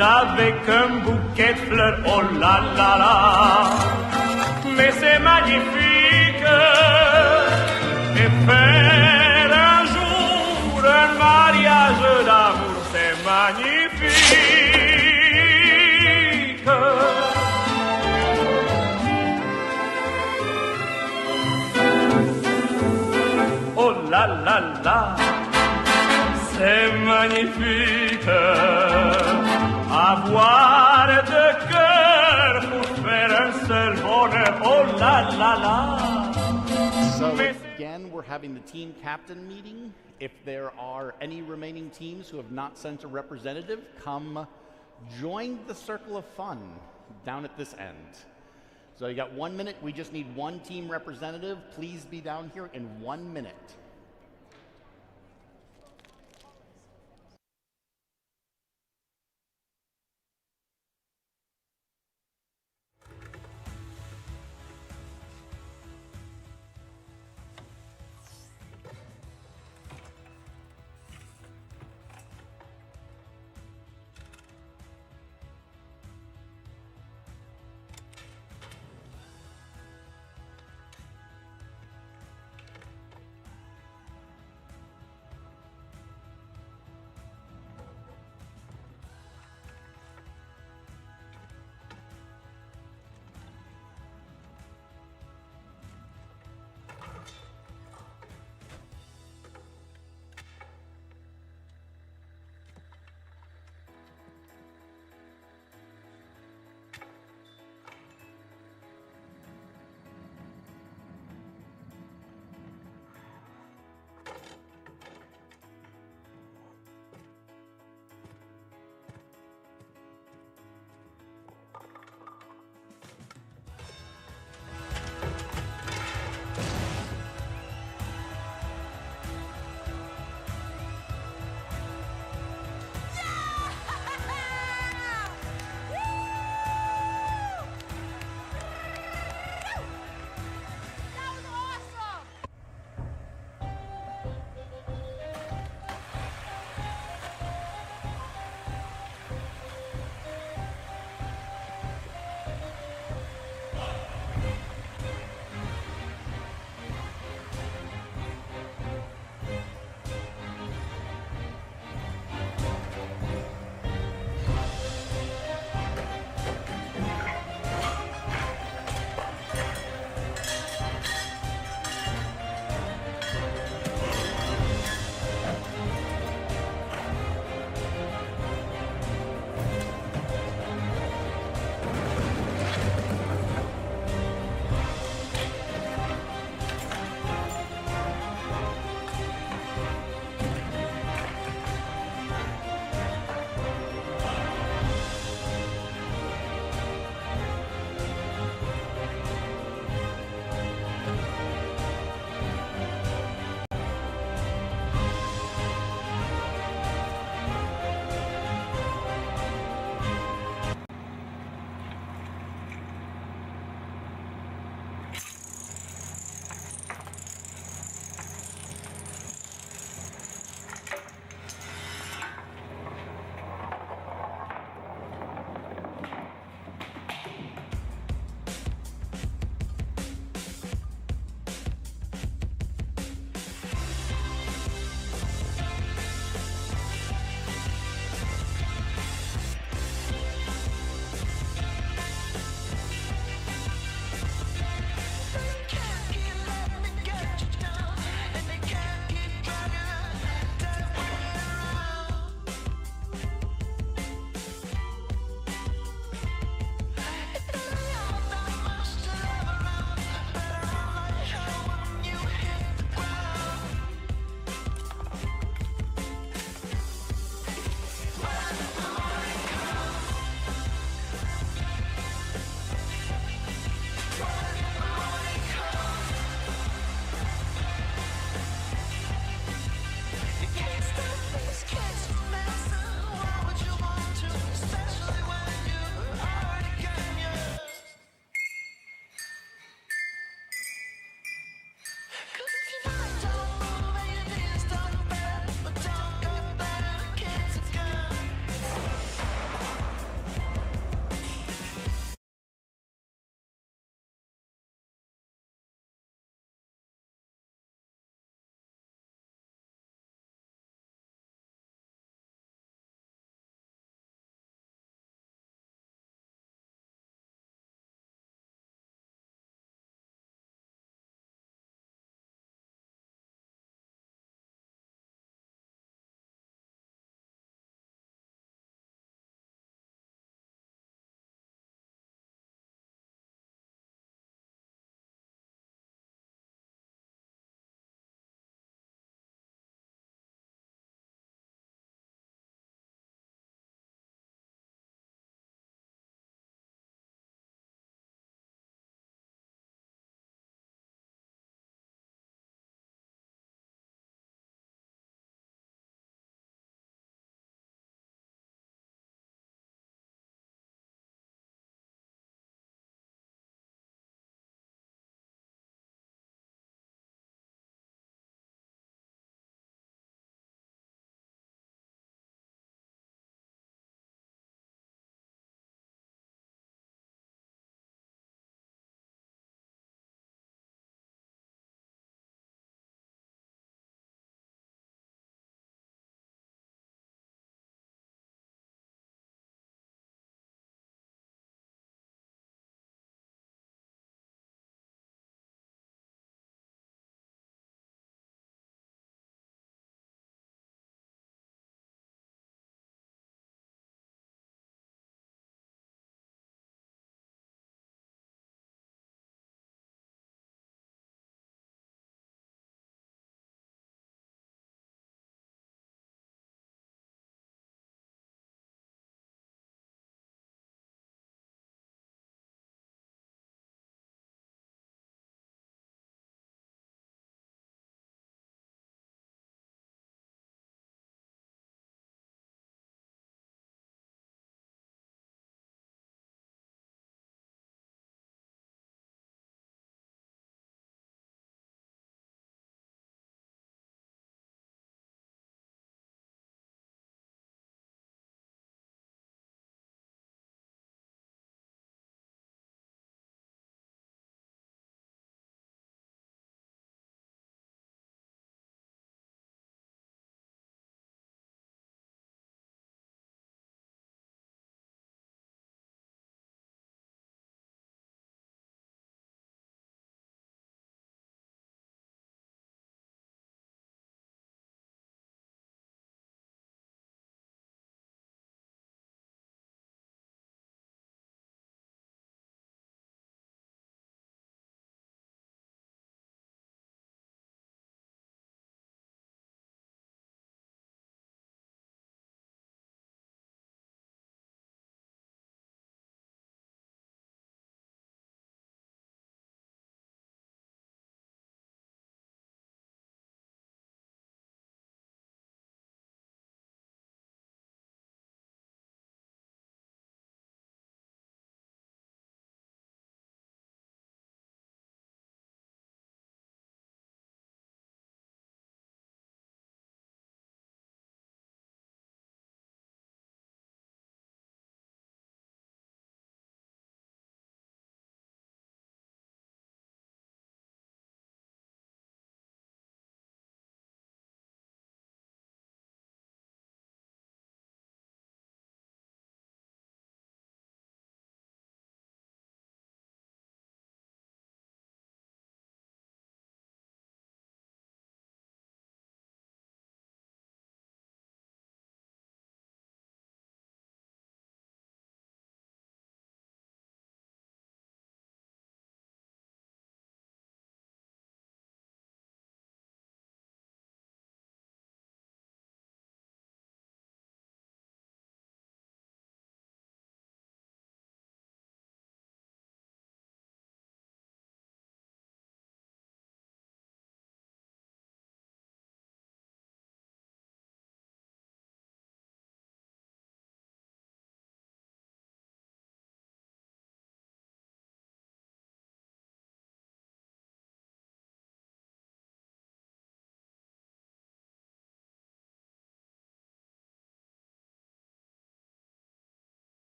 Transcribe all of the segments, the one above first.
avec un bouquet de fleurs, oh là là là. Mais c'est magnifique, et faire un jour un mariage d'amour, c'est magnifique. Oh là là là, c'est magnifique. Avoir de cœur pour faire un seul bonheur, oh là là là. So again, we're having the team captain meeting. If there are any remaining teams who have not sent a representative, come join the circle of fun down at this end. So you got 1 minute. We just need one team representative. Please be down here in 1 minute.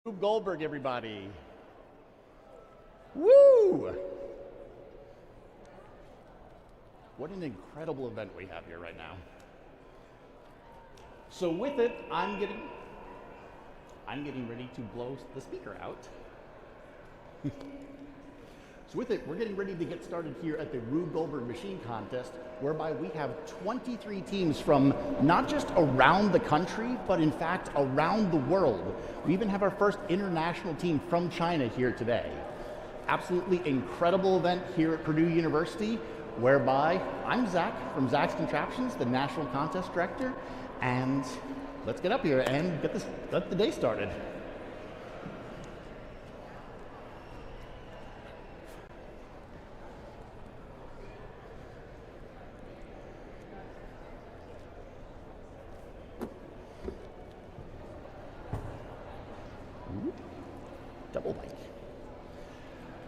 Rube Goldberg, everybody. Woo! What an incredible event we have here right now. So with it, I'm getting ready to blow the speaker out. So with it, we're getting ready to get started here at the Rube Goldberg Machine Contest, whereby we have 23 teams from not just around the country, but in fact around the world. We even have our first international team from China here today. Absolutely incredible event here at Purdue University, whereby I'm Zach from Zach's Contraptions, the National Contest Director, and let's get up here and get the day started. Double mic.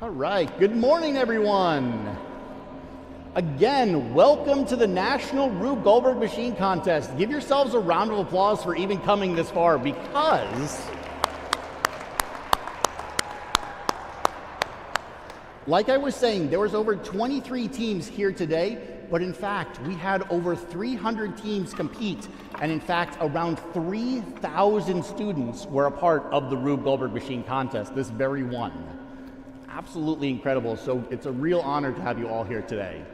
All right, good morning, everyone. Again, welcome to the National Rube Goldberg Machine Contest. Give yourselves a round of applause for even coming this far, because like I was saying, there was over 23 teams here today, but in fact, we had over 300 teams compete, and in fact, around 3,000 students were a part of the Rube Goldberg Machine Contest, this very one. Absolutely incredible, so it's a real honor to have you all here today.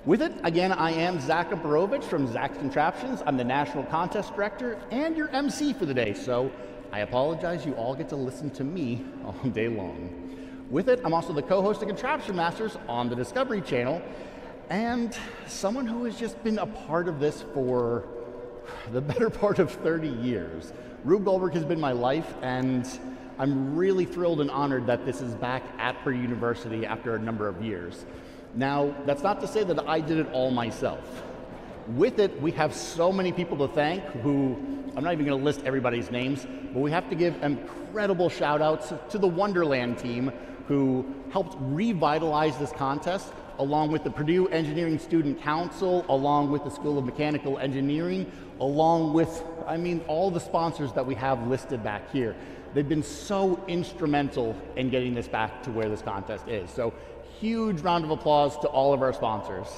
With it, again, I am Zach Abarovich from Zach's Contraptions. I'm the National Contest Director and your MC for the day, so I apologize, you all get to listen to me all day long. With it, I'm also the co-host of Contraption Masters on the Discovery Channel, and someone who has just been a part of this for the better part of 30 years. Rube Goldberg has been my life, and I'm really thrilled and honored that this is back at Purdue University after a number of years. Now, that's not to say that I did it all myself. With it, we have so many people to thank who, I'm not even going to list everybody's names, but we have to give incredible shout outs to the Wonderland team who helped revitalize this contest, along with the Purdue Engineering Student Council, along with the School of Mechanical Engineering, along with, all the sponsors that we have listed back here. They've been so instrumental in getting this back to where this contest is. So, huge round of applause to all of our sponsors.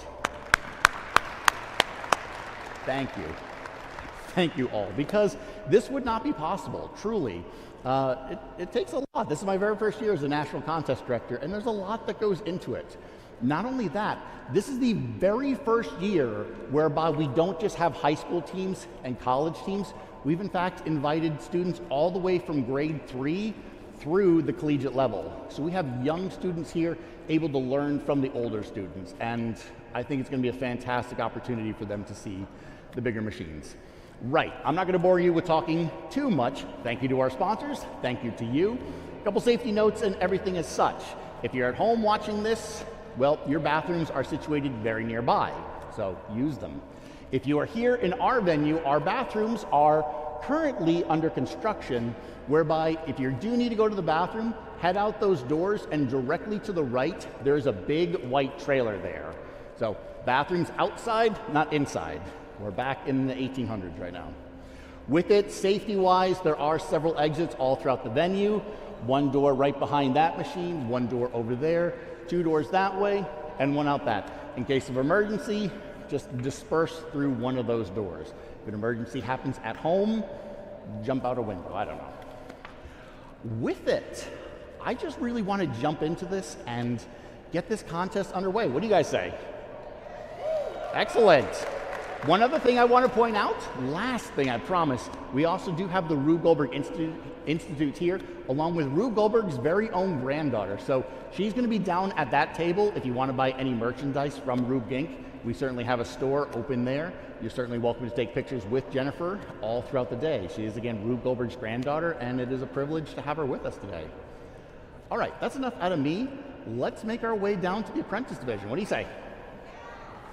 Thank you. Thank you all, because this would not be possible, truly. It takes a lot. This is my very first year as a National Contest Director, and there's a lot that goes into it. Not only that, this is the very first year whereby we don't just have high school teams and college teams. We've in fact invited students all the way from grade 3 through the collegiate level. So we have young students here able to learn from the older students, and I think it's going to be a fantastic opportunity for them to see the bigger machines. Right, I'm not going to bore you with talking too much. Thank you to our sponsors, thank you to you. A couple safety notes and everything as such. If you're at home watching this, well, your bathrooms are situated very nearby, so use them. If you are here in our venue, our bathrooms are currently under construction, whereby if you do need to go to the bathroom, head out those doors and directly to the right, there's a big white trailer there. So bathrooms outside, not inside. We're back in the 1800s right now. With it, safety-wise, there are several exits all throughout the venue. One door right behind that machine, one door over there, 2 doors that way, and one out that. In case of emergency, just disperse through one of those doors. If an emergency happens at home, jump out a window, I don't know. With it, I just really want to jump into this and get this contest underway. What do you guys say? Excellent. One other thing I want to point out, last thing I promise, we also do have the Rube Goldberg Institute here, along with Rube Goldberg's very own granddaughter. So she's going to be down at that table if you want to buy any merchandise from Rube Inc. We certainly have a store open there. You're certainly welcome to take pictures with Jennifer all throughout the day. She is, again, Rube Goldberg's granddaughter, and it is a privilege to have her with us today. All right, that's enough out of me. Let's make our way down to the apprentice division. What do you say?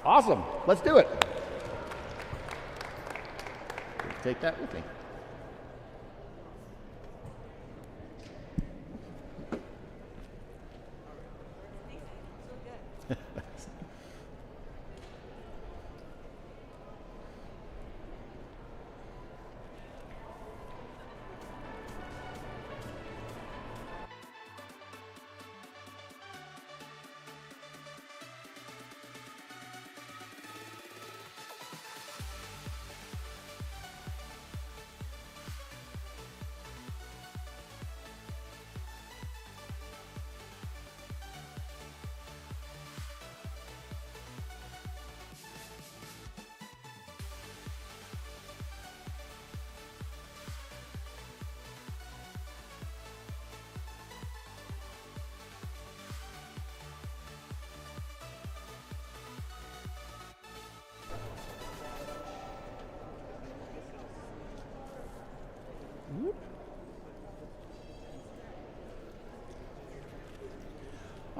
Awesome, let's do it. Take that with me.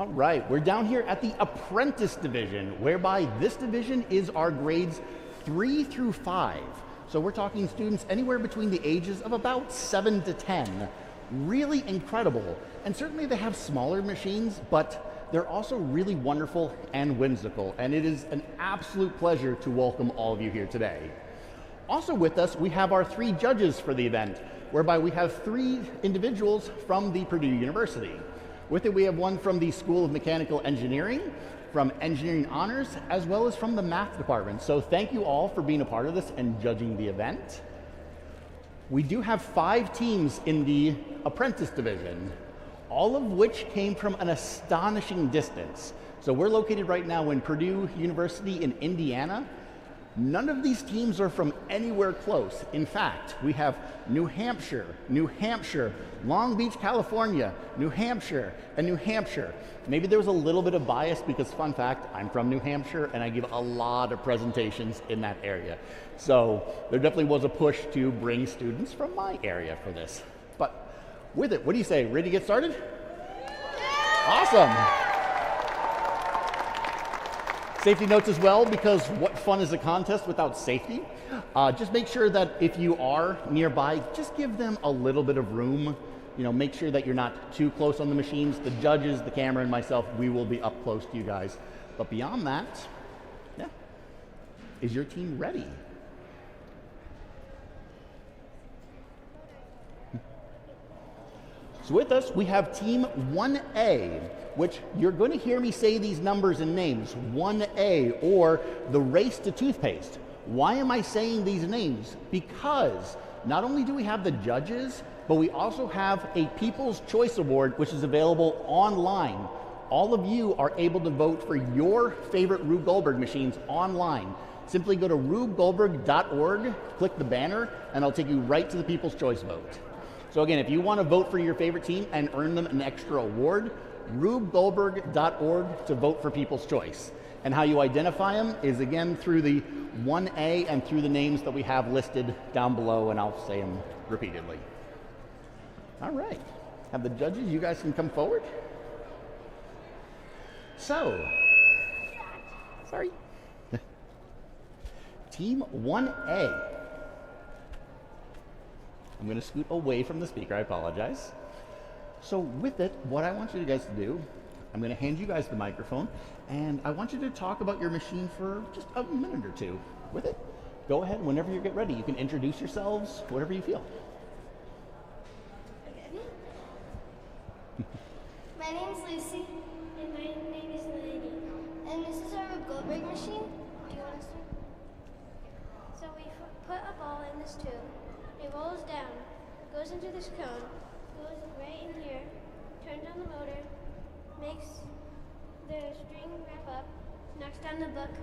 All right, we're down here at the apprentice division, whereby this division is our grades 3 through 5. So we're talking students anywhere between the ages of about 7 to 10. Really incredible. And certainly they have smaller machines, but they're also really wonderful and whimsical. And it is an absolute pleasure to welcome all of you here today. Also with us, we have our 3 judges for the event, whereby we have 3 individuals from the Purdue University. With it, we have one from the School of Mechanical Engineering, from Engineering Honors, as well as from the Math Department. So thank you all for being a part of this and judging the event. We do have 5 teams in the apprentice division, all of which came from an astonishing distance. So we're located right now in Purdue University in Indiana. None of these teams are from anywhere close. In fact, we have New Hampshire, Long Beach, California, New Hampshire, and New Hampshire. Maybe there was a little bit of bias because, fun fact, I'm from New Hampshire and I give a lot of presentations in that area. So there definitely was a push to bring students from my area for this. But with it, what do you say? Ready to get started? Awesome. Safety notes as well, because what fun is a contest without safety? Just make sure that if you are nearby, just give them a little bit of room. You know, make sure that you're not too close on the machines. The judges, the camera, and myself, we will be up close to you guys. But beyond that, yeah. Is your team ready? So with us, we have Team 1A, which you're going to hear me say these numbers and names, 1A, or the race to toothpaste. Why am I saying these names? Because not only do we have the judges, but we also have a People's Choice Award, which is available online. All of you are able to vote for your favorite Rube Goldberg machines online. Simply go to rubegoldberg.org, click the banner, and it'll take you right to the People's Choice vote. So again, if you want to vote for your favorite team and earn them an extra award, rubegoldberg.org to vote for People's Choice. And how you identify them is, again, through the 1A and through the names that we have listed down below, and I'll say them repeatedly. All right, have the judges, you guys can come forward. So, sorry. Team 1A. I'm going to scoot away from the speaker, I apologize. So with it, what I want you guys to do, I'm going to hand you guys the microphone, and I want you to talk about your machine for just a minute or two. With it, go ahead, whenever you get ready. You can introduce yourselves, whatever you feel. My name is Lucy. And my name is Lady. And this is our Rube Goldberg machine. Do you want to start? So we put a ball in this tube. It rolls down, goes into this cone, goes right in here, turns on the motor, makes the string wrap up, knocks down the book.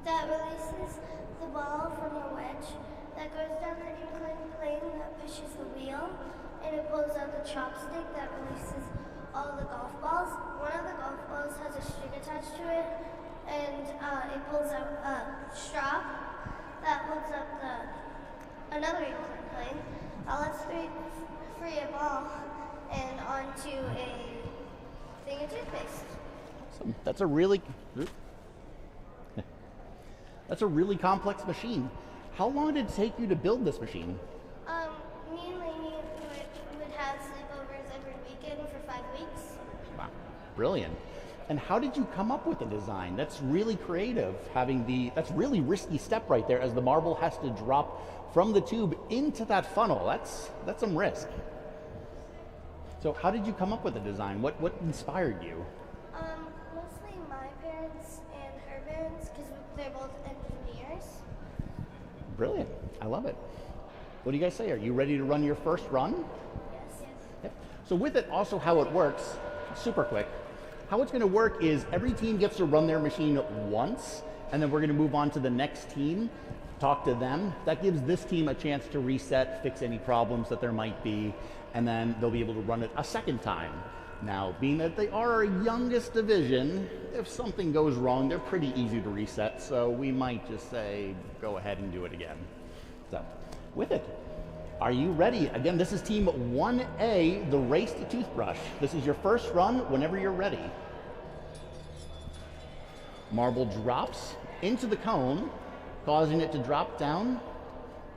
That releases the ball from a wedge that goes down the inclined plane that pushes the wheel, and it pulls out the chopstick that releases all the golf balls. One of the golf balls has a string attached to it, and it pulls out a strap that holds up another inclined plane that lets free a ball and onto a thing of toothpaste. Awesome. That's a really complex machine. How long did it take you to build this machine? Me and Lainey would have sleepovers every weekend for 5 weeks. Wow, brilliant. And how did you come up with the design? That's really creative, that's really risky step right there, as the marble has to drop from the tube into that funnel. That's some risk. So how did you come up with the design? What inspired you? Mostly my parents and her parents, because they're both engineers. Brilliant, I love it. What do you guys say? Are you ready to run your first run? Yes. Yep. So with it, also how it works, super quick. How it's going to work is every team gets to run their machine once, and then we're going to move on to the next team, talk to them. That gives this team a chance to reset, fix any problems that there might be, and then they'll be able to run it a second time. Now, being that they are our youngest division, if something goes wrong, they're pretty easy to reset, so we might just say, go ahead and do it again. So, with it, Are you ready? Again, this is team 1A, the race to toothbrush. This is your first run whenever you're ready. Marble drops into the cone, causing it to drop down,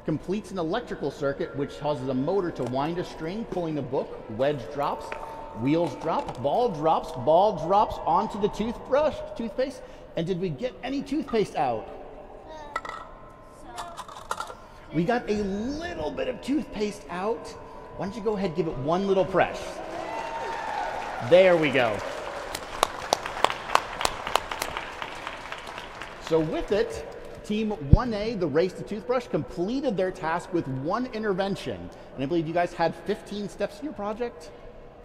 completes an electrical circuit which causes a motor to wind a string, pulling the book. Wedge drops, wheels drop, ball drops onto the toothpaste. And did we get any toothpaste out? We got a little bit of toothpaste out. Why don't you go ahead and give it one little press? There we go. So with it, team 1A, the race to toothbrush, completed their task with one intervention. And I believe you guys had 15 steps in your project?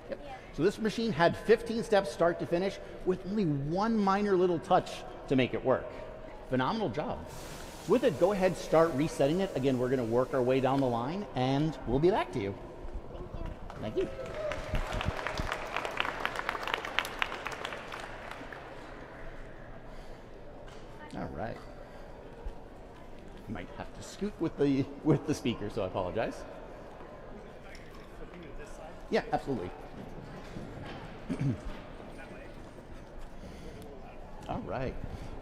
Yep. Yeah. So this machine had 15 steps start to finish with only one minor little touch to make it work. Phenomenal job. With it, go ahead, start resetting it. Again, we're going to work our way down the line, and we'll be back to you. Thank you. All right. You might have to scoot with the speaker, so I apologize. Yeah, absolutely. All right.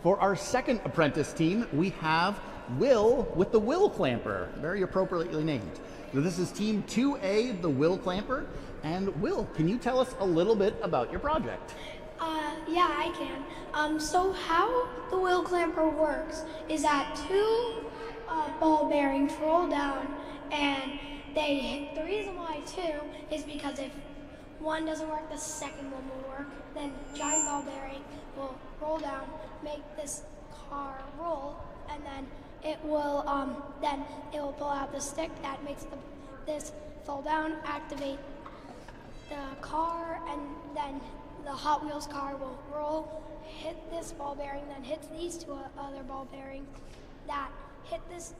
For our second apprentice team, we have Will with the Will Clamper, very appropriately named. So this is team 2A, the Will Clamper. And Will, can you tell us a little bit about your project? Yeah, I can. So how the Will Clamper works is that two ball bearings roll down, and the reason why two is because if one doesn't work, the second one will work. Then giant ball bearing will roll down, make this car roll, and then it will pull out the stick that makes this fall down, activate the car, and then the Hot Wheels car will roll, hit this ball bearing, then hits these two other ball bearings that hit this,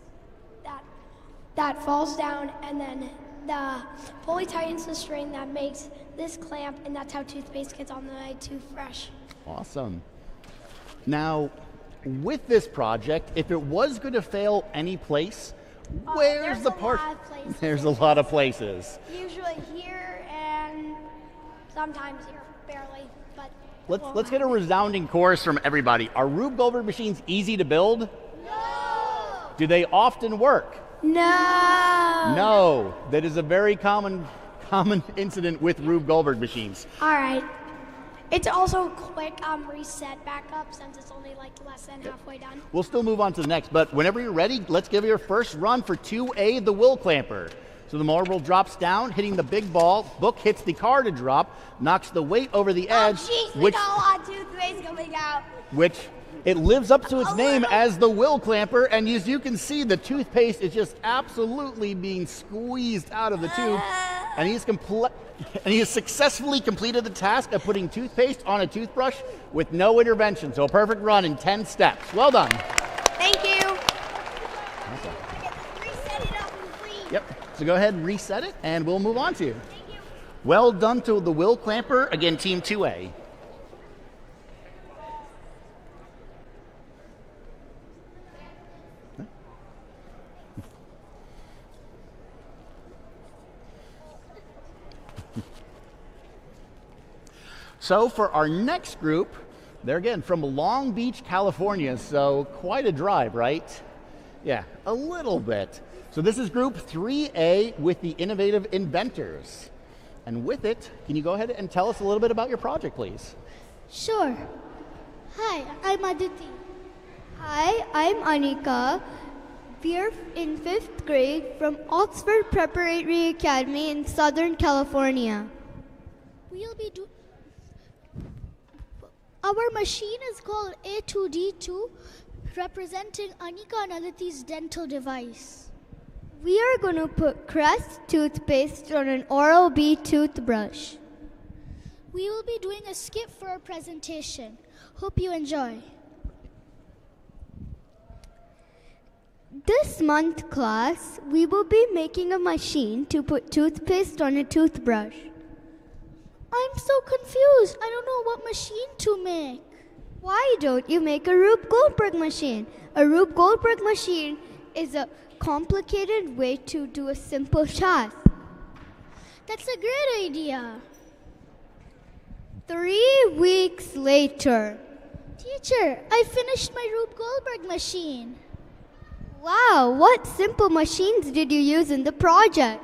that falls down, and then the pulley tightens the string that makes this clamp, and that's how toothpaste gets on the toothbrush. Awesome. Now, with this project, if it was going to fail any place, where's the part? There's a lot of places. Usually here and sometimes here, barely. But let's get a resounding chorus from everybody. Are Rube Goldberg machines easy to build? No. Do they often work? No. No. That is a very common incident with Rube Goldberg machines. All right. It's also quick reset back up since it's only like less than halfway done. We'll still move on to the next, but whenever you're ready, let's give your first run for 2A, the Will Clamper. So the marble drops down, hitting the big ball. Book hits the car to drop, knocks the weight over the edge, which a lot of toothpaste coming out. Which it lives up to its name as the Will Clamper, and as you can see, the toothpaste is just absolutely being squeezed out of the tube, and he has successfully completed the task of putting toothpaste on a toothbrush with no intervention. So a perfect run in 10 steps. Well done. Thank you. Awesome. Reset it up and clean. Yep. So go ahead and reset it, and we'll move on to you. Thank you. Well done to the Will Clamper. Again, Team 2A. So for our next group, they're again from Long Beach, California, so quite a drive, right? Yeah, a little bit. So this is group 3A with the Innovative Inventors. And with it, can you go ahead and tell us a little bit about your project, please? Sure. Hi, I'm Aditi. Hi, I'm Anika. We're in 5th grade from Oxford Preparatory Academy in Southern California. Our machine is called A2D2, representing Anika and Aditi's dental device. We are going to put Crest toothpaste on an Oral-B toothbrush. We will be doing a skit for our presentation. Hope you enjoy. This month, class, we will be making a machine to put toothpaste on a toothbrush. I'm so confused. I don't know what machine to make. Why don't you make a Rube Goldberg machine? A Rube Goldberg machine is a complicated way to do a simple task. That's a great idea. 3 weeks later. Teacher, I finished my Rube Goldberg machine. Wow, what simple machines did you use in the project?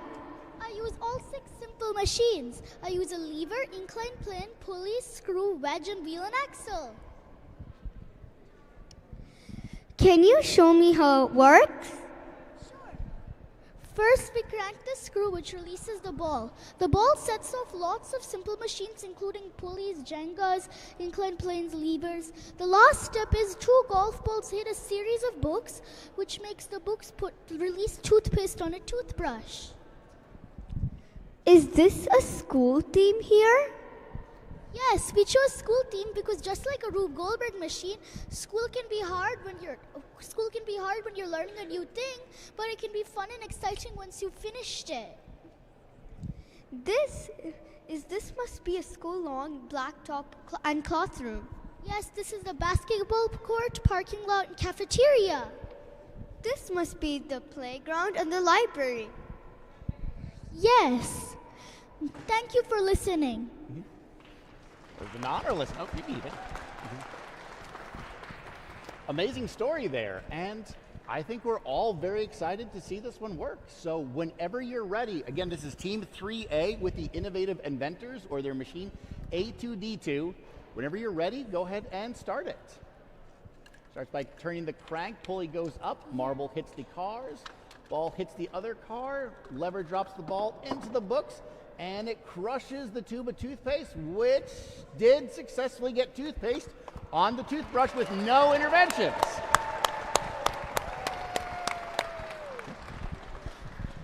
I use all 6 simple machines. I use a lever, inclined plane, pulley, screw, wedge, and wheel and axle. Can you show me how it works? First, we crank the screw which releases the ball. The ball sets off lots of simple machines including pulleys, jengas, inclined planes, levers. The last step is 2 golf balls hit a series of books which makes the books release toothpaste on a toothbrush. Is this a school theme here? Yes, we chose school theme because just like a Rube Goldberg machine, school can be hard when you're learning a new thing, but it can be fun and exciting once you've finished it. This must be a school-long blacktop and classroom. Yes, this is the basketball court, parking lot, and cafeteria. This must be the playground and the library. Yes. Thank you for listening. Or the not, or listen. Oh, you beat it. Amazing story there, and I think we're all very excited to see this one work. So whenever you're ready, again, this is Team 3A with the Innovative Inventors, or their machine A2D2. Whenever you're ready, go ahead and start it. Starts by turning the crank, pulley goes up, marble hits the cars, ball hits the other car, lever drops the ball into the books, and it crushes the tube of toothpaste, which did successfully get toothpaste on the toothbrush with no interventions.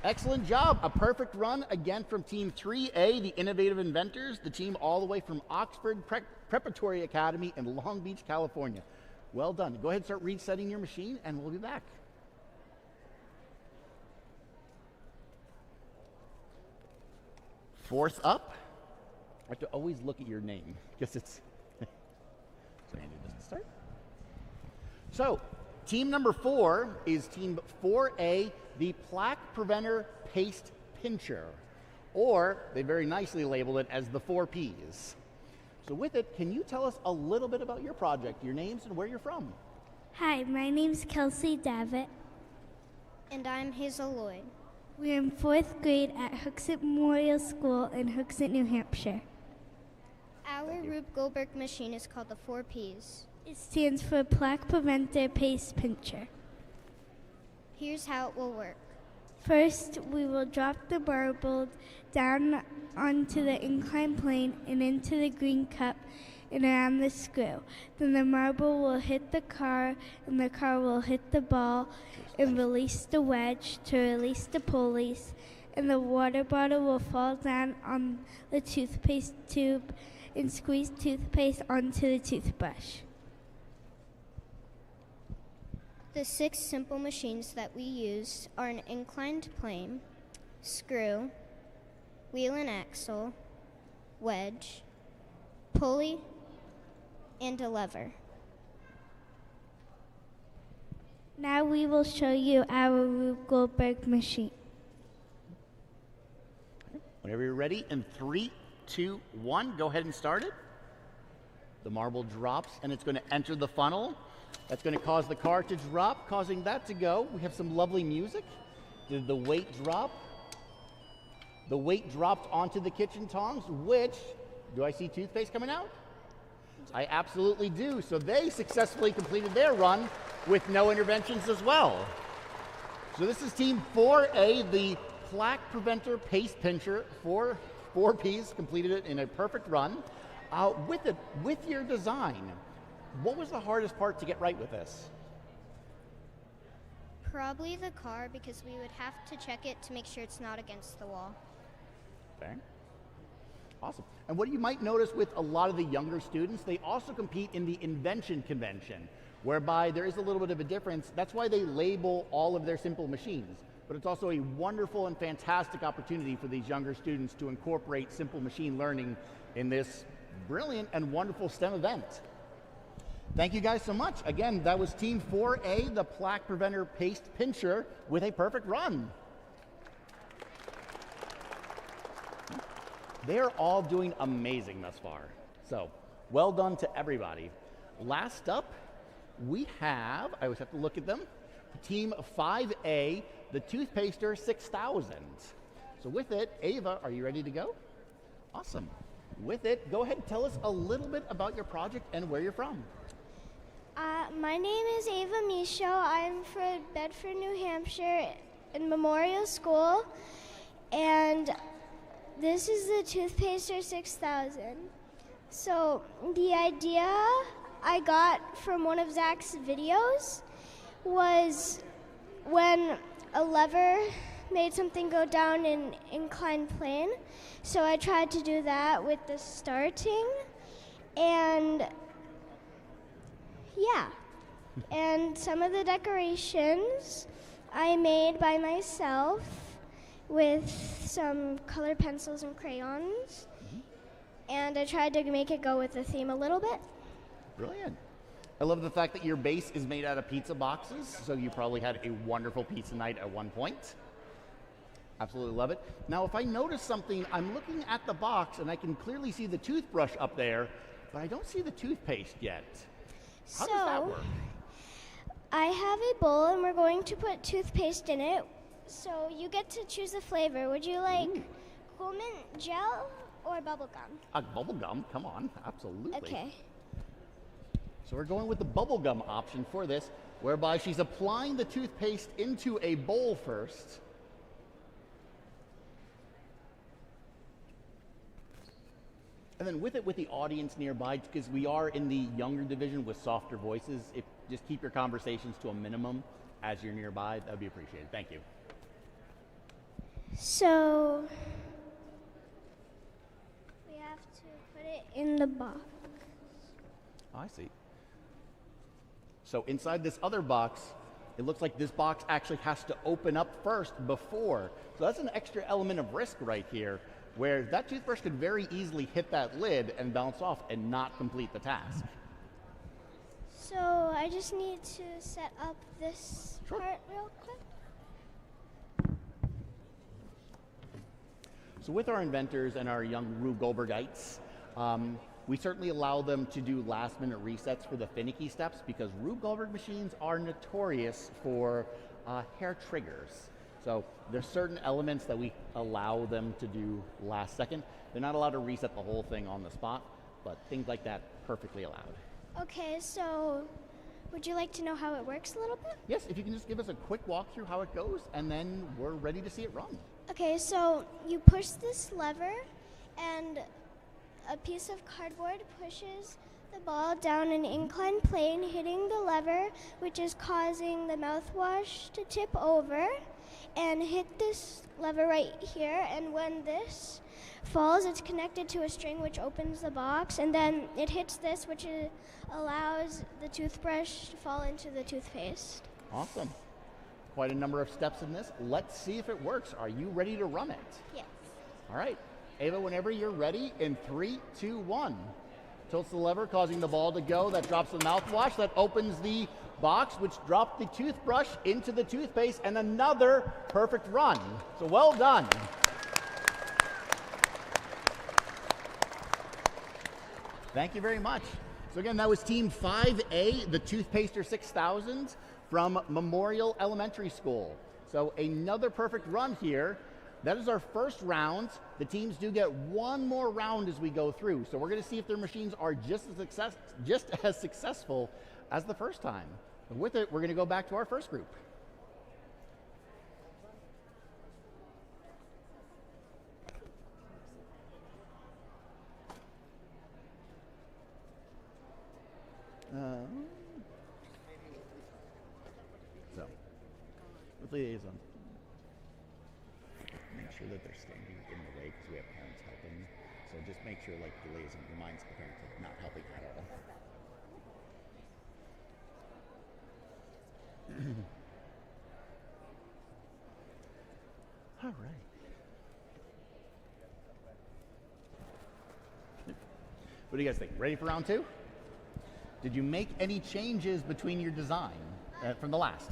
Excellent job. A perfect run again from Team 3A, the Innovative Inventors, the team all the way from Oxford Preparatory Academy in Long Beach, California. Well done. Go ahead and start resetting your machine, and we'll be back. Fourth up, I have to always look at your name because it's so Andy doesn't start. So, team number 4 is Team 4A, the Plaque Preventer Paste Pincher, or they very nicely labeled it as the 4 Ps. So with it, can you tell us a little bit about your project, your names, and where you're from? Hi, my name's Kelsey Davitt. And I'm Hazel Lloyd. We're in 4th grade at Hooksett Memorial School in Hooksett, New Hampshire. Our Rube Goldberg machine is called the 4 Ps. It stands for Plaque Preventer Paste Pincher. Here's how it will work. First, we will drop the marble down onto the inclined plane and into the green cup and around the screw. Then the marble will hit the car, and the car will hit the ball and release the wedge to release the pulleys, and the water bottle will fall down on the toothpaste tube and squeeze toothpaste onto the toothbrush. The 6 simple machines that we use are an inclined plane, screw, wheel and axle, wedge, pulley, and a lever. Now we will show you our Rube Goldberg machine. Whenever you're ready, in 3, 2, 1, go ahead and start it. The marble drops, and it's going to enter the funnel. That's going to cause the car to drop, causing that to go. We have some lovely music. Did the weight drop? The weight dropped onto the kitchen tongs, which, do I see toothpaste coming out? I absolutely do. So they successfully completed their run with no interventions as well. So this is Team 4A, the Plaque Preventer Paste Pincher. 4 Ps completed it in a perfect run. With your design, what was the hardest part to get right with this? Probably the car, because we would have to check it to make sure it's not against the wall. Okay. Awesome. And what you might notice with a lot of the younger students, they also compete in the invention convention, whereby there is a little bit of a difference. That's why they label all of their simple machines. But it's also a wonderful and fantastic opportunity for these younger students to incorporate simple machine learning in this brilliant and wonderful STEM event. Thank you guys so much. Again, that was Team 4A, the Plaque Preventer Paste Pincher, with a perfect run. They're all doing amazing thus far. So, well done to everybody. Last up, we have, I always have to look at them, Team 5A, the Toothpaster 6000. So with it, Ava, are you ready to go? Awesome. With it, go ahead and tell us a little bit about your project and where you're from. My name is Ava Michaud. I'm from Bedford, New Hampshire in Memorial School, and this is the Toothpaster 6000. So the idea I got from one of Zach's videos was when a lever made something go down an inclined plane. So I tried to do that with the starting, and yeah. And some of the decorations I made by myself with some colored pencils and crayons. And I tried to make it go with the theme a little bit. Brilliant. I love the fact that your base is made out of pizza boxes, so you probably had a wonderful pizza night at one point. Absolutely love it. Now, if I notice something, I'm looking at the box and I can clearly see the toothbrush up there, but I don't see the toothpaste yet. How does that work? I have a bowl and we're going to put toothpaste in it. So you get to choose a flavor. Would you like cool mint gel or bubble gum? Bubble gum, come on, absolutely. Okay. So we're going with the bubble gum option for this, whereby she's applying the toothpaste into a bowl first. And then with it, with the audience nearby, because we are in the younger division with softer voices, if just keep your conversations to a minimum as you're nearby, that would be appreciated. Thank you. So we have to put it in the box. I see. So inside this other box, it looks like this box actually has to open up first before. So that's an extra element of risk right here, where that toothbrush could very easily hit that lid and bounce off and not complete the task. So I just need to set up this part real quick. So with our inventors and our young Rube Goldbergites, we certainly allow them to do last-minute resets for the finicky steps because Rube Goldberg machines are notorious for hair triggers. So there's certain elements that we allow them to do last second. They're not allowed to reset the whole thing on the spot, but things like that perfectly allowed. Okay, so would you like to know how it works a little bit? Yes, if you can just give us a quick walkthrough how it goes, and then we're ready to see it run. Okay, so you push this lever, and a piece of cardboard pushes the ball down an inclined plane, hitting the lever, which is causing the mouthwash to tip over, and hit this lever right here. And when this falls, it's connected to a string which opens the box, and then it hits this, which allows the toothbrush to fall into the toothpaste. Awesome. Quite a number of steps in this. Let's see if it works. Are you ready to run it? Yes. All right. Ava, whenever you're ready, in 3, 2, 1. Tilts the lever, causing the ball to go. That drops the mouthwash. That opens the box, which dropped the toothbrush into the toothpaste, and another perfect run. So well done. Thank you very much. So again, that was Team 5A, the Toothpaster 6000 from Memorial Elementary School. So another perfect run here. That is our first round. The teams do get one more round as we go through. So we're going to see if their machines are just as successful as the first time. And with it, we're going to go back to our first group. So, with liaison. Make sure that they're standing in the way because we have parents helping. So just make sure like the liaison reminds the parents of not helping at all. All right. What do you guys think? Ready for round 2? Did you make any changes between your design from the last?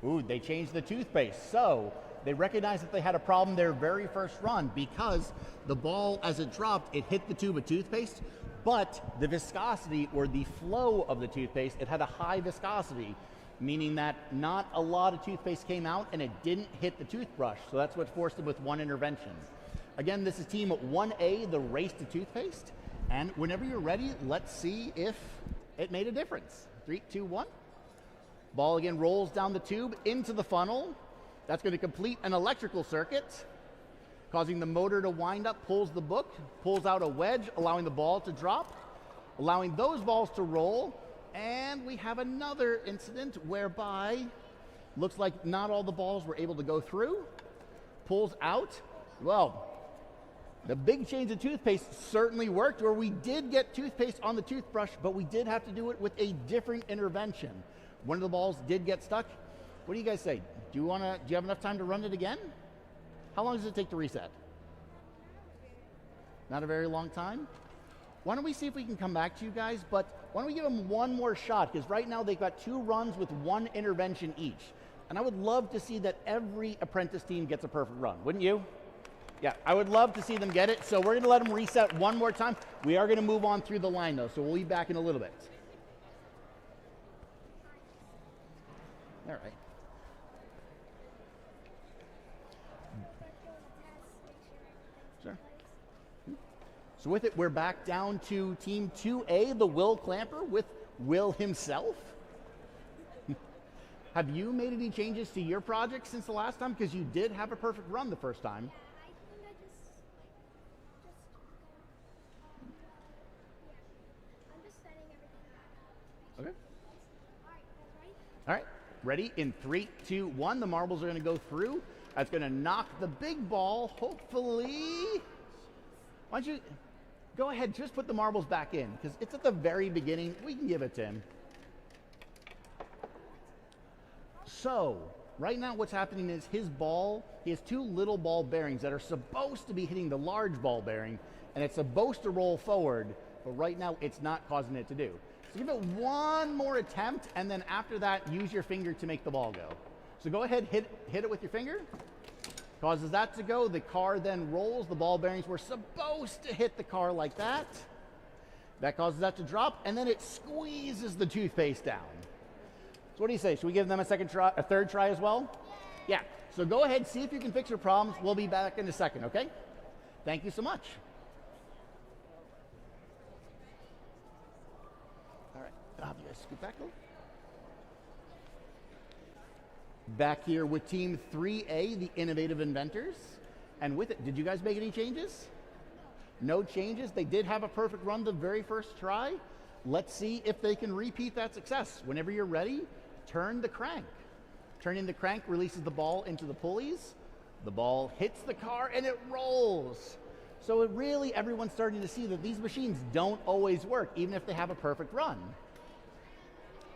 Ooh, they changed the toothpaste. So they recognized that they had a problem their very first run because the ball, as it dropped, it hit the tube of toothpaste, but the viscosity or the flow of the toothpaste, it had a high viscosity, meaning that not a lot of toothpaste came out and it didn't hit the toothbrush. So that's what forced them with one intervention. Again, this is team 1A, the race to toothpaste. And whenever you're ready, let's see if it made a difference. 3, 2, 1. Ball again rolls down the tube into the funnel. That's going to complete an electrical circuit, causing the motor to wind up, pulls the book, pulls out a wedge, allowing the ball to drop, allowing those balls to roll. And we have another incident whereby looks like not all the balls were able to go through. Pulls out. Well, the big change of toothpaste certainly worked, where we did get toothpaste on the toothbrush, but we did have to do it with a different intervention. One of the balls did get stuck. What do you guys say? Do you have enough time to run it again? How long does it take to reset? Not a very long time. Why don't we see if we can come back to you guys, but why don't we give them one more shot, because right now they've got 2 runs with 1 intervention each. And I would love to see that every apprentice team gets a perfect run, wouldn't you? Yeah, I would love to see them get it. So we're going to let them reset one more time. We are going to move on through the line, though, so we'll be back in a little bit. All right. Sure. So with it, we're back down to Team 2A, the Will Clamper with Will himself. Have you made any changes to your project since the last time? Because you did have a perfect run the first time. Okay. All right, ready? In 3, 2, 1, the marbles are going to go through. That's going to knock the big ball, hopefully. Why don't you go ahead, just put the marbles back in, because it's at the very beginning. We can give it to him. So, right now what's happening is his ball, he has 2 little ball bearings that are supposed to be hitting the large ball bearing, and it's supposed to roll forward, but right now it's not causing it to do. So give it one more attempt, and then after that, use your finger to make the ball go. So go ahead, hit it with your finger. Causes that to go. The car then rolls. The ball bearings were supposed to hit the car like that. That causes that to drop, and then it squeezes the toothpaste down. So what do you say? Should we give them a third try as well? Yeah. So go ahead, see if you can fix your problems. We'll be back in a second, okay? Thank you so much. I'll have you guys scoot back a little. Back here with Team 3A, the Innovative Inventors. And with it, did you guys make any changes? No changes. They did have a perfect run the very first try. Let's see if they can repeat that success. Whenever you're ready, turn the crank. Turning the crank releases the ball into the pulleys. The ball hits the car and it rolls. So it really, everyone's starting to see that these machines don't always work, even if they have a perfect run.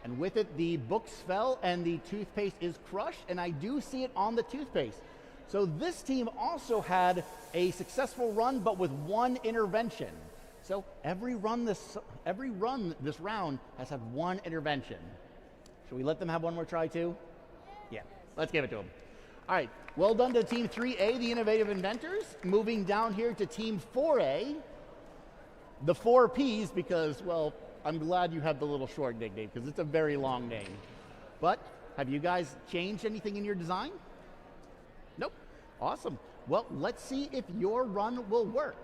And with it, the books fell and the toothpaste is crushed, and I do see it on the toothpaste. So this team also had a successful run, but with 1 intervention. So every run this round has had 1 intervention. Should we let them have one more try too? Yeah, let's give it to them. All right, well done to Team 3A, the Innovative Inventors. Moving down here to Team 4A, the 4 Ps, because, well, I'm glad you have the little short nickname, because it's a very long name. But have you guys changed anything in your design? Nope. Awesome. Well, let's see if your run will work.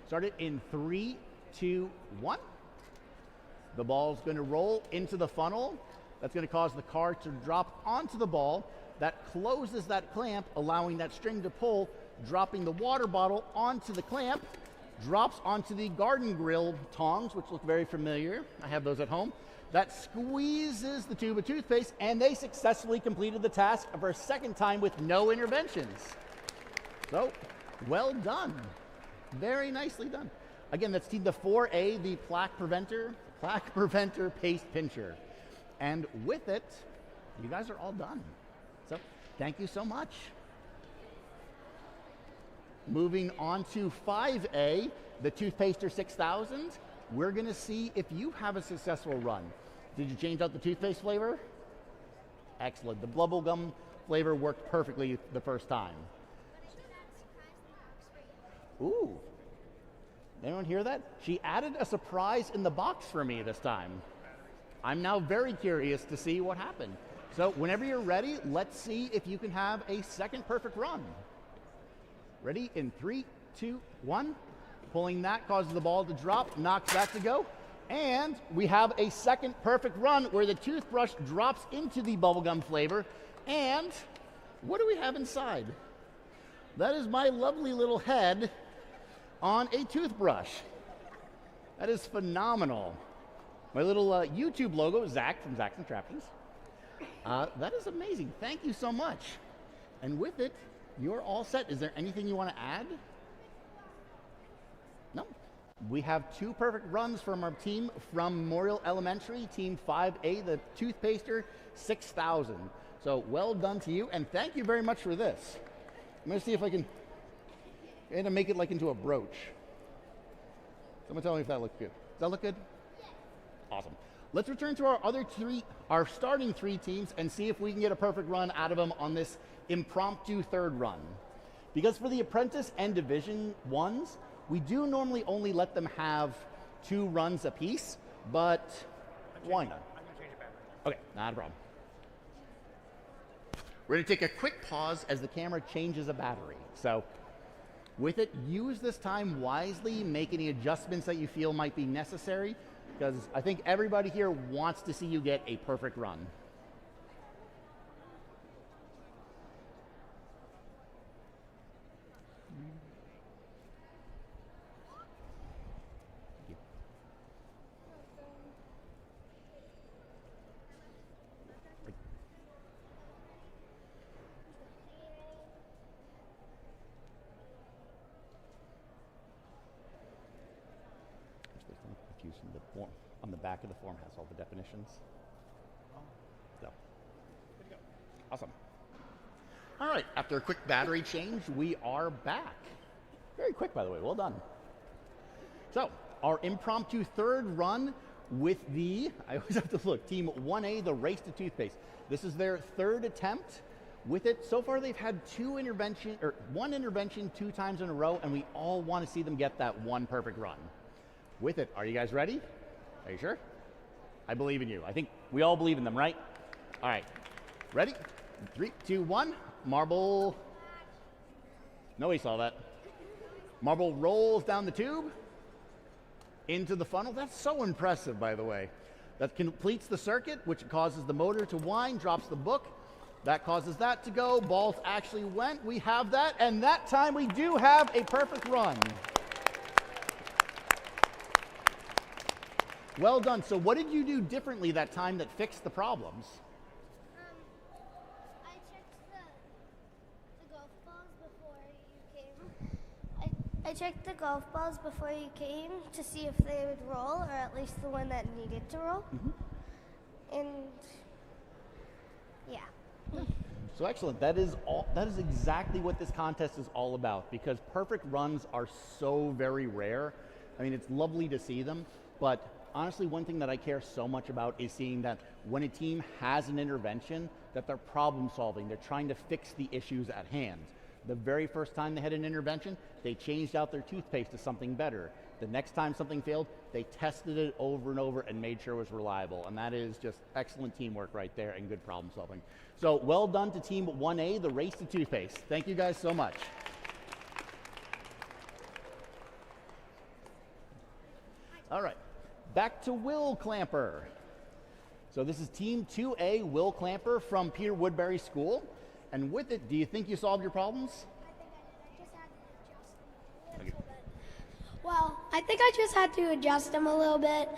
Start it in 3, 2, 1. The ball's going to roll into the funnel. That's going to cause the car to drop onto the ball. That closes that clamp, allowing that string to pull, dropping the water bottle onto the clamp. Drops onto the garden grill tongs, which look very familiar. I have those at home. That squeezes the tube of toothpaste, and they successfully completed the task for a second time with no interventions. So, well done. Very nicely done. Again, that's team the 4A, the plaque preventer paste pincher. And with it, you guys are all done. So, thank you so much. Moving on to 5A, the Toothpaster 6000. we're going to see if you have a successful run. Did you change out the toothpaste flavor? Excellent. The bubblegum flavor worked perfectly the first time. Ooh. Anyone hear that? She added a surprise in the box for me this time. I'm now very curious to see what happened. So whenever you're ready, let's see if you can have a second perfect run. Ready? In 3, 2, 1. Pulling that causes the ball to drop, knocks that to go. And we have a second perfect run where the toothbrush drops into the bubblegum flavor. And what do we have inside? That is my lovely little head on a toothbrush. That is phenomenal. My little YouTube logo, Zach from Zach's Contraptions. That is amazing. Thank you so much. And with it, you're all set. Is there anything you want to add? No. We have 2 perfect runs from our team from Memorial Elementary, Team 5A, the Toothpaster 6000. So well done to you, and thank you very much for this. I'm going to see if I can make it like into a brooch. Someone tell me if that looks good. Does that look good? Awesome. Let's return to our starting 3 teams and see if we can get a perfect run out of them on this impromptu third run. Because for the apprentice and division 1s, we do normally only let them have 2 runs apiece, but why not? I'm going to change it back. Okay, not a problem. We're going to take a quick pause as the camera changes a battery. So with it, use this time wisely, make any adjustments that you feel might be necessary, because I think everybody here wants to see you get a perfect run. The form on the back of the form has all the definitions. So, good to go. Awesome. All right, after a quick battery change, we are back. Very quick, by the way. Well done. So, our impromptu third run with I always have to look, Team 1A, the Race to Toothpaste. This is their 3rd attempt with it. So far, they've had 1 intervention 2 times in a row, and we all want to see them get that 1 perfect run. With it, are you guys ready? Are you sure? I believe in you. I think we all believe in them, right? All right. Ready? 3, 2, 1. Marble. Nobody saw that. Marble rolls down the tube into the funnel. That's so impressive, by the way. That completes the circuit, which causes the motor to wind, drops the book. That causes that to go. Balls actually went. We have that, and that time we do have a perfect run. Well done. So what did you do differently that time that fixed the problems? I checked the golf balls before you came. I checked the golf balls before you came to see if they would roll, or at least the one that needed to roll. Mm-hmm. And yeah. So excellent. That is exactly what this contest is all about, because perfect runs are so very rare. I mean, it's lovely to see them, but honestly, one thing that I care so much about is seeing that when a team has an intervention, that they're problem solving. They're trying to fix the issues at hand. The very first time they had an intervention, they changed out their toothpaste to something better. The next time something failed, they tested it over and over and made sure it was reliable. And that is just excellent teamwork right there and good problem solving. So well done to Team 1A, the Race to Toothpaste. Thank you guys so much. All right. Back to Will Clamper. So this is Team 2A, Will Clamper from Peter Woodbury School. And with it, do you think you solved your problems? Well, I think I just had to adjust them a little bit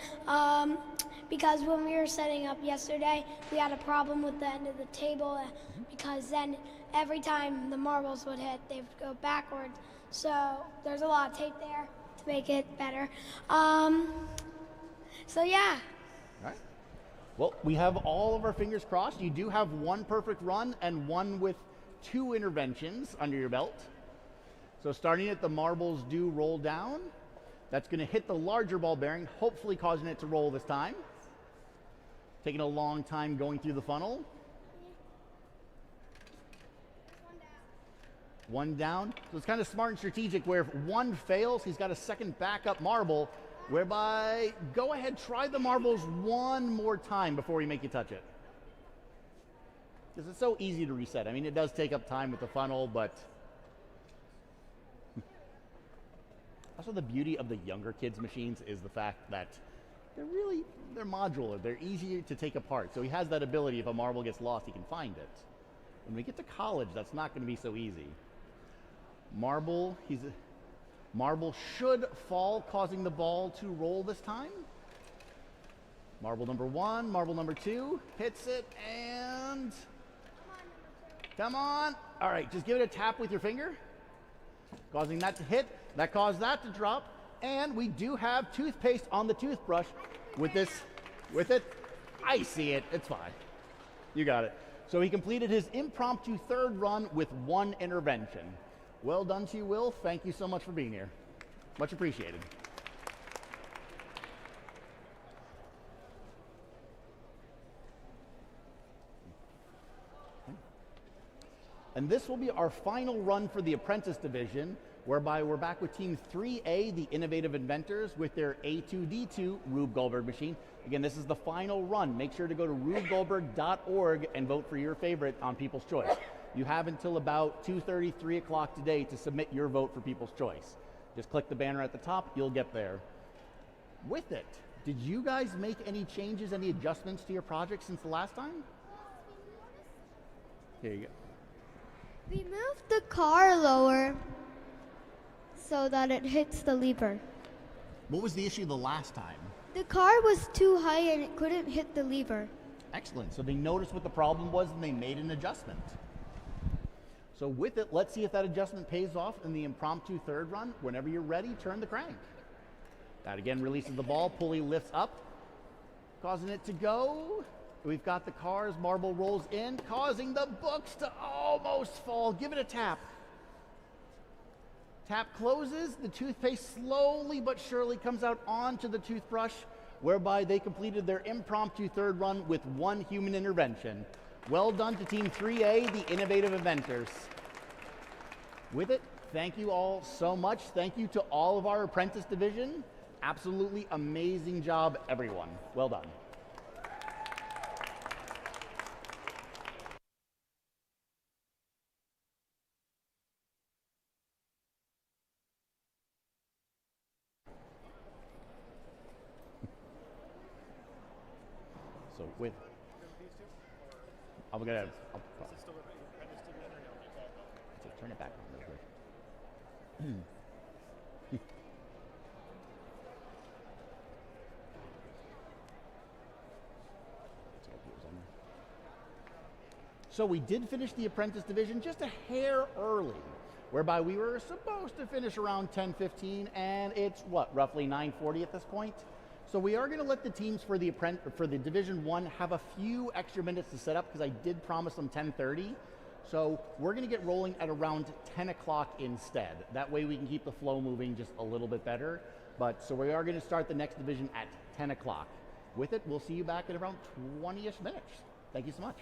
because when we were setting up yesterday, we had a problem with the end of the table because then every time the marbles would hit, they would go backwards. So there's a lot of tape there to make it better. So yeah. All right. Well, we have all of our fingers crossed. You do have 1 perfect run and 1 with 2 interventions under your belt. So starting at the marbles do roll down. That's going to hit the larger ball bearing, hopefully causing it to roll this time. Taking a long time going through the funnel. One down. So it's kind of smart and strategic where if one fails, he's got a second backup marble, whereby go ahead, try the marbles one more time before we make you touch it. Because it's so easy to reset. I mean, it does take up time with the funnel, but also the beauty of the younger kids' machines is the fact that they're modular. They're easier to take apart. So he has that ability, if a marble gets lost, he can find it. When we get to college, that's not going to be so easy. Marble should fall, causing the ball to roll this time. Marble number one, marble number two, hits it, and come on. All right, just give it a tap with your finger, causing that to hit. That caused that to drop, and we do have toothpaste on the toothbrush with it. I see it, it's fine. You got it. So he completed his impromptu third run with one intervention. Well done to you, Will. Thank you so much for being here. Much appreciated. And this will be our final run for the apprentice division, whereby we're back with Team 3A, the Innovative Inventors, with their A2D2 Rube Goldberg machine. Again, this is the final run. Make sure to go to rubegoldberg.org and vote for your favorite on People's Choice. You have until about 2:30, 3 o'clock today to submit your vote for People's Choice. Just click the banner at the top, you'll get there. With it, did you guys make any changes, any adjustments to your project since the last time? Here you go. We moved the car lower so that it hits the lever. What was the issue the last time? The car was too high and it couldn't hit the lever. Excellent. So they noticed what the problem was and they made an adjustment. So with it, let's see if that adjustment pays off in the impromptu third run. Whenever you're ready, turn the crank. That again releases the ball, pulley lifts up, causing it to go. We've got the car's marble rolls in, causing the books to almost fall. Give it a tap. Tap closes, the toothpaste slowly but surely comes out onto the toothbrush, whereby they completed their impromptu third run with one human intervention. Well done to Team 3A, the Innovative Inventors. With it, thank you all so much. Thank you to all of our apprentice division. Absolutely amazing job, everyone. Well done. So with, I'm gonna, turn it back on real quick. So we did finish the apprentice division just a hair early, whereby we were supposed to finish around 10:15, and it's what, roughly 9:40 at this point. So we are going to let the teams for the Division 1 have a few extra minutes to set up, because I did promise them 10:30. So we're going to get rolling at around 10 o'clock instead. That way we can keep the flow moving just a little bit better. So we are going to start the next division at 10 o'clock. With it, we'll see you back in around 20-ish minutes. Thank you so much.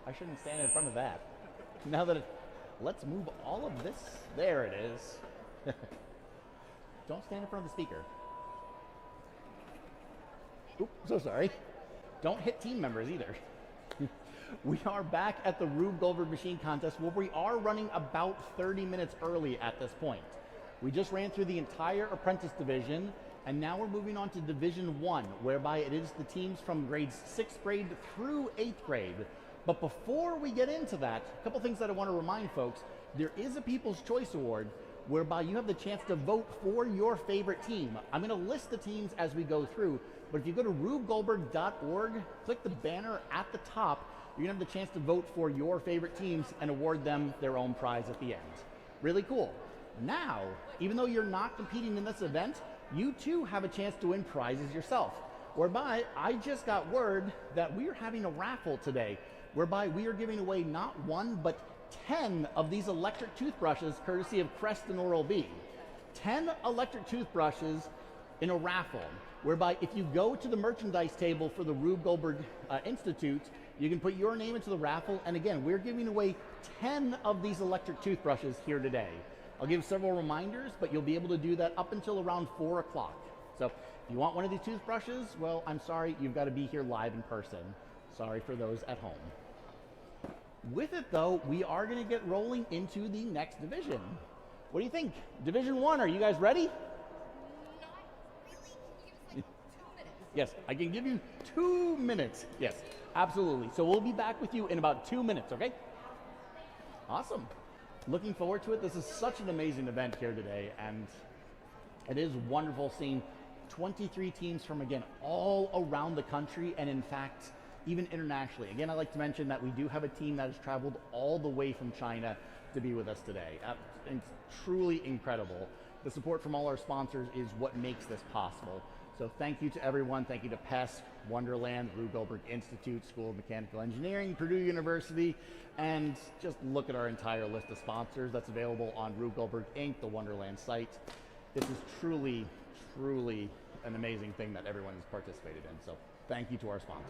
I shouldn't stand in front of that. Now that let's move all of this. There it is. Don't stand in front of the speaker. Oops, so sorry. Don't hit team members either. We are back at the Rube Goldberg Machine Contest, where we are running about 30 minutes early at this point. We just ran through the entire apprentice division, and now we're moving on to Division 1, whereby it is the teams from grades 6th grade through 8th grade. But before we get into that, a couple things that I want to remind folks. There is a People's Choice Award, whereby you have the chance to vote for your favorite team. I'm going to list the teams as we go through, but if you go to rubegoldberg.org, click the banner at the top, you're going to have the chance to vote for your favorite teams and award them their own prize at the end. Really cool. Now, even though you're not competing in this event, you too have a chance to win prizes yourself. Whereby, I just got word that we are having a raffle today, whereby we are giving away not 1, but 10 of these electric toothbrushes, courtesy of Crest and Oral-B. 10 electric toothbrushes in a raffle, whereby if you go to the merchandise table for the Rube Goldberg Institute, you can put your name into the raffle, and again, we're giving away 10 of these electric toothbrushes here today. I'll give several reminders, but you'll be able to do that up until around 4 o'clock. So if you want one of these toothbrushes, well, I'm sorry, you've got to be here live in person. Sorry for those at home. With it though, we are going to get rolling into the next division. What do you think? Division 1, are you guys ready? Yes, I can give you 2 minutes. Yes, absolutely. So we'll be back with you in about 2 minutes, okay? Awesome. Looking forward to it. This is such an amazing event here today, and it is wonderful seeing 23 teams from, again, all around the country, and in fact, even internationally. Again, I'd like to mention that we do have a team that has traveled all the way from China to be with us today. It's truly incredible. The support from all our sponsors is what makes this possible. So thank you to everyone. Thank you to PESC, Wonderland, Rube Goldberg Institute, School of Mechanical Engineering, Purdue University, and just look at our entire list of sponsors that's available on Rube Goldberg Inc., the Wonderland site. This is truly, truly an amazing thing that everyone has participated in. So thank you to our sponsors.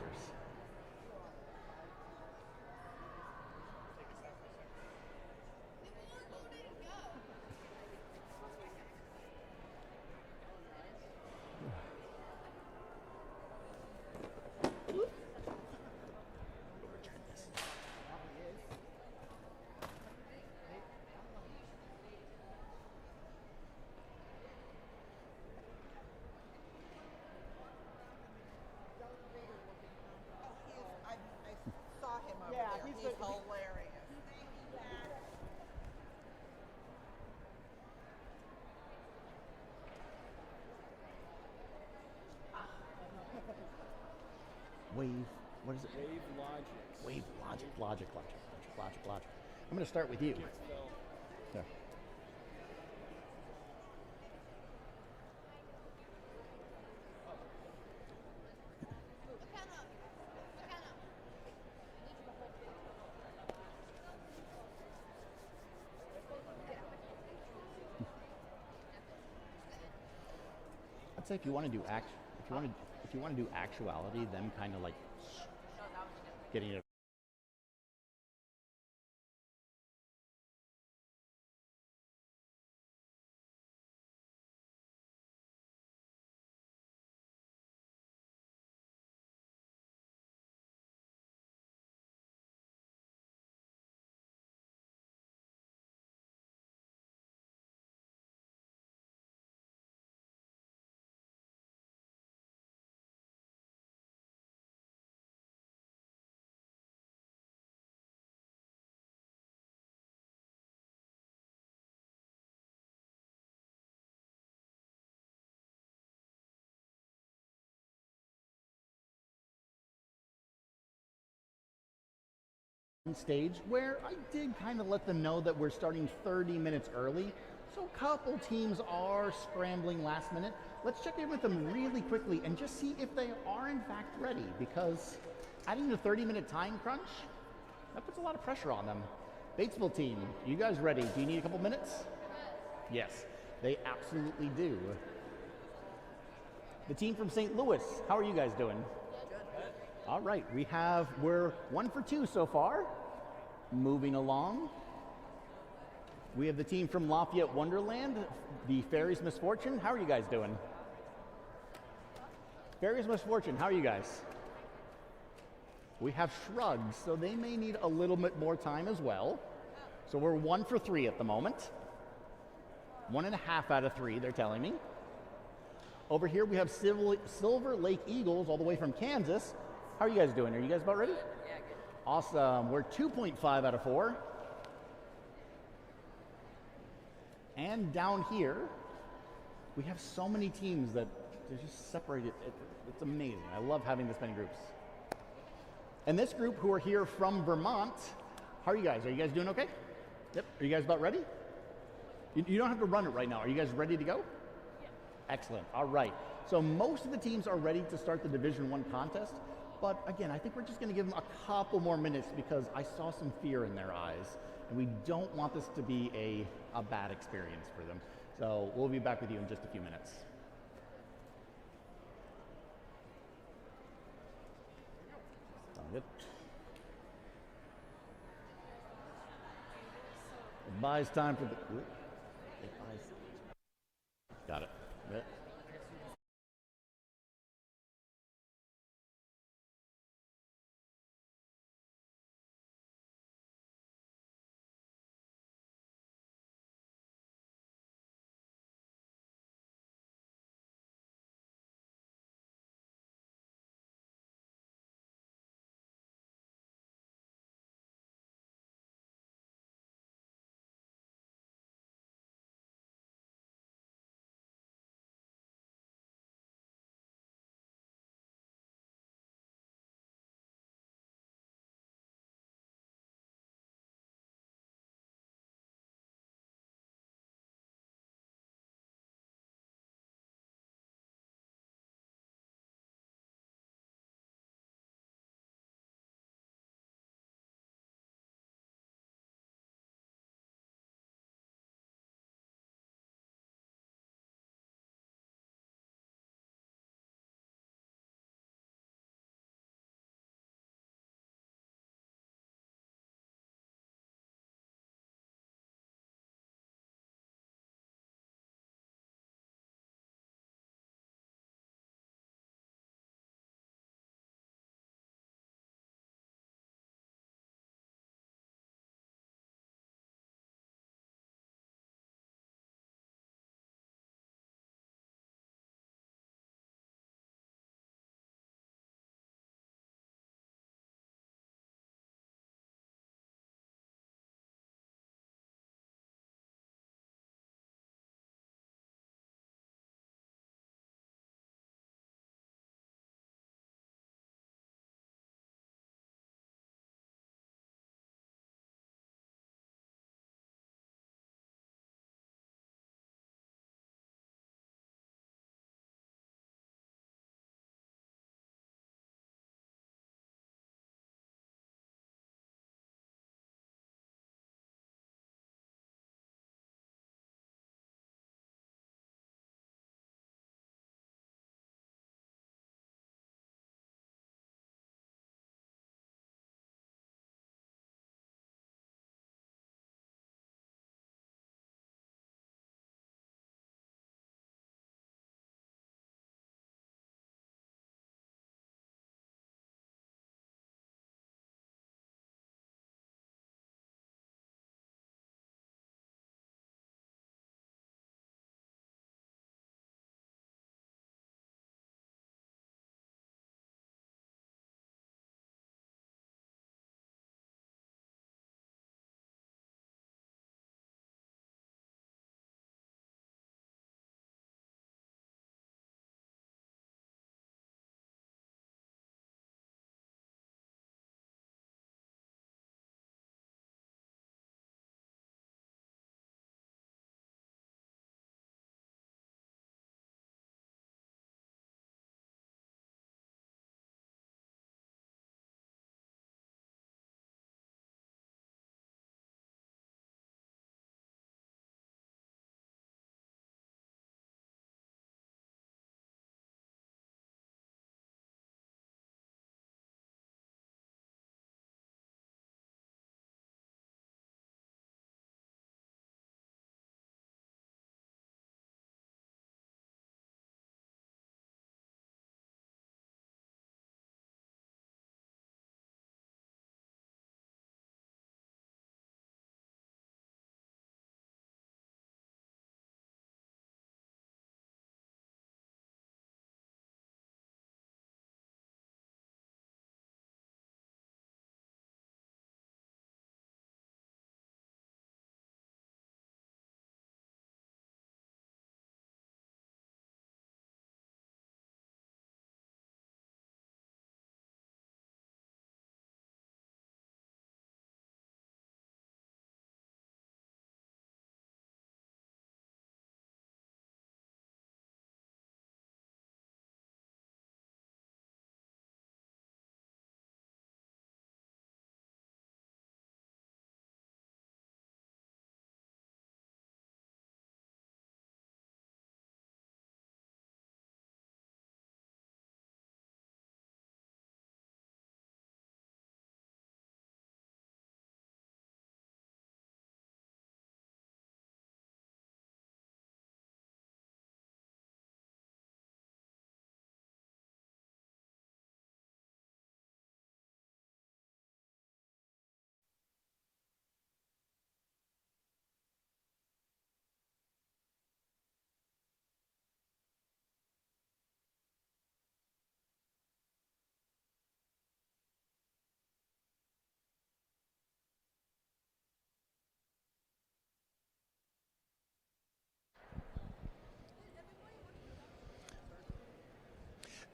He's hilarious. Wave, what is it? Wave Logic. Wave Logic. I'm going to start with you. Yeah. I'd say if you want to do actuality, then kind of like getting it. Stage where I did kind of let them know that we're starting 30 minutes early, so a couple teams are scrambling last minute. Let's check in with them really quickly and just see if they are in fact ready, because adding the 30-minute time crunch, that puts a lot of pressure on them. Batesville team, you guys ready? Do you need a couple minutes? Yes, they absolutely do. The team from St. Louis, how are you guys doing? All right, we're 1 for 2 so far. Moving along. We have the team from Lafayette Wonderland, the Fairies Misfortune. How are you guys doing? Fairies Misfortune, how are you guys? We have Shrugs, so they may need a little bit more time as well. So we're 1 for 3 at the moment. 1.5 out of 3, they're telling me. Over here we have Silver Lake Eagles all the way from Kansas. How are you guys doing? Are you guys about ready? Yeah, good. Awesome. We're 2.5 out of 4. And down here, we have so many teams that they're just separated. It's amazing. I love having this many groups. And this group who are here from Vermont, how are you guys? Are you guys doing okay? Yep. Are you guys about ready? You don't have to run it right now. Are you guys ready to go? Yeah. Excellent. All right. So most of the teams are ready to start the Division I contest. But again, I think we're just going to give them a couple more minutes because I saw some fear in their eyes. And we don't want this to be a bad experience for them. So we'll be back with you in just a few minutes. Sound good? It buys time for the... Got it.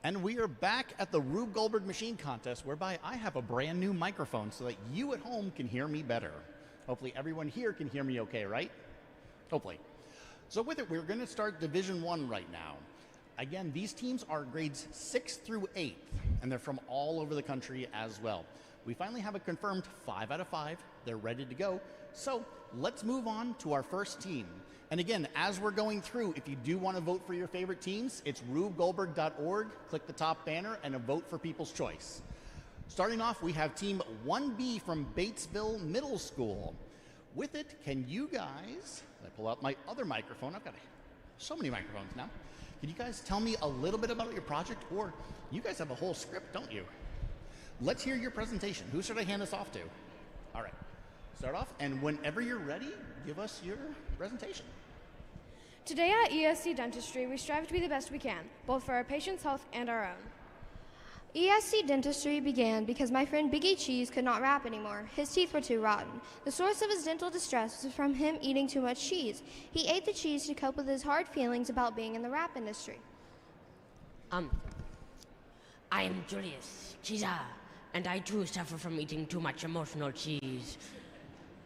And we are back at the Rube Goldberg Machine Contest, whereby I have a brand new microphone so that you at home can hear me better. Hopefully everyone here can hear me okay, right? Hopefully. So with it, we're going to start Division 1 right now. Again, these teams are grades 6th through 8th, and they're from all over the country as well. We finally have a confirmed 5 out of 5. They're ready to go. So let's move on to our first team. And again, as we're going through, if you do want to vote for your favorite teams, it's rubegoldberg.org. Click the top banner and a vote for people's choice. Starting off, we have Team 1B from Batesville Middle School. With it, can you guys, I pull out my other microphone, I've got so many microphones now. Can you guys tell me a little bit about your project? Or you guys have a whole script, don't you? Let's hear your presentation. Who should I hand this off to? All right, start off, and whenever you're ready, give us your presentation. Today at ESC Dentistry, we strive to be the best we can, both for our patients' health and our own. ESC Dentistry began because my friend Biggie Cheese could not rap anymore. His teeth were too rotten. The source of his dental distress was from him eating too much cheese. He ate the cheese to cope with his hard feelings about being in the rap industry. I am Julius Caesar, and I too suffer from eating too much emotional cheese.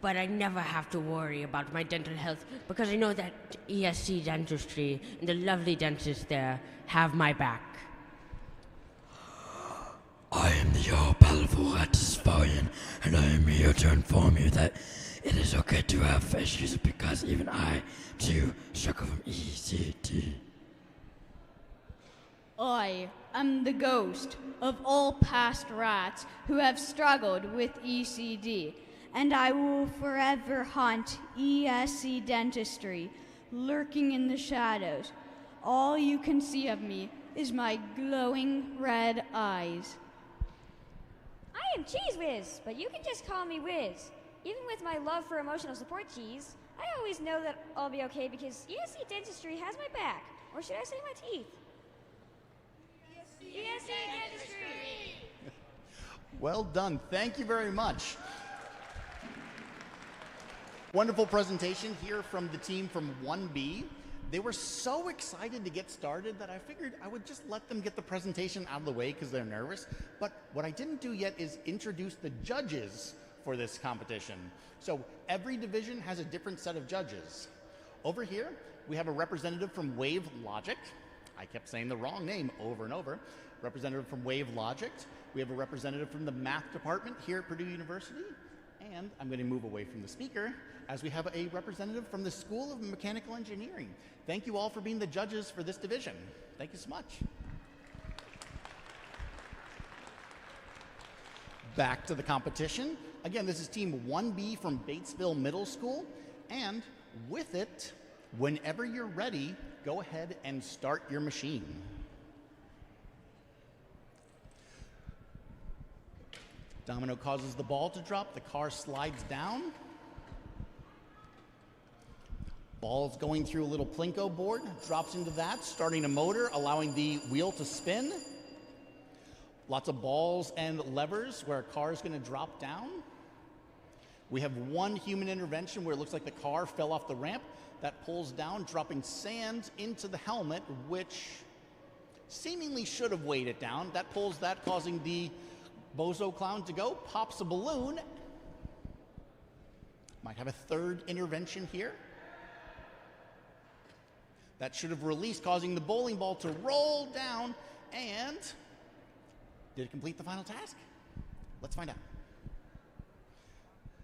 But I never have to worry about my dental health because I know that ESC Dentistry and the lovely dentists there have my back. I am the all-powerful Ratisvarian, and I am here to inform you that it is okay to have issues because even I, too, struggle from ECT. I am the ghost of all past rats who have struggled with ECD, and I will forever haunt ESC Dentistry, lurking in the shadows. All you can see of me is my glowing red eyes. I am Cheese Whiz, but you can just call me Whiz. Even with my love for emotional support cheese, I always know that I'll be okay because ESC Dentistry has my back. Or should I say my teeth? ESC Dentistry! Well done. Thank you very much. Wonderful presentation here from the team from 1B. They were so excited to get started that I figured I would just let them get the presentation out of the way because they're nervous. But what I didn't do yet is introduce the judges for this competition. So every division has a different set of judges. Over here, we have a representative from Wave Logic. I kept saying the wrong name over and over. Representative from Wave Logic. We have a representative from the math department here at Purdue University. And I'm going to move away from the speaker as we have a representative from the School of Mechanical Engineering. Thank you all for being the judges for this division. Thank you so much. Back to the competition. Again, this is Team 1B from Batesville Middle School. And with it, whenever you're ready, go ahead and start your machine. Domino causes the ball to drop. The car slides down. Ball's going through a little plinko board, drops into that, starting a motor, allowing the wheel to spin. Lots of balls and levers where a car is going to drop down. We have one human intervention where it looks like the car fell off the ramp. That pulls down, dropping sand into the helmet, which seemingly should have weighed it down. That pulls that, causing the Bozo Clown to go, pops a balloon. Might have a third intervention here. That should have released, causing the bowling ball to roll down. And did it complete the final task? Let's find out.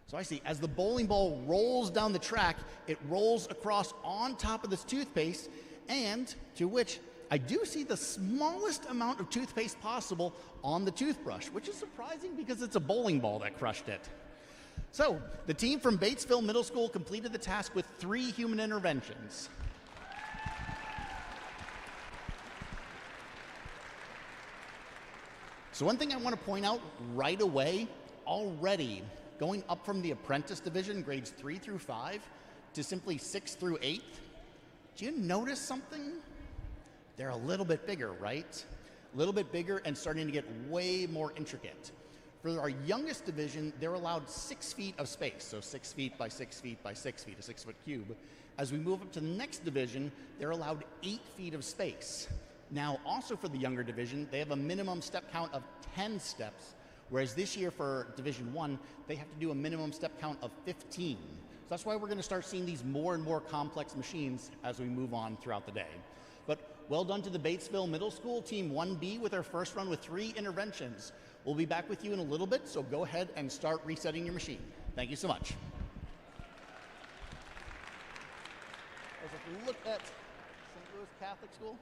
So I see, as the bowling ball rolls down the track, it rolls across on top of this toothpaste, and to which I do see the smallest amount of toothpaste possible on the toothbrush, which is surprising because it's a bowling ball that crushed it. So the team from Batesville Middle School completed the task with 3 human interventions. So one thing I want to point out right away, already going up from the apprentice division, grades 3 through 5, to simply 6 through 8, do you notice something? They're a little bit bigger, right? A little bit bigger and starting to get way more intricate. For our youngest division, they're allowed 6 feet of space, so 6 feet by 6 feet by 6 feet, a 6-foot cube. As we move up to the next division, they're allowed 8 feet of space. Now, also for the younger division, they have a minimum step count of 10 steps, whereas this year for Division 1, they have to do a minimum step count of 15. So that's why we're going to start seeing these more and more complex machines as we move on throughout the day. But well done to the Batesville Middle School, Team 1B, with their first run with 3 interventions. We'll be back with you in a little bit, so go ahead and start resetting your machine. Thank you so much. As if we look at St. Louis Catholic School,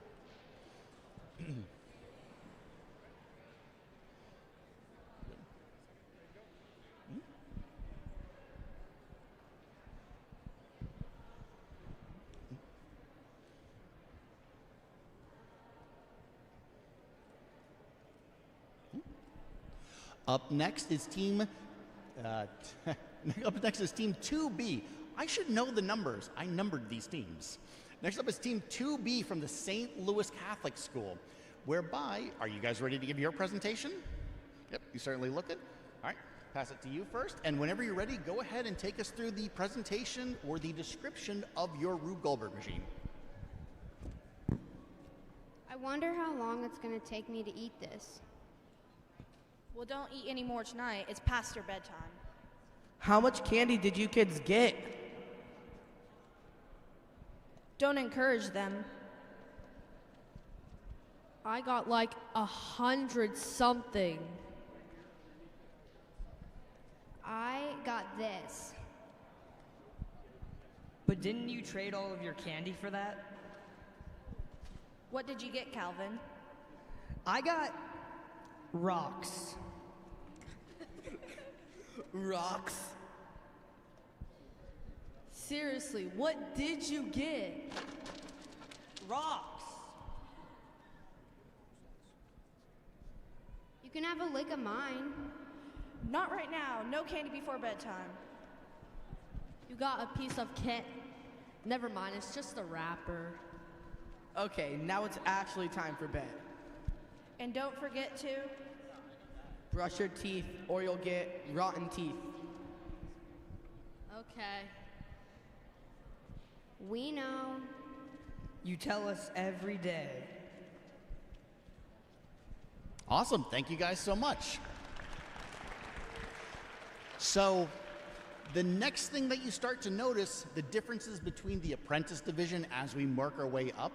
Up next is Team 2B. I should know the numbers. I numbered these teams. Next up is Team 2B from the St. Louis Catholic School, whereby, are you guys ready to give your presentation? Yep, you certainly look it. All right, pass it to you first. And whenever you're ready, go ahead and take us through the presentation or the description of your Rube Goldberg machine. I wonder how long it's going to take me to eat this. Well, don't eat any more tonight. It's past your bedtime. How much candy did you kids get? Don't encourage them. I got like 100 something. I got this. But didn't you trade all of your candy for that? What did you get, Calvin? I got rocks. Rocks? Seriously, what did you get? Rocks. You can have a lick of mine. Not right now. No candy before bedtime. You got a piece of candy. Never mind, it's just a wrapper. Okay, now it's actually time for bed. And don't forget to brush your teeth or you'll get rotten teeth. Okay. We know. You tell us every day. Awesome, thank you guys so much. So, the next thing that you start to notice, the differences between the apprentice division as we work our way up.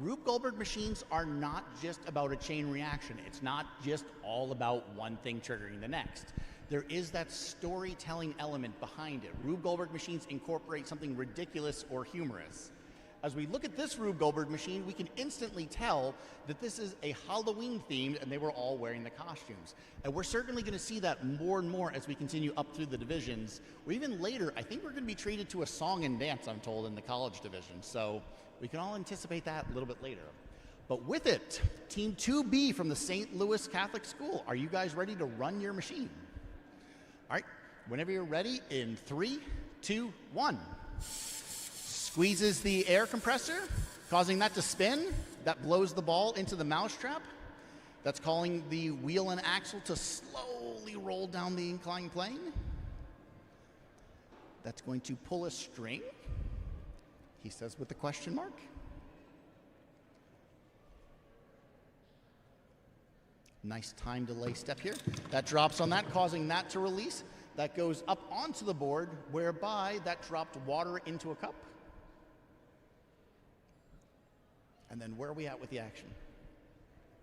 Rube Goldberg machines are not just about a chain reaction. It's not just all about one thing triggering the next. There is that storytelling element behind it. Rube Goldberg machines incorporate something ridiculous or humorous. As we look at this Rube Goldberg machine, we can instantly tell that this is a Halloween themed and they were all wearing the costumes. And we're certainly going to see that more and more as we continue up through the divisions. Or even later, I think we're going to be treated to a song and dance, I'm told, in the college division. So we can all anticipate that a little bit later. But with it, Team 2B from the St. Louis Catholic School, are you guys ready to run your machine? All right, whenever you're ready, in 3, 2, 1. Squeezes the air compressor, causing that to spin. That blows the ball into the mousetrap. That's calling the wheel and axle to slowly roll down the inclined plane. That's going to pull a string, he says with the question mark. Nice time delay step here. That drops on that, causing that to release. That goes up onto the board, whereby that dropped water into a cup. And then where are we at with the action?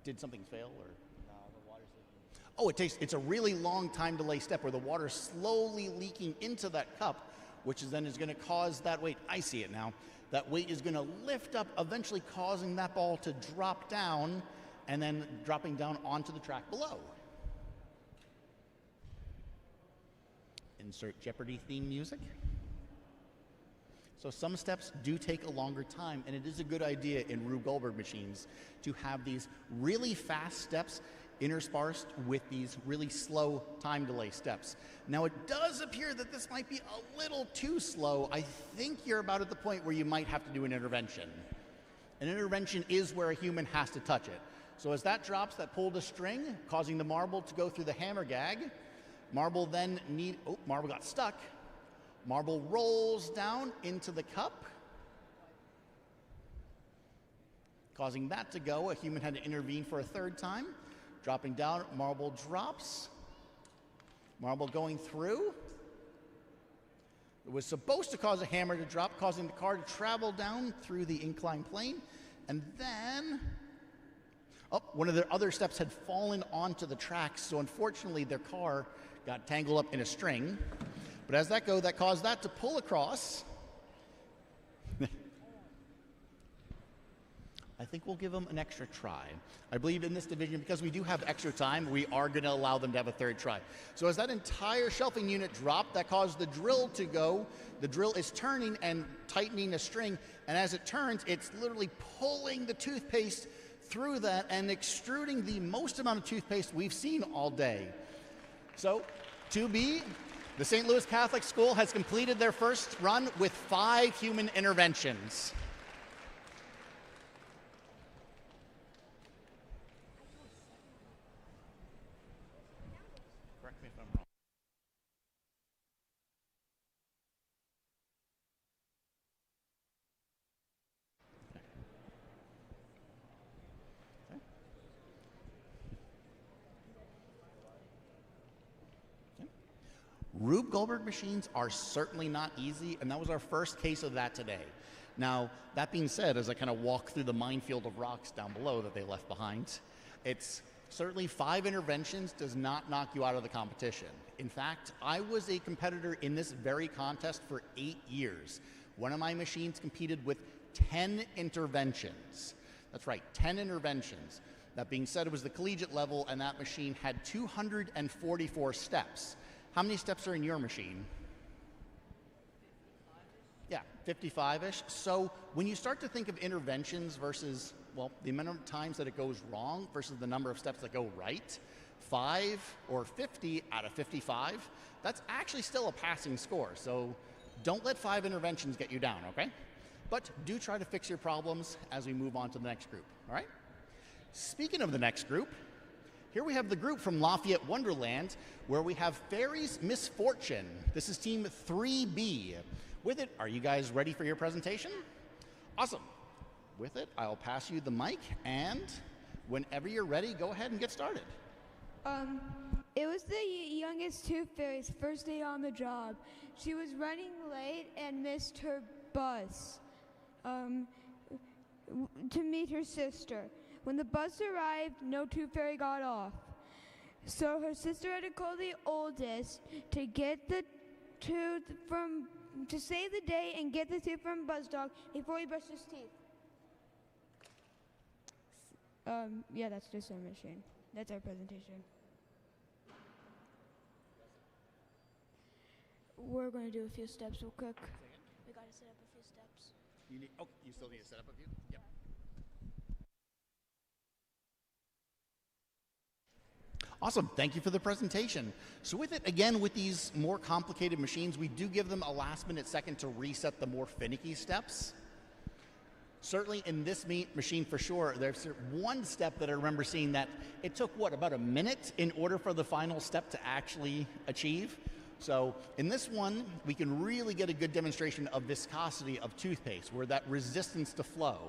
Did something fail or? No, the water's leaking. Oh, it's a really long time delay step where the water's slowly leaking into that cup, which is then is going to cause that weight. I see it now. That weight is going to lift up, eventually causing that ball to drop down and then dropping down onto the track below. Insert Jeopardy theme music. So some steps do take a longer time, and it is a good idea in Rube Goldberg machines to have these really fast steps interspersed with these really slow time delay steps. Now it does appear that this might be a little too slow. I think you're about at the point where you might have to do an intervention. An intervention is where a human has to touch it. So as that drops, that pulled a string, causing the marble to go through the hammer gag. Marble then marble got stuck. Marble rolls down into the cup, Causing that to go, a human had to intervene for a third time. Dropping down, marble drops. Marble going through. It was supposed to cause a hammer to drop, causing the car to travel down through the inclined plane. And then, one of their other steps had fallen onto the tracks, so unfortunately their car got tangled up in a string. But as that caused that to pull across. I think we'll give them an extra try. I believe in this division, because we do have extra time, we are going to allow them to have a third try. So as that entire shelving unit dropped, that caused the drill to go. The drill is turning and tightening a string, and as it turns, it's literally pulling the toothpaste through that and extruding the most amount of toothpaste we've seen all day. So, 2B, the St. Louis Catholic School has completed their first run with 5 human interventions. Rube Goldberg machines are certainly not easy, and that was our first case of that today. Now, that being said, as I kind of walk through the minefield of rocks down below that they left behind, it's certainly 5 interventions does not knock you out of the competition. In fact, I was a competitor in this very contest for 8 years. One of my machines competed with 10 interventions. That's right, 10 interventions. That being said, it was the collegiate level, and that machine had 244 steps. How many steps are in your machine? Yeah, 55-ish. So when you start to think of interventions versus, well, the amount of times that it goes wrong versus the number of steps that go right, 5 or 50 out of 55, that's actually still a passing score. So don't let 5 interventions get you down, okay? But do try to fix your problems as we move on to the next group, all right? Speaking of the next group, here we have the group from Lafayette Wonderland, where we have Fairy's Misfortune. This is team 3B. With it, are you guys ready for your presentation? Awesome. With it, I'll pass you the mic, and whenever you're ready, go ahead and get started. It was the youngest Tooth Fairy's first day on the job. She was running late and missed her bus to meet her sister. When the bus arrived, no Tooth Fairy got off. So her sister had to call the oldest to get the tooth to save the day and get the tooth from Buzz Dog before he brushed his teeth. Yeah, that's just our machine. That's our presentation. We're going to do a few steps real quick. We got to set up a few steps. You still need to set up a few? Yep. Awesome, thank you for the presentation. So with it, again, with these more complicated machines, we do give them a last-minute second to reset the more finicky steps. Certainly in this machine for sure, there's one step that I remember seeing that it took, about a minute in order for the final step to actually achieve. So in this one, we can really get a good demonstration of viscosity of toothpaste, where that resistance to flow.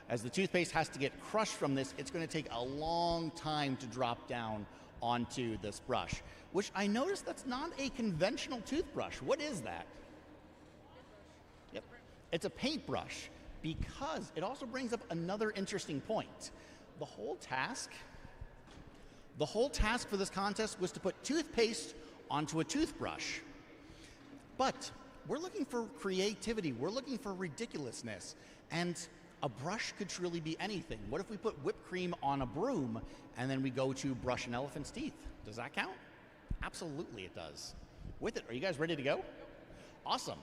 As the toothpaste has to get crushed from this, it's going to take a long time to drop down onto this brush, which I noticed that's not a conventional toothbrush. What is that? Yep, it's a paintbrush, because it also brings up another interesting point. The whole task for this contest was to put toothpaste onto a toothbrush. But we're looking for creativity, we're looking for ridiculousness, and a brush could truly be anything. What if we put whipped cream on a broom and then we go to brush an elephant's teeth? Does that count? Absolutely it does. With it, are you guys ready to go? Awesome.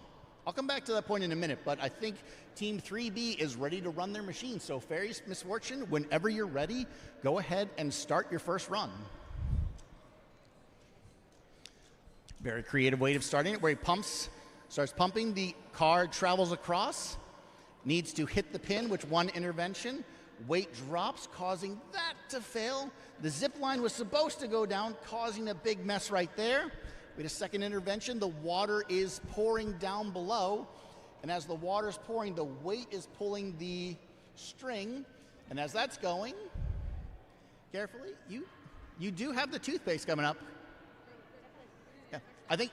I'll come back to that point in a minute, but I think Team 3B is ready to run their machine. So Fairy's Misfortune, whenever you're ready, go ahead and start your first run. Very creative way of starting it, where he starts pumping, the car travels across, needs to hit the pin, which one intervention, weight drops, causing that to fail. The zip line was supposed to go down, causing a big mess right there. We had a second intervention. The water is pouring down below, and as the water is pouring, the weight is pulling the string, And as that's going, carefully, you do have the toothpaste coming up.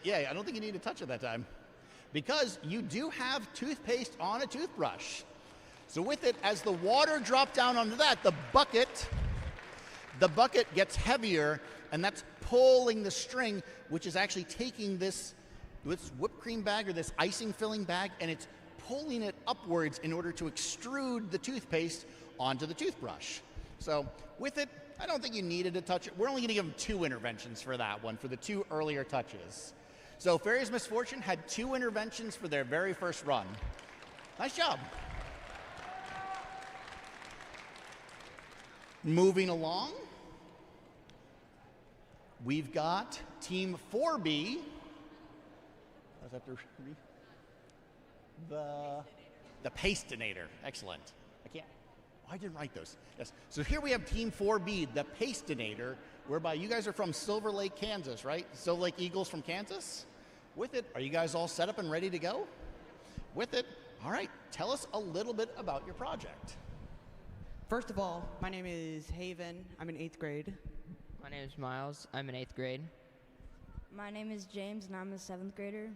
Yeah, I don't think you need to touch it that time, because you do have toothpaste on a toothbrush. So with it, as the water dropped down onto that, the bucket gets heavier, and that's pulling the string, which is actually taking this whipped cream bag or this icing filling bag, and it's pulling it upwards in order to extrude the toothpaste onto the toothbrush. So with it, I don't think you needed to touch it. We're only going to give them 2 interventions for that one, for the 2 earlier touches. So Fairy's Misfortune had 2 interventions for their very first run. Nice job. Moving along, we've got Team 4B. How's that? The Pastinator. Excellent. I didn't write those. Yes. So here we have Team 4B, the Pastinator, whereby you guys are from Silver Lake, Kansas, right? Silver Lake Eagles from Kansas. With it, are you guys all set up and ready to go? With it, all right, tell us a little bit about your project. First of all, my name is Haven. I'm in 8th grade. My name is Miles. I'm in 8th grade. My name is James, and I'm a 7th grader.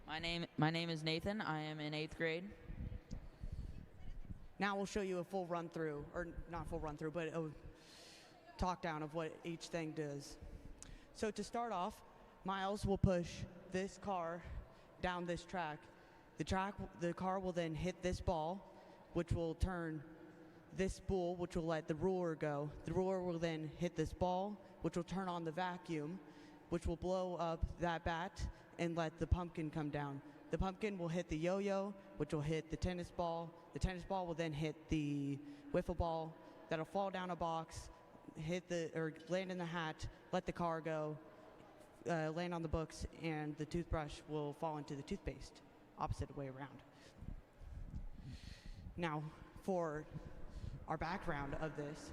My name is Nathan. I am in 8th grade. Now we'll show you a full run-through, or not full run-through, but a talk-down of what each thing does. So to start off, Miles will push this car down this track. The car will then hit this ball, which will turn this spool, which will let the ruler go. The ruler will then hit this ball, which will turn on the vacuum, which will blow up that bat and let the pumpkin come down. The pumpkin will hit the yo-yo, which will hit the tennis ball. The tennis ball will then hit the wiffle ball. That'll fall down a box, land in the hat, let the car go, land on the books, and the toothbrush will fall into the toothpaste, opposite way around. Now, for our background of this.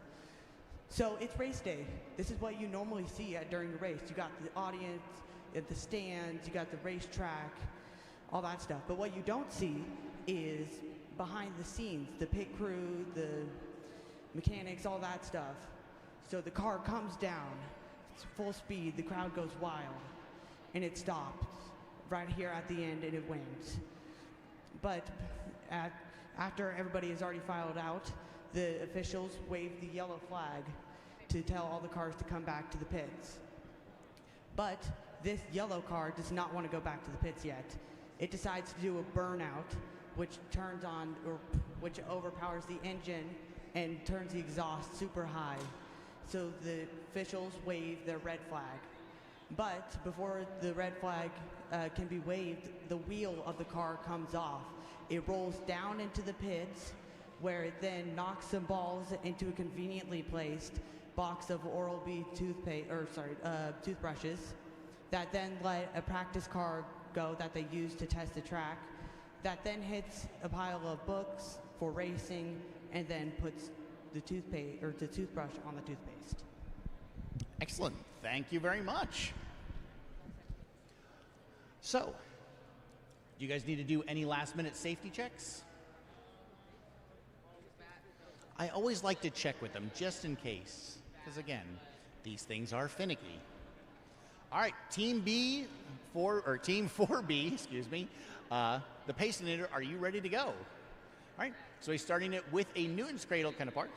So it's race day. This is what you normally see during the race. You got the audience, at the stands, you got the racetrack, all that stuff. But what you don't see is behind the scenes, the pit crew, the mechanics, all that stuff. So the car comes down, it's full speed, the crowd goes wild, and it stops right here at the end, and it wins. But after everybody has already filed out, the officials wave the yellow flag to tell all the cars to come back to the pits. But this yellow car does not want to go back to the pits yet. It decides to do a burnout, which turns on, or which overpowers the engine and turns the exhaust super high. So the officials wave their red flag. But before the red flag can be waved, the wheel of the car comes off. It rolls down into the pits, where it then knocks some balls into a conveniently placed box of Oral-B toothbrushes that then let a practice car go that they use to test the track, that then hits a pile of books for racing, and then puts the toothbrush on the toothpaste. Excellent. Thank you very much. So, do you guys need to do any last-minute safety checks? I always like to check with them, just in case. Because again, these things are finicky. All right, Team 4B, excuse me, the Pastinator, are you ready to go? All right, so he's starting it with a Newton's cradle kind of part.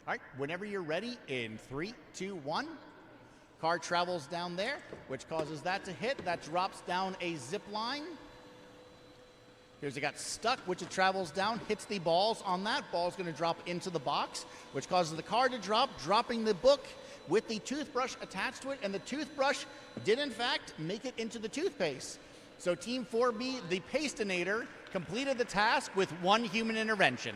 All right, whenever you're ready, in 3, 2, 1. Car travels down there, which causes that to hit. That drops down a zip line. Here's it got stuck, which it travels down, hits the balls on that. Ball's going to drop into the box, which causes the car to drop, dropping the book with the toothbrush attached to it. And the toothbrush did, in fact, make it into the toothpaste. So Team 4B, the Pastinator, completed the task with 1 human intervention.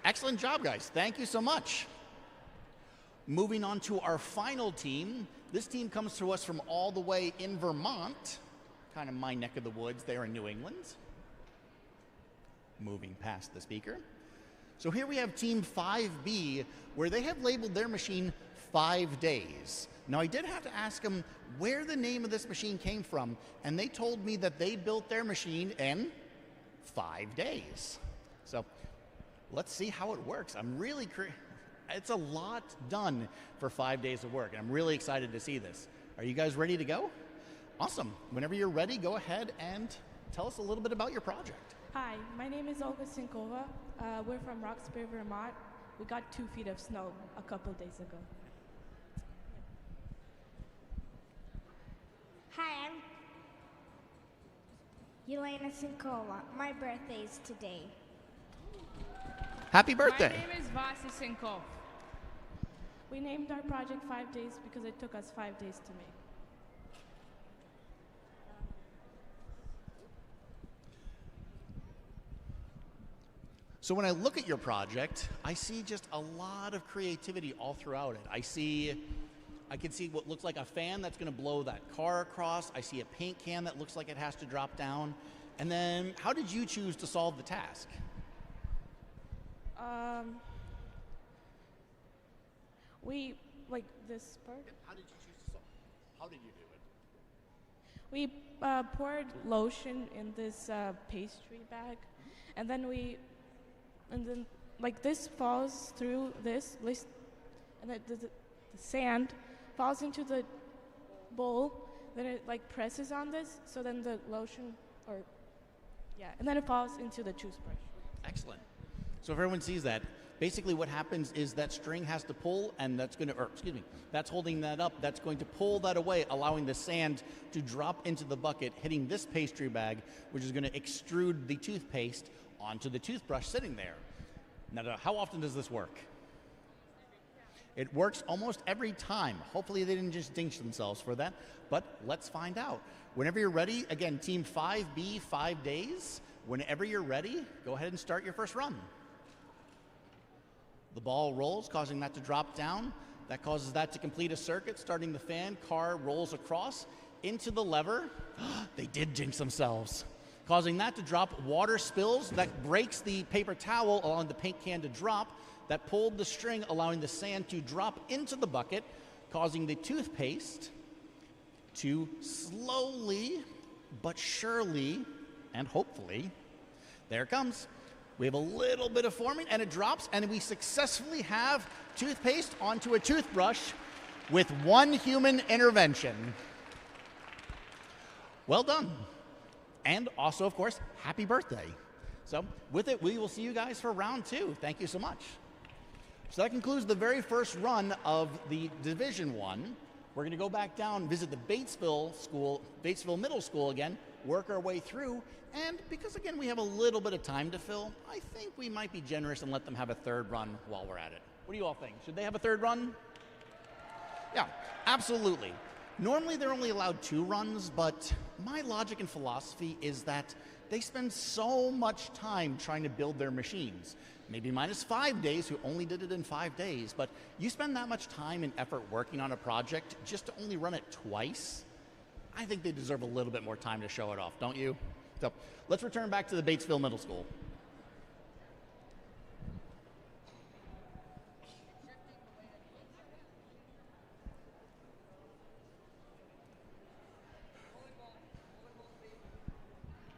Excellent job, guys. Thank you so much. Moving on to our final team. This team comes to us from all the way in Vermont, kind of my neck of the woods there in New England. Moving past the speaker. So here we have Team 5B, where they have labeled their machine 5 days. Now I did have to ask them where the name of this machine came from, and they told me that they built their machine in 5 days. So let's see how it works. I'm really it's a lot done for 5 days of work, and I'm really excited to see this. Are you guys ready to go? Awesome. Whenever you're ready, go ahead and tell us a little bit about your project. Hi, my name is Olga Sinkova. We're from Roxbury, Vermont. We got 2 feet of snow a couple days ago. Hi, I'm Yelena Sinkova. My birthday is today. Happy birthday. My name is Vasi Sinkov. We named our project 5 days because it took us 5 days to make. So when I look at your project, I see just a lot of creativity all throughout it. I can see what looks like a fan that's going to blow that car across. I see a paint can that looks like it has to drop down. And then how did you choose to solve the task? We, like this part? How did you choose to solve it? How did you do it? We poured lotion in this pastry bag, and then like this falls through this, and the sand falls into the bowl, then it like presses on this, so then the lotion, and then it falls into the toothbrush. Excellent. So if everyone sees that, basically what happens is that string has to pull, and that's holding that up, that's going to pull that away, allowing the sand to drop into the bucket, hitting this pastry bag, which is going to extrude the toothpaste onto the toothbrush sitting there. Now, how often does this work? It works almost every time. Hopefully they didn't just jinx themselves for that, but let's find out. Whenever you're ready, again, Team 5B, 5 days. Whenever you're ready, go ahead and start your first run. The ball rolls, causing that to drop down. That causes that to complete a circuit, starting the fan. Car rolls across into the lever. They did jinx themselves. Causing that to drop. Water spills. That breaks the paper towel, allowing the paint can to drop. That pulled the string, allowing the sand to drop into the bucket, causing the toothpaste to slowly but surely, and hopefully, there it comes. We have a little bit of forming, and it drops, and we successfully have toothpaste onto a toothbrush with one human intervention. Well done. And also, of course, happy birthday. So with it, we will see you guys for round 2. Thank you so much. So that concludes the very first run of the Division 1. We're going to go back down, visit the Batesville Middle School again, work our way through, and because, again, we have a little bit of time to fill, I think we might be generous and let them have a third run while we're at it. What do you all think? Should they have a third run? Yeah, absolutely. Normally, they're only allowed 2 runs, but my logic and philosophy is that they spend so much time trying to build their machines. Maybe minus 5 days, who only did it in 5 days, but you spend that much time and effort working on a project just to only run it twice. I think they deserve a little bit more time to show it off, don't you? So let's return back to the Batesville Middle School.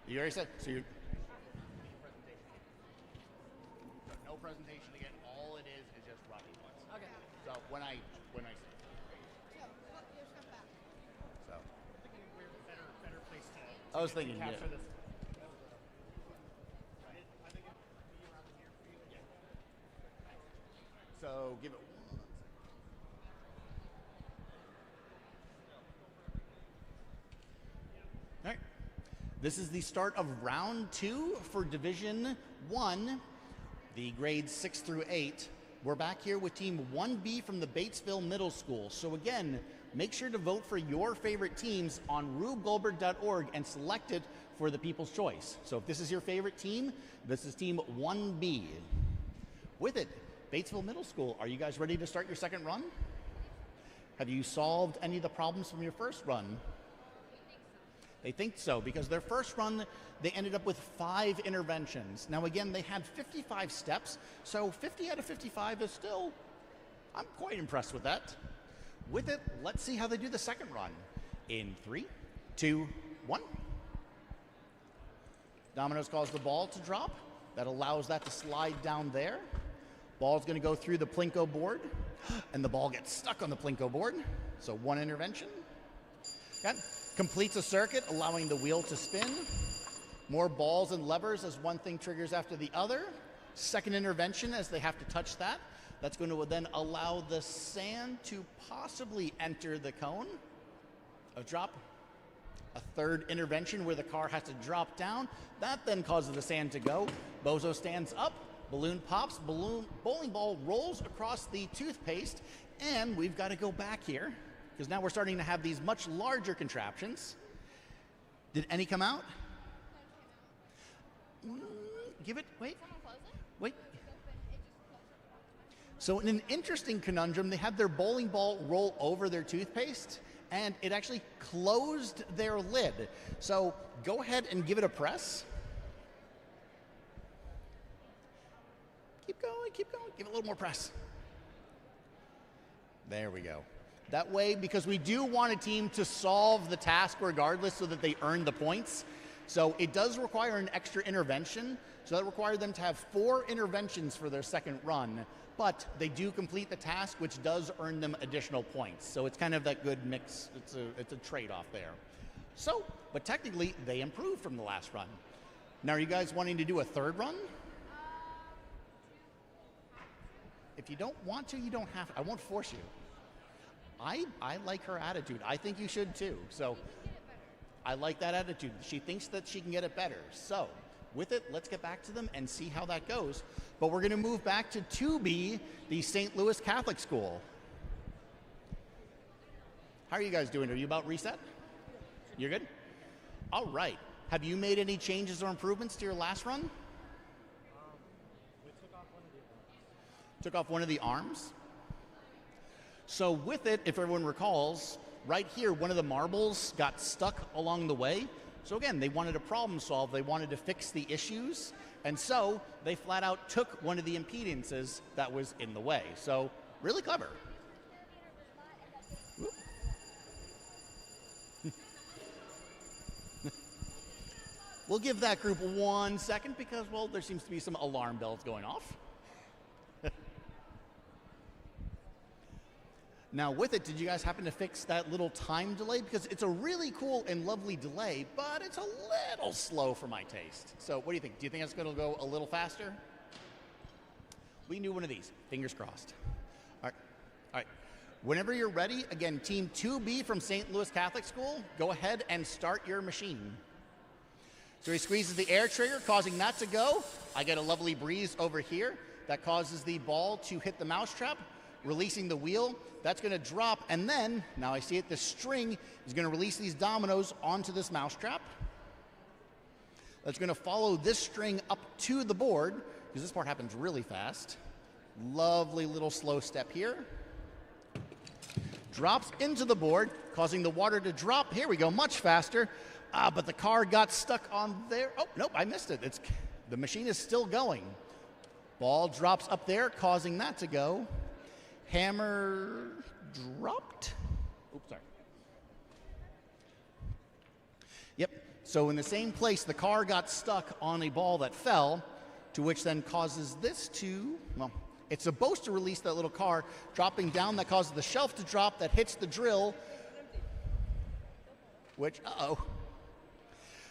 You already said, so you're... No presentation again. All it is just running once. Okay. So when I say. So. Better place to I was thinking, capture yeah. this. So give it one. All right. This is the start of round 2 for Division 1, the grades 6 through 8. We're back here with Team 1B from the Batesville Middle School. So again, make sure to vote for your favorite teams on rubegoldberg.org and select it for the People's Choice. So if this is your favorite team, this is Team 1B. With it, Batesville Middle School, are you guys ready to start your second run? Have you solved any of the problems from your first run? They think so, because their first run, they ended up with 5 interventions. Now again, they had 55 steps, so 50 out of 55 is still, I'm quite impressed with that. With it, let's see how they do the second run. In 3, 2, 1. Dominoes cause the ball to drop. That allows that to slide down there. Ball's going to go through the Plinko board, and the ball gets stuck on the Plinko board. So 1 intervention. Okay. Completes a circuit, allowing the wheel to spin. More balls and levers as one thing triggers after the other. Second intervention as they have to touch that. That's going to then allow the sand to possibly enter the cone of drop. A third intervention where the car has to drop down. That then causes the sand to go. Bozo stands up, balloon pops, bowling ball rolls across the toothpaste, and we've got to go back here because now we're starting to have these much larger contraptions. Did any come out? Give it, wait. So in an interesting conundrum, they had their bowling ball roll over their toothpaste, and it actually closed their lid. So go ahead and give it a press. Keep going, give it a little more press. There we go. That way, because we do want a team to solve the task regardless so that they earn the points. So it does require an extra intervention. So that required them to have 4 interventions for their second run, but they do complete the task, which does earn them additional points. So it's kind of that good mix. It's a trade-off there. So, but technically, they improved from the last run. Now, are you guys wanting to do a third run? If you don't want to, you don't have to. I won't force you. I like her attitude. I think you should too. So I like that attitude. She thinks that she can get it better. So with it, let's get back to them and see how that goes. But we're going to move back to 2B, the St. Louis Catholic School. How are you guys doing? Are you about reset? You're good? All right. Have you made any changes or improvements to your last run? We took off one of the arms. So with it, if everyone recalls, right here, one of the marbles got stuck along the way. So again, they wanted to problem solve. They wanted to fix the issues. And so they flat out took one of the impedances that was in the way. So really clever. We'll give that group 1 second because, well, there seems to be some alarm bells going off. Now with it, did you guys happen to fix that little time delay? Because it's a really cool and lovely delay, but it's a little slow for my taste. So what do you think? Do you think it's going to go a little faster? We can do one of these. Fingers crossed. All right. Whenever you're ready, again, Team 2B from St. Louis Catholic School, go ahead and start your machine. So he squeezes the air trigger, causing that to go. I get a lovely breeze over here that causes the ball to hit the mousetrap, releasing the wheel. That's going to drop, and then, now I see it, the string is going to release these dominoes onto this mousetrap. That's going to follow this string up to the board, because this part happens really fast. Lovely little slow step here. Drops into the board, causing the water to drop. Here we go, much faster. But the car got stuck on there. Oh, nope, I missed it. The machine is still going. Ball drops up there, causing that to go. Hammer dropped. Oops, sorry. Yep, so in the same place, the car got stuck on a ball that fell, to which then causes this to, well, it's supposed to release that little car, dropping down, that causes the shelf to drop, that hits the drill, which, uh-oh.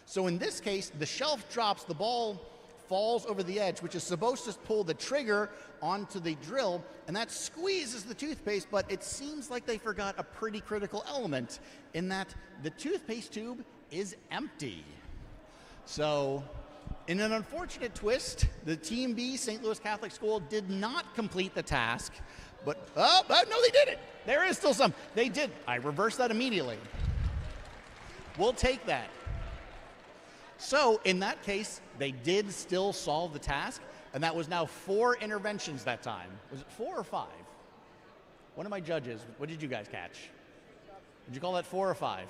So in this case, the shelf drops, the ball falls over the edge, which is supposed to pull the trigger onto the drill, and that squeezes the toothpaste, but it seems like they forgot a pretty critical element in that the toothpaste tube is empty. So in an unfortunate twist, the Team B, St. Louis Catholic School, did not complete the task, but, no, they did it. There is still some. They did. I reversed that immediately. We'll take that. So in that case, they did still solve the task, and that was now 4 interventions that time. Was it 4 or 5? One of my judges, what did you guys catch? Did you call that 4 or 5?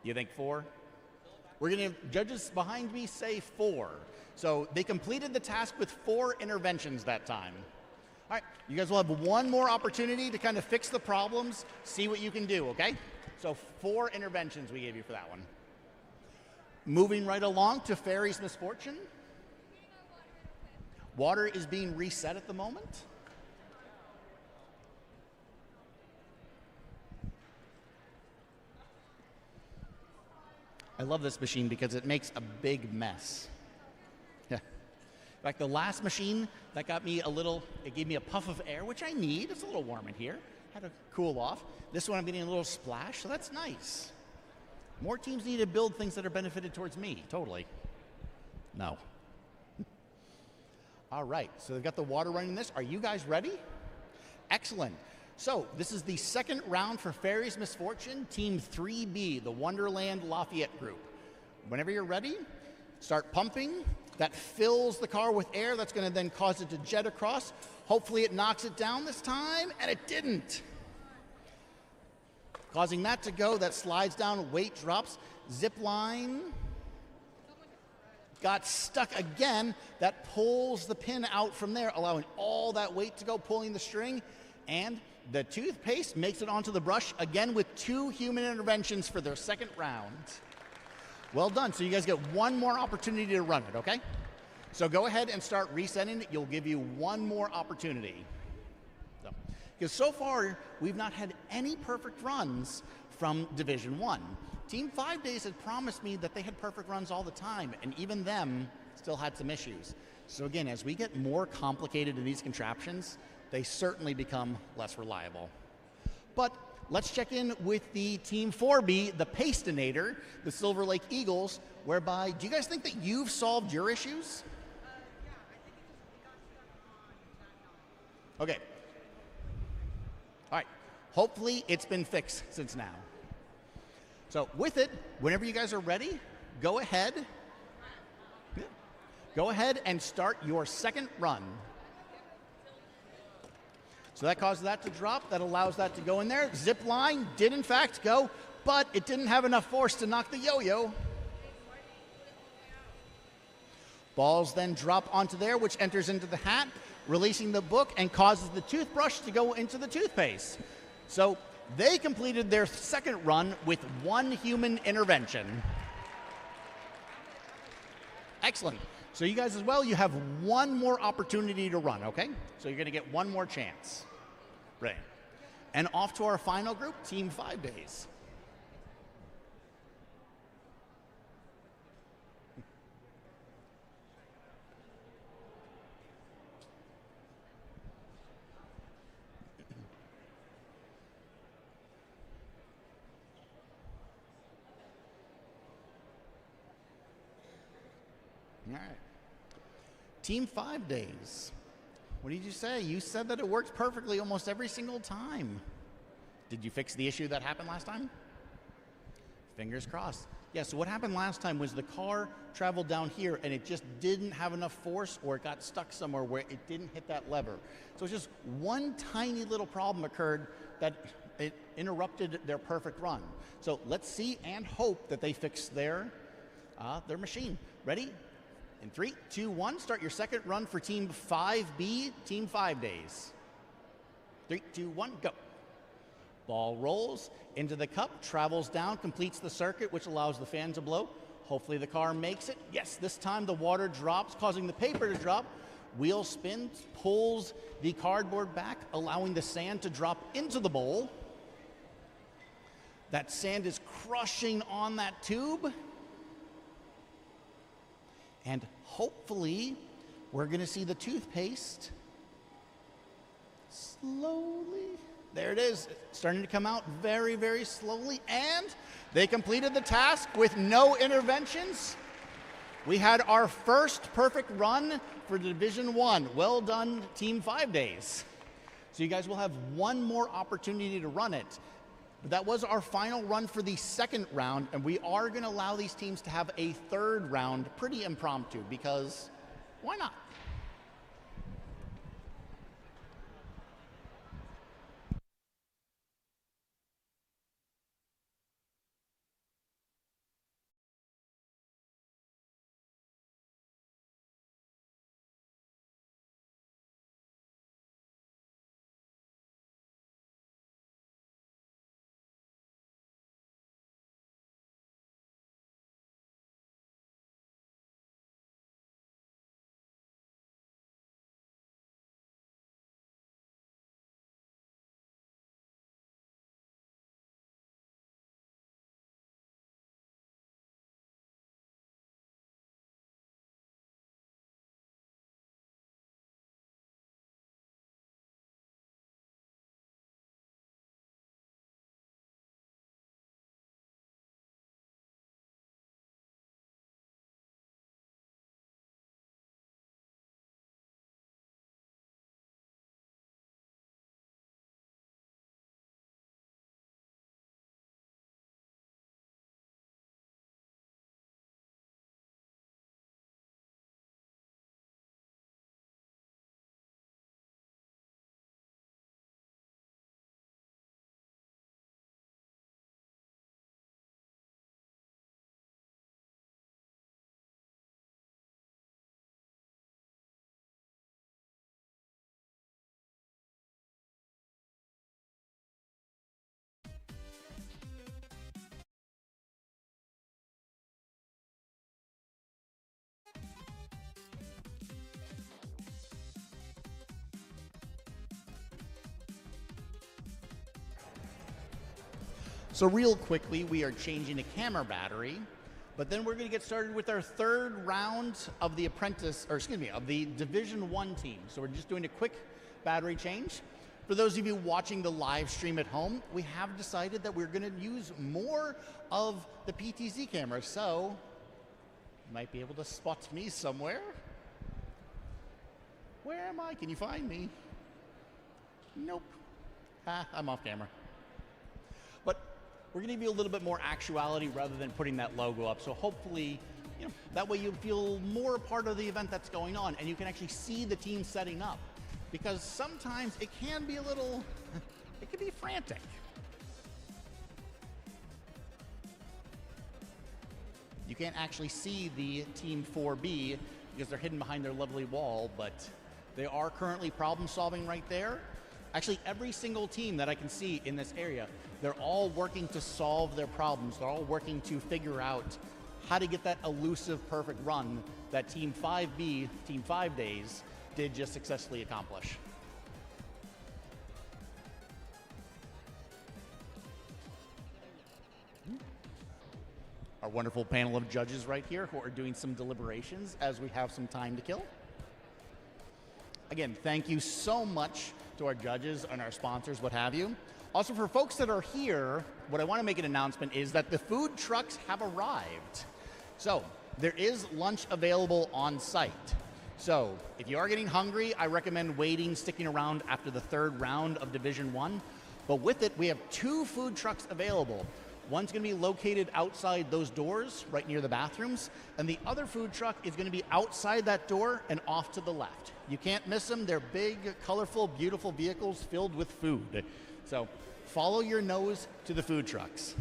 You think 4? We're going to, judges behind me say 4. So they completed the task with 4 interventions that time. All right, you guys will have one more opportunity to kind of fix the problems, see what you can do, okay? So 4 interventions we gave you for that one. Moving right along to Fairy's Misfortune. Water is being reset at the moment. I love this machine because it makes a big mess. Yeah. In fact, the last machine, that got me it gave me a puff of air, which I need. It's a little warm in here. Had to cool off. This one I'm getting a little splash, so that's nice. More teams need to build things that are benefited towards me. Totally. No. All right, so they've got the water running this. Are you guys ready? Excellent. So this is the second round for Fairy's Misfortune, Team 3B, the Wonderland Lafayette group. Whenever you're ready, start pumping. That fills the car with air. That's going to then cause it to jet across. Hopefully it knocks it down this time, and it didn't. Causing that to go, that slides down, weight drops. Zip line got stuck again. That pulls the pin out from there, allowing all that weight to go, pulling the string. And the toothpaste makes it onto the brush, again with 2 human interventions for their second round. Well done. So you guys get one more opportunity to run it, okay? So go ahead and start resetting it. You'll give you one more opportunity. Because so far, we've not had any perfect runs from Division 1. Team 5 Days had promised me that they had perfect runs all the time, and even them still had some issues. So again, as we get more complicated in these contraptions, they certainly become less reliable. But let's check in with the Team 4B, the Pastinator, the Silver Lake Eagles, whereby, do you guys think that you've solved your issues? Okay. All right. Hopefully it's been fixed since now. So with it, whenever you guys are ready, go ahead. Yeah. Go ahead and start your second run. So that causes that to drop. That allows that to go in there. Zip line did in fact go, but it didn't have enough force to knock the yo-yo. Balls then drop onto there, which enters into the hat, releasing the book and causes the toothbrush to go into the toothpaste. So they completed their second run with 1 human intervention. Excellent. So you guys as well, you have one more opportunity to run, okay? So you're going to get one more chance. Right. And off to our final group, Team 5 Days. All right. Team 5 Days. What did you say? You said that it works perfectly almost every single time. Did you fix the issue that happened last time? Fingers crossed. Yeah, so what happened last time was the car traveled down here and it just didn't have enough force, or it got stuck somewhere where it didn't hit that lever. So it's just one tiny little problem occurred that it interrupted their perfect run. So let's see and hope that they fix their machine. Ready? In 3, 2, 1, start your second run for Team 5B, Team 5 Days. 3, 2, 1, go. Ball rolls into the cup, travels down, completes the circuit, which allows the fan to blow. Hopefully the car makes it. Yes, this time the water drops, causing the paper to drop. Wheel spins, pulls the cardboard back, allowing the sand to drop into the bowl. That sand is crushing on that tube. And hopefully, we're going to see the toothpaste slowly. There it is, starting to come out very, very slowly. And they completed the task with no interventions. We had our first perfect run for Division 1. Well done, Team 5 Days. So you guys will have one more opportunity to run it. But that was our final run for the second round, and we are going to allow these teams to have a third round, pretty impromptu, because why not? So real quickly, we are changing a camera battery, but then we're going to get started with our third round of the of the Division 1 team. So we're just doing a quick battery change. For those of you watching the live stream at home, we have decided that we're going to use more of the PTZ camera, so you might be able to spot me somewhere. Where am I? Can you find me? Nope. I'm off camera. But we're going to give you a little bit more actuality rather than putting that logo up. So hopefully, that way you feel more a part of the event that's going on, and you can actually see the team setting up. Because sometimes it can be a little, it can be frantic. You can't actually see the Team 4B because they're hidden behind their lovely wall, but they are currently problem solving right there. Actually, every single team that I can see in this area, they're all working to solve their problems. They're all working to figure out how to get that elusive perfect run that Team 5B, Team 5 Days, did just successfully accomplish. Our wonderful panel of judges right here who are doing some deliberations as we have some time to kill. Again, thank you so much to our judges and our sponsors, what have you. Also, for folks that are here, what I want to make an announcement is that the food trucks have arrived. So, there is lunch available on site. So, if you are getting hungry, I recommend waiting, sticking around after the third round of Division 1. But with it, we have 2 food trucks available. One's going to be located outside those doors, right near the bathrooms, and the other food truck is going to be outside that door and off to the left. You can't miss them. They're big, colorful, beautiful vehicles filled with food. So follow your nose to the food trucks.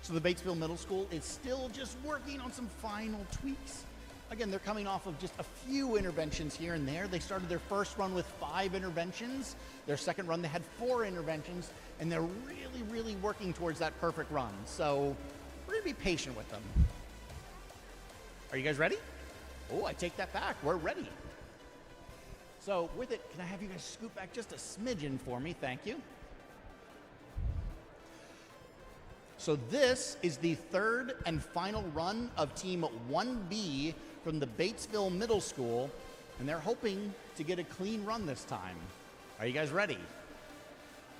So the Batesville Middle School is still just working on some final tweaks. Again, they're coming off of just a few interventions here and there. They started their first run with 5 interventions. Their second run, they had 4 interventions, and they're really, really working towards that perfect run. So we're gonna be patient with them. Are you guys ready? Oh, I take that back. We're ready. So with it, can I have you guys scoot back just a smidgen for me? Thank you. So this is the third and final run of Team 1B from the Batesville Middle School, and they're hoping to get a clean run this time. Are you guys ready?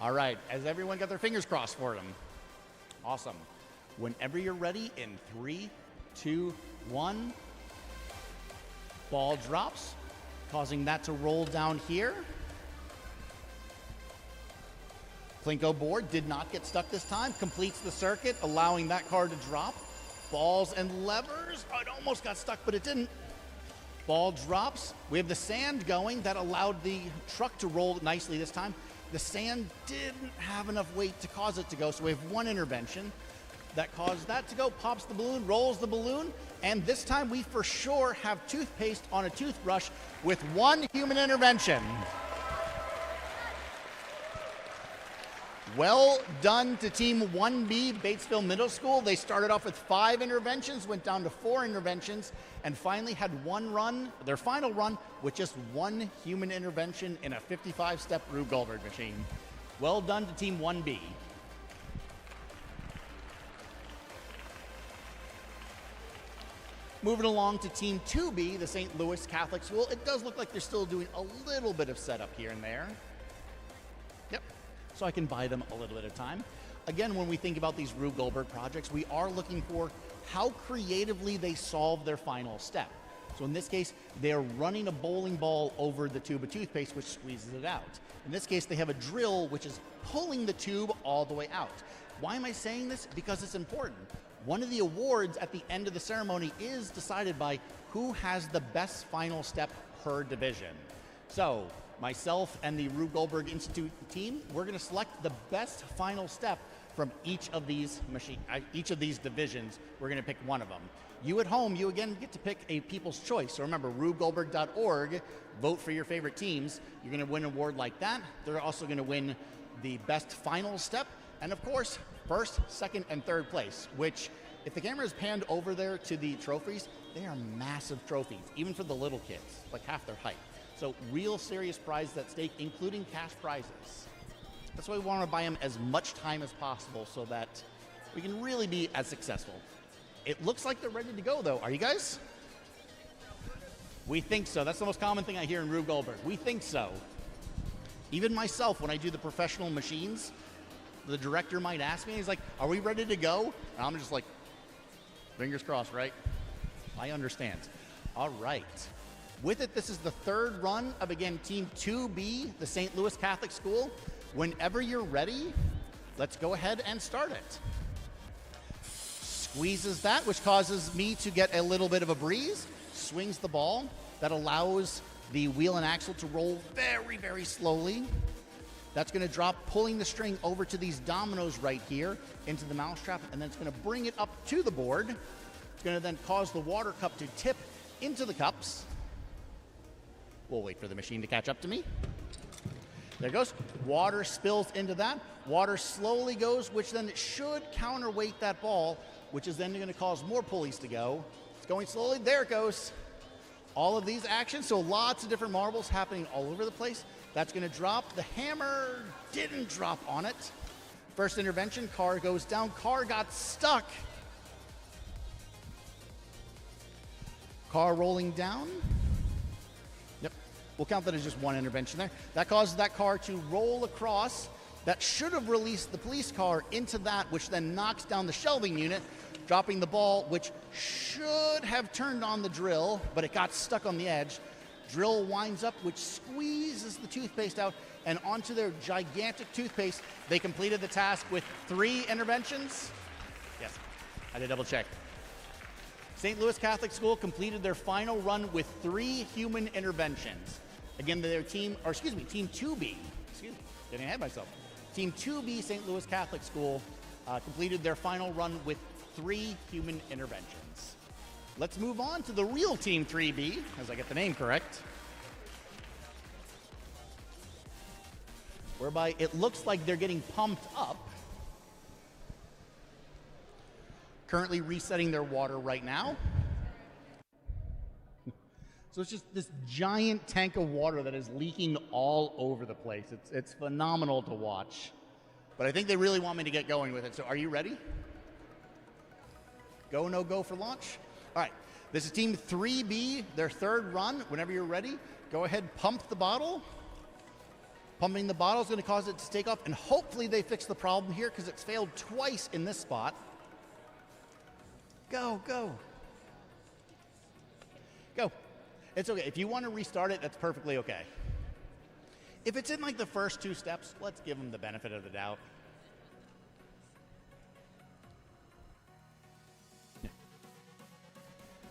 All right, has everyone got their fingers crossed for them? Awesome. Whenever you're ready, in 3, 2, 1, ball drops, causing that to roll down here. Plinko board did not get stuck this time, completes the circuit, allowing that car to drop. Balls and levers, oh, it almost got stuck, but it didn't. Ball drops, we have the sand going, that allowed the truck to roll nicely this time. The sand didn't have enough weight to cause it to go, so we have 1 intervention. That caused that to go, pops the balloon, rolls the balloon, and this time we for sure have toothpaste on a toothbrush with 1 human intervention. Well done to Team 1B, Batesville Middle School. They started off with 5 interventions, went down to 4 interventions, and finally had 1 run, their final run, with just 1 human intervention in a 55-step Rube Goldberg machine. Well done to Team 1B. Moving along to Team 2B, the St. Louis Catholic School. It does look like they're still doing a little bit of setup here and there. so I can buy them a little bit of time. Again, when we think about these Rube Goldberg projects, we are looking for how creatively they solve their final step. So in this case, they're running a bowling ball over the tube of toothpaste, which squeezes it out. In this case, they have a drill, which is pulling the tube all the way out. Why am I saying this? Because it's important. One of the awards at the end of the ceremony is decided by who has the best final step per division. So myself and the Rube Goldberg Institute team, we're going to select the best final step from each of these divisions. We're going to pick one of them. You at home, you again get to pick a people's choice. So remember, rubegoldberg.org, vote for your favorite teams. You're going to win an award like that. They're also going to win the best final step, and of course, first, second, and third place, which if the camera is panned over there to the trophies, they are massive trophies, even for the little kids, like half their height. So real serious prizes at stake, including cash prizes. That's why we want to buy them as much time as possible so that we can really be as successful. It looks like they're ready to go, though. Are you guys? We think so. That's the most common thing I hear in Rube Goldberg. We think so. Even myself, when I do the professional machines, the director might ask me, he's like, are we ready to go? And I'm just like, fingers crossed, right? I understand. All right. With it, this is the third run of, again, Team 2B, the St. Louis Catholic School. Whenever you're ready, let's go ahead and start it. Squeezes that, which causes me to get a little bit of a breeze. Swings the ball. That allows the wheel and axle to roll very, very slowly. That's going to drop, pulling the string over to these dominoes right here into the mousetrap, and then it's going to bring it up to the board. It's going to then cause the water cup to tip into the cups. We'll wait for the machine to catch up to me. There it goes. Water spills into that. Water slowly goes, which then should counterweight that ball, which is then going to cause more pulleys to go. It's going slowly. There it goes. All of these actions, so lots of different marbles happening all over the place. That's going to drop. The hammer didn't drop on it. First intervention, car goes down. Car got stuck. Car rolling down. Yep, we'll count that as just one intervention there. That causes that car to roll across. That should have released the police car into that, which then knocks down the shelving unit, dropping the ball, which should have turned on the drill, but it got stuck on the edge. Drill winds up, which squeezes the toothpaste out, and onto their gigantic toothpaste. They completed the task with 3 interventions. Yes, I did double check. St. Louis Catholic School completed their final run with 3 human interventions. Again, their team 2B, getting ahead of myself. Team 2B, St. Louis Catholic School, completed their final run with 3 human interventions. Let's move on to the real Team 3B, as I get the name correct. Whereby it looks like they're getting pumped up. Currently resetting their water right now. So it's just this giant tank of water that is leaking all over the place. It's phenomenal to watch. But I think they really want me to get going with it. So are you ready? Go, no go for launch? All right, this is Team 3B, their third run. Whenever you're ready, go ahead, pump the bottle. Pumping the bottle is going to cause it to take off, and hopefully they fix the problem here because it's failed twice in this spot. Go, go. Go. It's okay. If you want to restart it, that's perfectly okay. If it's in like the first 2 steps, let's give them the benefit of the doubt.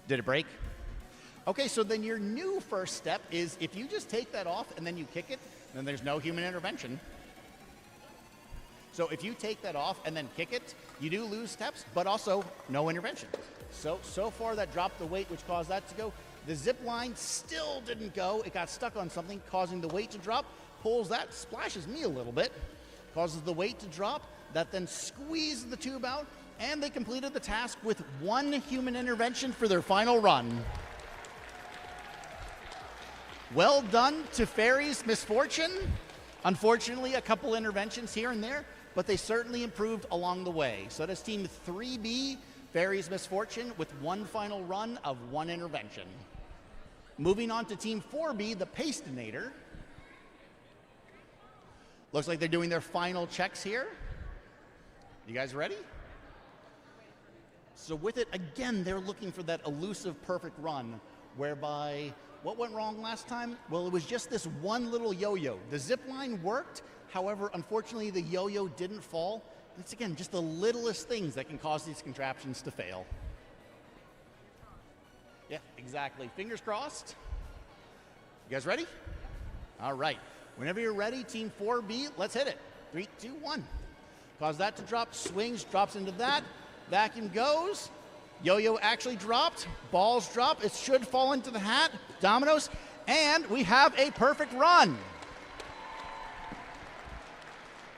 Did it break? Okay, so then your new first step is if you just take that off and then you kick it, then there's no human intervention. So if you take that off and then kick it, you do lose steps, but also no intervention. So far that dropped the weight, which caused that to go. The zip line still didn't go. It got stuck on something, causing the weight to drop. Pulls that, splashes me a little bit, causes the weight to drop. That then squeezes the tube out, and they completed the task with 1 human intervention for their final run. Well done to Fairy's Misfortune. Unfortunately, a couple interventions here and there, but they certainly improved along the way. So that is Team 3B, Fairy's Misfortune, with 1 final run of 1 intervention. Moving on to Team 4B, the Pastinator. Looks like they're doing their final checks here. You guys ready? So with it, again, they're looking for that elusive perfect run, whereby what went wrong last time? Well, it was just this one little yo-yo. The zip line worked, however, unfortunately, the yo-yo didn't fall. It's, again, just the littlest things that can cause these contraptions to fail. Yeah, exactly. Fingers crossed. You guys ready? All right. Whenever you're ready, Team 4B, let's hit it. 3, 2, 1. Cause that to drop, swings, drops into that. Vacuum goes. Yo-yo actually dropped. Balls drop. It should fall into the hat. Dominoes. And we have a perfect run.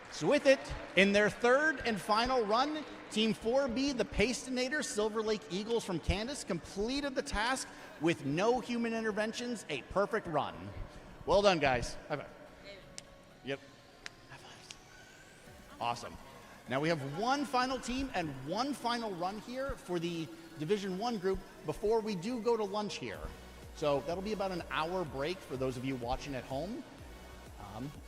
So with it, in their third and final run, Team 4B, the Pastinator Silver Lake Eagles from Candace, completed the task with no human interventions, a perfect run. Well done, guys. High five. Yep. High fives. Awesome. Now we have one final team and one final run here for the Division 1 group before we do go to lunch here. So that'll be about an hour break for those of you watching at home.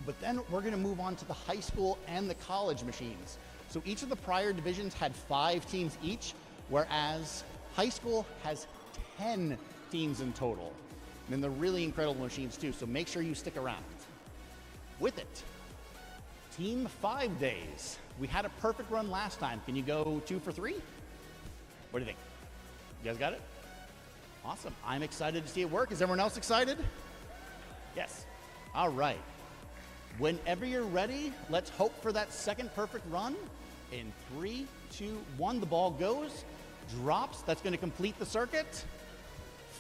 But then we're going to move on to the high school and the college machines. So each of the prior divisions had 5 teams each, whereas high school has 10 teams in total. And they're really incredible machines too, so make sure you stick around. With it, Team 5 Days. We had a perfect run last time. Can you go 2 for 3? What do you think? You guys got it? Awesome. I'm excited to see it work. Is everyone else excited? Yes. All right. Whenever you're ready, let's hope for that second perfect run. In 3, 2, 1, the ball goes, drops. That's going to complete the circuit.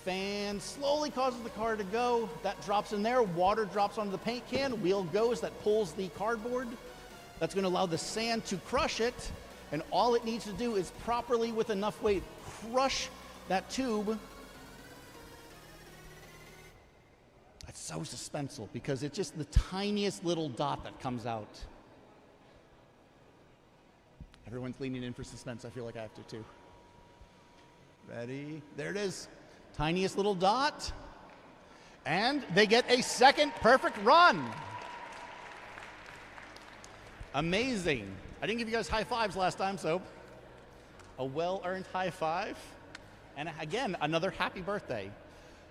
Fan slowly causes the car to go. That drops in there. Water drops onto the paint can. Wheel goes. That pulls the cardboard. That's going to allow the sand to crush it. And all it needs to do is properly, with enough weight, crush that tube. It's so suspenseful because it's just the tiniest little dot that comes out. Everyone's leaning in for suspense. I feel like I have to too. Ready? There it is. Tiniest little dot. And they get a second perfect run. Amazing. I didn't give you guys high fives last time, so a well-earned high five. And again, another happy birthday.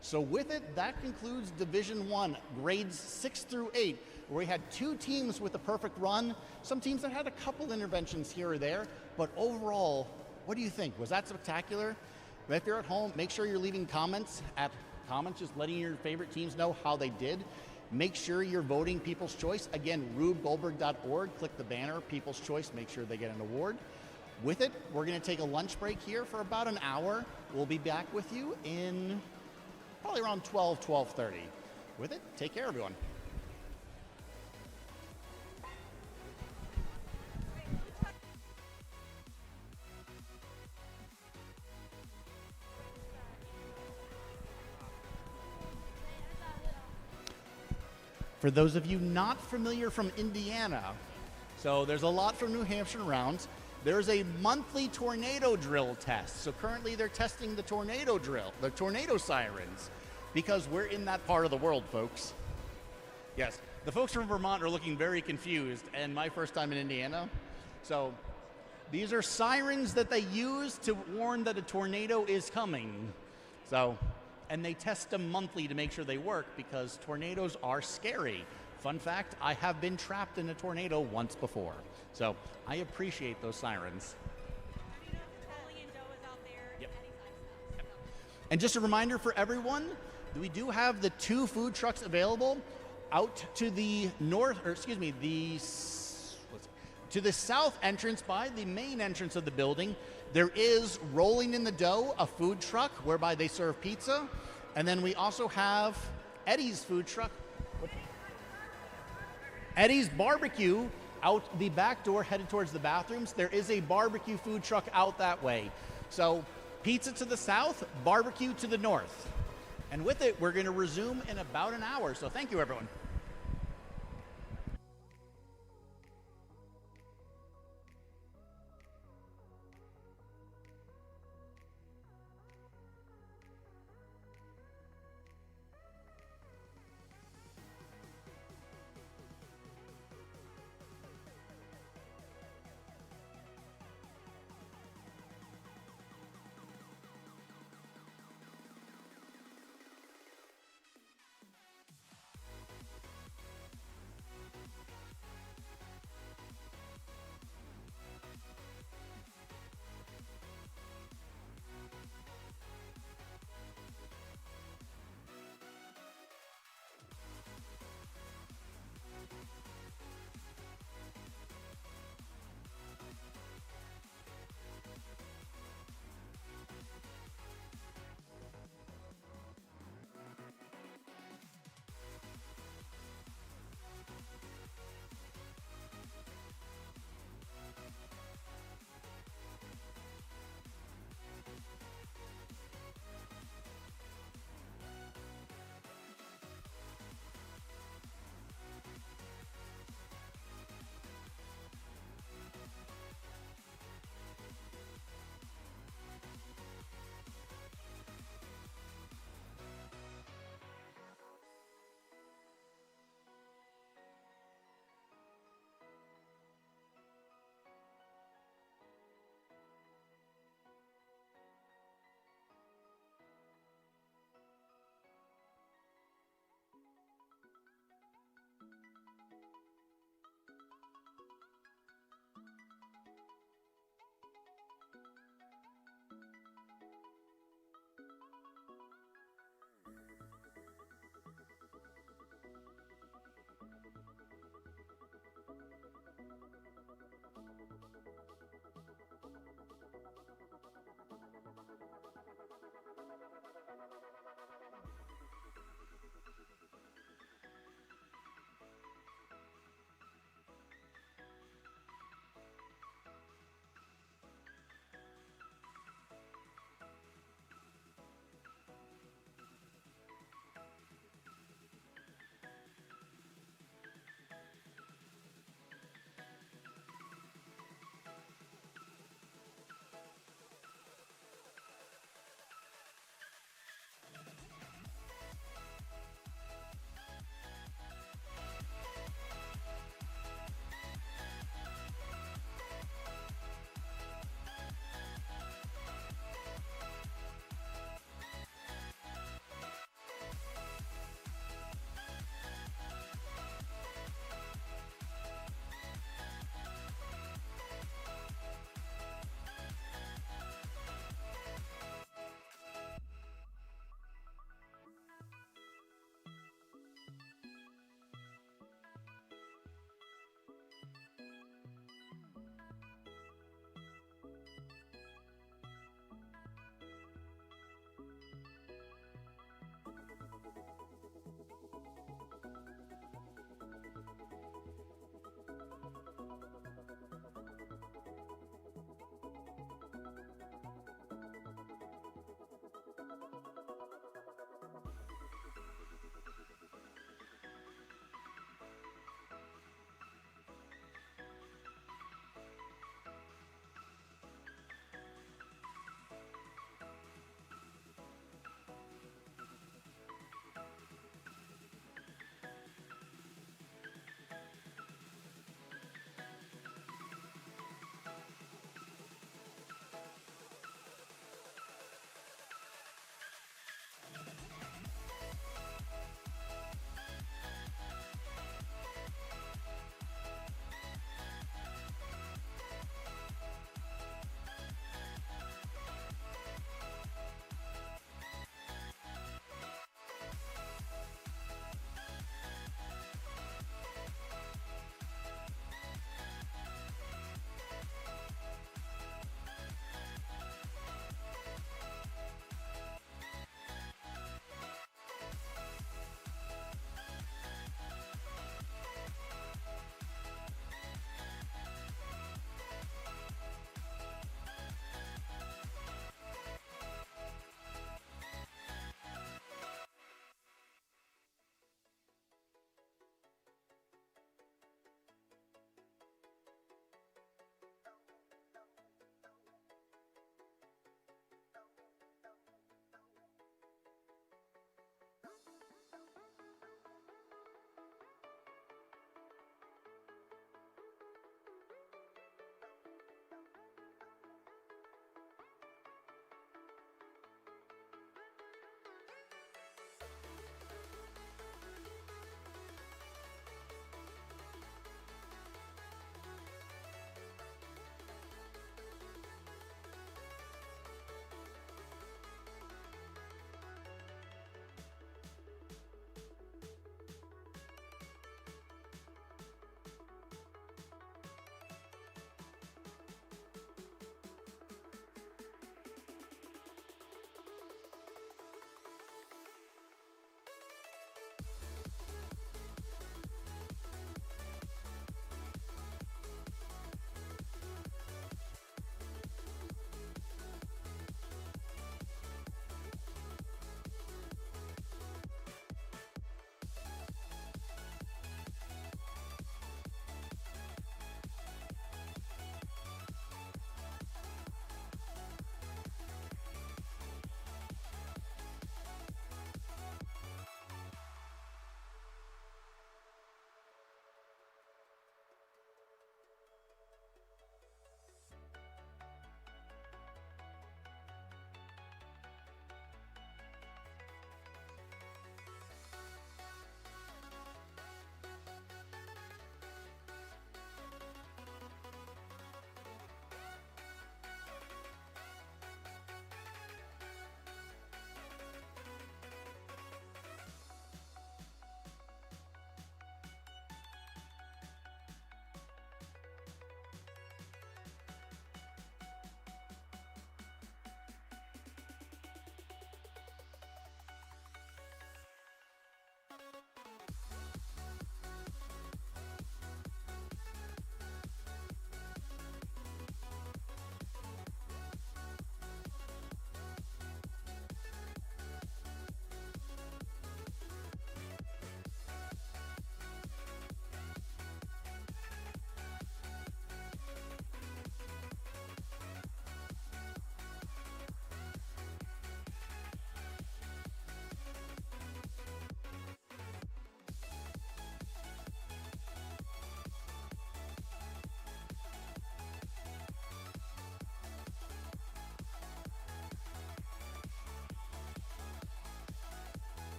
So with it, that concludes Division 1, grades 6 through 8, where we had 2 teams with a perfect run, some teams that had a couple interventions here or there, but overall, what do you think? Was that spectacular? If you're at home, make sure you're leaving comments, just letting your favorite teams know how they did. Make sure you're voting People's Choice. Again, rubegoldberg.org, click the banner, People's Choice, make sure they get an award. With it, we're gonna take a lunch break here for about an hour. We'll be back with you in probably around 12:30. With it, take care, everyone. For those of you not familiar from Indiana, so there's a lot from New Hampshire around. There's a monthly tornado drill test. So currently they're testing the tornado drill, the tornado sirens, because we're in that part of the world, folks. Yes, the folks from Vermont are looking very confused, and my first time in Indiana. So these are sirens that they use to warn that a tornado is coming. So, and they test them monthly to make sure they work because tornadoes are scary. Fun fact, I have been trapped in a tornado once before. So I appreciate those sirens. Yep. And just a reminder for everyone, we do have the 2 food trucks available out to the north, or excuse me, to the south entrance by the main entrance of the building. There is Rolling in the Dough, a food truck whereby they serve pizza. And then we also have Eddie's food truck. Eddie's Barbecue out the back door headed towards the bathrooms. There is a barbecue food truck out that way. So pizza to the south, barbecue to the north. And with it, we're going to resume in about an hour. So thank you, everyone.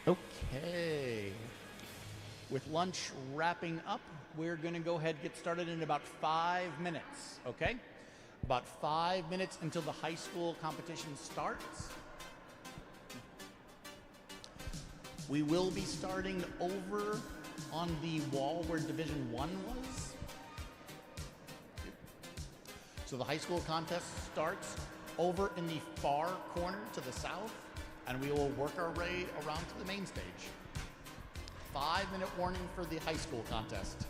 Okay. With lunch wrapping up, we're going to go ahead and get started in about 5 minutes, okay? About 5 minutes until the high school competition starts. We will be starting over on the wall where Division 1 was. So the high school contest starts over in the far corner to the south, and we will work our way around to the main stage. 5-minute warning for the high school contest.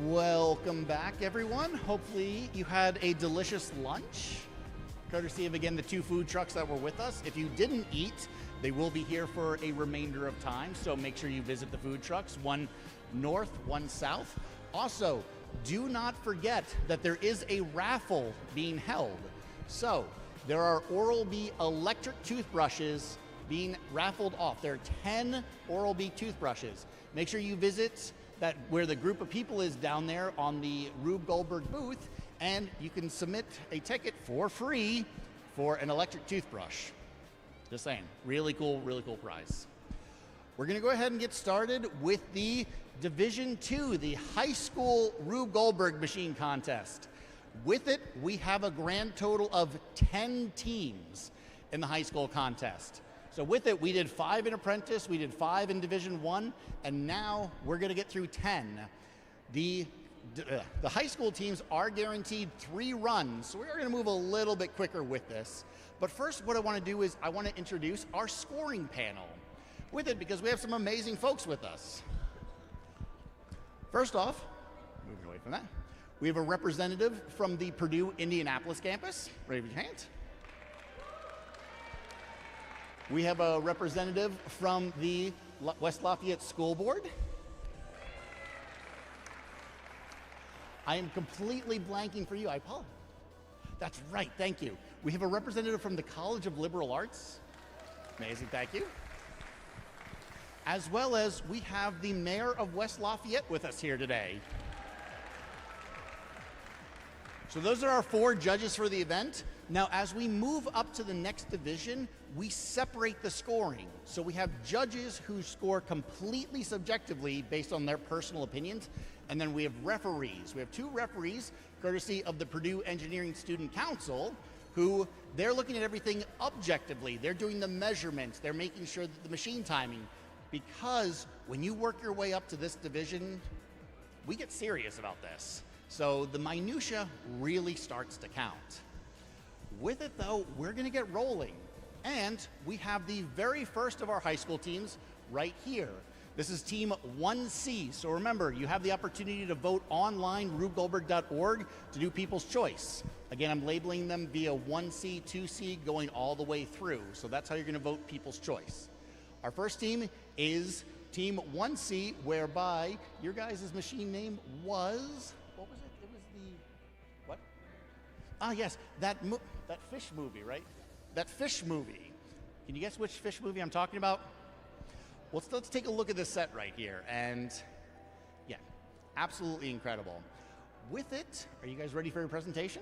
Welcome back, everyone. Hopefully you had a delicious lunch, courtesy of, again, the 2 food trucks that were with us. If you didn't eat, they will be here for a remainder of time, so make sure you visit the food trucks, one north, one south. Also, do not forget that there is a raffle being held. So there are Oral-B electric toothbrushes being raffled off. There are 10 Oral-B toothbrushes. Make sure you visit that where the group of people is down there on the Rube Goldberg booth, and you can submit a ticket for free for an electric toothbrush. Just saying, really cool prize. We're gonna go ahead and get started with the Division 2, the high school Rube Goldberg machine contest. With it, we have a grand total of 10 teams in the high school contest. So with it, we did 5 in Apprentice, we did 5 in Division 1, and now we're gonna get through 10. The high school teams are guaranteed 3 runs, so we're gonna move a little bit quicker with this. But first, what I wanna do is I wanna introduce our scoring panel with it, because we have some amazing folks with us. First off, moving away from that, we have a representative from the Purdue Indianapolis campus. Raise your hand. We have a representative from the West Lafayette School Board. I am completely blanking for you. I apologize. That's right, thank you. We have a representative from the College of Liberal Arts. Amazing, thank you. As well as we have the mayor of West Lafayette with us here today. So those are our 4 judges for the event. Now, as we move up to the next division, we separate the scoring. So we have judges who score completely subjectively based on their personal opinions, and then we have referees. We have 2 referees, courtesy of the Purdue Engineering Student Council, who they're looking at everything objectively. They're doing the measurements. They're making sure that the machine timing, because when you work your way up to this division, we get serious about this. So the minutia really starts to count. With it though, we're gonna get rolling. And we have the very first of our high school teams right here. This is Team 1C. So remember, you have the opportunity to vote online, rubegoldberg.org, to do People's Choice. Again, I'm labeling them via 1C, 2C, going all the way through. So that's how you're gonna vote People's Choice. Our first team is Team 1C, whereby your guys' machine name was, what was it? It was the, what? Ah, yes, that fish movie, right? That fish movie. Can you guess which fish movie I'm talking about? Well, let's take a look at this set right here. And yeah, absolutely incredible. With it, are you guys ready for your presentation?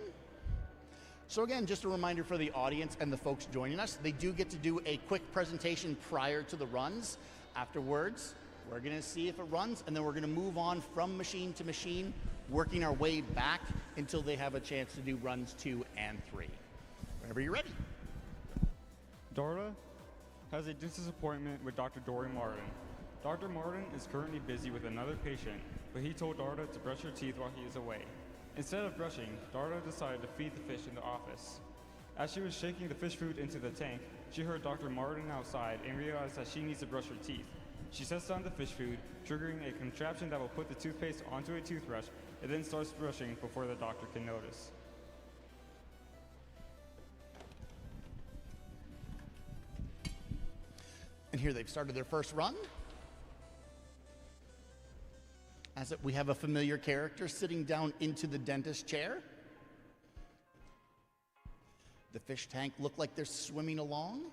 So again, just a reminder for the audience and the folks joining us, they do get to do a quick presentation prior to the runs. Afterwards, we're gonna see if it runs, and then we're gonna move on from machine to machine, working our way back until they have a chance to do runs 2 and 3. Whenever you're ready. Darla has a dentist appointment with Dr. Dory Martin. Dr. Martin is currently busy with another patient, but he told Darla to brush her teeth while he is away. Instead of brushing, Darla decided to feed the fish in the office. As she was shaking the fish food into the tank, she heard Dr. Martin outside and realized that she needs to brush her teeth. She sets down the fish food, triggering a contraption that will put the toothpaste onto a toothbrush, and then starts brushing before the doctor can notice. And here they've started their first run. We have a familiar character sitting down into the dentist chair. The fish tank look like they're swimming along.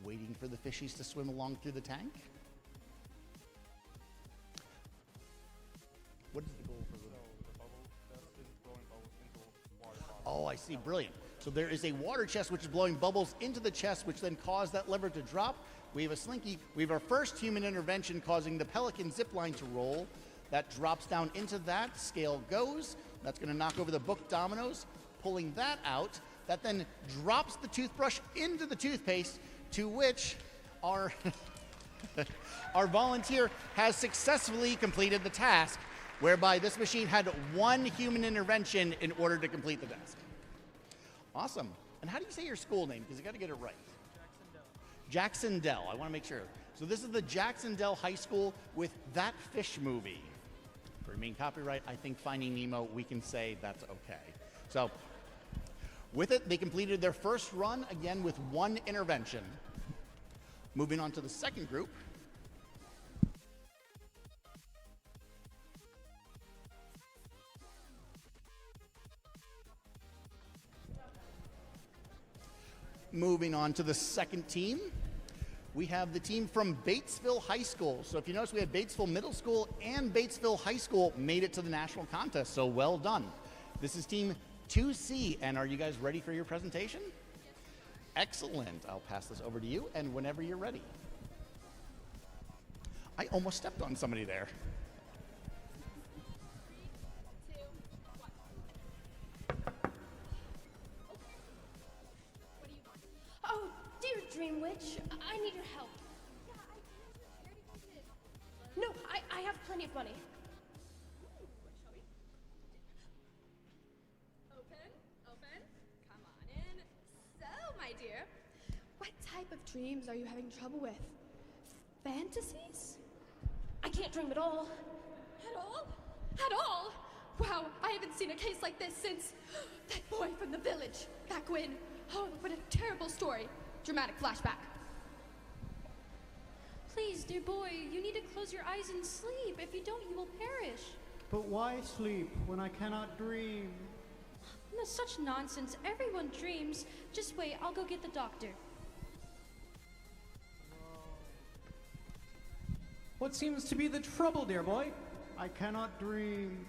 Waiting for the fishies to swim along through the tank. What is the goal for the bubble chest is blowing bubbles into a water bottle. Oh, I see, brilliant. So there is a water chest which is blowing bubbles into the chest, which then cause that lever to drop. We have a slinky. We have our first human intervention causing the pelican zip line to roll. That drops down into that, scale goes. That's gonna knock over the book dominoes, pulling that out. That then drops the toothbrush into the toothpaste, to which our, our volunteer has successfully completed the task, whereby this machine had 1 human intervention in order to complete the task. Awesome. And how do you say your school name? Because you got to get it right. Jacksonville. I want to make sure. So this is the Jacksonville High School with That Fish Movie. For main copyright, I think Finding Nemo, we can say that's okay. So with it, they completed their first run, again with one intervention. Moving on to the second group. Moving on to the second team, we have the team from Batesville High School. So if you notice, we had Batesville Middle School and Batesville High School made it to the national contest, so well done. This is team 2C, and are you guys ready for your presentation? Excellent. I'll pass this over to you, and whenever you're ready. I almost stepped on somebody there. Oh, dear Dream Witch, I need your help. No, I have plenty of money. Open. Come on in. So, my dear, what type of dreams are you having trouble with? Fantasies? I can't dream at all. At all? At all? Wow, I haven't seen a case like this since that boy from the village, back when. Oh, what a terrible story. Dramatic flashback. Please, dear boy, you need to close your eyes and sleep. If you don't, you will perish. But why sleep when I cannot dream? That's such nonsense. Everyone dreams. Just wait, I'll go get the doctor. What seems to be the trouble, dear boy? I cannot dream.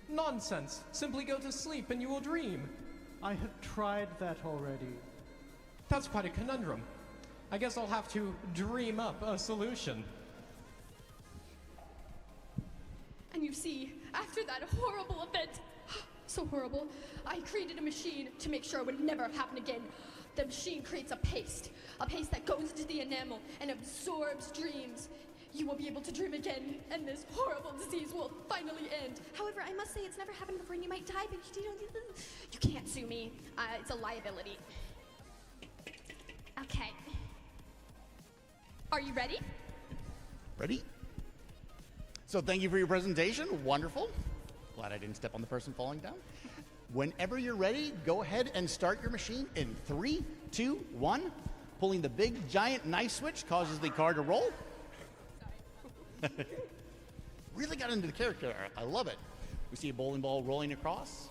Nonsense. Simply go to sleep and you will dream. I have tried that already. That's quite a conundrum. I guess I'll have to dream up a solution. And you see, after that horrible event, so horrible, I created a machine to make sure it would never happen again. The machine creates a paste that goes into the enamel and absorbs dreams. You will be able to dream again, and this horrible disease will finally end. However, I must say it's never happened before, and you might die, but you can't sue me. It's a liability. Okay. Are you ready? Ready? So thank you for your presentation. Wonderful. Glad I didn't step on the person falling down. Whenever you're ready, go ahead and start your machine in 3, 2, 1. Pulling the big, giant knife switch causes the car to roll. Really got into the character. I love it. We see a bowling ball rolling across.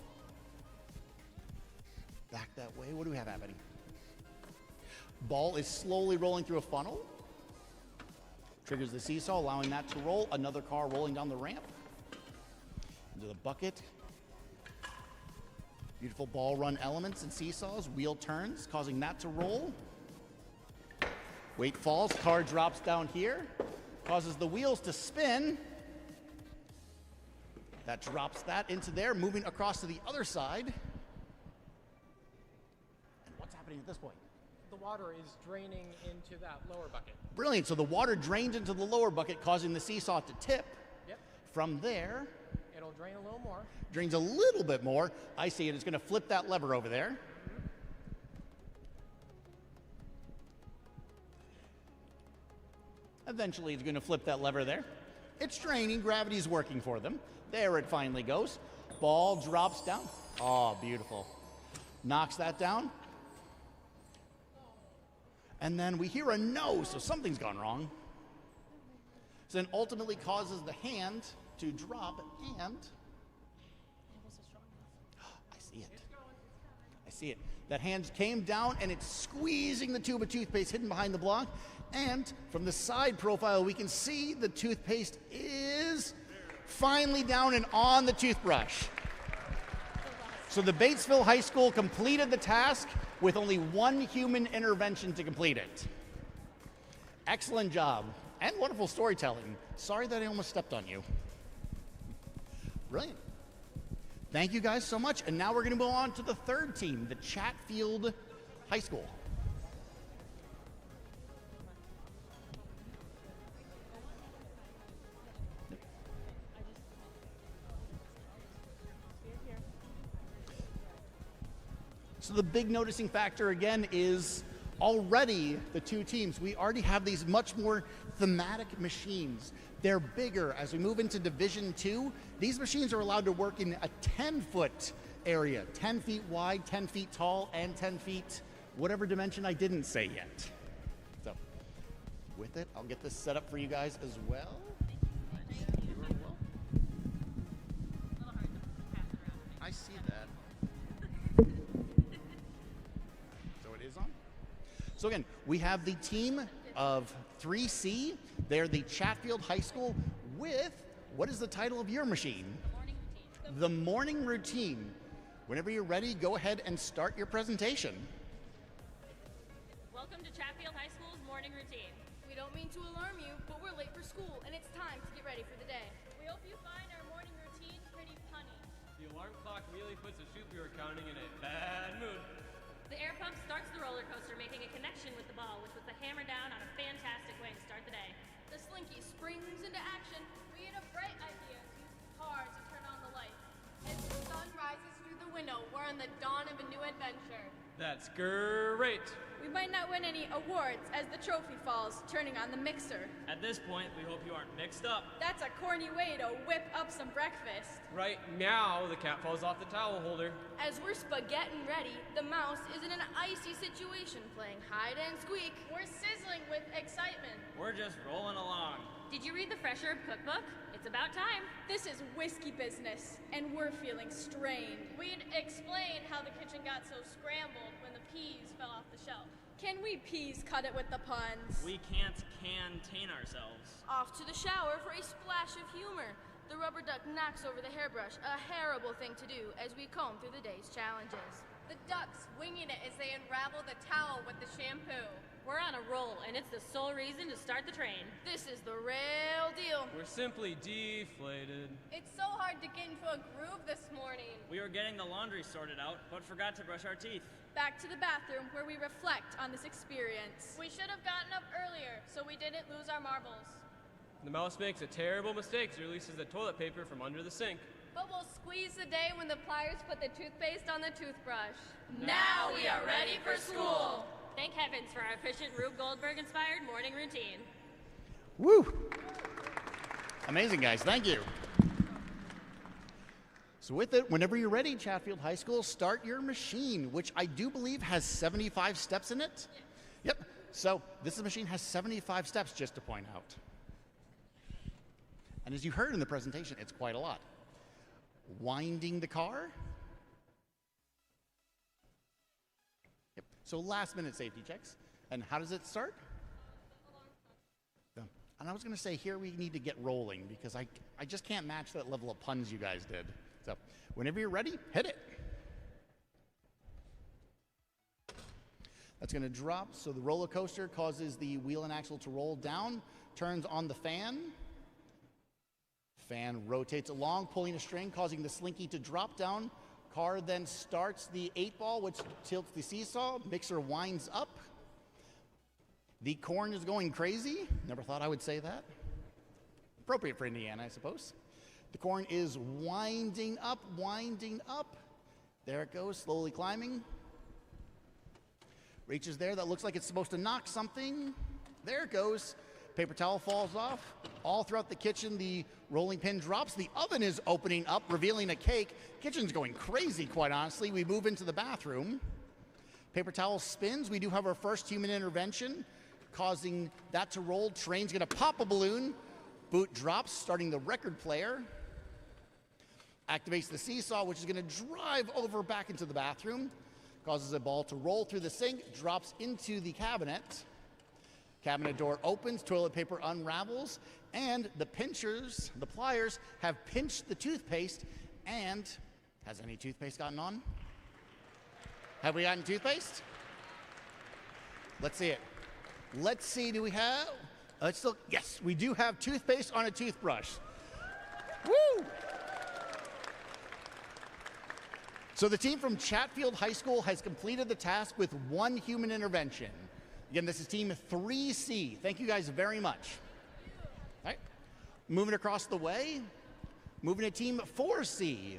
Back that way. What do we have happening? Ball is slowly rolling through a funnel. Triggers the seesaw, allowing that to roll. Another car rolling down the ramp. Into the bucket. Beautiful ball run elements and seesaws. Wheel turns, causing that to roll. Weight falls. Car drops down here. Causes the wheels to spin. That drops that into there, moving across to the other side. And what's happening at this point? The water is draining into that lower bucket. Brilliant. So the water drains into the lower bucket, causing the seesaw to tip. Yep. From there, It'll drain a little more. drains a little bit more. I see it. It's going to flip that lever over there. Eventually, it's going to flip that lever there. It's draining. Gravity's working for them. There it finally goes. Ball drops down. Oh, beautiful. Knocks that down. And then we hear a no, so something's gone wrong. So then ultimately causes the hand to drop, and I see it. I see it. That hand came down, and it's squeezing the tube of toothpaste hidden behind the block. And from the side profile, we can see the toothpaste is finally down and on the toothbrush. So the Batesville High School completed the task with only one human intervention to complete it. Excellent job, and wonderful storytelling. Sorry that I almost stepped on you. Brilliant. Thank you guys so much. And now we're going to move on to the third team, the Chatfield High School. So the big noticing factor again is Already, the two teams, we already have these much more thematic machines. They're bigger. As we move into Division 2, these machines are allowed to work in a 10-foot area, 10 feet wide, 10 feet tall, and 10 feet, whatever dimension I didn't say yet. So, with it, I'll get this set up for you guys as well. I see that. So it is on. So again, we have the team of 3C. They're the Chatfield High School with, what is the title of your machine? The Morning Routine. Whenever you're ready, go ahead and start your presentation. Welcome to Chatfield High School's Morning Routine. We don't mean to alarm you, but we're late for school and it's time to get ready for the day. We hope you find our morning routine pretty punny. The alarm clock really puts the shoot we were counting in a bad mood. The air pump starts the roller coaster, making a connection with the ball, which puts the hammer down on a fantastic way to start the day. The slinky springs into action. We had a bright idea to use the car to turn on the light. As the sun rises through the window, we're on the dawn of a new adventure. That's great. We might not win any awards as the trophy falls, turning on the mixer. At this point, we hope you aren't mixed up. That's a corny way to whip up some breakfast. Right now, the cat falls off the towel holder. As we're spaghetting ready, the mouse is in an icy situation playing hide and squeak. We're sizzling with excitement. We're just rolling along. Did you read the Fresh Herb Cookbook? It's about time. This is whiskey business, and we're feeling strained. We'd explain how the kitchen got so scrambled when the peas fell off the shelf. Can we peas cut it with the puns? We can't contain ourselves. Off to the shower for a splash of humor. The rubber duck knocks over the hairbrush, a terrible thing to do as we comb through the day's challenges. The ducks winging it as they unravel the towel with the shampoo. We're on a roll, and it's the sole reason to start the train. This is the real deal. We're simply deflated. It's so hard to get into a groove this morning. We were getting the laundry sorted out, but forgot to brush our teeth. Back to the bathroom where we reflect on this experience. We should have gotten up earlier so we didn't lose our marbles. The mouse makes a terrible mistake and releases the toilet paper from under the sink. But we'll squeeze the day when the pliers put the toothpaste on the toothbrush. Now we are ready for school. Thank heavens for our efficient Rube Goldberg inspired morning routine. Woo! Amazing, guys. Thank you. So with it, whenever you're ready, Chatfield High School, start your machine, which I do believe has 75 steps in it. Yep. So this machine has 75 steps, just to point out. And as you heard in the presentation, it's quite a lot. Winding the car. Yep. So last minute safety checks. And how does it start? And I was going to say, here we need to get rolling because I just can't match that level of puns you guys did. So whenever you're ready, hit it. That's going to drop. So the roller coaster causes the wheel and axle to roll down, turns on the fan. Fan rotates along, pulling a string, causing the slinky to drop down. Car then starts the 8-ball, which tilts the seesaw. Mixer winds up. The corn is going crazy. Never thought I would say that. Appropriate for Indiana, I suppose. The corn is winding up, winding up. There it goes, slowly climbing. Reaches there, that looks like it's supposed to knock something. There it goes. Paper towel falls off. All throughout the kitchen, the rolling pin drops. The oven is opening up, revealing a cake. Kitchen's going crazy, quite honestly. We move into the bathroom. Paper towel spins. We do have our first human intervention, causing that to roll. Train's gonna pop a balloon. Boot drops, starting the record player. Activates the seesaw, which is gonna drive over back into the bathroom. Causes a ball to roll through the sink, drops into the cabinet. Cabinet door opens, toilet paper unravels, and the pinchers, the pliers, have pinched the toothpaste. And has any toothpaste gotten on? Have we gotten toothpaste? Let's see it. Let's see, do we have? Yes, we do have toothpaste on a toothbrush. Woo! So the team from Chatfield High School has completed the task with one human intervention. Again, this is team 3C. Thank you guys very much. All right, moving across the way, moving to team 4C.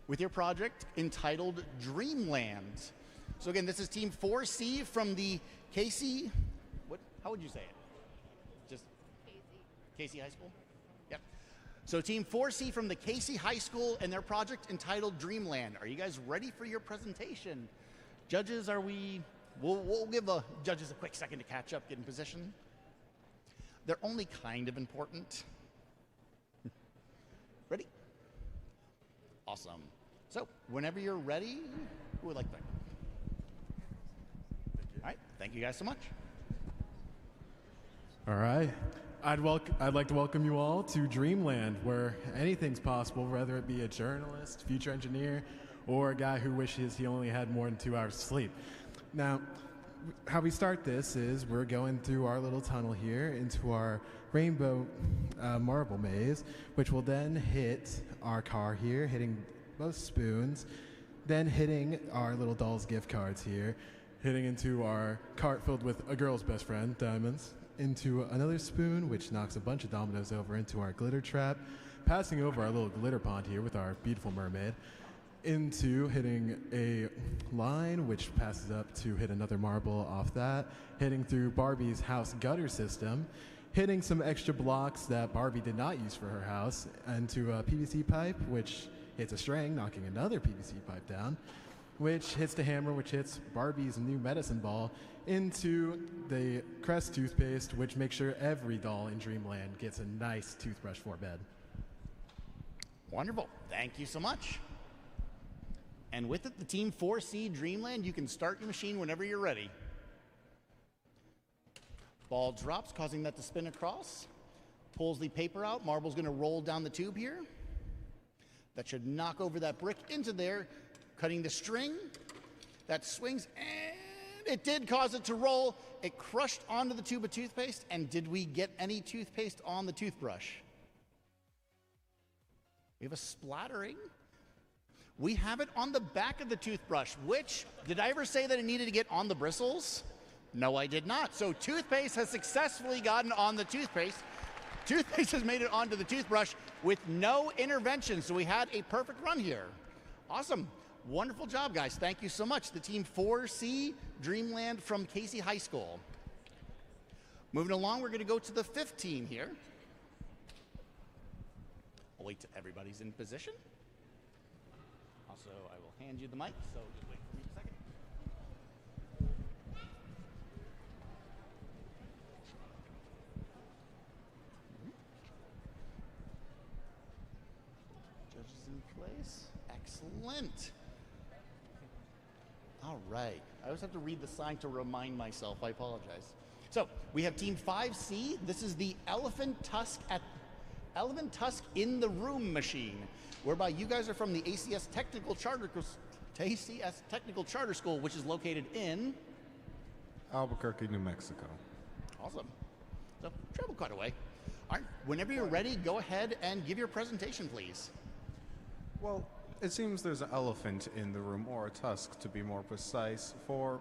with your project entitled Dreamland. So again, this is Team 4C from the Casey, how would you say it? Just Casey High School? Yep. So Team 4C from the Casey High School and their project entitled Dreamland. Are you guys ready for your presentation? Judges, we'll give the judges a quick second to catch up, get in position. They're only kind of important. Ready? Awesome. So, whenever you're ready, who would like to? All right, thank you guys so much. All right. I'd like to welcome you all to Dreamland, where anything's possible, whether it be a journalist, future engineer, or a guy who wishes he only had more than 2 hours of sleep. Now, how we start this is we're going through our little tunnel here into our rainbow marble maze, which will then hit our car here, hitting both spoons, then hitting our little doll's gift cards here, hitting into our cart filled with a girl's best friend, diamonds, into another spoon, which knocks a bunch of dominoes over into our glitter trap, passing over our little glitter pond here with our beautiful mermaid, into hitting a line, which passes up to hit another marble off that, hitting through Barbie's house gutter system, hitting some extra blocks that Barbie did not use for her house, into a PVC pipe, which hits a string, knocking another PVC pipe down, which hits the hammer, which hits Barbie's new medicine ball, into the Crest toothpaste, which makes sure every doll in Dreamland gets a nice toothbrush for bed. Wonderful. Thank you so much. And with it, the Team 4C Dreamland, you can start your machine whenever you're ready. Ball drops, causing that to spin across. Pulls the paper out. Marble's going to roll down the tube here. That should knock over that brick into there, cutting the string. That swings, and it did cause it to roll. It crushed onto the tube of toothpaste, and did we get any toothpaste on the toothbrush? We have a splattering. We have it on the back of the toothbrush, which, did I ever say that it needed to get on the bristles? No, I did not. So toothpaste has successfully gotten on the toothpaste. Toothpaste has made it onto the toothbrush with no intervention, so we had a perfect run here. Awesome. Wonderful job, guys. Thank you so much. The Team 4C Dreamland from Casey High School. Moving along, we're going to go to the 5th team here. I'll wait till everybody's in position. Also, I will hand you the mic, so just wait for me a second. Judges in place. Excellent. All right. I always have to read the sign to remind myself. I apologize. So, we have Team 5C. This is the Elephant Tusk in the Room machine, whereby you guys are from the ACS Technical Charter School, which is located in Albuquerque, New Mexico. Awesome. So travel quite a way. All right, whenever you're ready, go ahead and give your presentation, please. Well, it seems there's an elephant in the room, or a tusk to be more precise, for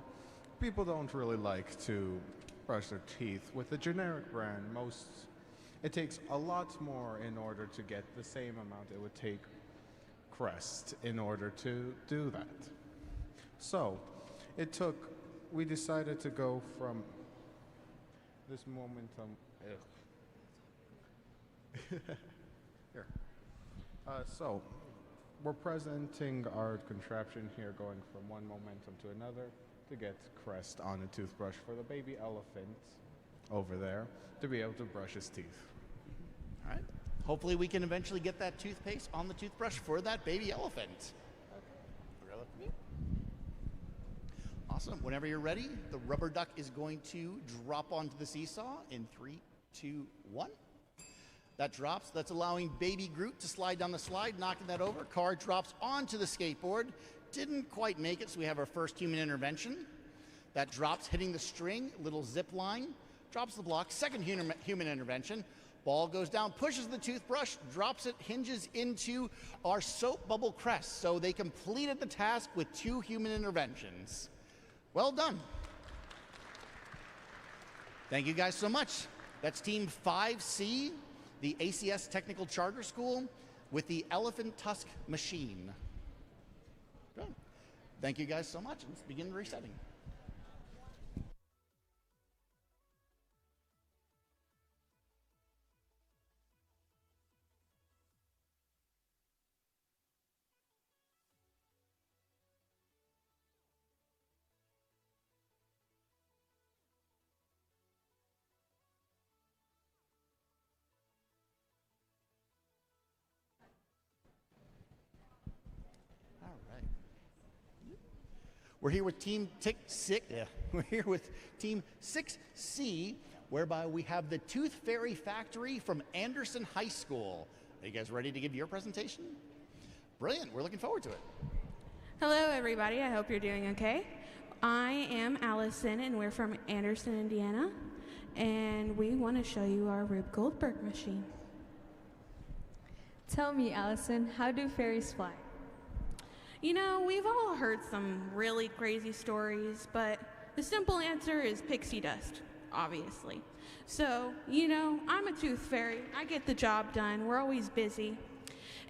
people don't really like to brush their teeth. With the generic brand, it takes a lot more in order to get the same amount it would take Crest in order to do that. So, we decided to go from this momentum. Here. So, we're presenting our contraption here, going from one momentum to another to get Crest on a toothbrush for the baby elephant over there to be able to brush his teeth. All right. Hopefully we can eventually get that toothpaste on the toothbrush for that baby elephant. Awesome. Whenever you're ready, the rubber duck is going to drop onto the seesaw in 3, 2, 1. That drops. That's allowing baby Groot to slide down the slide, knocking that over. Car drops onto the skateboard. Didn't quite make it, so we have our first human intervention. That drops, hitting the string, little zip line, drops the block, second human intervention. Ball goes down, pushes the toothbrush, drops it, hinges into our soap bubble crest. So they completed the task with 2 human interventions. Well done. Thank you guys so much. That's Team 5C, the ACS Technical Charter School, with the Elephant Tusk machine. Thank you guys so much. Let's begin resetting. We're here with We're here with Team 6C, whereby we have the Tooth Fairy Factory from Anderson High School. Are you guys ready to give your presentation? Brilliant. We're looking forward to it. Hello, everybody. I hope you're doing okay. I am Allison, and we're from Anderson, Indiana, and we want to show you our Rube Goldberg machine. Tell me, Allison, how do fairies fly? You know, we've all heard some really crazy stories, but the simple answer is pixie dust, obviously. So, you know, I'm a tooth fairy. I get the job done. We're always busy.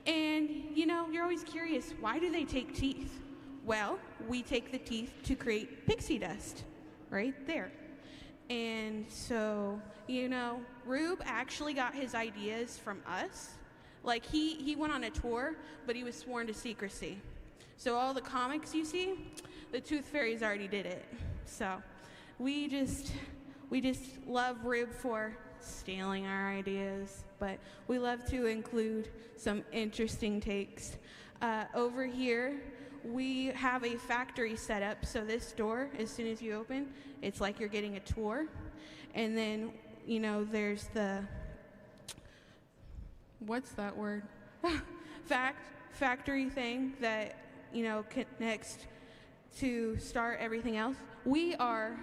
And, you know, you're always curious, why do they take teeth? Well, we take the teeth to create pixie dust, right there. And so, you know, Rube actually got his ideas from us. Like, he went on a tour, but he was sworn to secrecy. So all the comics you see, the Tooth Fairies already did it. So we just love Rube for stealing our ideas, but we love to include some interesting takes. Over here, we have a factory set up, so this door, as soon as you open, it's like you're getting a tour. And then, you know, there's the, what's that word? Factory thing that, you know, connects to start everything else. We are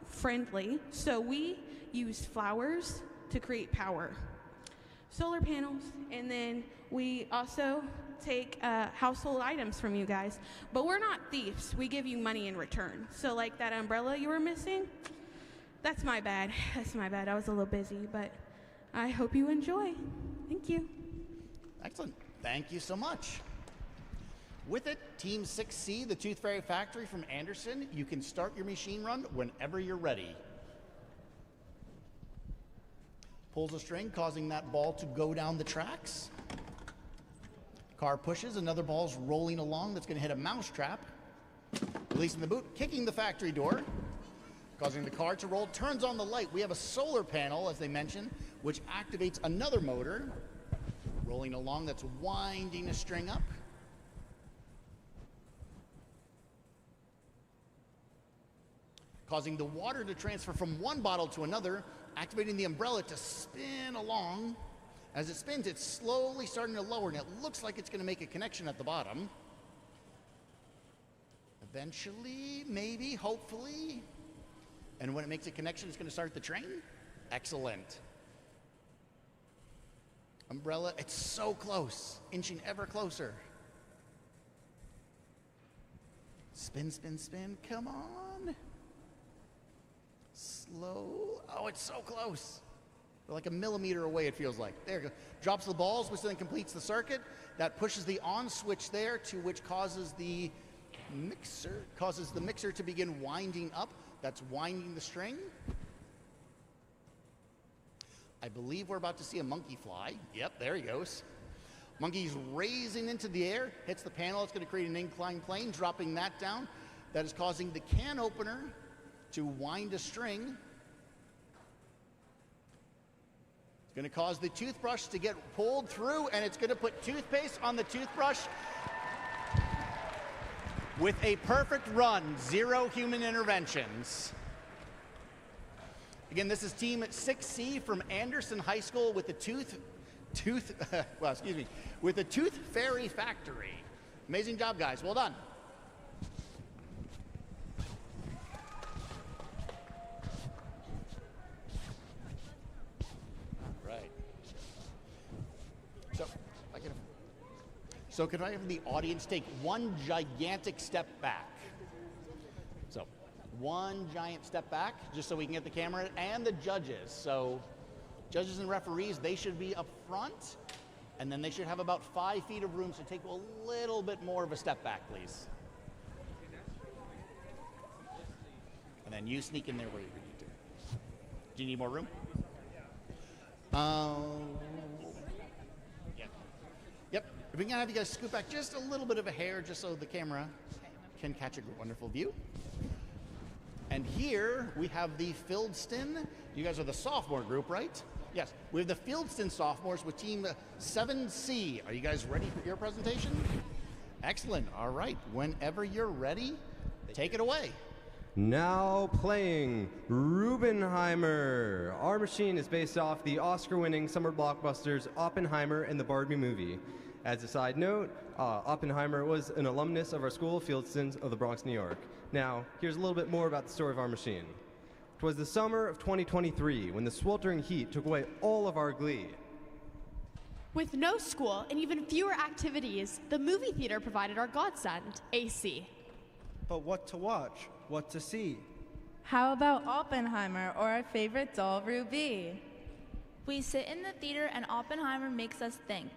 friendly, so we use flowers to create power. Solar panels, and then we also take household items from you guys. But we're not thieves. We give you money in return. So like that umbrella you were missing, that's my bad. That's my bad. I was a little busy, but I hope you enjoy. Thank you. Excellent. Thank you so much. With it, Team 6C, the Tooth Fairy Factory from Anderson, you can start your machine run whenever you're ready. Pulls a string, causing that ball to go down the tracks. Car pushes, another ball's rolling along that's going to hit a mouse trap. Releasing the boot, kicking the factory door, causing the car to roll, turns on the light. We have a solar panel, as they mentioned, which activates another motor. Rolling along, that's winding a string up. Causing the water to transfer from one bottle to another, activating the umbrella to spin along. As it spins, it's slowly starting to lower, and it looks like it's going to make a connection at the bottom. Eventually, maybe, hopefully. And when it makes a connection, it's going to start the train. Excellent. Umbrella, it's so close, inching ever closer. Spin, spin, spin, come on. Slow. Oh, it's so close. We're like a millimeter away, it feels like. There you go. Drops the balls, which then completes the circuit. That pushes the on switch there, to which causes the mixer to begin winding up. That's winding the string. I believe we're about to see a monkey fly. Yep, there he goes. Monkey's raising into the air, hits the panel. It's going to create an inclined plane, dropping that down. That is causing the can opener to wind a string. It's going to cause the toothbrush to get pulled through, and it's going to put toothpaste on the toothbrush with a perfect run, 0 human interventions. Again, this is Team 6C from Anderson High School with the with the Tooth Fairy Factory. Amazing job, guys. Well done. So could I have the audience take one gigantic step back? So one giant step back, just so we can get the camera, and the judges. So judges and referees, they should be up front, and then they should have about 5 feet of room, so take a little bit more of a step back, please. And then you sneak in there where you need to. Do you need more room? Yep. If we can have you guys scoot back just a little bit of a hair just so the camera can catch a wonderful view. And here we have the Fieldston. You guys are the sophomore group, right? Yes. We have the Fieldston sophomores with team 7C. Are you guys ready for your presentation? Excellent. All right. Whenever you're ready, take it away. Now playing Rubenheimer. Our machine is based off the Oscar-winning summer blockbusters Oppenheimer and the Barbie movie. As a side note, Oppenheimer was an alumnus of our school, Fieldston of the Bronx, New York. Now, here's a little bit more about the story of our machine. It was the summer of 2023 when the sweltering heat took away all of our glee. With no school and even fewer activities, the movie theater provided our godsend, AC. But what to watch? What to see? How about Oppenheimer or our favorite doll, Ruby? We sit in the theater and Oppenheimer makes us think.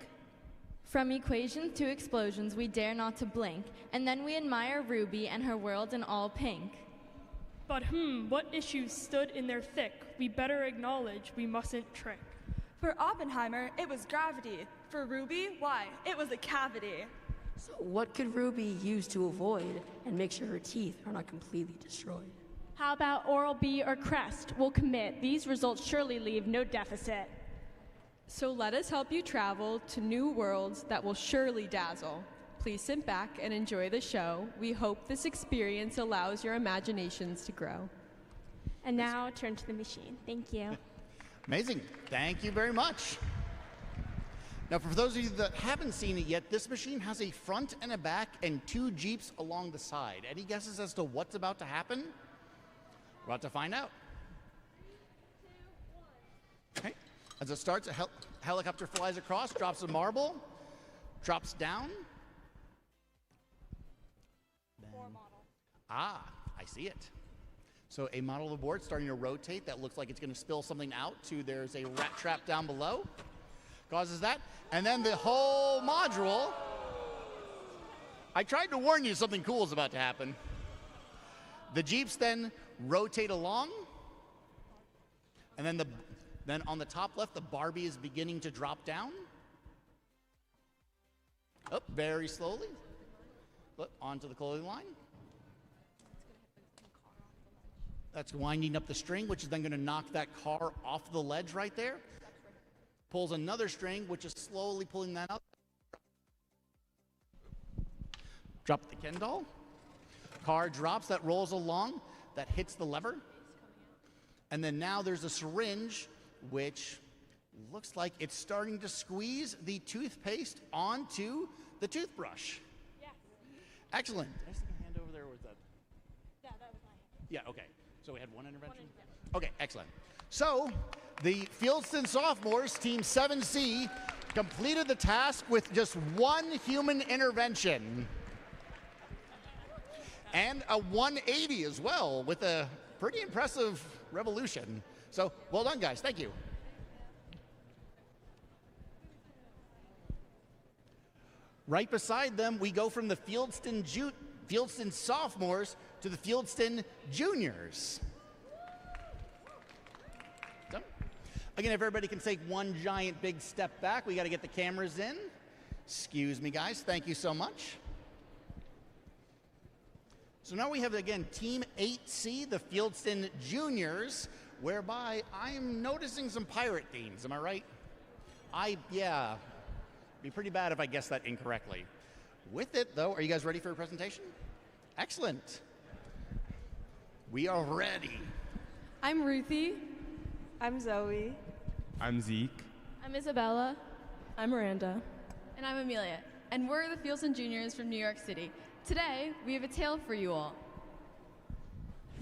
From equations to explosions, we dare not to blink, and then we admire Ruby and her world in all pink. But what issues stood in their thick? We better acknowledge, we mustn't trick. For Oppenheimer, it was gravity. For Ruby, why? It was a cavity. So what could Ruby use to avoid and make sure her teeth are not completely destroyed? How about Oral-B or Crest? We'll commit. These results surely leave no deficit. So let us help you travel to new worlds that will surely dazzle. Please sit back and enjoy the show. We hope this experience allows your imaginations to grow. And now turn to the machine. Thank you. Amazing. Thank you very much. Now, for those of you that haven't seen it yet, this machine has a front and a back and 2 Jeeps along the side. Any guesses as to what's about to happen? We're about to find out. Okay. As it starts, a helicopter flies across, drops a marble, drops down. I see it. So a model of a board starting to rotate that looks like it's going to spill something out to there's a rat trap down below. Causes that. And then the whole module. I tried to warn you something cool is about to happen. The Jeeps then rotate along. And then on the top left, the Barbie is beginning to drop down. Up very slowly. But onto the clothing line. That's winding up the string, which is then going to knock that car off the ledge right there. Pulls another string, which is slowly pulling that out. Drop the Ken doll. Car drops, that rolls along, that hits the lever. And then now there's a syringe, which looks like it's starting to squeeze the toothpaste onto the toothbrush. Yeah. Excellent. Did I stick a hand over there, or was that? Yeah, that was my hand. Yeah, okay. So we had one intervention? Okay, excellent. So the Fieldston sophomores, team 7C, completed the task with just 1 human intervention. And a 180 as well, with a pretty impressive revolution. So well done, guys. Thank you. Right beside them, we go from the Fieldston sophomores to the Fieldston juniors. So, again, if everybody can take one giant big step back, we got to get the cameras in. Excuse me, guys. Thank you so much. So now we have, again, Team 8C, the Fieldston juniors, whereby I'm noticing some pirate themes. Am I right? Yeah. Be pretty bad if I guessed that incorrectly. With it, though, are you guys ready for a presentation? Excellent. We are ready. I'm Ruthie. I'm Zoe. I'm Zeke. I'm Isabella. I'm Miranda. And I'm Amelia. And we're the Fieldston Juniors from New York City. Today, we have a tale for you all.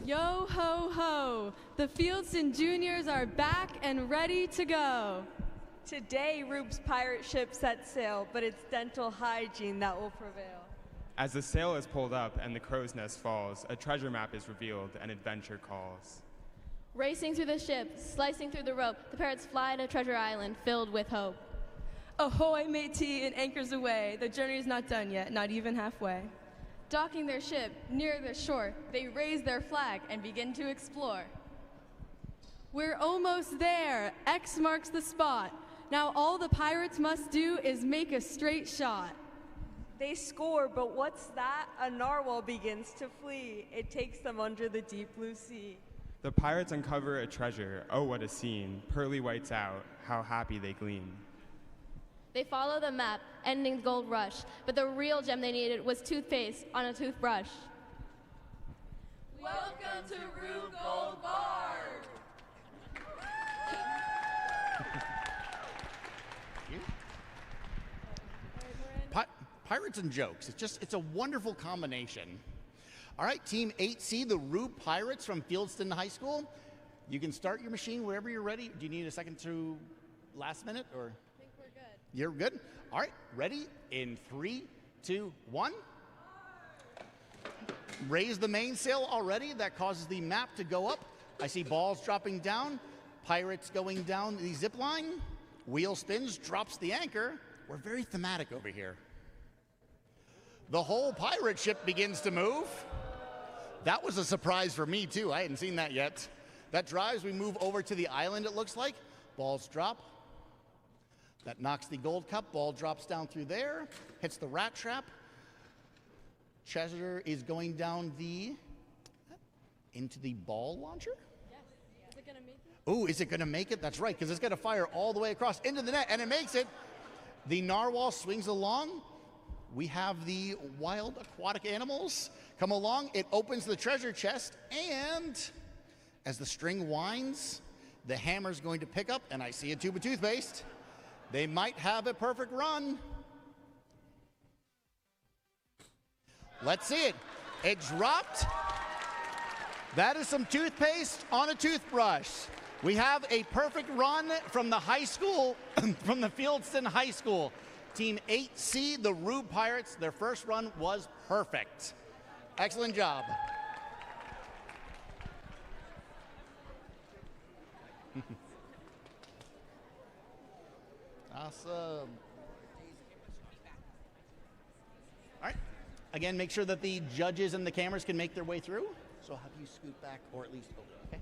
Yo ho ho! The Fieldston Juniors are back and ready to go. Today, Rube's pirate ship sets sail, but it's dental hygiene that will prevail. As the sail is pulled up and the crow's nest falls, a treasure map is revealed and adventure calls. Racing through the ship, slicing through the rope, the pirates fly to Treasure Island filled with hope. Ahoy, matey, and anchors away. The journey is not done yet, not even halfway. Docking their ship near the shore, they raise their flag and begin to explore. We're almost there. X marks the spot. Now all the pirates must do is make a straight shot. They score, but what's that? A narwhal begins to flee. It takes them under the deep blue sea. The pirates uncover a treasure. Oh, what a scene. Pearly whites out. How happy they gleam. They follow the map, ending the gold rush, but the real gem they needed was toothpaste on a toothbrush. Welcome to Rube Goldberg! Pirates and jokes. It's a wonderful combination. All right, Team 8C, the Rube Pirates from Fieldston High School. You can start your machine wherever you're ready. Do you need a second to last minute, or? I think we're good. You're good? All right, ready? In 3, 2, 1. Raise the mainsail already. That causes the map to go up. I see balls dropping down. Pirates going down the zip line. Wheel spins, drops the anchor. We're very thematic over here. The whole pirate ship begins to move. That was a surprise for me, too. I hadn't seen that yet. That drives, we move over to the island, it looks like. Balls drop. That knocks the gold cup. Ball drops down through there, hits the rat trap. Treasure is going down into the ball launcher. Yes. Is it going to make it? Oh, is it going to make it? That's right, because it's going to fire all the way across into the net, and it makes it. The narwhal swings along. We have the wild aquatic animals come along. It opens the treasure chest, and as the string winds, the hammer's going to pick up, and I see a tube of toothpaste. They might have a perfect run. Let's see it. It dropped. That is some toothpaste on a toothbrush. We have a perfect run from the high school, from the Fieldston High School. Team 8C, the Rube Pirates, their first run was perfect. Excellent job. Awesome. All right. Again, make sure that the judges and the cameras can make their way through. So I'll have you scoot back, or at least over, okay?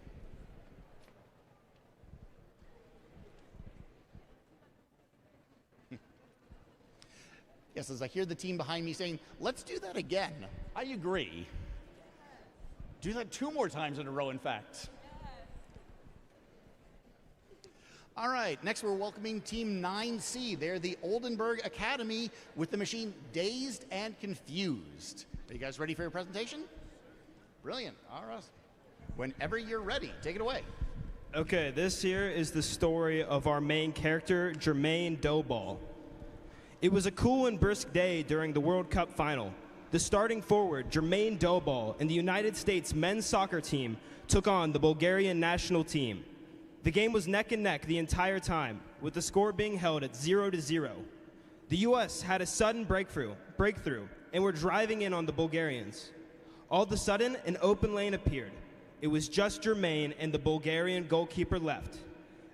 Yes, as I hear the team behind me saying, let's do that again. I agree. Do that 2 more times in a row, in fact. All right, next we're welcoming Team 9C. They're the Oldenburg Academy with the machine Dazed and Confused. Are you guys ready for your presentation? Brilliant. All right. Whenever you're ready, take it away. Okay, this here is the story of our main character, Jermaine Doughball. It was a cool and brisk day during the World Cup final. The starting forward, Jermaine Doughball, and the United States men's soccer team took on the Bulgarian national team. The game was neck and neck the entire time, with the score being held at 0-0. The U.S. had a sudden breakthrough, and were driving in on the Bulgarians. All of a sudden, an open lane appeared. It was just Jermaine and the Bulgarian goalkeeper left.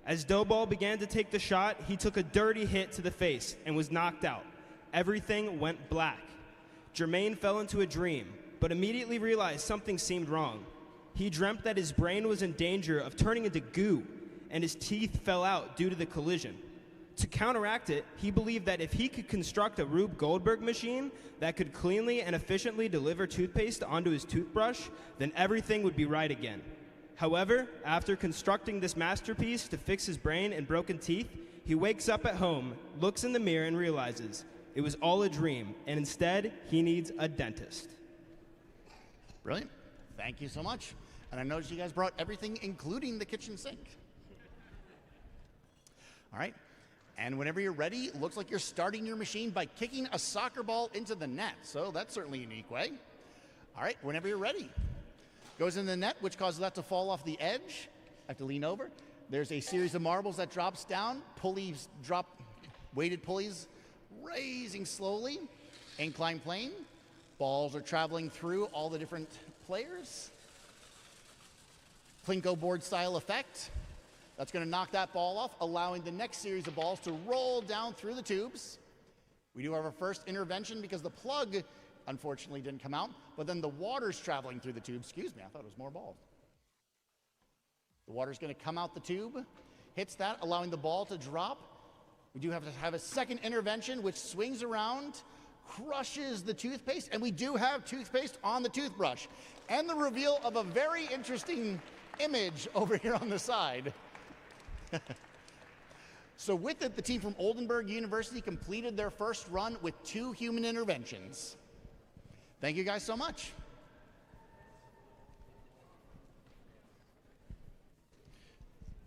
As Doughball began to take the shot, he took a dirty hit to the face and was knocked out. Everything went black. Jermaine fell into a dream, but immediately realized something seemed wrong. He dreamt that his brain was in danger of turning into goo, and his teeth fell out due to the collision. To counteract it, he believed that if he could construct a Rube Goldberg machine that could cleanly and efficiently deliver toothpaste onto his toothbrush, then everything would be right again. However, after constructing this masterpiece to fix his brain and broken teeth, he wakes up at home, looks in the mirror, and realizes it was all a dream, and instead, he needs a dentist. Brilliant. Thank you so much. And I noticed you guys brought everything, including the kitchen sink. All right. And whenever you're ready, it looks like you're starting your machine by kicking a soccer ball into the net. So that's certainly a unique way. All right, whenever you're ready. Goes in the net, which causes that to fall off the edge. I have to lean over. There's a series of marbles that drops down. Pulleys drop, weighted pulleys, raising slowly. Incline plane. Balls are traveling through all the different players. Plinko board style effect. That's going to knock that ball off, allowing the next series of balls to roll down through the tubes. We do have our first intervention because the plug unfortunately didn't come out, but then the water's traveling through the tube. Excuse me, I thought it was more balls. The water's going to come out the tube, hits that, allowing the ball to drop. We do have to have a second intervention, which swings around, crushes the toothpaste, and we do have toothpaste on the toothbrush. And the reveal of a very interesting image over here on the side. So with it, the team from Oldenburg University completed their first run with 2 human interventions. Thank you guys so much.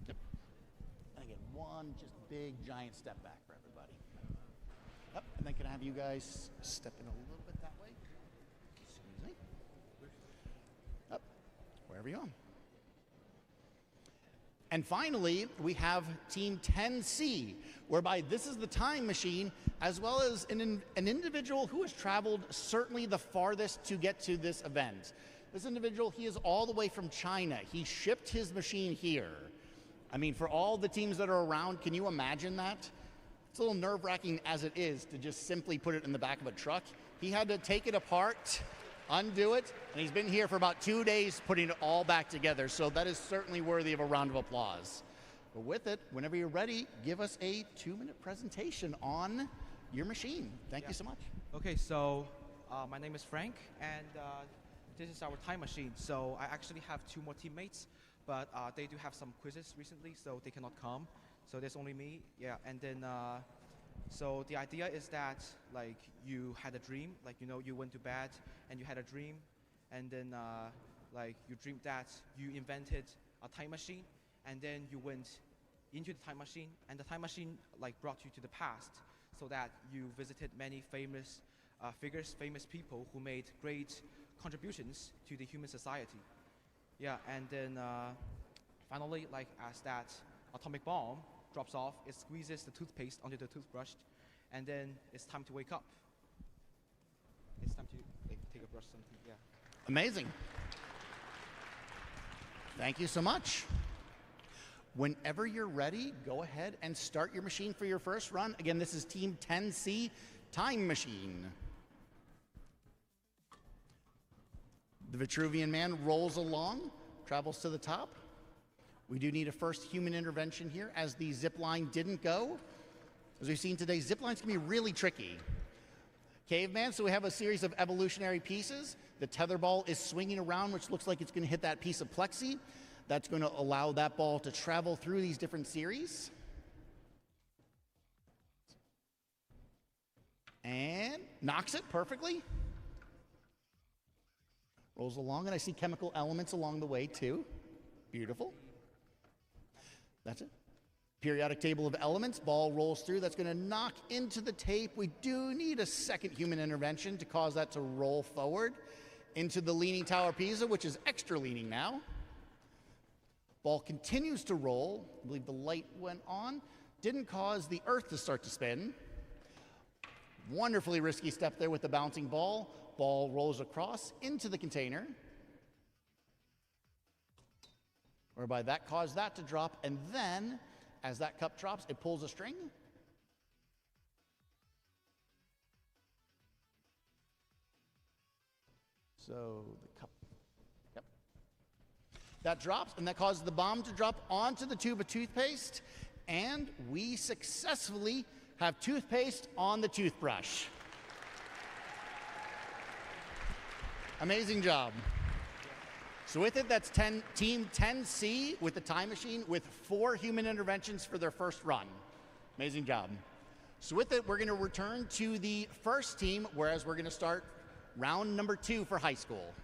Yep. And again, one just big giant step back for everybody. Yep. And then can I have you guys step in a little bit that way? Excuse me. Up, wherever you are. And finally, we have Team 10C, whereby this is the time machine, as well as an individual who has traveled certainly the farthest to get to this event. This individual, he is all the way from China. He shipped his machine here. I mean, for all the teams that are around, can you imagine that? It's a little nerve-wracking as it is to just simply put it in the back of a truck. He had to take it apart, undo it, and he's been here for about 2 days putting it all back together. So that is certainly worthy of a round of applause. But with it, whenever you're ready, give us a 2-minute presentation on your machine. Thank you so much. Okay, so my name is Frank, and this is our time machine. So I actually have 2 more teammates, but they do have some quizzes recently, so they cannot come. So there's only me, yeah. And then, so the idea is that, like, you had a dream, like, you know, you went to bed and you had a dream, and then, like, you dreamed that you invented a time machine, and then you went into the time machine, and the time machine, like, brought you to the past, so that you visited many famous figures, famous people who made great contributions to the human society. Yeah, and then finally, like, as that atomic bomb drops off, it squeezes the toothpaste onto the toothbrush, and then it's time to wake up. It's time to take a brush or something, yeah. Amazing. Thank you so much. Whenever you're ready, go ahead and start your machine for your first run. Again, this is Team 10C Time Machine. The Vitruvian Man rolls along, travels to the top. We do need a first human intervention here, as the zip line didn't go. As we've seen today, zip lines can be really tricky. Caveman, so we have a series of evolutionary pieces. The tether ball is swinging around, which looks like it's going to hit that piece of plexi. That's going to allow that ball to travel through these different series. And knocks it perfectly. Rolls along, and I see chemical elements along the way too. Beautiful. That's it. Periodic table of elements, ball rolls through. That's going to knock into the tape. We do need a second human intervention to cause that to roll forward into the Leaning Tower Pisa, which is extra leaning now. Ball continues to roll. I believe the light went on. Didn't cause the Earth to start to spin. Wonderfully risky step there with the bouncing ball. Ball rolls across into the container, whereby that caused that to drop, and then as that cup drops, it pulls a string. So the cup, yep. That drops, and that causes the bomb to drop onto the tube of toothpaste, and we successfully have toothpaste on the toothbrush. Amazing job. So with it, that's Team 10C with the time machine with 4 human interventions for their first run. Amazing job. So with it, we're going to return to the first team, whereas we're going to start round number 2 for high school.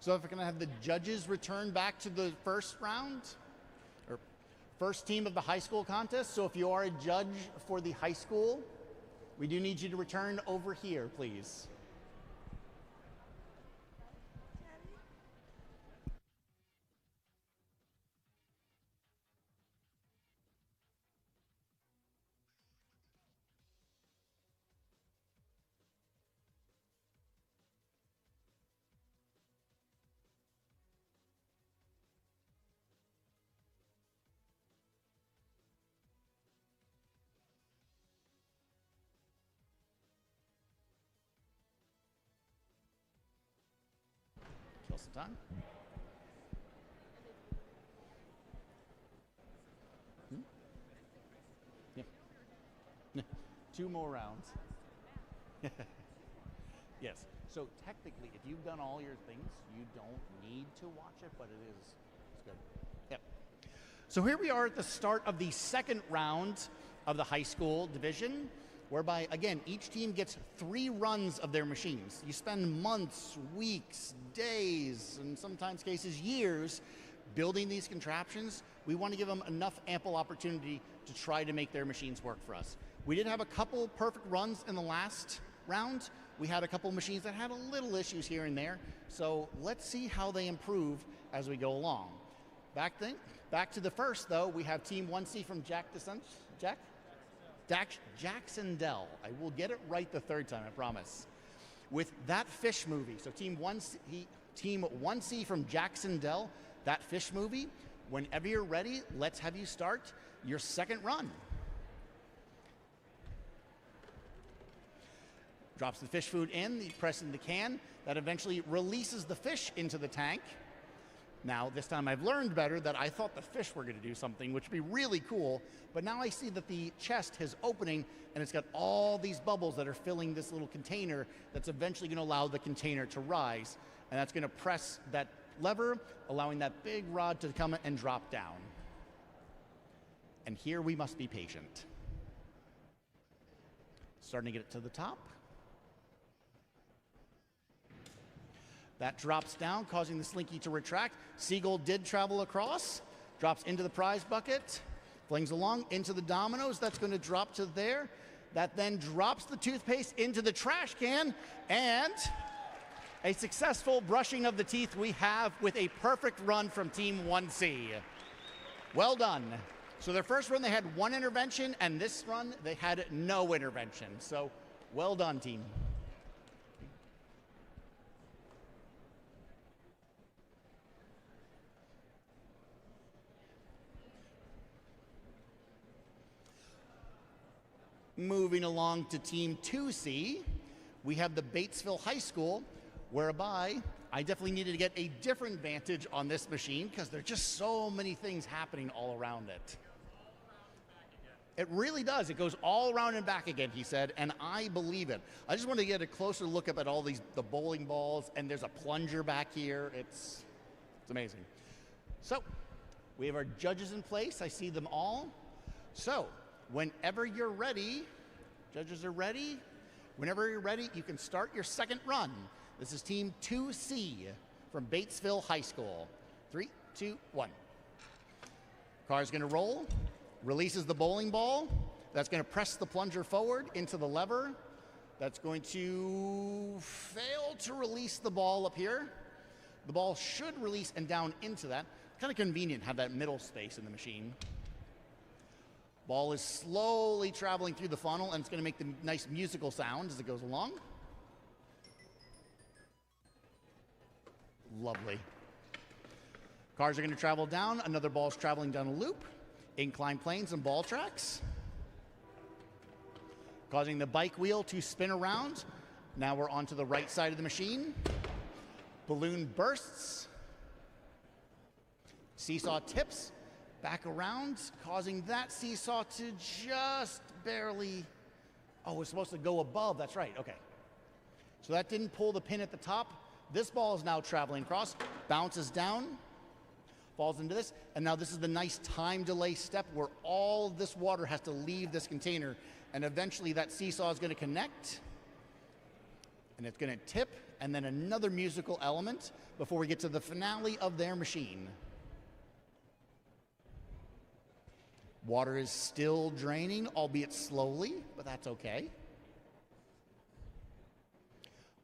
So if I can have the judges return back to the first round, or first team of the high school contest. So if you are a judge for the high school, we do need you to return over here, please. Kill some time. Yeah. 2 more rounds. Yes. So technically, if you've done all your things, you don't need to watch it, but it's good. Yep. So here we are at the start of the second round of the high school division, whereby, again, each team gets 3 runs of their machines. You spend months, weeks, days, and sometimes cases years building these contraptions. We want to give them enough ample opportunity to try to make their machines work for us. We did have a couple perfect runs in the last round. We had a couple machines that had a little issues here and there. So let's see how they improve as we go along. Back to the first, though, we have Team 1C from Jacksonville. I will get it right the third time, I promise. With That Fish Movie. So Team 1C from Jacksonville, That Fish Movie. Whenever you're ready, let's have you start your second run. Drops the fish food in, pressing the can. That eventually releases the fish into the tank. Now, this time I've learned better that I thought the fish were going to do something, which would be really cool, but now I see that the chest is opening and it's got all these bubbles that are filling this little container that's eventually going to allow the container to rise, and that's going to press that lever, allowing that big rod to come and drop down. And here we must be patient. Starting to get it to the top. That drops down, causing the slinky to retract. Seagull did travel across, drops into the prize bucket, flings along into the dominoes. That's going to drop to there. That then drops the toothpaste into the trash can, and a successful brushing of the teeth we have with a perfect run from Team 1C. Well done. So their first run, they had 1 intervention, and this run, they had no intervention. So well done, team. Moving along to Team 2C, we have the Batesville High School, whereby I definitely needed to get a different vantage on this machine because there are just so many things happening all around it. It really does. It goes all around and back again, he said, and I believe it. I just want to get a closer look up at all the bowling balls, and there's a plunger back here. It's amazing. So we have our judges in place. I see them all. So whenever you're ready, judges are ready. Whenever you're ready, you can start your second run. This is Team 2C from Batesville High School. 3, 2, 1. Car's going to roll, releases the bowling ball. That's going to press the plunger forward into the lever. That's going to fail to release the ball up here. The ball should release and down into that. Kind of convenient, have that middle space in the machine. Ball is slowly traveling through the funnel, and it's going to make the nice musical sound as it goes along. Lovely. Cars are going to travel down. Another ball's traveling down a loop. Inclined planes and ball tracks. Causing the bike wheel to spin around. Now we're onto the right side of the machine. Balloon bursts. Seesaw tips back around, causing that seesaw to just barely, oh, it's supposed to go above, that's right, okay. So that didn't pull the pin at the top. This ball is now traveling across, bounces down, falls into this, and now this is the nice time delay step where all this water has to leave this container, and eventually that seesaw is going to connect, And it's going to tip, and then another musical element before we get to the finale of their machine. Water is still draining, albeit slowly, but that's okay.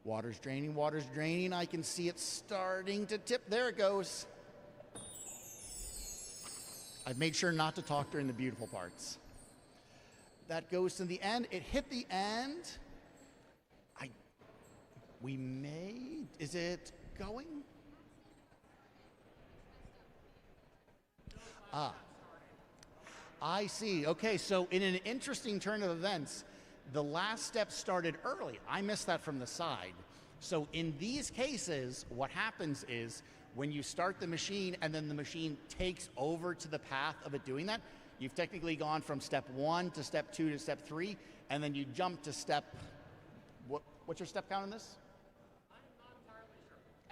Water's draining, water's draining. I can see it starting to tip. There it goes. I've made sure not to talk during the beautiful parts. That goes to the end. It hit the end. Is it going? I see. Okay, so in an interesting turn of events, the last step started early. I missed that from the side. So in these cases, what happens is when you start the machine and then the machine takes over to the path of it doing that, you've technically gone from step 1 to step 2 to step 3, and then you jump to step, what's your step count in this?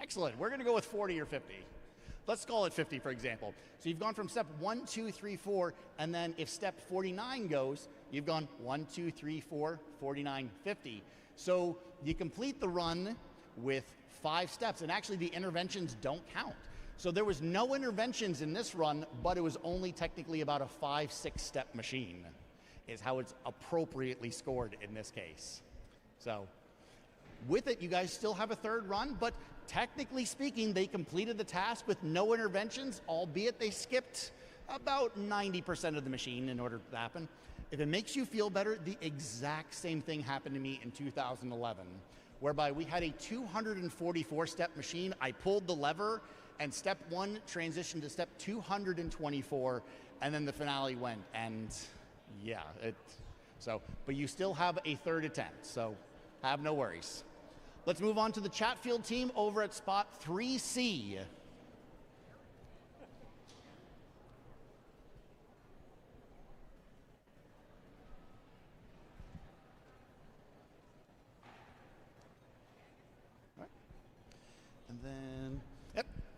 Excellent. We're going to go with 40 or 50. Let's call it 50, for example. So you've gone from step 1, 2, 3, 4, and then if step 49 goes, you've gone 1, 2, 3, 4, 49, 50. So you complete the run with 5 steps, and actually the interventions don't count. So there was no interventions in this run, but it was only technically about a 5-6 step machine, is how it's appropriately scored in this case. So with it, you guys still have a third run, but technically speaking, they completed the task with no interventions, albeit they skipped about 90% of the machine in order for that to happen. If it makes you feel better, the exact same thing happened to me in 2011, whereby we had a 244-step machine. I pulled the lever, and step 1 transitioned to step 224, and then the finale went, and yeah, but you still have a third attempt, so have no worries. Let's move on to the Chatfield team over at spot 3C. Right. And then,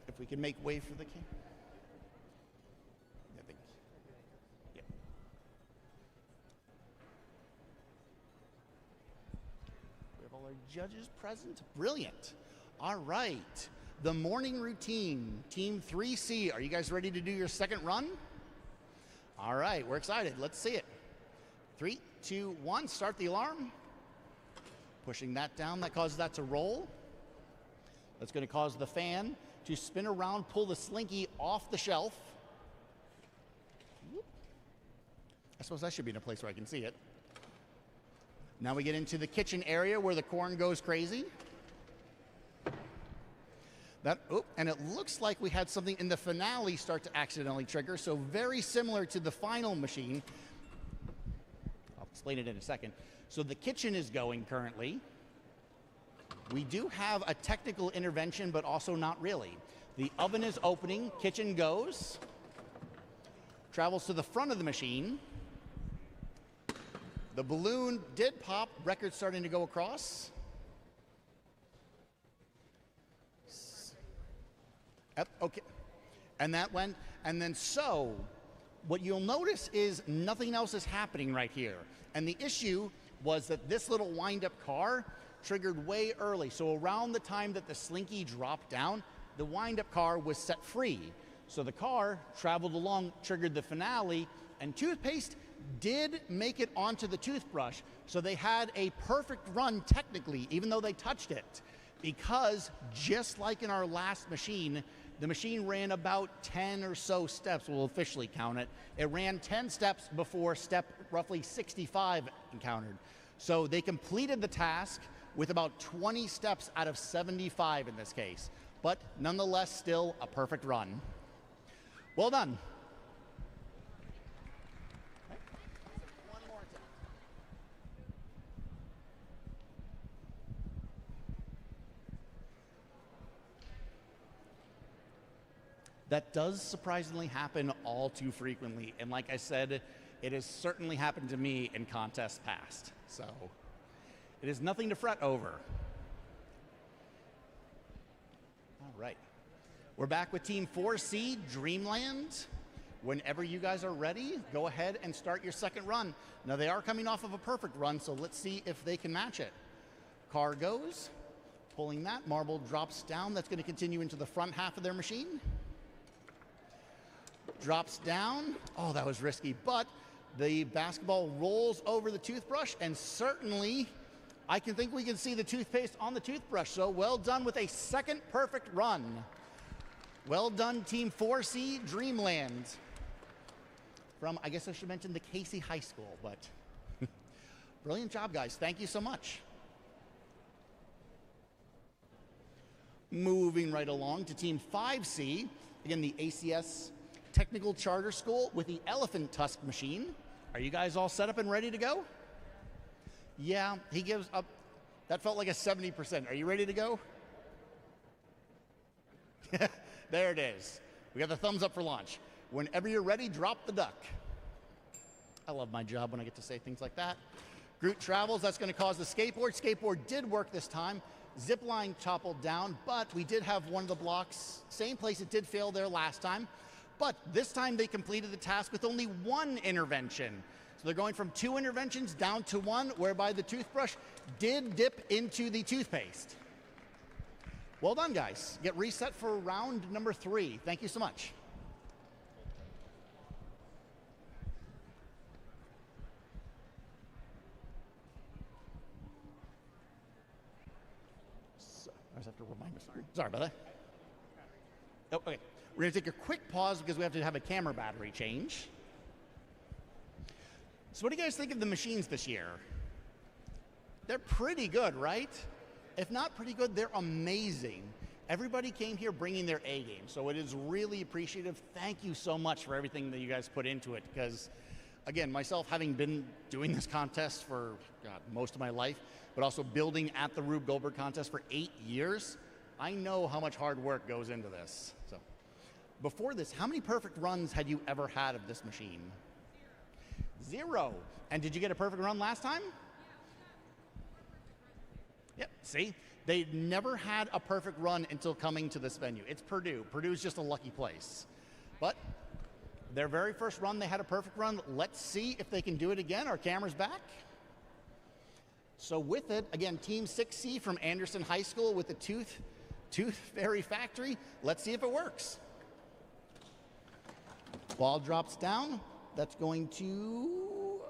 if we can make way for the king. Our judges present. Brilliant. All right. The morning routine, team 3C. Are you guys ready to do your second run? All right, we're excited. Let's see it. 3, 2, 1, start the alarm. Pushing that down, that causes that to roll. That's going to cause the fan to spin around, pull the slinky off the shelf. I suppose I should be in a place where I can see it. Now we get into the kitchen area where the corn goes crazy. And it looks like we had something in the finale start to accidentally trigger, so very similar to the final machine. I'll explain it in a second. So the kitchen is going currently. We do have a technical intervention, but also not really. The oven is opening, kitchen goes, travels to the front of the machine. The balloon did pop, record starting to go across. Okay, and that went, and then so, what you'll notice is nothing else is happening right here. And the issue was that this little wind-up car triggered way early. So around the time that the slinky dropped down, the wind-up car was set free. So the car traveled along, triggered the finale, and toothpaste did make it onto the toothbrush, so they had a perfect run technically, even though they touched it, because just like in our last machine, the machine ran about 10 or so steps. We'll officially count it. It ran 10 steps before step roughly 65 encountered. So they completed the task with about 20 steps out of 75 in this case, but nonetheless still a perfect run. Well done. That does surprisingly happen all too frequently. And like I said, it has certainly happened to me in contests past. So it is nothing to fret over. All right. We're back with Team 4C, Dreamland. Whenever you guys are ready, go ahead and start your second run. Now they are coming off of a perfect run, so let's see if they can match it. Car goes, pulling that. Marble drops down. That's going to continue into the front half of their machine. Drops down. Oh, that was risky, but the basketball rolls over the toothbrush, and certainly I think we can see the toothpaste on the toothbrush. So well done with a second perfect run. Well done, Team 4C Dreamland. From, I guess I should mention the Casey High School, but brilliant job, guys. Thank you so much. Moving right along to Team 5C, again, the ACS Technical Charter School with the Elephant Tusk machine. Are you guys all set up and ready to go? Yeah, he gives up. That felt like a 70%. Are you ready to go? There it is. We got the thumbs up for launch. Whenever you're ready, drop the duck. I love my job when I get to say things like that. Groot travels, that's going to cause the skateboard. Skateboard did work this time. Zip line toppled down, but we did have one of the blocks, same place it did fail there last time. But this time they completed the task with only one intervention. So they're going from 2 interventions down to 1, whereby the toothbrush did dip into the toothpaste. Well done, guys. Get reset for round number 3. Thank you so much. I just have to remind me. Sorry about that. Oh, okay. We're going to take a quick pause because we have to have a camera battery change. So what do you guys think of the machines this year? They're pretty good, right? If not pretty good, they're amazing. Everybody came here bringing their A game, so it is really appreciative. Thank you so much for everything that you guys put into it, because, again, myself having been doing this contest for most of my life, but also building at the Rube Goldberg contest for 8 years, I know how much hard work goes into this. So, before this, how many perfect runs had you ever had of this machine? 0. And did you get a perfect run last time? Yep, see? They never had a perfect run until coming to this venue. It's Purdue. Purdue's just a lucky place. But their very first run, they had a perfect run. Let's see if they can do it again. Our camera's back. So with it, again, Team 6C from Anderson High School with the Tooth Fairy Factory. Let's see if it works. Ball drops down. That's going to...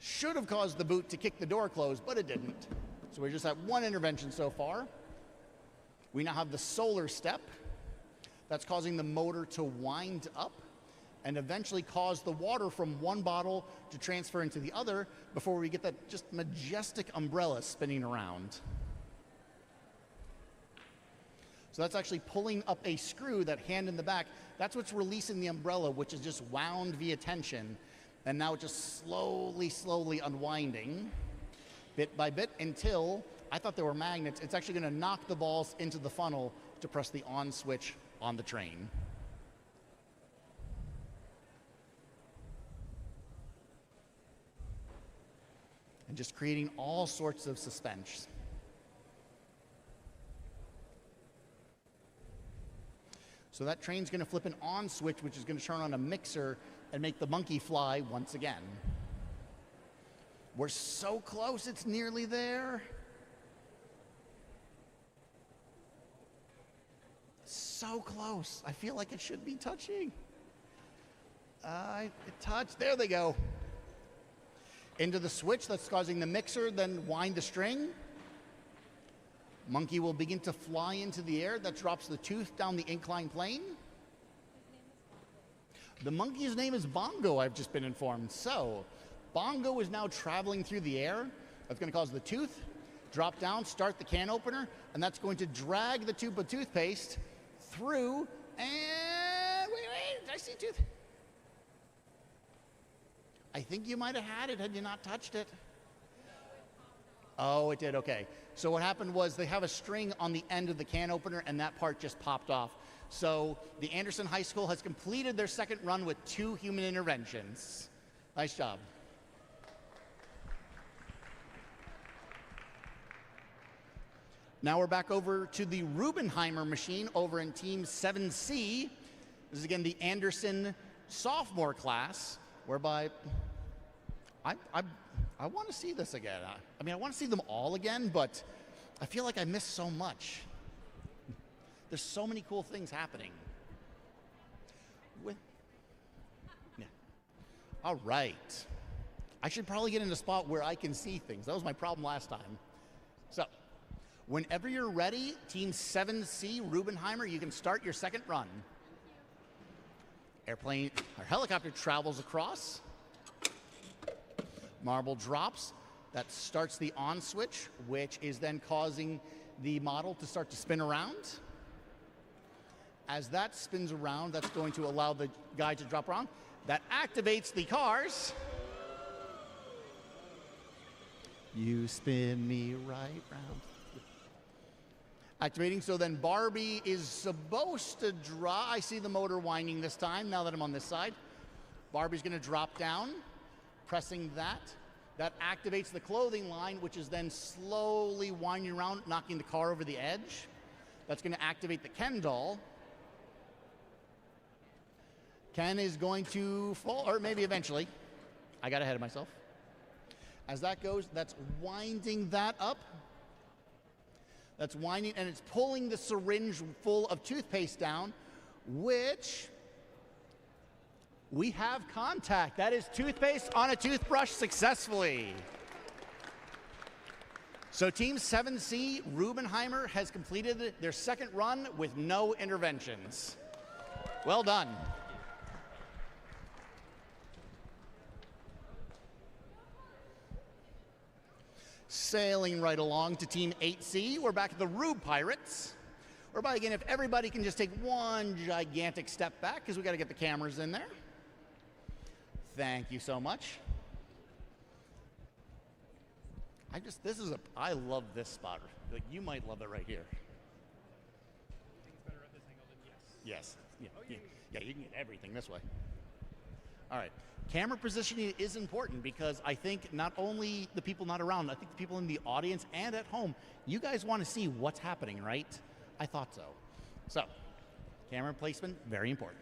should have caused the boot to kick the door closed, but it didn't. So we just had 1 intervention so far. We now have the solar step. That's causing the motor to wind up and eventually cause the water from one bottle to transfer into the other before we get that just majestic umbrella spinning around. So that's actually pulling up a screw, that hand in the back. That's what's releasing the umbrella, which is just wound via tension. And now it's just slowly unwinding, bit by bit, until, I thought they were magnets, it's actually going to knock the balls into the funnel to press the on switch on the train. And just creating all sorts of suspense. So that train's going to flip an on switch, which is going to turn on a mixer and make the monkey fly once again. We're so close, it's nearly there. So close. I feel like it should be touching. It touched. There they go. Into the switch, that's causing the mixer, then wind the string. Monkey will begin to fly into the air. That drops the tooth down the inclined plane. The monkey's name is Bongo, I've just been informed. So, Bongo is now traveling through the air. That's going to cause the tooth, drop down, start the can opener, and that's going to drag the tube of toothpaste through, and wait, did I see a tooth? I think you might have had it had you not touched it. Oh, it did, okay. So what happened was they have a string on the end of the can opener, and that part just popped off. So the Anderson High School has completed their second run with 2 human interventions. Nice job. Now we're back over to the Rubenheimer machine over in Team 7C. This is again the Anderson sophomore class, whereby I I want to see this again. I mean, I want to see them all again, but I feel like I missed so much. There's so many cool things happening. Yeah. All right. I should probably get in a spot where I can see things. That was my problem last time. So, whenever you're ready, Team 7C, Rubenheimer, you can start your second run. Airplane, our helicopter travels across. Marble drops. That starts the on switch, which is then causing the model to start to spin around. As that spins around, that's going to allow the guy to drop around. That activates the cars. You spin me right round. Activating, so then Barbie is supposed to drop. I see the motor winding this time, now that I'm on this side. Barbie's gonna drop down, pressing that. That activates the clothing line, which is then slowly winding around, knocking the car over the edge. That's gonna activate the Ken doll. Ken is going to fall, or maybe eventually. I got ahead of myself. As that goes, that's winding that up. That's winding, and it's pulling the syringe full of toothpaste down, which we have contact. That is toothpaste on a toothbrush successfully. So Team 7C, Rubenheimer, has completed their second run with no interventions. Well done. Sailing right along to Team 8C, we're back at the Rube Pirates. Whereby, again, if everybody can just take one gigantic step back, because we got to get the cameras in there. Thank you so much. I love this spot. Like, you might love it right here. Yes. Yeah, you can get everything this way. All right. Camera positioning is important because I think not only the people not around, I think the people in the audience and at home, you guys want to see what's happening, right? I thought so. So, camera placement, very important.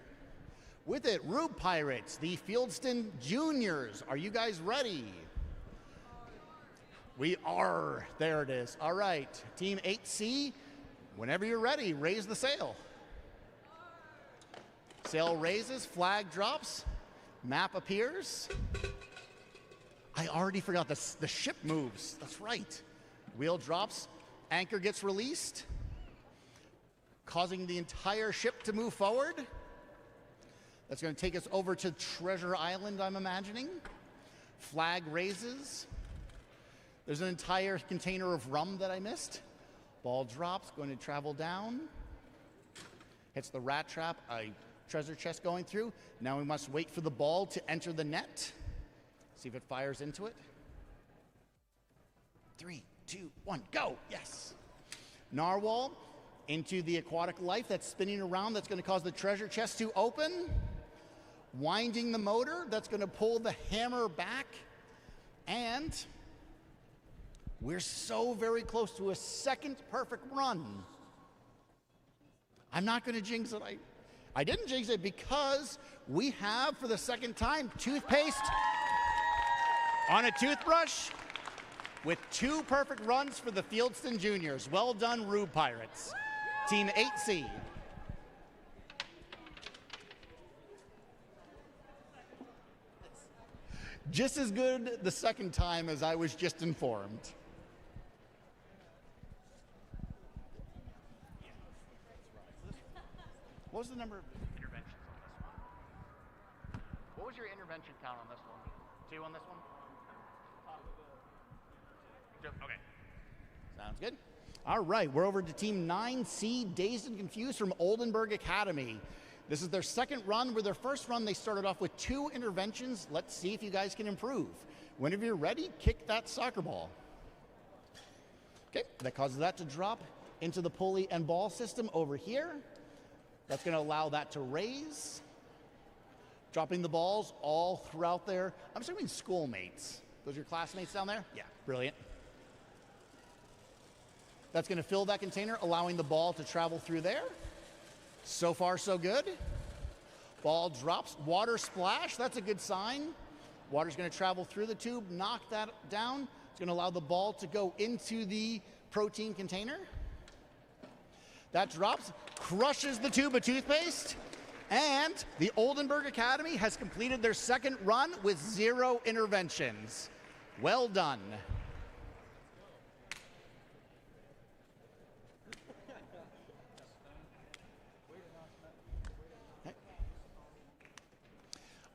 With it, Rube Pirates, the Fieldston Juniors. Are you guys ready? We are. There it is. All right. Team 8C, whenever you're ready, raise the sail. Sail raises, flag drops. Map appears. I already forgot the ship moves. That's right. Wheel drops. Anchor gets released, causing the entire ship to move forward. That's going to take us over to Treasure Island, I'm imagining. Flag raises. There's an entire container of rum that I missed. Ball drops, going to travel down. Hits the rat trap. Treasure chest going through. Now we must wait for the ball to enter the net. See if it fires into it. 3, 2, 1, go! Yes. Narwhal into the aquatic life that's spinning around. That's going to cause the treasure chest to open. Winding the motor. That's going to pull the hammer back. And we're so very close to a second perfect run. I'm not going to jinx it. I didn't jinx it because we have, for the second time, toothpaste on a toothbrush with 2 perfect runs for the Fieldston Juniors. Well done, Rube Pirates. Team 8C. Just as good the second time as I was just informed. What was the number of interventions on this one? What was your intervention count on this one? 2 on this one? Okay. Sounds good. All right, we're over to Team 9C, Dazed and Confused from Oldenburg Academy. This is their second run. With their first run, they started off with 2 interventions. Let's see if you guys can improve. Whenever you're ready, kick that soccer ball. Okay, that causes that to drop into the pulley and ball system over here. That's going to allow that to raise. Dropping the balls all throughout there. I'm assuming schoolmates. Those are your classmates down there? Yeah, brilliant. That's going to fill that container, allowing the ball to travel through there. So far, so good. Ball drops. Water splash. That's a good sign. Water's going to travel through the tube, knock that down. It's going to allow the ball to go into the protein container. That drops, crushes the tube of toothpaste, and the Oldenburg Academy has completed their second run with 0 interventions. Well done.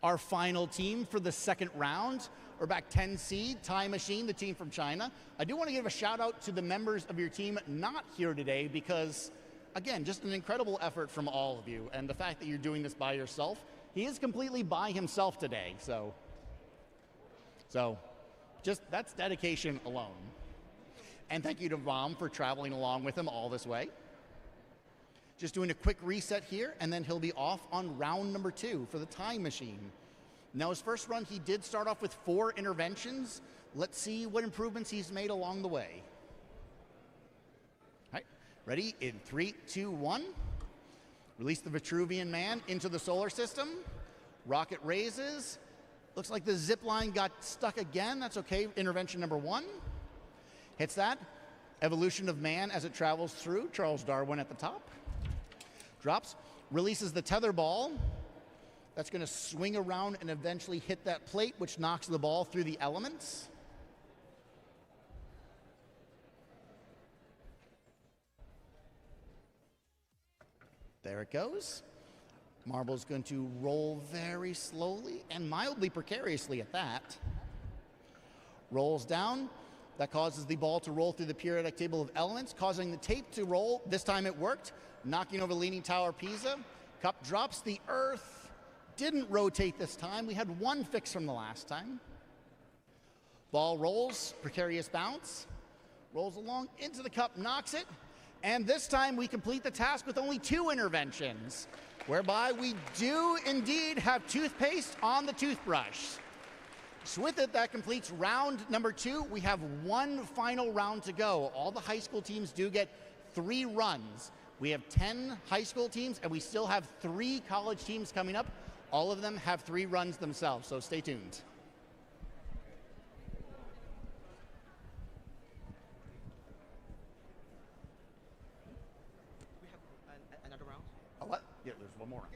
Our final team for the second round, we're back 10 seed, Time Machine, the team from China. I do want to give a shout out to the members of your team not here today because, again, just an incredible effort from all of you. And the fact that you're doing this by yourself, he is completely by himself today. So just that's dedication alone. And thank you to Ram for traveling along with him all this way. Just doing a quick reset here, and then he'll be off on round number 2 for the Time Machine. Now, his first run, he did start off with 4 interventions. Let's see what improvements he's made along the way. All right, ready? In 3, 2, 1. Release the Vitruvian Man into the solar system. Rocket raises. Looks like the zip line got stuck again. That's okay. Intervention number 1. Hits that. Evolution of man as it travels through. Charles Darwin at the top. Drops, releases the tether ball. That's going to swing around and eventually hit that plate, which knocks the ball through the elements. There it goes. Marble's going to roll very slowly and mildly precariously at that. Rolls down. That causes the ball to roll through the periodic table of elements, causing the tape to roll. This time it worked. Knocking over Leaning Tower Pisa. Cup drops. The Earth didn't rotate this time. We had 1 fix from the last time. Ball rolls, precarious bounce. Rolls along into the cup, knocks it. And this time we complete the task with only 2 interventions, whereby we do indeed have toothpaste on the toothbrush. So with it, that completes round number 2. We have 1 final round to go. All the high school teams do get 3 runs. We have 10 high school teams, and we still have 3 college teams coming up. All of them have 3 runs themselves, so stay tuned. We have another round? Oh, what? Yeah, there's one more round.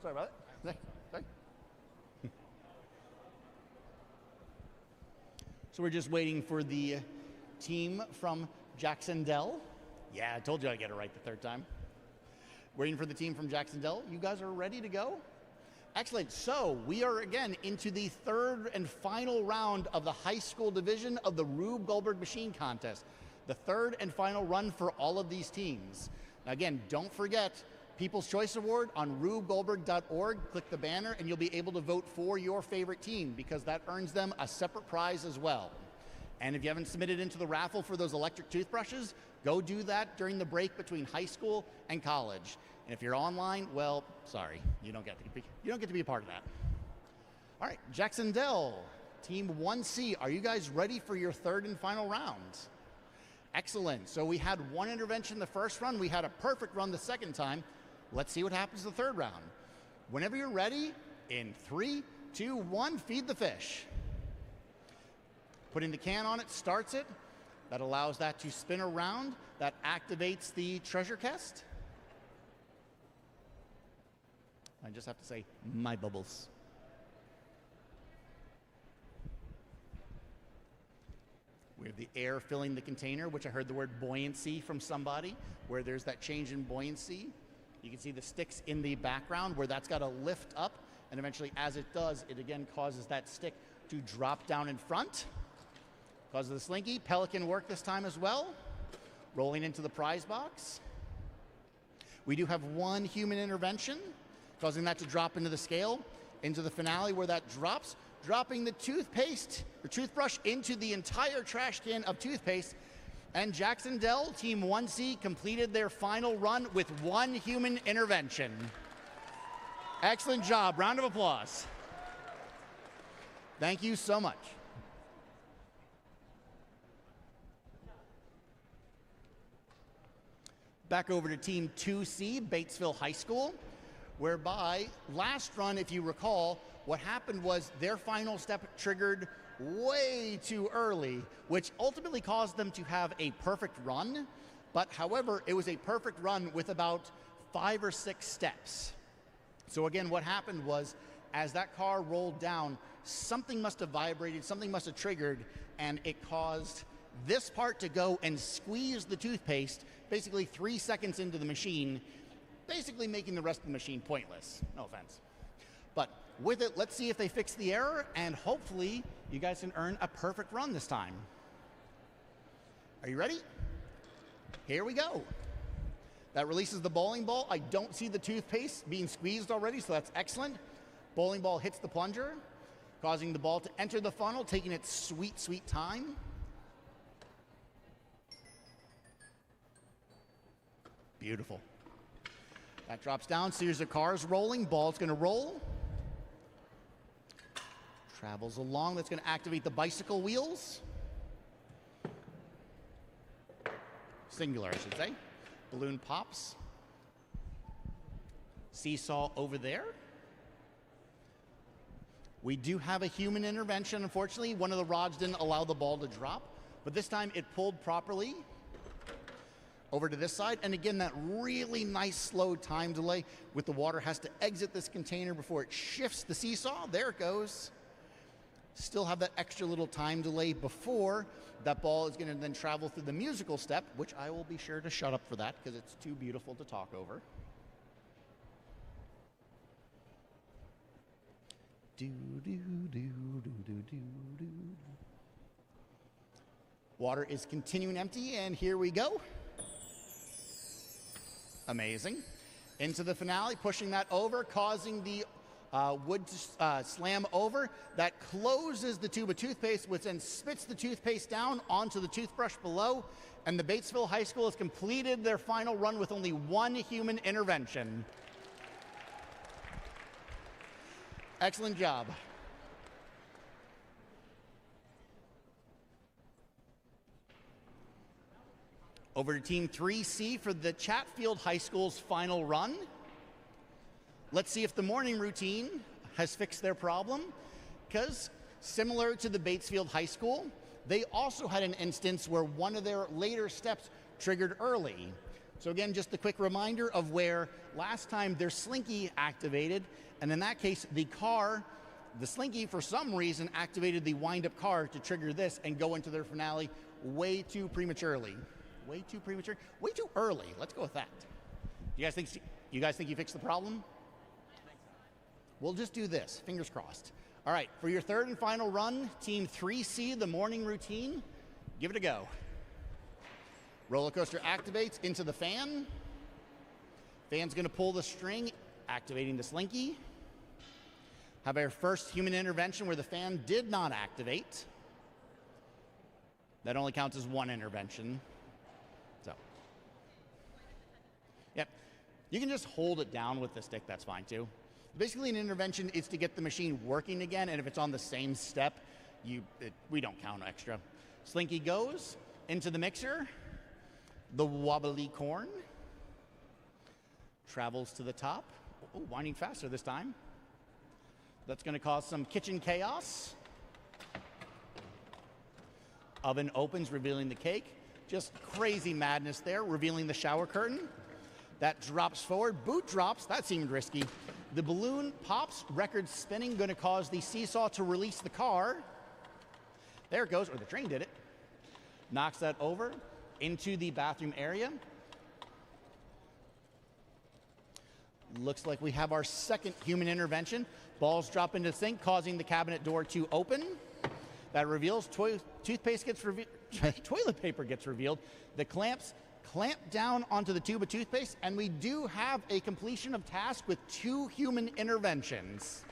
Sorry about that. Sorry. So we're just waiting for the team from Jacksonville. Yeah, I told you I'd get it right the 3rd time. Waiting for the team from Jacksonville. You guys are ready to go? Excellent. So we are again into the 3rd and final round of the high school division of the Rube Goldberg Machine Contest. The 3rd and final run for all of these teams. Now again, don't forget, People's Choice Award on rubegoldberg.org. Click the banner and you'll be able to vote for your favorite team because that earns them a separate prize as well. And if you haven't submitted into the raffle for those electric toothbrushes, go do that during the break between high school and college. And if you're online, well, sorry, you don't get to be a part of that. All right, Jacksonville, Team 1C, are you guys ready for your 3rd and final round? Excellent. So we had 1 intervention the first run. We had a perfect run the second time. let's see what happens the third round. Whenever you're ready, in 3, 2, 1, feed the fish. Putting the can on it starts it. That allows that to spin around. That activates the treasure chest. I just have to say, my bubbles. We have the air filling the container, which I heard the word buoyancy from somebody, where there's that change in buoyancy. You can see the sticks in the background where that's got to lift up, and eventually as it does, it again causes that stick to drop down in front. Causes the slinky. Pelican work this time as well. Rolling into the prize box. We do have one human intervention, causing that to drop into the scale, into the finale where that drops, dropping the toothpaste or toothbrush into the entire trash can of toothpaste. And Jackson Dell, Team 1C, completed their final run with one human intervention. Excellent job. Round of applause. Thank you so much. Back over to Team 2C, Batesville High School, whereby last run, if you recall, what happened was their final step triggered way too early, which ultimately caused them to have a perfect run. But however, it was a perfect run with about 5 or 6 steps. So again, what happened was, as that car rolled down, something must have vibrated, something must have triggered, and it caused this part to go and squeeze the toothpaste basically 3 seconds into the machine, basically making the rest of the machine pointless. No offense. But with it, let's see if they fix the error, and hopefully you guys can earn a perfect run this time. Are you ready? Here we go. That releases the bowling ball. I don't see the toothpaste being squeezed already, so that's excellent. Bowling ball hits the plunger, causing the ball to enter the funnel, taking its sweet, sweet time. Beautiful. That drops down, series of cars rolling, ball's gonna roll. Travels along, that's gonna activate the bicycle wheels. Singular, I should say. Balloon pops. Seesaw over there. We do have a human intervention, unfortunately. One of the rods didn't allow the ball to drop, but this time it pulled properly over to this side. And again, that really nice slow time delay with the water has to exit this container before it shifts the seesaw. There it goes. Still have that extra little time delay before that ball is going to then travel through the musical step, which I will be sure to shut up for that because it's too beautiful to talk over. Do, do, do, do, do, do, do. Water is continuing empty, and here we go. Amazing. Into the finale, pushing that over, causing the wood to slam over. That closes the tube of toothpaste, which then spits the toothpaste down onto the toothbrush below. And the Batesville High School has completed their final run with only one human intervention. Excellent job. Over to Team 3C for the Chatfield High School's final run. Let's see if the morning routine has fixed their problem, because similar to the Batesfield High School, they also had an instance where one of their later steps triggered early. So again, just a quick reminder of where last time their slinky activated, and in that case, the slinky for some reason activated the wind-up car to trigger this and go into their finale way too prematurely. Way too premature, way too early. Let's go with that. You guys think you fixed the problem? We'll just do this, fingers crossed. All right, for your third and final run, Team 3C, the morning routine, give it a go. Roller coaster activates into the fan. Fan's gonna pull the string, activating the slinky. Have our first human intervention where the fan did not activate. That only counts as one intervention. So, yep. You can just hold it down with the stick, that's fine too. Basically, an intervention is to get the machine working again, and if it's on the same step, we don't count extra. Slinky goes into the mixer, the wobbly corn. Travels to the top. Oh, winding faster this time. That's going to cause some kitchen chaos. Oven opens, revealing the cake. Just crazy madness there, revealing the shower curtain. That drops forward. Boot drops. That seemed risky. The balloon pops, record spinning, going to cause the seesaw to release the car. There it goes, or the train did it. Knocks that over into the bathroom area. Looks like we have our second human intervention. Balls drop into the sink, causing the cabinet door to open. That reveals toothpaste gets revealed. Toilet paper gets revealed. The clamps clamp down onto the tube of toothpaste, and we do have a completion of task with 2 human interventions.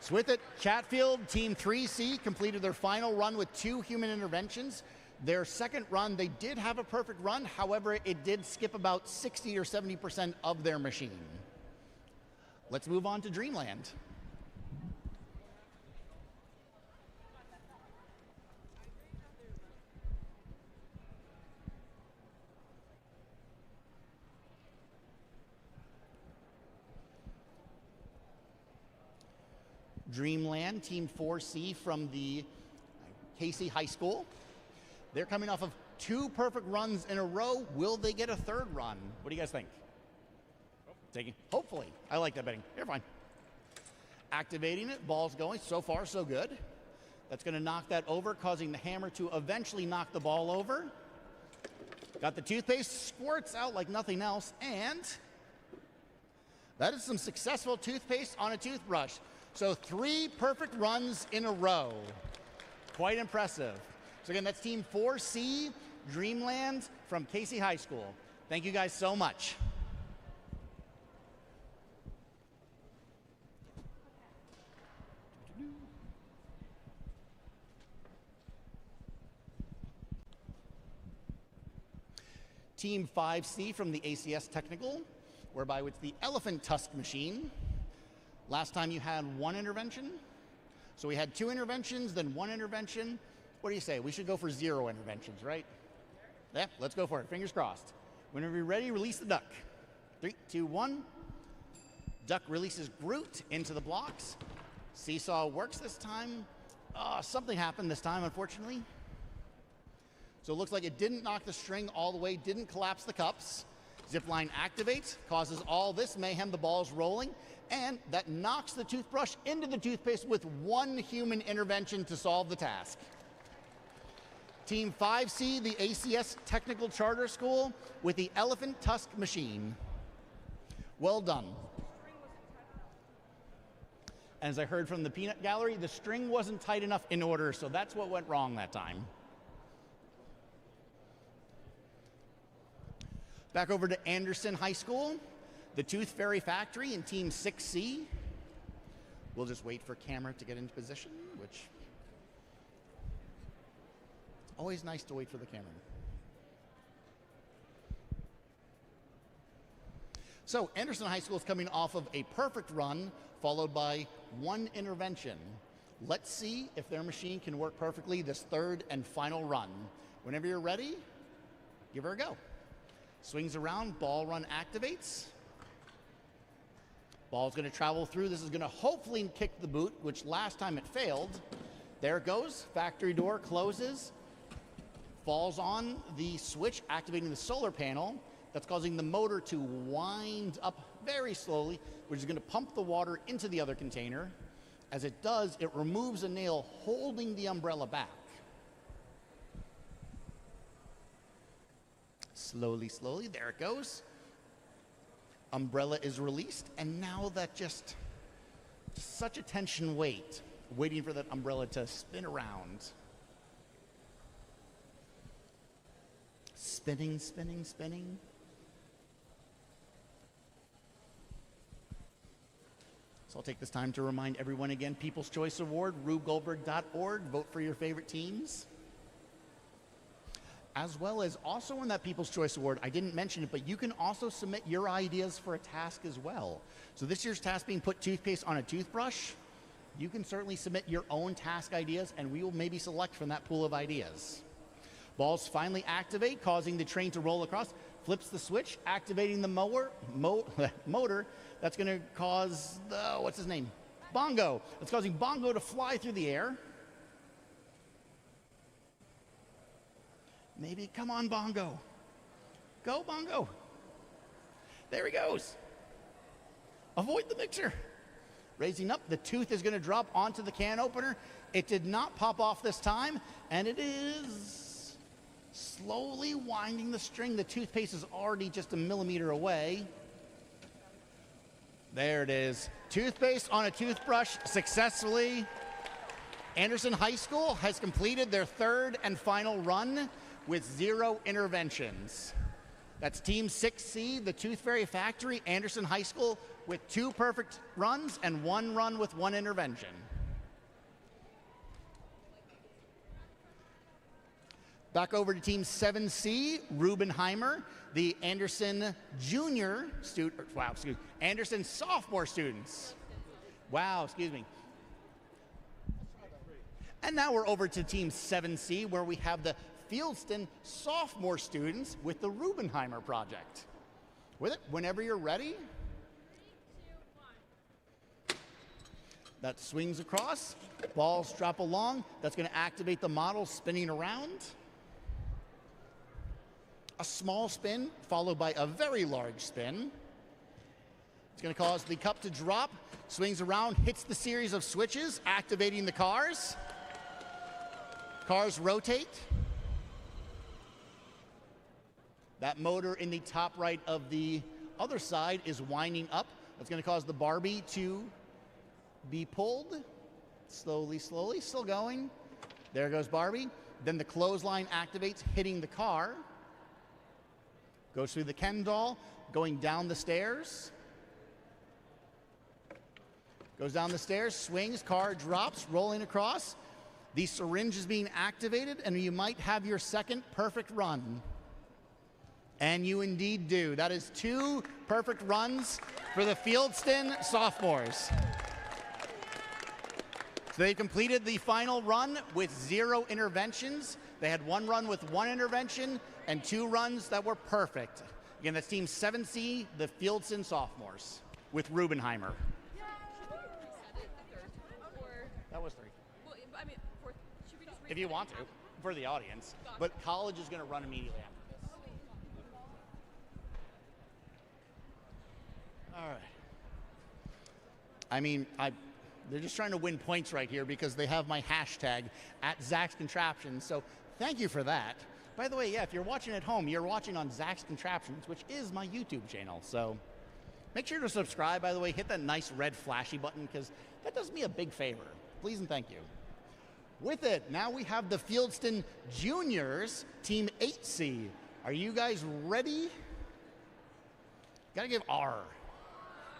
So with it, Chatfield, Team 3C completed their final run with 2 human interventions. Their second run, they did have a perfect run. However, it did skip about 60 or 70% of their machine. Let's move on to Dreamland. Dreamland, Team 4C from the Casey High School. They're coming off of 2 perfect runs in a row. Will they get a third run? What do you guys think? Taking, hopefully. I like that betting. You're fine. Activating it, ball's going. So far, so good. That's going to knock that over, causing the hammer to eventually knock the ball over. Got the toothpaste, squirts out like nothing else, and that is some successful toothpaste on a toothbrush. So 3 perfect runs in a row. Quite impressive. So again, that's Team 4C, Dreamland from Casey High School. Thank you guys so much. Team 5C from the ACS Technical, whereby it's the elephant tusk machine. Last time you had 1 intervention. So we had 2 interventions, then 1 intervention. What do you say? We should go for 0 interventions, right? Yeah, let's go for it. Fingers crossed. Whenever you're ready, release the duck. 3, 2, 1. Duck releases Groot into the blocks. Seesaw works this time. Something happened this time, unfortunately. So it looks like it didn't knock the string all the way, didn't collapse the cups. Zipline activates, causes all this mayhem, the ball's rolling, and that knocks the toothbrush into the toothpaste with 1 human intervention to solve the task. Team 5C, the ACS Technical Charter School, with the elephant tusk machine. Well done. As I heard from the peanut gallery, the string wasn't tight enough in order, so that's what went wrong that time. Back over to Anderson High School, the Tooth Fairy Factory in Team 6C. We'll just wait for camera to get into position, which always nice to wait for the camera. So Anderson High School is coming off of a perfect run, followed by 1 intervention. Let's see if their machine can work perfectly this 3rd and final run. Whenever you're ready, give her a go. Swings around, ball run activates. Ball's going to travel through. This is going to hopefully kick the boot, which last time it failed. There it goes. Factory door closes. Falls on the switch, activating the solar panel. That's causing the motor to wind up very slowly, which is going to pump the water into the other container. As it does, it removes a nail holding the umbrella back. Slowly, slowly, there it goes. Umbrella is released, and now that just such a tension waiting for that umbrella to spin around. Spinning, spinning, spinning. So I'll take this time to remind everyone again, People's Choice Award, RubeGoldberg.org, vote for your favorite teams. As well as also on that People's Choice Award, I didn't mention it, but you can also submit your ideas for a task as well. So this year's task being put toothpaste on a toothbrush, you can certainly submit your own task ideas, and we will maybe select from that pool of ideas. Balls finally activate, causing the train to roll across. flips the switch, activating the motor. That's going to cause what's his name? Bongo. It's causing Bongo to fly through the air. Maybe, come on, Bongo. Go, Bongo. There he goes. Avoid the mixer. Raising up, the tooth is going to drop onto the can opener. It did not pop off this time, and it is slowly winding the string. The toothpaste is already just a millimeter away. There it is. Toothpaste on a toothbrush successfully. Anderson High School has completed their third and final run with 0 interventions. That's Team 6C, the Tooth Fairy Factory, Anderson High School, with 2 perfect runs and 1 run with 1 intervention. Back over to Team 7C, Rubenheimer, the Anderson junior student, Anderson sophomore students. Wow, excuse me. And now we're over to Team 7C, where we have the Fieldston sophomore students with the Rubenheimer project. With it, whenever you're ready. That swings across, balls drop along. That's going to activate the model spinning around. A small spin followed by a very large spin. It's going to cause the cup to drop, swings around, hits the series of switches, activating the cars. Cars rotate. That motor in the top right of the other side is winding up. That's going to cause the Barbie to be pulled. Slowly, slowly, still going. There goes Barbie. Then the clothesline activates, hitting the car. Goes through the Ken doll, going down the stairs. Goes down the stairs, swings, car drops, rolling across. The syringe is being activated, and you might have your second perfect run. And you indeed do. That is 2 perfect runs for the Fieldston sophomores. So they completed the final run with 0 interventions. They had 1 run with 1 intervention and 2 runs that were perfect. Again, that's Team 7C, the Fieldston sophomores, with Rubenheimer. That was 3. Well, I mean, should we just read If you want to, for the audience. But college is going to run immediately after this. All right. I mean, they're just trying to win points right here because they have my hashtag at Zach's Contraptions. So thank you for that. By the way, yeah, if you're watching at home, you're watching on Zach's Contraptions, which is my YouTube channel. So make sure to subscribe, by the way. Hit that nice red flashy button because that does me a big favor. Please and thank you. With it, now we have the Fieldston Juniors, Team 8C. Are you guys ready? Gotta give R.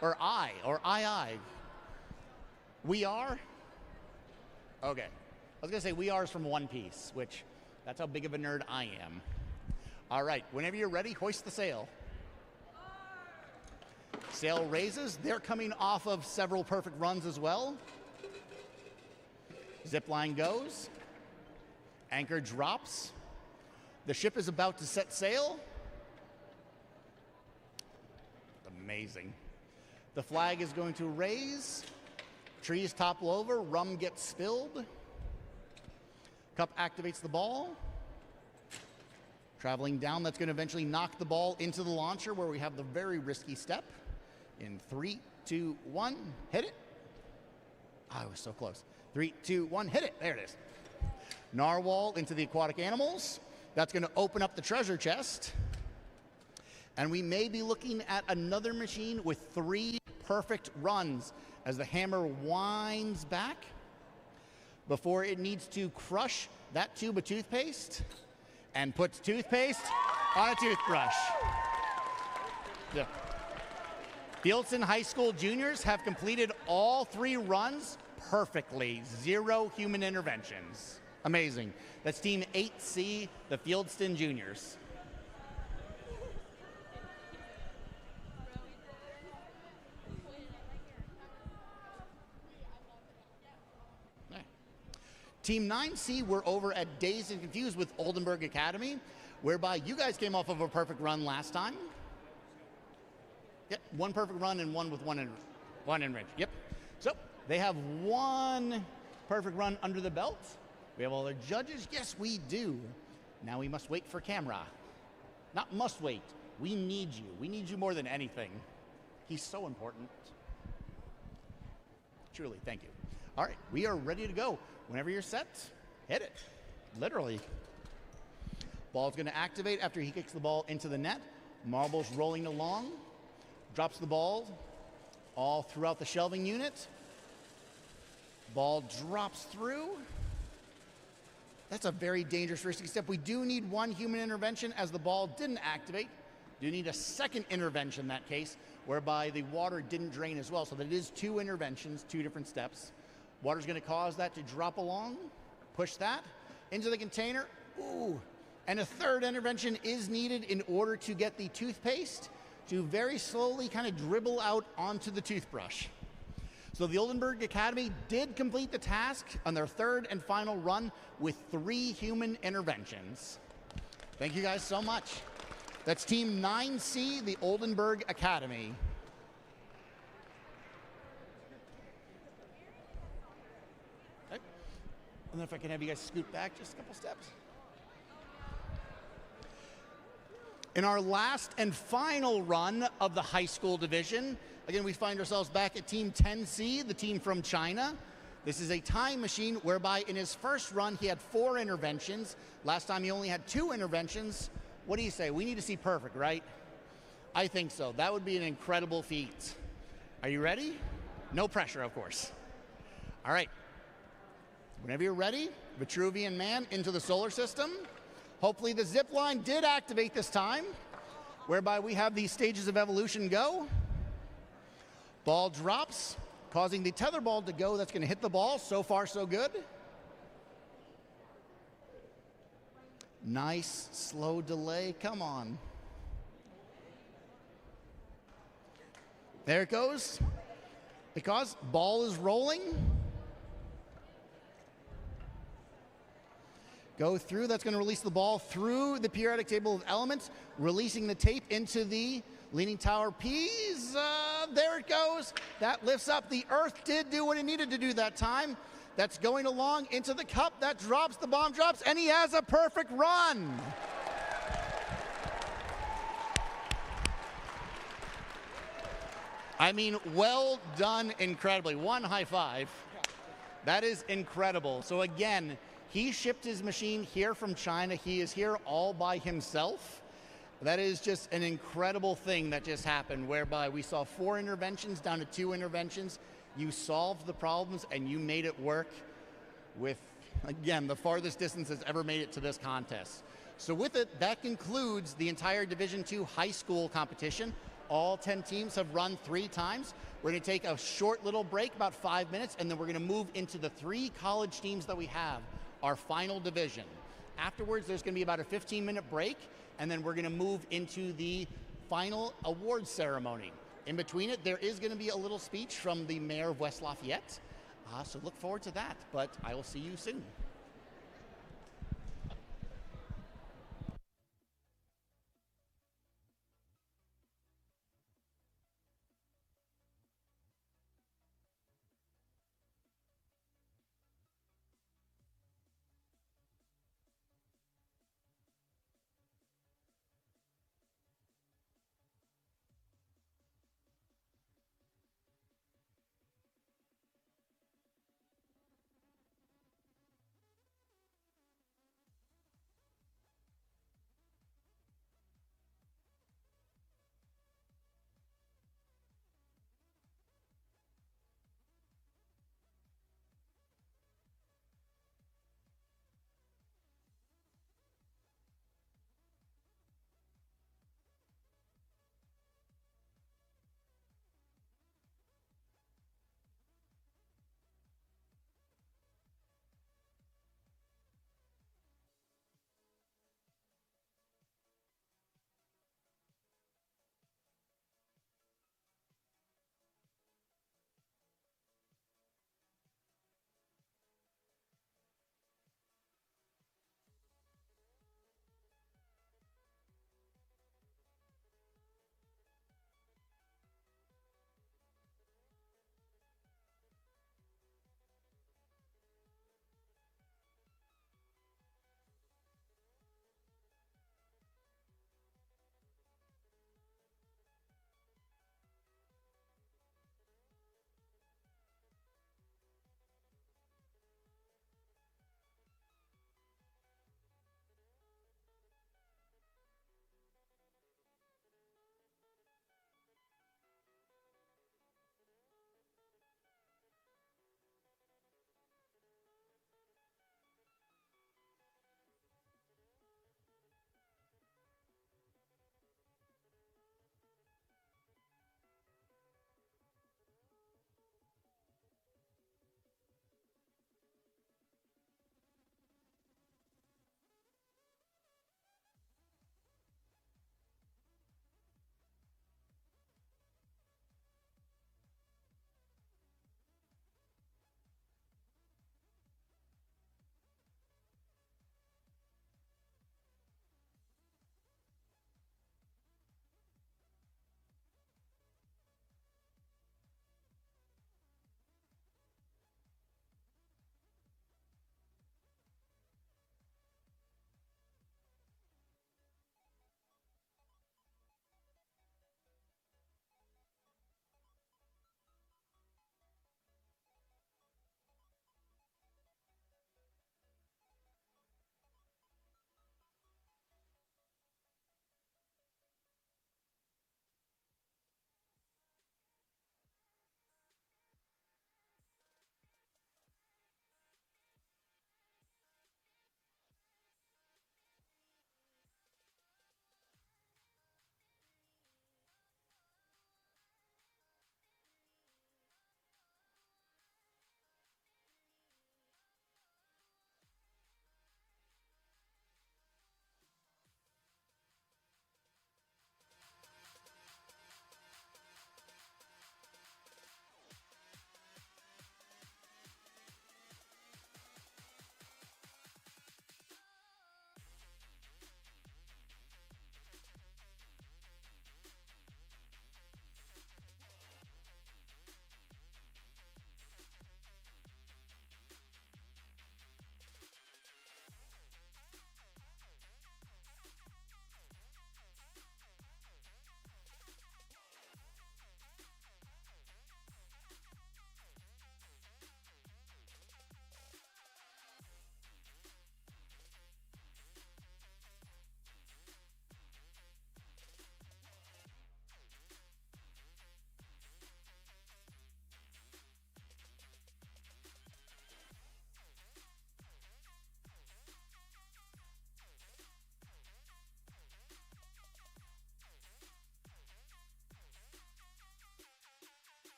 Or I, or I. We are? Okay. I was gonna say we are is from One Piece, which that's how big of a nerd I am. All right, whenever you're ready, hoist the sail. Sail raises. They're coming off of several perfect runs as well. Zip line goes. Anchor drops. The ship is about to set sail. Amazing. The flag is going to raise. Trees topple over. Rum gets spilled. Cup activates the ball. Traveling down, that's going to eventually knock the ball into the launcher where we have the very risky step. In 3, 2, 1, hit it. I was so close. 3, 2, 1, hit it. There it is. Narwhal into the aquatic animals. That's going to open up the treasure chest. And we may be looking at another machine with 3 perfect runs as the hammer winds back before it needs to crush that tube of toothpaste and puts toothpaste on a toothbrush. Yeah. Fieldston High School juniors have completed all 3 runs perfectly. 0 human interventions. Amazing. That's Team 8C, the Fieldston juniors. Team 9C, we're over at Dazed and Confused with Oldenburg Academy. whereby you guys came off of a perfect run last time. Yep, one perfect run and one with one enrich. Yep. So they have one perfect run under the belt. We have all their judges. Yes, we do. Now we must wait for camera. Not must wait. We need you. We need you more than anything. He's so important. Truly, thank you. All right, we are ready to go. Whenever you're set, hit it. Literally. Ball's going to activate after he kicks the ball into the net. Marble's rolling along. Drops the ball all throughout the shelving unit. Ball drops through. That's a very dangerous risky step. We do need one human intervention as the ball didn't activate. Do need a second intervention in that case, whereby the water didn't drain as well. So that it is two interventions, two different steps. Water's going to cause that to drop along. Push that into the container. Ooh. And a third intervention is needed in order to get the toothpaste to very slowly kind of dribble out onto the toothbrush. So the Oldenburg Academy did complete the task on their third and final run with 3 human interventions. Thank you guys so much. That's Team 9C, the Oldenburg Academy. Okay. And then if I can have you guys scoot back just a couple steps. In our last and final run of the high school division, again, we find ourselves back at Team 10C, the team from China. This is a time machine whereby in his first run, he had 4 interventions. Last time he only had 2 interventions. What do you say? We need to see perfect, right? I think so. That would be an incredible feat. Are you ready? No pressure, of course. All right. Whenever you're ready, Vitruvian Man into the solar system. Hopefully the zip line did activate this time, whereby we have these stages of evolution go. Ball drops, causing the tether ball to go. That's going to hit the ball. So far, so good. Nice, slow delay. Come on. There it goes. Because ball is rolling. Go through. That's going to release the ball through the periodic table of elements, releasing the tape into the Leaning Tower Pisa. There it goes. That lifts up. The Earth did do what it needed to do that time. That's going along into the cup. That drops. The bomb drops, and he has a perfect run. I mean, well done incredibly. One high five. That is incredible. So again, he shipped his machine here from China. He is here all by himself. That is just an incredible thing that just happened, whereby we saw 4 interventions down to 2 interventions. You solved the problems and you made it work with, again, the farthest distance that's ever made it to this contest. So with it, that concludes the entire Division II high school competition. All 10 teams have run 3 times. We're going to take a short little break, about 5 minutes, and then we're going to move into the 3 college teams that we have, our final division. Afterwards, there's going to be about a 15-minute break, and then we're going to move into the final awards ceremony. In between it, there is going to be a little speech from the mayor of West Lafayette. So look forward to that, but I will see you soon.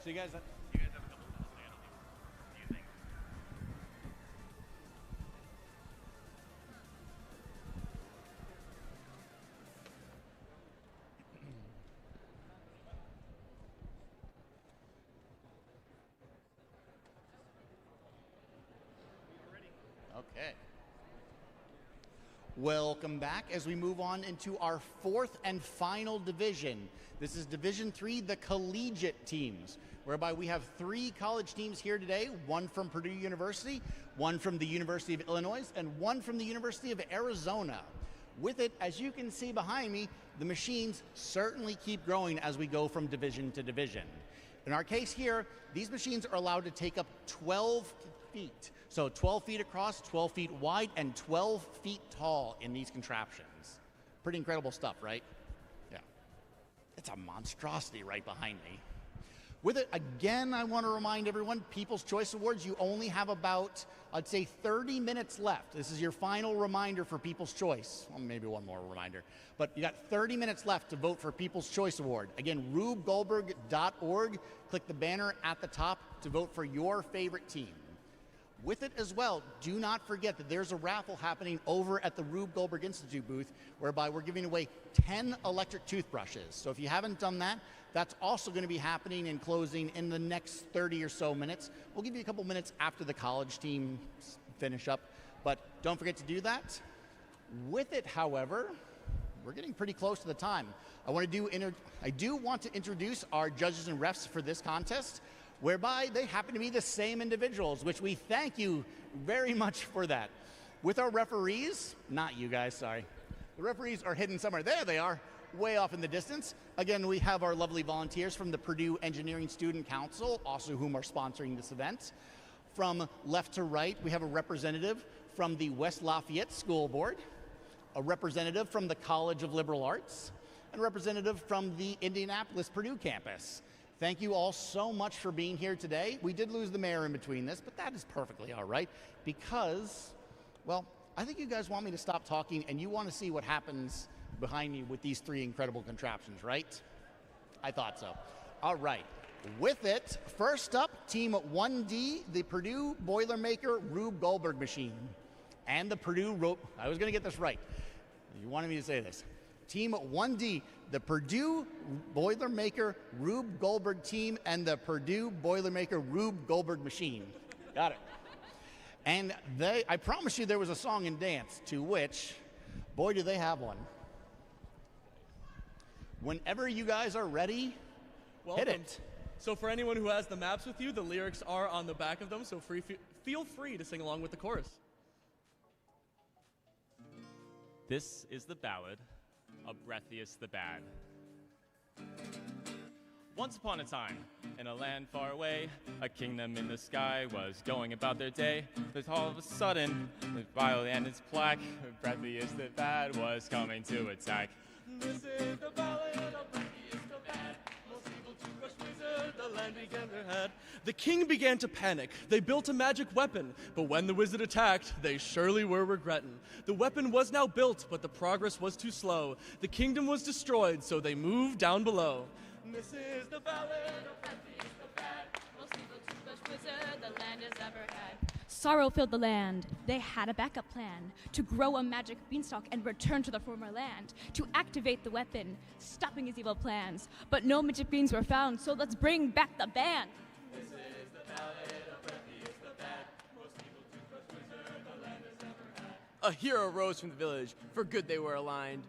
So you guys have a couple of minutes to handle a few things. Okay. Welcome back as we move on into our fourth and final division. This is Division 3, the collegiate teams, whereby we have 3 college teams here today, one from Purdue University, one from the University of Illinois, and one from the University of Arizona. With it, as you can see behind me, the machines certainly keep growing as we go from division to division. In our case here, these machines are allowed to take up 12 feet. So 12 feet across, 12 feet wide, and 12 feet tall in these contraptions. Pretty incredible stuff, right? Yeah. It's a monstrosity right behind me. With it, again, I want to remind everyone, People's Choice Awards, you only have about, I'd say, 30 minutes left. This is your final reminder for People's Choice. Well, maybe one more reminder. But you got 30 minutes left to vote for People's Choice Award. Again, rubegoldberg.org. Click the banner at the top to vote for your favorite team. With it as well, do not forget that there's a raffle happening over at the Rube Goldberg Institute booth, whereby we're giving away 10 electric toothbrushes. So if you haven't done that, that's also going to be happening and closing in the next 30 or so minutes. We'll give you a couple minutes after the college teams finish up, but don't forget to do that. With it, however, we're getting pretty close to the time. I do want to introduce our judges and refs for this contest, whereby they happen to be the same individuals, which we thank you very much for that. With our referees, not you guys, sorry. The referees are hidden somewhere. There they are, way off in the distance. Again, we have our lovely volunteers from the Purdue Engineering Student Council, also whom are sponsoring this event. From left to right, we have a representative from the West Lafayette School Board, a representative from the College of Liberal Arts, and a representative from the Indianapolis-Purdue campus. Thank you all so much for being here today. We did lose the mayor in between this, but that is perfectly all right because, well, I think you guys want me to stop talking and you want to see what happens behind me with these 3 incredible contraptions, right? I thought so. All right. With it, first up, Team 1D, the Purdue Boilermaker Rube Goldberg machine. And the Purdue, I was going to get this right. You wanted me to say this. Team 1D, the Purdue Boilermaker Rube Goldberg team, and the Purdue Boilermaker Rube Goldberg machine. Got it. And I promise you there was a song and dance, to which, boy, do they have one. Whenever you guys are ready, hit it. So for anyone who has the maps with you, the lyrics are on the back of them, so feel free to sing along with the chorus. This is the ballad of Breathius the Bad. Once upon a time, in a land far away, a kingdom in the sky was going about their day. But all of a sudden, the Bible and its plaque, Breathius the Bad was coming to attack. This is the ballad of Breathius the Bad, most evil toothbrush wizard the land began their head. The king began to panic. They built a magic weapon, but when the wizard attacked, they surely were regretting. The weapon was now built, but the progress was too slow. The kingdom was destroyed, so they moved down below. This is the ballad of Breathius the Bad, most evil toothbrush wizard the land has ever had. Sorrow filled the land. They had a backup plan to grow a magic beanstalk and return to the former land, to activate the weapon, stopping his evil plans. But no magic beans were found, so let's bring back the band. This is the ballad of Breathius the Bad, most evil toothbrush wizard the land has ever had. A hero rose from the village, for good they were aligned,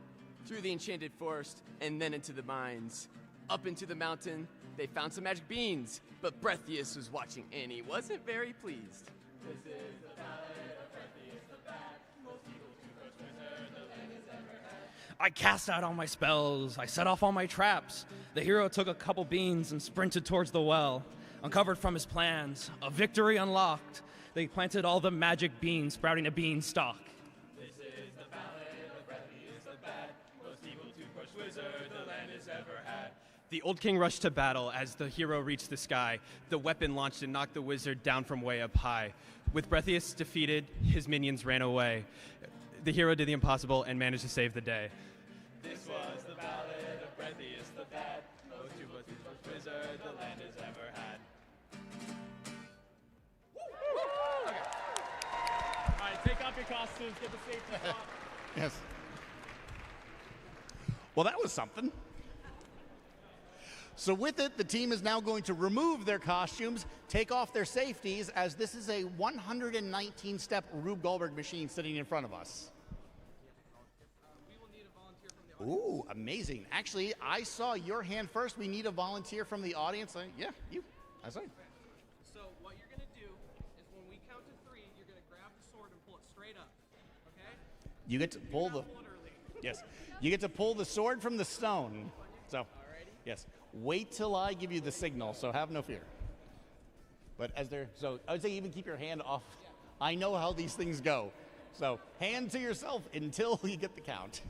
through the enchanted forest and then into the mines. Up into the mountain, they found some magic beans, but Breathius was watching and he wasn't very pleased. This is the ballad of Breathius the Bad, most evil toothbrush wizard the land has ever had. I cast out all my spells. I set off all my traps. The hero took a couple beans and sprinted towards the well. Uncovered from his plans, a victory unlocked. They planted all the magic beans, sprouting a beanstalk. This is the ballad of Breathius the Bad, most evil toothbrush wizard the land has ever had. The old king rushed to battle as the hero reached the sky. The weapon launched and knocked the wizard down from way up high. With Breathius defeated, his minions ran away. The hero did the impossible and managed to save the day. This was the ballad of Breathius the Bad, most evil toothbrush wizard the land has ever had. your costumes, get the safety swap. Yes. Well, that was something. So with it, the team is now going to remove their costumes, take off their safeties, as this is a 119-step Rube Goldberg machine sitting in front of us. Ooh, amazing. Actually, I saw your hand first. We need a volunteer from the audience. Yeah, you. I saw you. So what you're going to do is when we count to 3, you're going to grab the sword and pull it straight up, okay? You get to pull the... Yes. You get to pull the sword from the stone. So, yes. Wait till I give you the signal, so have no fear. But so I would say even keep your hand off. I know how these things go. So hand to yourself until you get the count.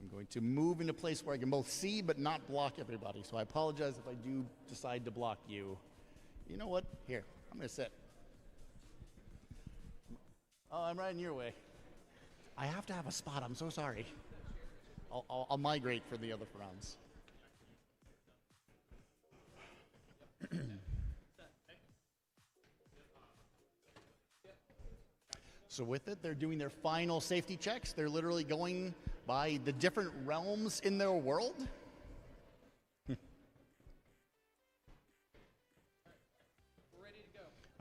I'm going to move into a place where I can both see but not block everybody. So I apologize if I do decide to block you. You know what? Here, I'm going to sit. Oh, I'm right in your way. I have to have a spot. I'm so sorry. I'll migrate for the other rounds. So with it, they're doing their final safety checks. They're literally going by the different realms in their world.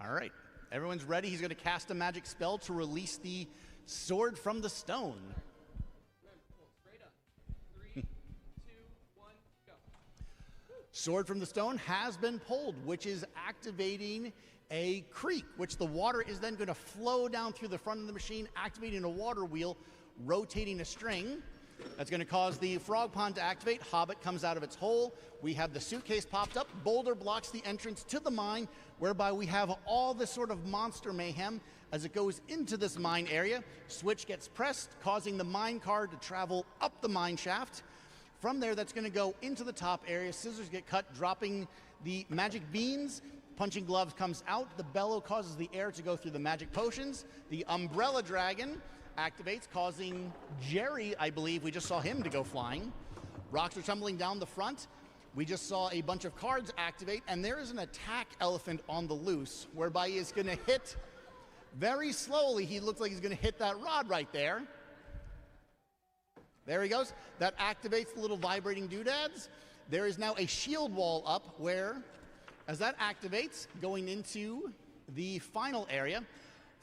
All right, everyone's ready. He's going to cast a magic spell to release the sword from the stone. Sword from the stone has been pulled, which is activating a creek, which the water is then going to flow down through the front of the machine, activating a water wheel, rotating a string. That's going to cause the frog pond to activate. Hobbit comes out of its hole. We have the suitcase popped up. Boulder blocks the entrance to the mine, whereby we have all this sort of monster mayhem as it goes into this mine area. Switch gets pressed, causing the mine car to travel up the mine shaft. From there, that's going to go into the top area. Scissors get cut, dropping the magic beans. Punching gloves comes out. The bellow causes the air to go through the magic potions. The umbrella dragon activates, causing Jerry, I believe, we just saw him to go flying. Rocks are tumbling down the front. We just saw a bunch of cards activate, and there is an attack elephant on the loose, whereby he is going to hit very slowly. He looks like he's going to hit that rod right there. There he goes. That activates the little vibrating doodads. There is now a shield wall up where, as that activates, going into the final area.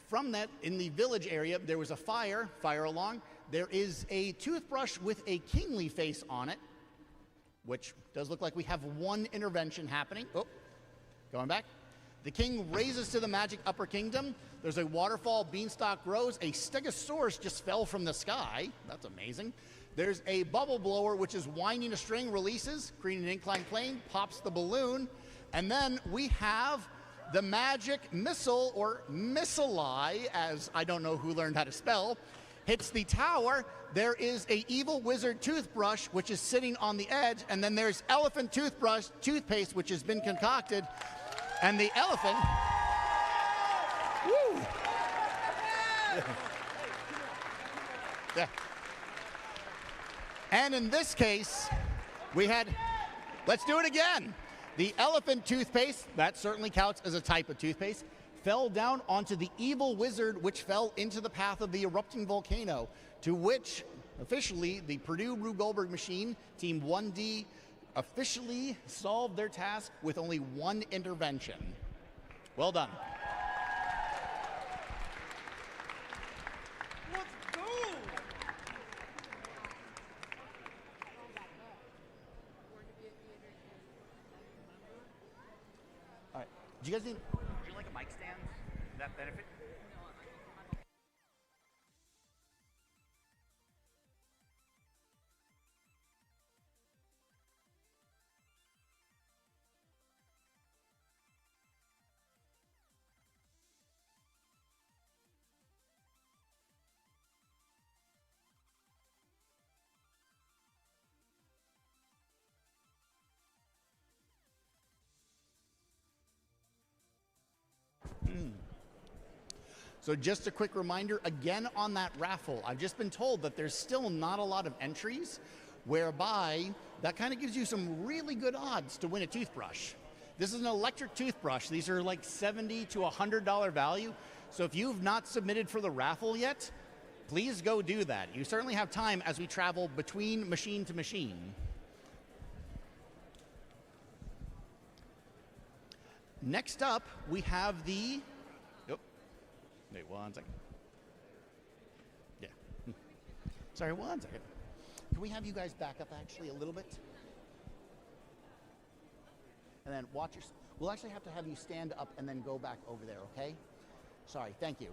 From that, in the village area, there was a fire along. There is a toothbrush with a kingly face on it, which does look like we have one intervention happening. Oh, going back. The king raises to the magic upper kingdom. There's a waterfall, beanstalk grows. A stegosaurus just fell from the sky. That's amazing. There's a bubble blower, which is winding a string, releases, creating an inclined plane, pops the balloon. And then we have the magic missile, or missile, as I don't know who learned how to spell, hits the tower. There is a evil wizard toothbrush, which is sitting on the edge. And then there's elephant toothpaste, which has been concocted. And the elephant, woo! Yeah. And in this case, we had, let's do it again. The elephant toothpaste, that certainly counts as a type of toothpaste, fell down onto the evil wizard, which fell into the path of the erupting volcano, to which, officially, the Purdue Rube Goldberg machine, Team 1D, officially solved their task with only one intervention. Well done. Let's go! All right. Do you guys need, would you like a mic stand? Would that benefit? So just a quick reminder, again on that raffle, I've just been told that there's still not a lot of entries, whereby that kind of gives you some really good odds to win a toothbrush. This is an electric toothbrush. These are like $70 to $100 value. So if you've not submitted for the raffle yet, please go do that. You certainly have time as we travel between machine to machine. Next up, we have the, oh, wait 1 second. Yeah. Sorry, 1 second. Can we have you guys back up actually a little bit? And then watch your, we'll actually have to have you stand up and then go back over there, okay? Sorry, thank you.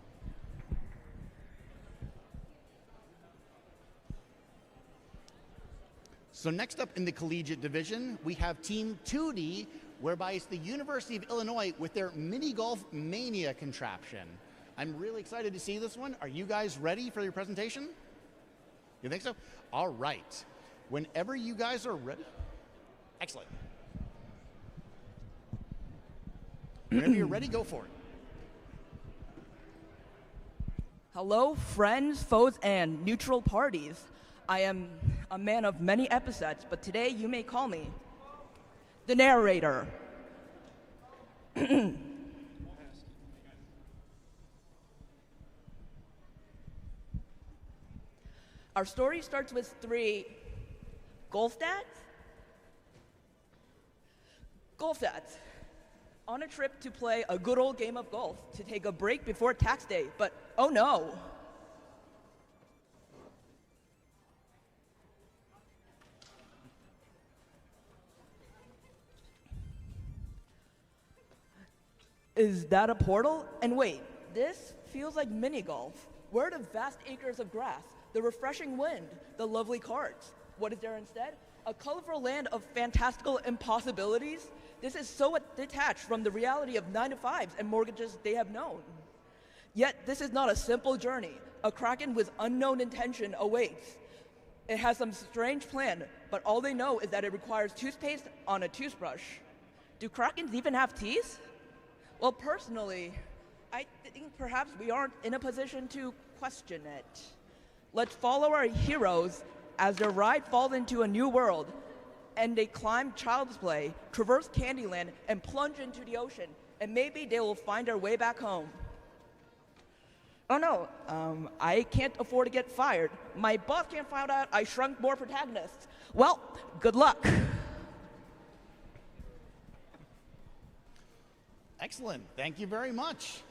So next up in the collegiate division, we have Team 2D, whereby it's the University of Illinois with their Mini Golf Mania contraption. I'm really excited to see this one. Are you guys ready for your presentation? You think so? All right. Whenever you guys are ready. Excellent. Whenever you're ready, go for it. Hello, friends, foes, and neutral parties. I am a man of many epithets, but today you may call me the narrator. Our story starts with 3 golf dads? Golf dads. On a trip to play a good old game of golf to take a break before tax day, but oh no. Is that a portal? And wait, this feels like mini golf. Where are the vast acres of grass, the refreshing wind, the lovely carts? What is there instead? A colorful land of fantastical impossibilities? This is so detached from the reality of 9-to-5s and mortgages they have known. Yet this is not a simple journey. A kraken with unknown intention awaits. It has some strange plan, but all they know is that it requires toothpaste on a toothbrush. Do krakens even have teeth? Well, personally, I think perhaps we aren't in a position to question it. Let's follow our heroes as their ride falls into a new world, and they climb Child's Play, traverse Candyland, and plunge into the ocean, and maybe they will find their way back home. Oh no, I can't afford to get fired. My boss can't find out I shrunk more protagonists. Well, good luck. Excellent, thank you very much.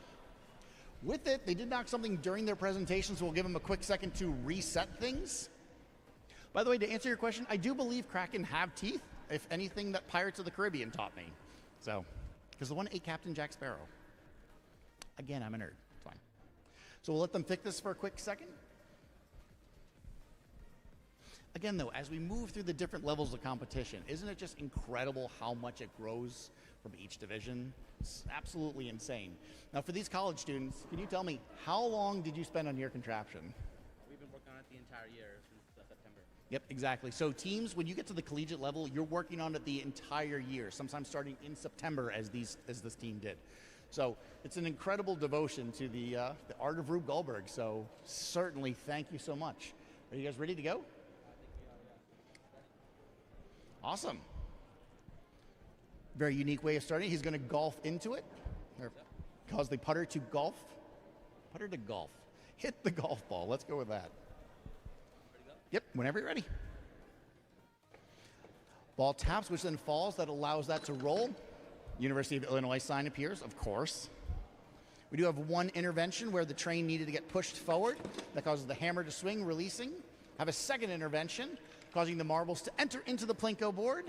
With it, they did knock something during their presentation, so we'll give them a quick second to reset things. By the way, to answer your question, I do believe Kraken have teeth, if anything that Pirates of the Caribbean taught me. So, because the one ate Captain Jack Sparrow. Again, I'm a nerd, it's fine. So we'll let them fix this for a quick second. Again though, as we move through the different levels of competition, isn't it just incredible how much it grows from each division? It's absolutely insane. Now for these college students, can you tell me, how long did you spend on your contraption? We've been working on it the entire year since September. Yep, exactly. So teams, when you get to the collegiate level, you're working on it the entire year, sometimes starting in September as this team did. So it's an incredible devotion to the art of Rube Goldberg. So certainly thank you so much. Are you guys ready to go? Awesome. Very unique way of starting. He's going to golf into it, or cause the putter to golf. Putter to golf. Hit the golf ball. Let's go with that. Yep, whenever you're ready. Ball taps, which then falls. That allows that to roll. University of Illinois sign appears, of course. We do have one intervention where the train needed to get pushed forward. That causes the hammer to swing, releasing. Have a second intervention, causing the marbles to enter into the Plinko board.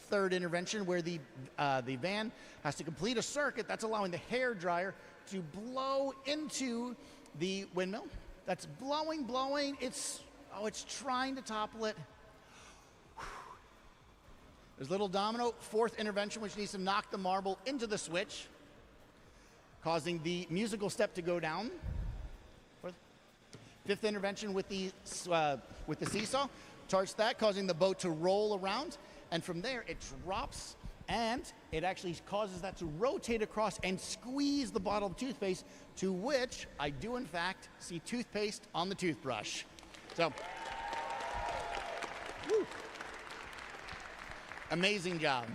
Third intervention where the van has to complete a circuit that's allowing the hair dryer to blow into the windmill. That's blowing. It's trying to topple it. There's little domino. Fourth intervention, which needs to knock the marble into the switch, causing the musical step to go down. Fifth intervention with the seesaw, charts that, causing the boat to roll around. And from there, it drops, and it actually causes that to rotate across and squeeze the bottle of toothpaste, to which I do, in fact, see toothpaste on the toothbrush. So, woo. Amazing job.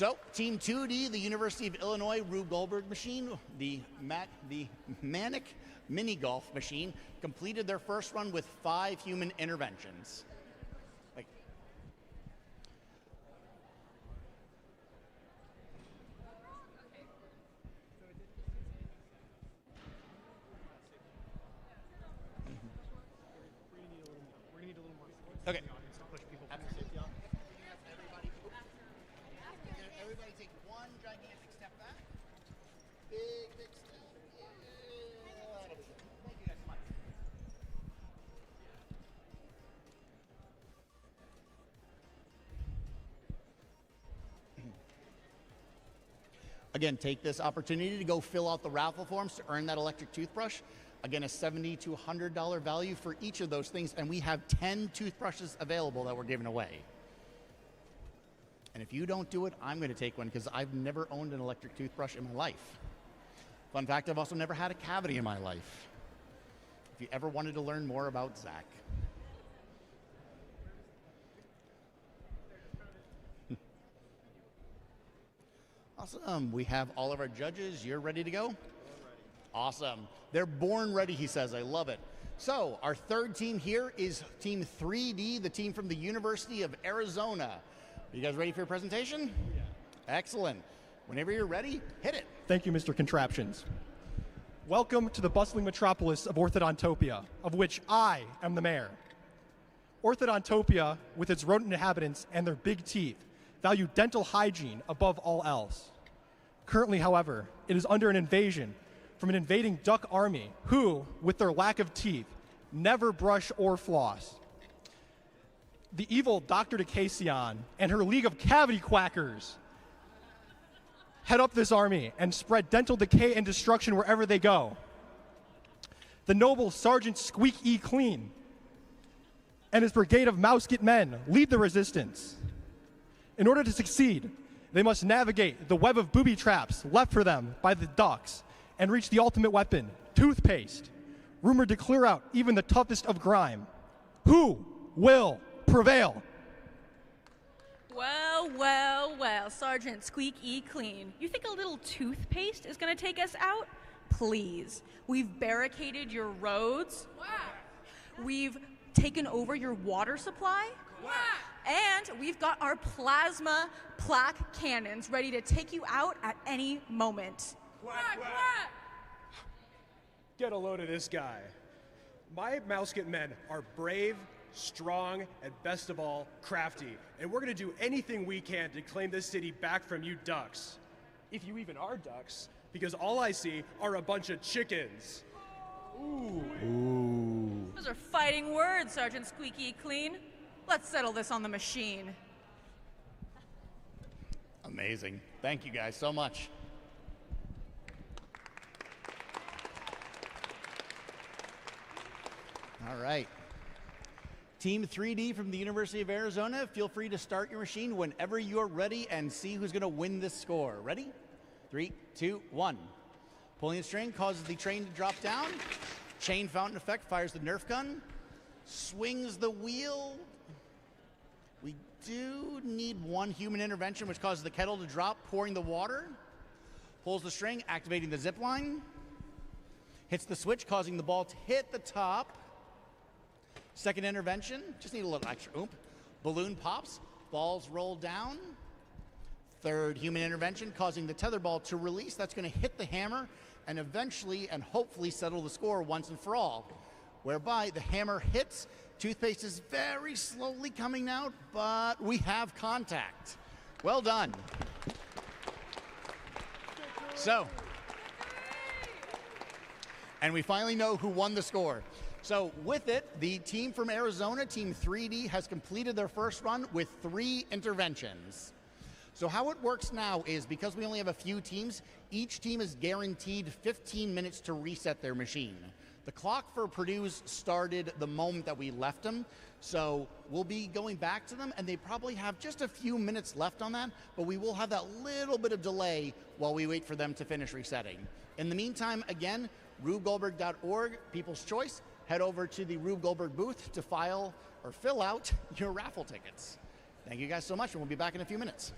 So, Team 2D, the University of Illinois Rube Goldberg machine, the Manic Mini Golf machine, completed their first run with 5 human interventions. Okay. Everybody take one gigantic step back. Big step. Yeah. Thank you guys so much. Again, take this opportunity to go fill out the raffle forms to earn that electric toothbrush. Again, a $70 to $100 value for each of those things, and we have 10 toothbrushes available that we're giving away. And if you don't do it, I'm going to take one because I've never owned an electric toothbrush in my life. Fun fact, I've also never had a cavity in my life. If you ever wanted to learn more about Zach. Awesome. We have all of our judges. You're ready to go? Awesome. They're born ready, he says. I love it. So our third team here is Team 3D, the team from the University of Arizona. Are you guys ready for your presentation? Yeah. Excellent. Whenever you're ready, hit it. Thank you, Mr. Contraptions. Welcome to the bustling metropolis of Orthodontopia, of which I am the mayor. Orthodontopia, with its rodent inhabitants and their big teeth, value dental hygiene above all else. Currently, however, it is under an invasion from an invading duck army who, with their lack of teeth, never brush or floss. The evil Dr. Decacion and her league of cavity quackers head up this army and spread dental decay and destruction wherever they go. The noble Sergeant Squeak E. Clean and his brigade of mouse-get men lead the resistance. In order to succeed, they must navigate the web of booby traps left for them by the ducks and reach the ultimate weapon, toothpaste, rumored to clear out even the toughest of grime. Who will prevail? Well, Sergeant Squeak E. Clean. You think a little toothpaste is going to take us out? Please. We've barricaded your roads. We've taken over your water supply. And we've got our plasma plaque cannons ready to take you out at any moment. Get a load of this guy. My mouse-get men are brave, strong, and best of all, crafty. And we're gonna do anything we can to claim this city back from you ducks. If you even are ducks, because all I see are a bunch of chickens. Ooh. Those are fighting words, Sergeant Squeaky Clean. Let's settle this on the machine. Amazing. Thank you guys so much. All right. Team 3D from the University of Arizona, feel free to start your machine whenever you're ready and see who's going to win this score. Ready? 3, 2, 1. Pulling the string causes the train to drop down. Chain fountain effect fires the Nerf gun. Swings the wheel. We do need one human intervention, which causes the kettle to drop, pouring the water. Pulls the string, activating the zip line. Hits the switch, causing the ball to hit the top. Second intervention, just need a little extra oomph. Balloon pops, balls roll down. Third human intervention, causing the tether ball to release. That's going to hit the hammer and eventually and hopefully settle the score once and for all. Whereby the hammer hits, toothpaste is very slowly coming out, but we have contact. Well done. So, and we finally know who won the score. So with it, the team from Arizona, Team 3D, has completed their first run with 3 interventions. So how it works now is because we only have a few teams, each team is guaranteed 15 minutes to reset their machine. The clock for Purdue's started the moment that we left them, so we'll be going back to them, and they probably have just a few minutes left on that, but we will have that little bit of delay while we wait for them to finish resetting. In the meantime, again, rubegoldberg.org, People's Choice, head over to the Rube Goldberg booth to file or fill out your raffle tickets. Thank you guys so much, and we'll be back in a few minutes.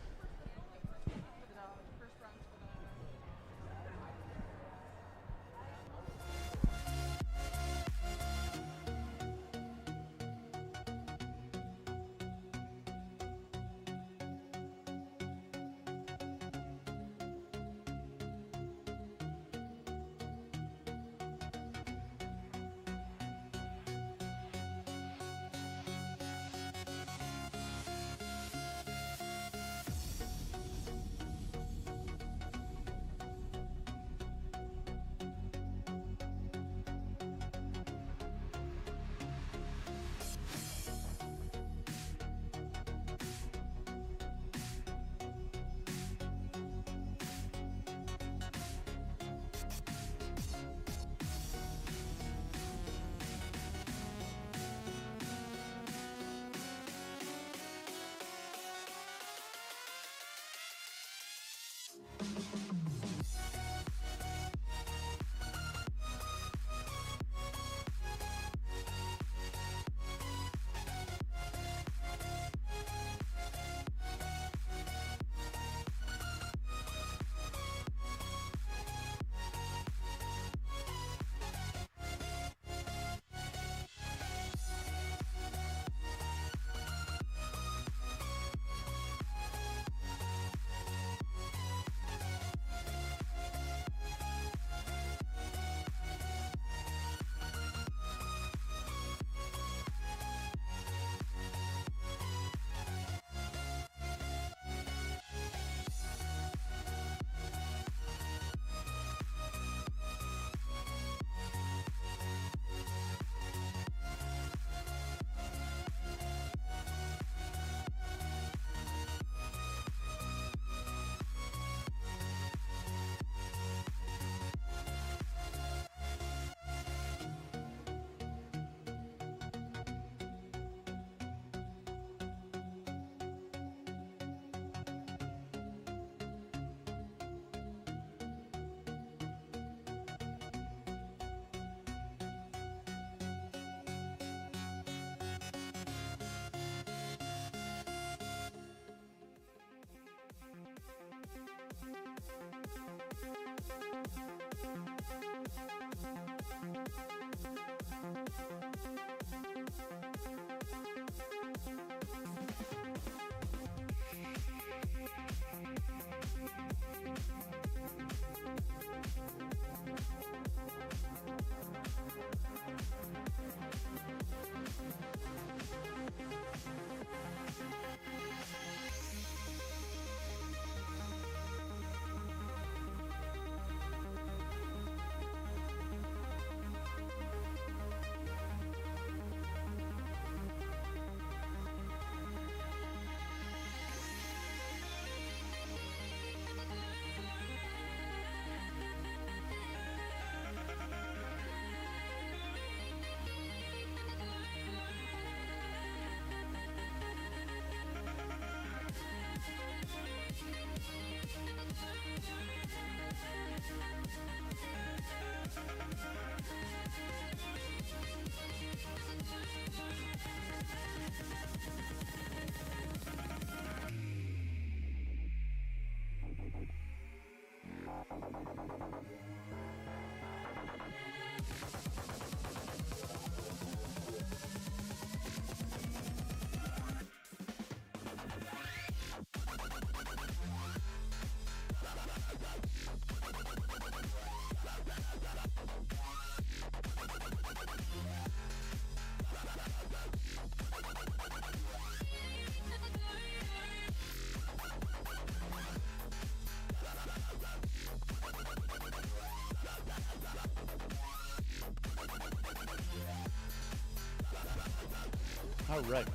All right.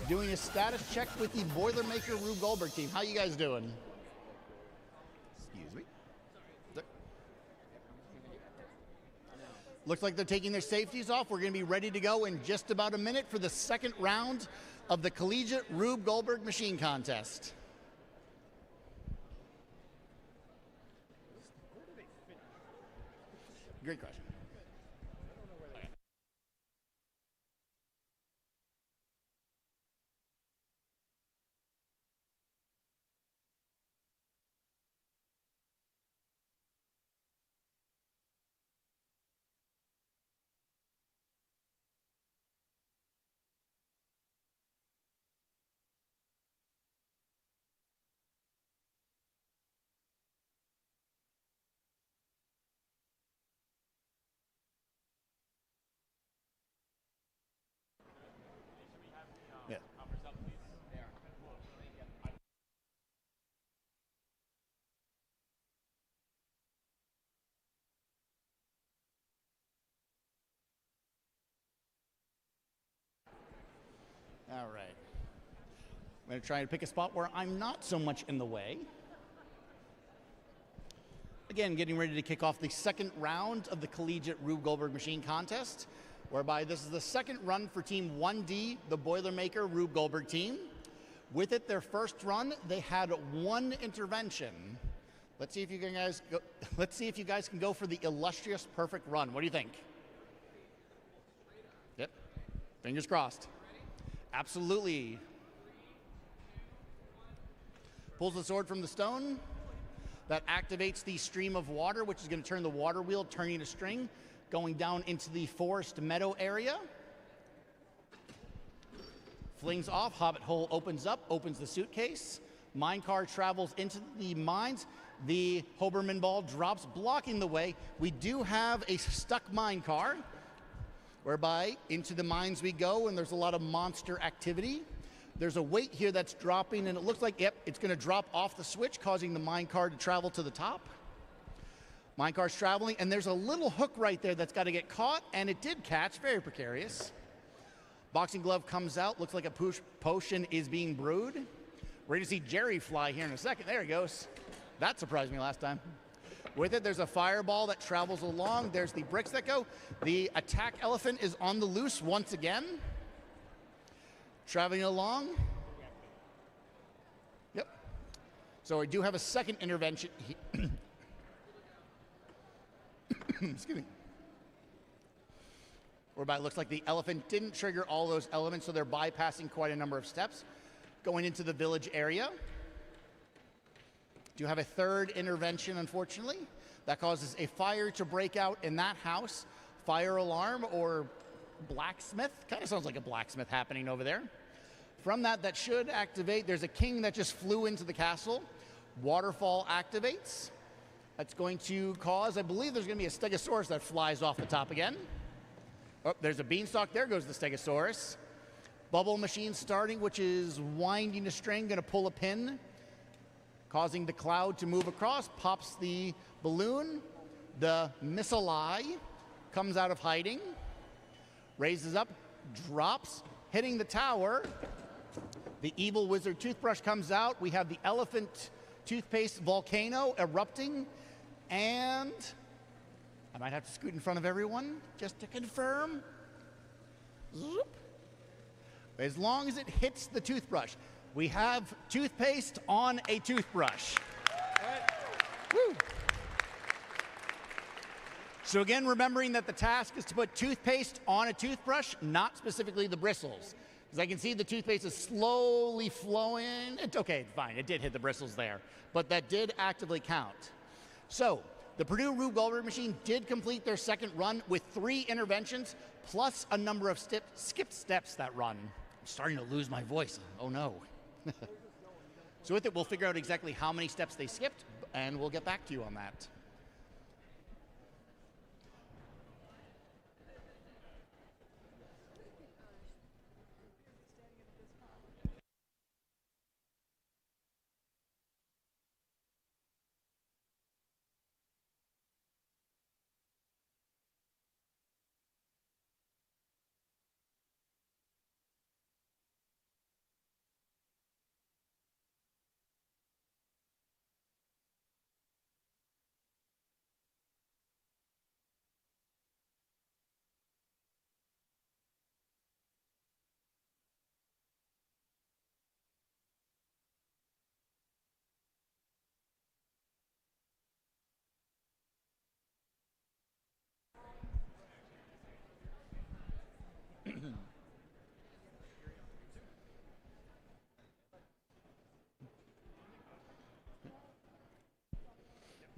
Doing a status check with the Boilermaker Rube Goldberg team. How you guys doing? Excuse me. Looks like they're taking their safeties off. We're going to be ready to go in just about a minute for the second round of the Collegiate Rube Goldberg Machine Contest. Great question. Yeah. All right. I'm going to try to pick a spot where I'm not so much in the way. Again, getting ready to kick off the second round of the Collegiate Rube Goldberg Machine Contest, whereby this is the second run for Team 1D, the Boilermaker Rube Goldberg team. With it, their first run, they had one intervention. Let's see if you guys go, let's see if you guys can go for the illustrious perfect run. What do you think? Yep. Fingers crossed. Absolutely. Pulls the sword from the stone. That activates the stream of water, which is going to turn the water wheel, turning a string, going down into the forest meadow area. Flings off, Hobbit hole opens up, opens the suitcase. Minecart travels into the mines. The Hoberman ball drops, blocking the way. We do have a stuck minecart, whereby into the mines we go, and there's a lot of monster activity. There's a weight here that's dropping, and it looks like, yep, it's going to drop off the switch, causing the minecart to travel to the top. Minecart's traveling, and there's a little hook right there that's got to get caught, and it did catch, very precarious. Boxing glove comes out, looks like a potion is being brewed. We're going to see Jerry fly here in a second. There he goes. That surprised me last time. With it, there's a fireball that travels along. There's the bricks that go. The attack elephant is on the loose once again. Traveling along. Yep. So I do have a second intervention. Excuse me. Whereby it looks like the elephant didn't trigger all those elements, so they're bypassing quite a number of steps. Going into the village area. Do have a third intervention, unfortunately. That causes a fire to break out in that house. Fire alarm or blacksmith. Kind of sounds like a blacksmith happening over there. From that, that should activate. There's a king that just flew into the castle. Waterfall activates. That's going to cause, I believe there's going to be a stegosaurus that flies off the top again. Oh, there's a beanstalk. There goes the stegosaurus. Bubble machine starting, which is winding a string, going to pull a pin, causing the cloud to move across. Pops the balloon. The missile eye comes out of hiding. Raises up, drops, hitting the tower. The evil wizard toothbrush comes out. We have the elephant toothpaste volcano erupting. And I might have to scoot in front of everyone just to confirm. Zoop. As long as it hits the toothbrush. We have toothpaste on a toothbrush. Woo. So again, remembering that the task is to put toothpaste on a toothbrush, not specifically the bristles. Because I can see the toothpaste is slowly flowing. Okay, fine, it did hit the bristles there. But that did actively count. So, the Purdue Rube Goldberg machine did complete their second run with 3 interventions, plus a number of skipped steps that run. I'm starting to lose my voice. Oh no. So with it, we'll figure out exactly how many steps they skipped, and we'll get back to you on that.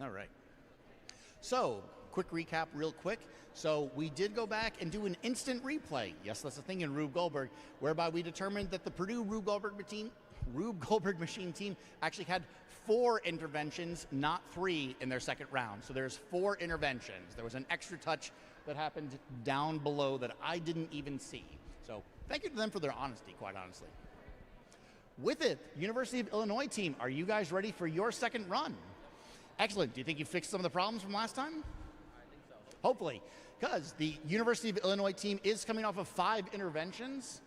All right. So, quick recap, real quick. So, we did go back and do an instant replay. Yes, that's a thing in Rube Goldberg, whereby we determined that the Purdue Rube Goldberg machine team actually had 4 interventions, not 3 in their second round. So there's 4 interventions. There was an extra touch that happened down below that I didn't even see. So thank you to them for their honesty, quite honestly. With it, University of Illinois team, are you guys ready for your second run? Excellent. Do you think you fixed some of the problems from last time? I think so. Hopefully, because the University of Illinois team is coming off of 5 interventions.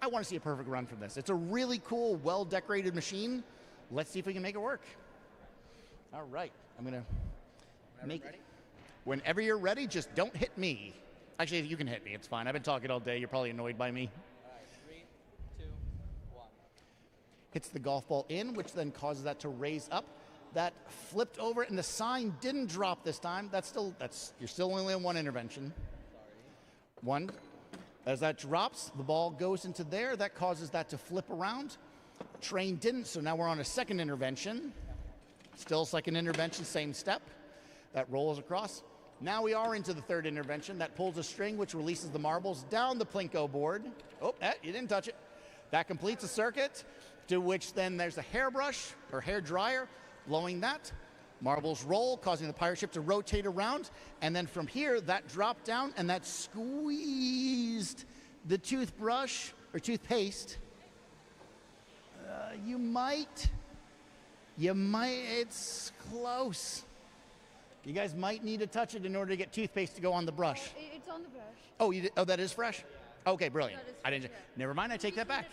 I want to see a perfect run from this. It's a really cool, well-decorated machine. Let's see if we can make it work. All right, I'm gonna make it. Whenever you're ready, just don't hit me. Actually, you can hit me, it's fine. I've been talking all day, you're probably annoyed by me. All right, 3, 2, 1. Hits the golf ball in, which then causes that to raise up. That flipped over and the sign didn't drop this time. You're still only on 1 intervention. Sorry. 1. As that drops, the ball goes into there. That causes that to flip around. Train didn't, so now we're on a second intervention. Still second intervention, same step. That rolls across. Now we are into the third intervention. That pulls a string, which releases the marbles down the Plinko board. Oh, you didn't touch it. That completes a circuit, to which then there's a hairbrush or hair dryer blowing that. Marbles roll, causing the pirate ship to rotate around. And then from here, that dropped down and that squeezed the toothbrush or toothpaste. It's close. You guys might need to touch it in order to get toothpaste to go on the brush. It's on the brush. Oh, that is fresh? Okay, brilliant. I didn't. Never mind, I take that back.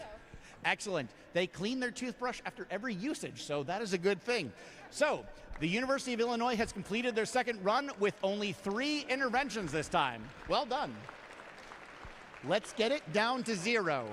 Excellent. They clean their toothbrush after every usage, so that is a good thing. So, the University of Illinois has completed their second run with only 3 interventions this time. Well done. Let's get it down to 0.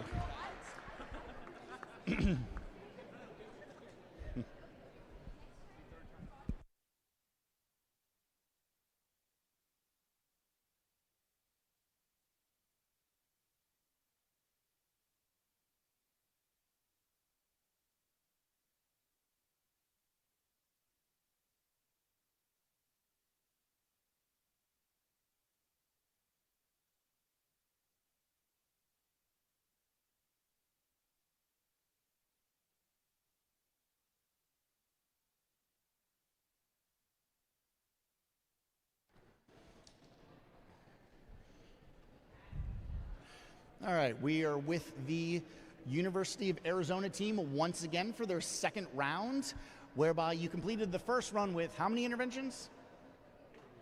All right, we are with the University of Arizona team once again for their second round, whereby you completed the first run with how many interventions?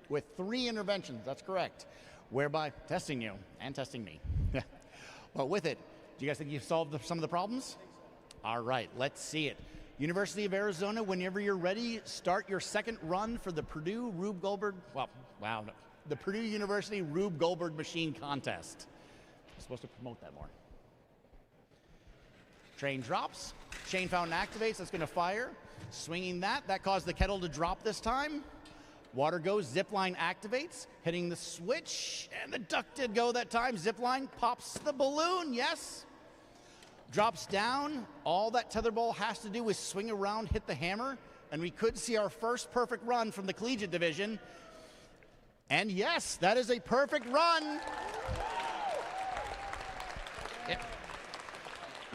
With 3 interventions, that's correct. Whereby, testing you and testing me. Well, with it, do you guys think you've solved some of the problems? All right, let's see it. University of Arizona, whenever you're ready, start your second run for the Purdue Rube Goldberg, the Purdue University Rube Goldberg Machine Contest. I'm supposed to promote that more. Train drops, chain fountain activates, that's gonna fire. Swinging that caused the kettle to drop this time. Water goes, zipline activates, hitting the switch, and the duck did go that time. Zipline pops the balloon, yes. Drops down, all that tetherball has to do is swing around, hit the hammer, and we could see our first perfect run from the collegiate division. And yes, that is a perfect run. Yeah.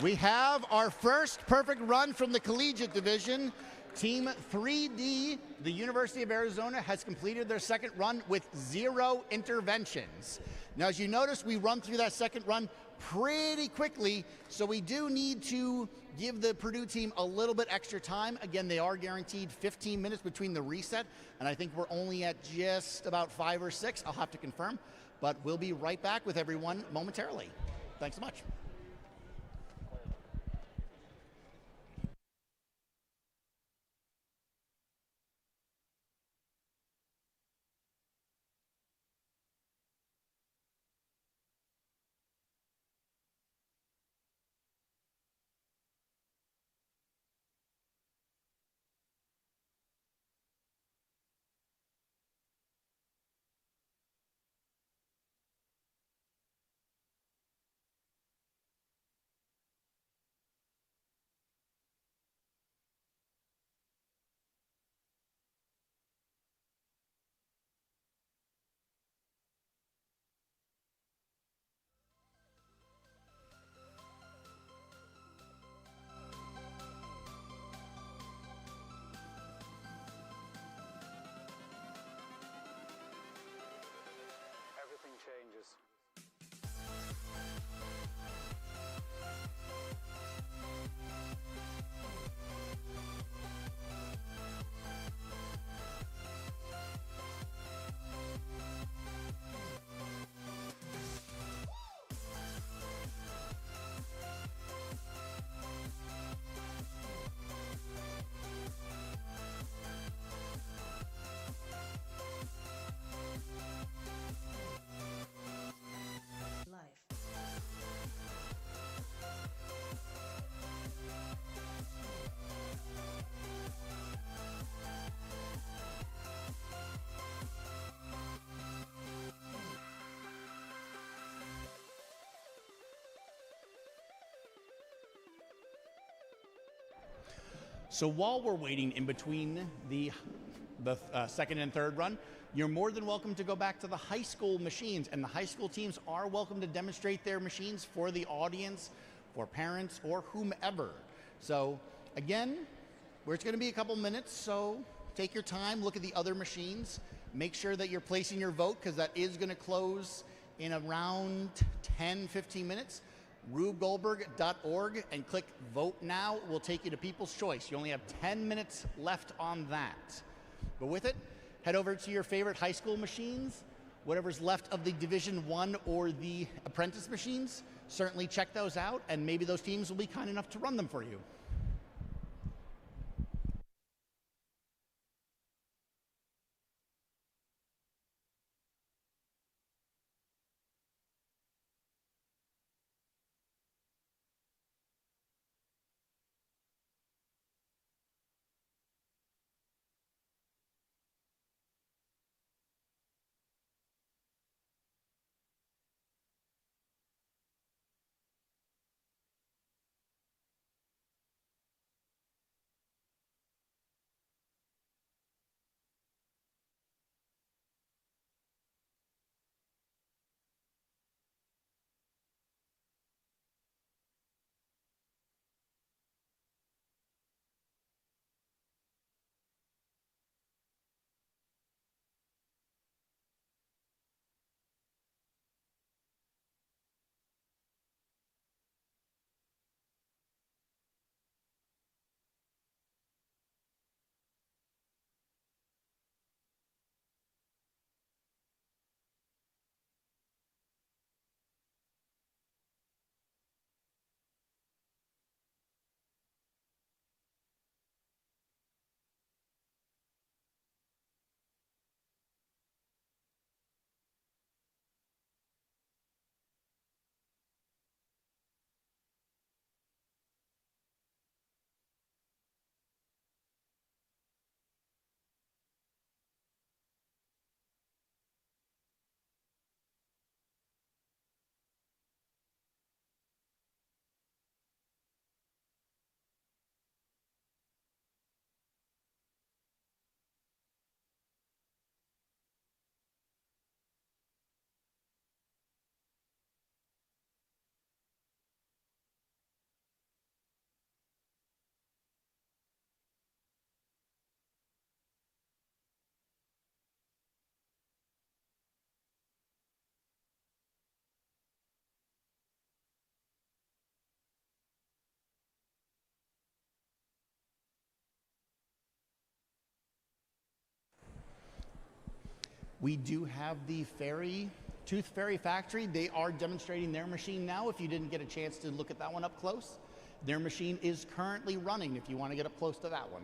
We have our first perfect run from the collegiate division. Team 3D, the University of Arizona, has completed their second run with 0 interventions. Now, as you notice, we run through that second run pretty quickly, so we do need to give the Purdue team a little bit extra time. Again, they are guaranteed 15 minutes between the reset, and I think we're only at just about 5 or 6. I'll have to confirm, but we'll be right back with everyone momentarily. Thanks so much. challenges. So while we're waiting in between the second and third run, you're more than welcome to go back to the high school machines, and the high school teams are welcome to demonstrate their machines for the audience, for parents, or whomever. So again, it's going to be a couple minutes, so take your time, look at the other machines, make sure that you're placing your vote, because that is going to close in around 10-15 minutes. RubeGoldberg.org and click Vote Now. It will take you to People's Choice. You only have 10 minutes left on that. But with it, head over to your favorite high school machines, whatever's left of the Division I or the apprentice machines. Certainly check those out, and maybe those teams will be kind enough to run them for you. We do have the Tooth Fairy Factory. They are demonstrating their machine now. If you didn't get a chance to look at that one up close, their machine is currently running if you want to get up close to that one.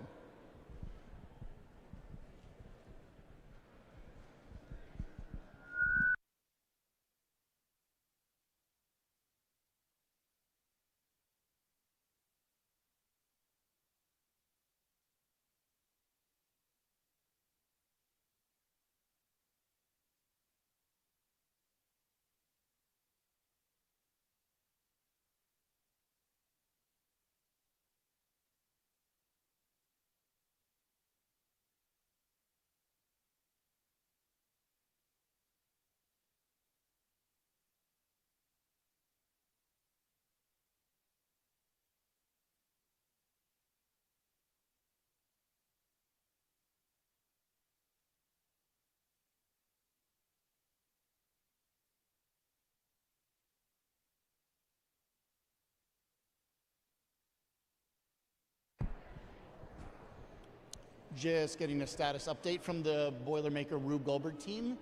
Just getting a status update from the Boilermaker Rube Goldberg team.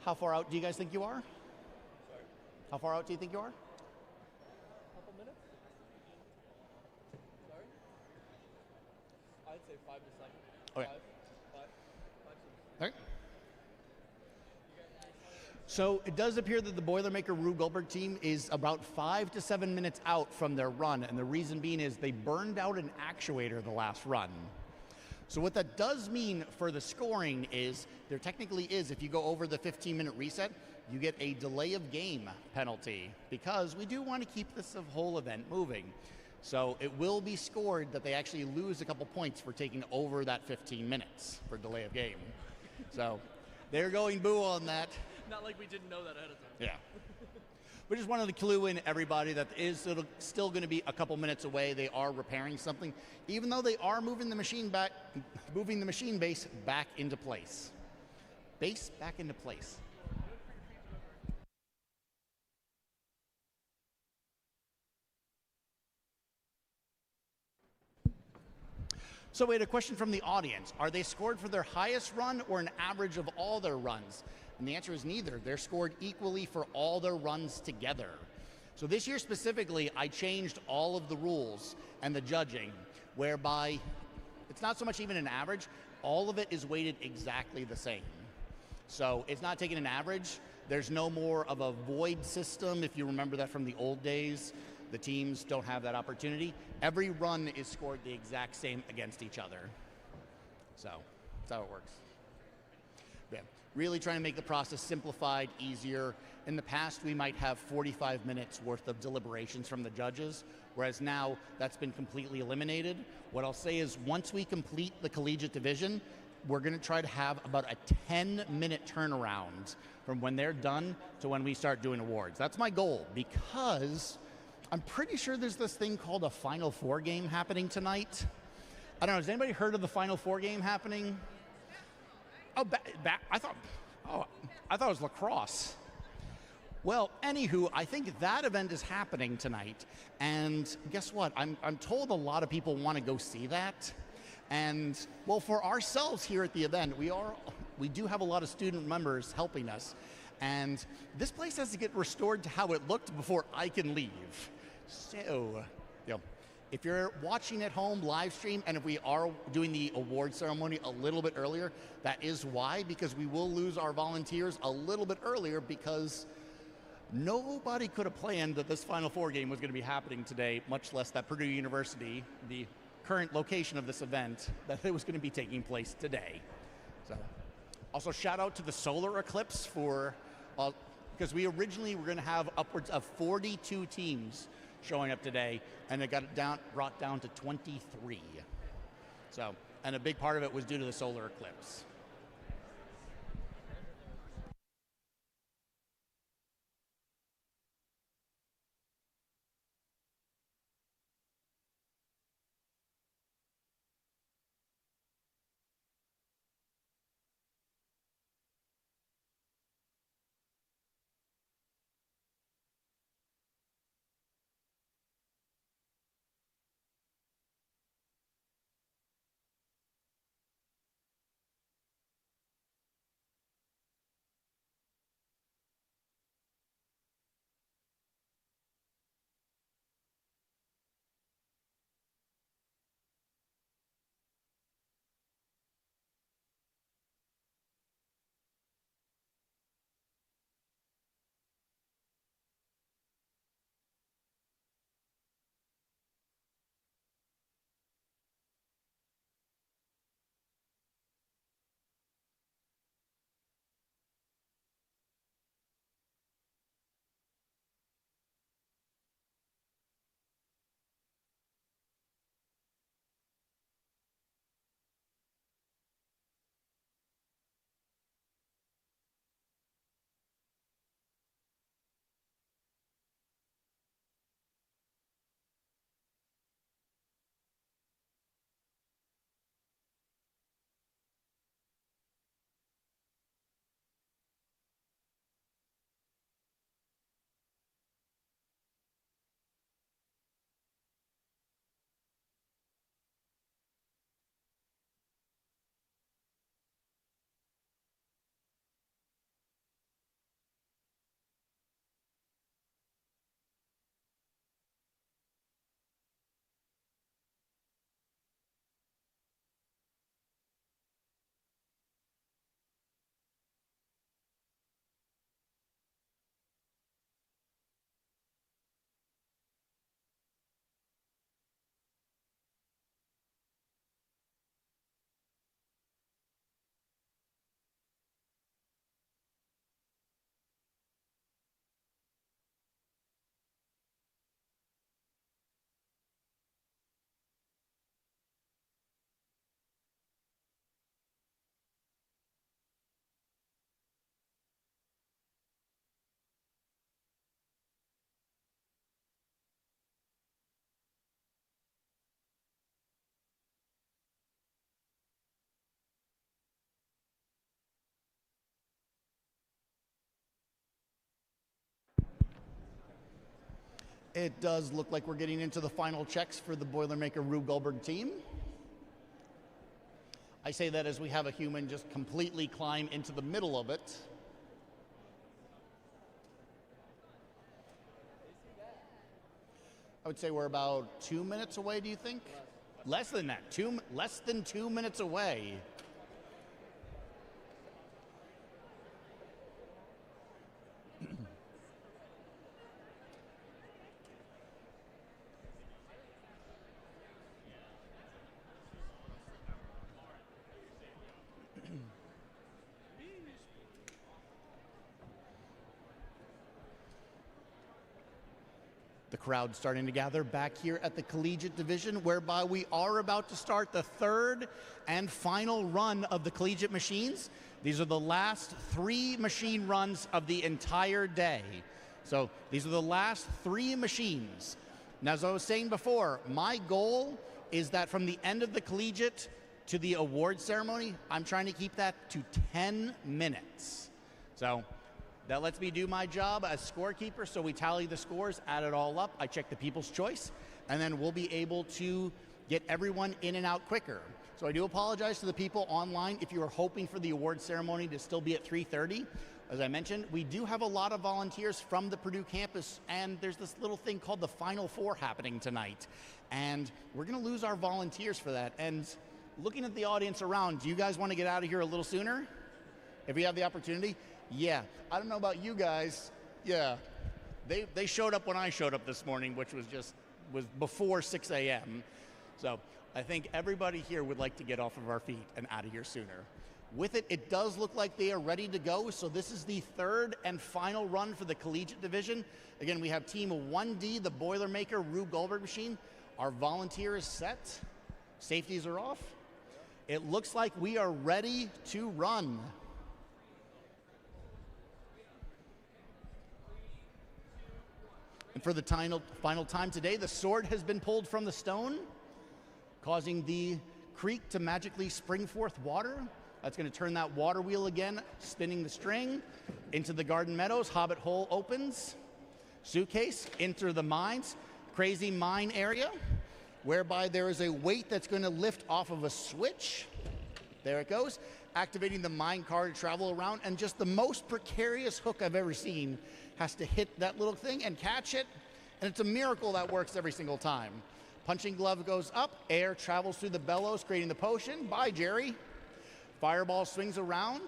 How far out do you guys think you are? Sorry? How far out do you think you are? Couple minutes? Sorry? I'd say 5 to 7. Okay. Five. All right. So it does appear that the Boilermaker Rube Goldberg team is about 5 to 7 minutes out from their run, and the reason being is they burned out an actuator the last run. So what that does mean for the scoring is there technically is, if you go over the 15-minute reset, you get a delay of game penalty because we do want to keep this whole event moving. So it will be scored that they actually lose a couple points for taking over that 15 minutes for delay of game. So they're going boo on that. Not like we didn't know that ahead of time. Yeah. We just wanted to clue in everybody that is still going to be a couple minutes away. They are repairing something, even though they are moving the machine base back into place. Base back into place. So we had a question from the audience. Are they scored for their highest run or an average of all their runs? And the answer is neither. They're scored equally for all their runs together. So this year specifically, I changed all of the rules and the judging, whereby it's not so much even an average, all of it is weighted exactly the same. So it's not taking an average. There's no more of a void system, if you remember that from the old days. The teams don't have that opportunity. Every run is scored the exact same against each other. So that's how it works. Yeah. Really trying to make the process simplified, easier. In the past, we might have 45 minutes worth of deliberations from the judges, whereas now that's been completely eliminated. What I'll say is once we complete the collegiate division, we're going to try to have about a 10-minute turnaround from when they're done to when we start doing awards. That's my goal, because I'm pretty sure there's this thing called a Final Four game happening tonight. I don't know, has anybody heard of the Final Four game happening? Oh, I thought it was lacrosse. Well, anywho, I think that event is happening tonight, and guess what? I'm told a lot of people want to go see that, and well, for ourselves here at the event, we do have a lot of student members helping us, and this place has to get restored to how it looked before I can leave. So, if you're watching at home live stream, and if we are doing the award ceremony a little bit earlier, that is why, because we will lose our volunteers a little bit earlier because nobody could have planned that this Final Four game was going to be happening today, much less that Purdue University, the current location of this event, that it was going to be taking place today. So, also shout out to the solar eclipse for, because we originally were going to have upwards of 42 teams showing up today, and it got brought down to 23. So, and a big part of it was due to the solar eclipse. It does look like we're getting into the final checks for the Boilermaker Rube Goldberg team. I say that as we have a human just completely climb into the middle of it. I would say we're about 2 minutes away, do you think? Less than that, less than 2 minutes away. The crowd starting to gather back here at the Collegiate Division, whereby we are about to start the third and final run of the Collegiate Machines. These are the last 3 machine runs of the entire day. So these are the last 3 machines. Now, as I was saying before, my goal is that from the end of the Collegiate to the award ceremony, I'm trying to keep that to 10 minutes. So that lets me do my job as scorekeeper, so we tally the scores, add it all up, I check the people's choice, and then we'll be able to get everyone in and out quicker. So I do apologize to the people online if you are hoping for the award ceremony to still be at 3:30. As I mentioned, we do have a lot of volunteers from the Purdue campus, and there's this little thing called the Final Four happening tonight. And we're gonna lose our volunteers for that. And looking at the audience around, do you guys wanna get out of here a little sooner? If we have the opportunity? Yeah, I don't know about you guys. Yeah, they showed up when I showed up this morning, which was before 6 a.m. So I think everybody here would like to get off of our feet and out of here sooner. With it, it does look like they are ready to go. So this is the third and final run for the Collegiate Division. Again, we have Team 1D, the Boilermaker Rube Goldberg machine. Our volunteer is set. Safeties are off. It looks like we are ready to run. And for the final time today, the sword has been pulled from the stone, causing the creek to magically spring forth water. That's going to turn that water wheel again, spinning the string. Into the garden meadows, Hobbit hole opens. Suitcase, enter the mines, crazy mine area, whereby there is a weight that's going to lift off of a switch. There it goes, activating the mine car to travel around, and just the most precarious hook I've ever seen has to hit that little thing and catch it, and it's a miracle that works every single time. Punching glove goes up, air travels through the bellows, creating the potion. Bye, Jerry. Fireball swings around.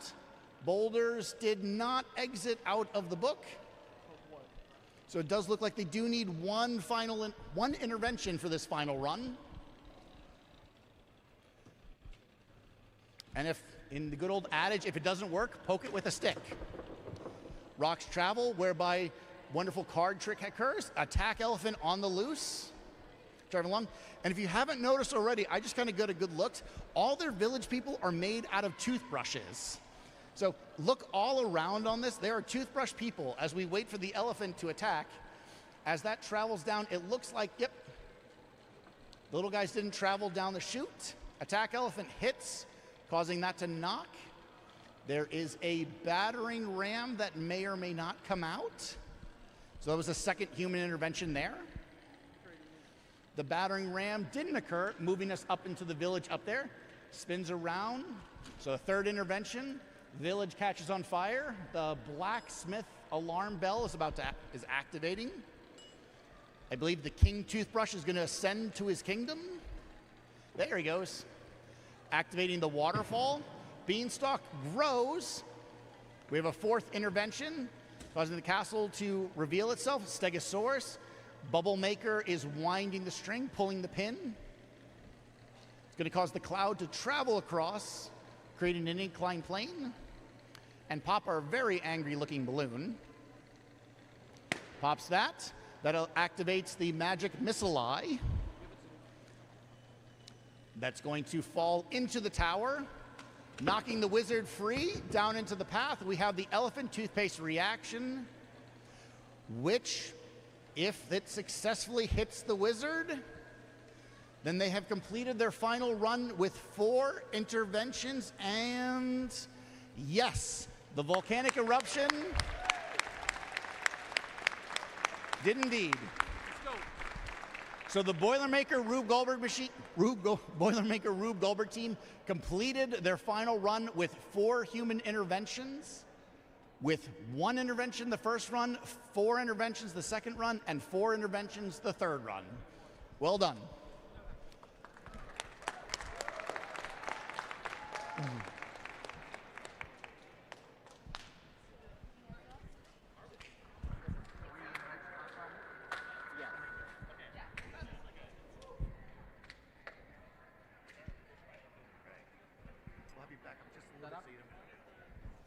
Boulders did not exit out of the book. So it does look like they do need one intervention for this final run. And if, in the good old adage, if it doesn't work, poke it with a stick. Rocks travel, whereby wonderful card trick occurs. Attack elephant on the loose. Driving along. And if you haven't noticed already, I just kind of got a good look. All their village people are made out of toothbrushes. So look all around on this. There are toothbrush people as we wait for the elephant to attack. As that travels down, it looks like, yep, the little guys didn't travel down the chute. Attack elephant hits, causing that to knock. There is a battering ram that may or may not come out. So that was a second human intervention there. The battering ram didn't occur, moving us up into the village up there. Spins around. So a third intervention. Village catches on fire. The blacksmith alarm bell is activating. I believe the king toothbrush is going to ascend to his kingdom. There he goes. Activating the waterfall. Beanstalk grows. We have a fourth intervention, causing the castle to reveal itself. Stegosaurus. Bubble Maker is winding the string, pulling the pin. It's going to cause the cloud to travel across, creating an inclined plane, and pop our very angry looking balloon. Pops that. That activates the magic missile eye. That's going to fall into the tower, knocking the wizard free down into the path. We have the elephant toothpaste reaction, which, if it successfully hits the wizard, then they have completed their final run with 4 interventions, and yes, the volcanic eruption did indeed So the Boilermaker Rube Goldberg Boilermaker Rube Goldberg team completed their final run with 4 human interventions, with 1 intervention the first run, 4 interventions the second run, and 4 interventions the third run. Well done.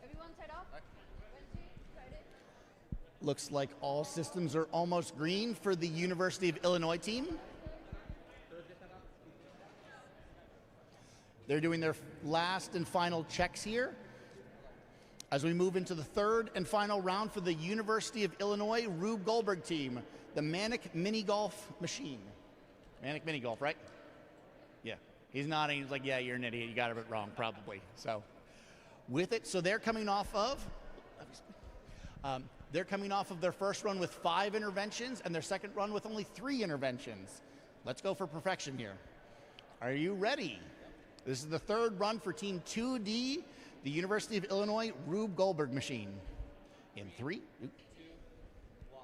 Everyone set up? Looks like all systems are almost green for the University of Illinois team. They're doing their last and final checks here as we move into the third and final round for the University of Illinois Rube Goldberg team, the Manic Mini Golf Machine. Manic Mini Golf, right? Yeah. He's nodding. He's like, yeah, you're an idiot. You got it wrong, probably. So with it, so they're coming off of their first run with 5 interventions and their second run with only 3 interventions. Let's go for perfection here. Are you ready? This is the third run for Team 2D, the University of Illinois Rube Goldberg Machine. In 3, 2, 1.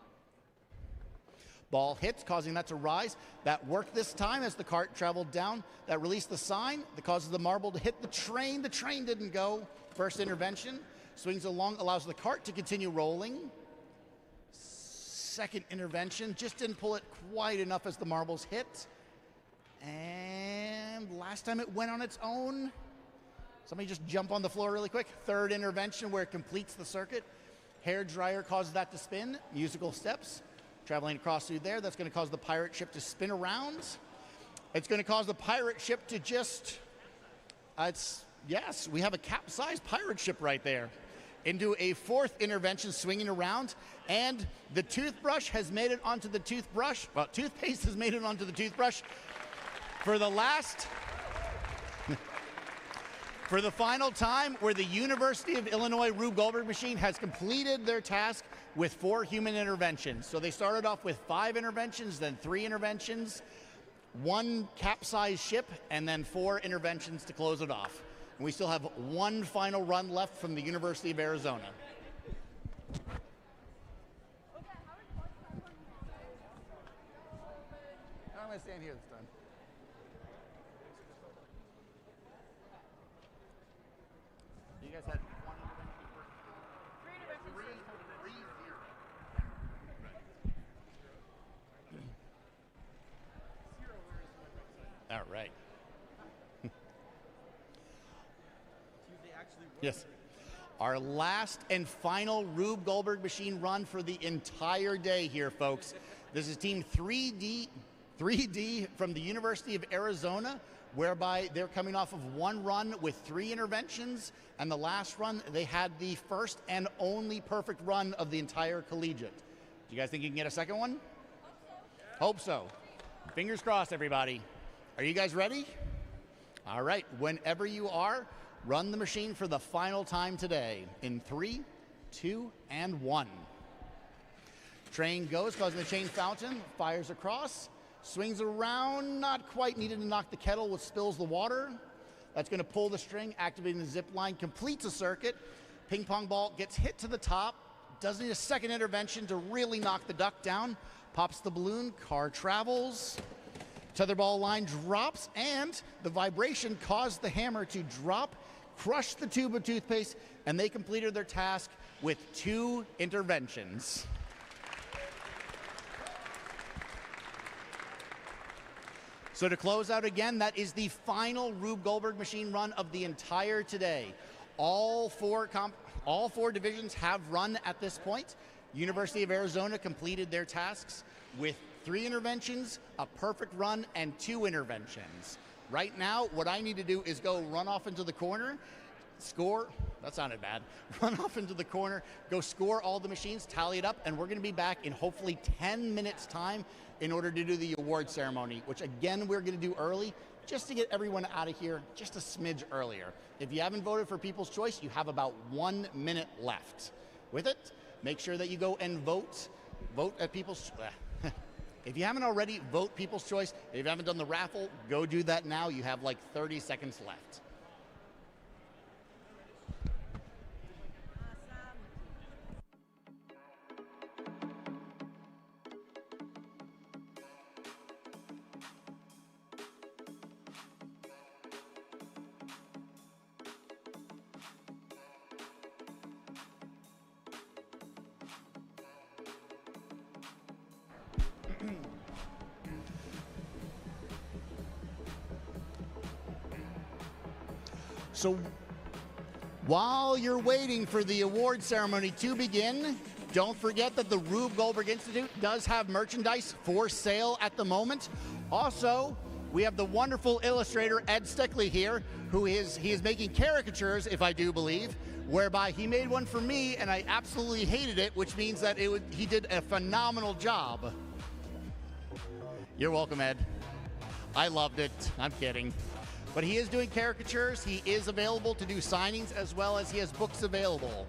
Ball hits, causing that to rise. That worked this time as the cart traveled down. That released the sign that causes the marble to hit the train. The train didn't go. First intervention. Swings along, allows the cart to continue rolling. Second intervention, just didn't pull it quite enough as the marbles hit. And last time it went on its own. Somebody just jump on the floor really quick. Third intervention where it completes the circuit. Hair dryer causes that to spin. Musical steps. Traveling across through there, that's going to cause the pirate ship to spin around. It's going to cause the pirate ship to just, yes, we have a capsized pirate ship right there. Into a fourth intervention, swinging around, and the toothbrush has made it onto the toothbrush. Well, toothpaste has made it onto the toothbrush. For the final time, where the University of Illinois Rube Goldberg Machine has completed their task with 4 human interventions. So they started off with 5 interventions, then 3 interventions, 1 capsized ship, and then 4 interventions to close it off. And we still have 1 final run left from the University of Arizona. I'm going to stand here this time. You guys had 1 intervention. 3. All right. Yes. Our last and final Rube Goldberg Machine run for the entire day here, folks. This is Team 3D from the University of Arizona, whereby they're coming off of 1 run with 3 interventions, and the last run, they had the first and only perfect run of the entire collegiate. Do you guys think you can get a second one? Hope so. Fingers crossed, everybody. Are you guys ready? All right, whenever you are, run the machine for the final time today in 3, 2, and 1. Train goes, causing the chain fountain, fires across, swings around, not quite needed to knock the kettle, which spills the water. That's going to pull the string, activating the zip line, completes a circuit. Ping pong ball gets hit to the top, doesn't need a second intervention to really knock the duck down, pops the balloon, car travels. Tetherball line drops, and the vibration caused the hammer to drop, crush the tube of toothpaste, and they completed their task with 2 interventions. So to close out again, that is the final Rube Goldberg Machine run of the entire today. All 4 divisions have run at this point. University of Arizona completed their tasks with 3 interventions, a perfect run, and 2 interventions. Right now, what I need to do is go run off into the corner, score, that sounded bad, run off into the corner, go score all the machines, tally it up, and we're going to be back in hopefully 10 minutes time in order to do the award ceremony, which again, we're going to do early, just to get everyone out of here just a smidge earlier. If you haven't voted for People's Choice, you have about 1 minute left. With it, make sure that you go and vote at People's If you haven't already, vote People's Choice. If you haven't done the raffle, go do that now. You have like 30 seconds left. So while you're waiting for the award ceremony to begin, don't forget that the Rube Goldberg Institute does have merchandise for sale at the moment. Also, we have the wonderful illustrator Ed Stickley here, he is making caricatures, if I do believe, whereby he made one for me and I absolutely hated it, which means that he did a phenomenal job. You're welcome, Ed. I loved it. I'm kidding. But he is doing caricatures. He is available to do signings as well as he has books available.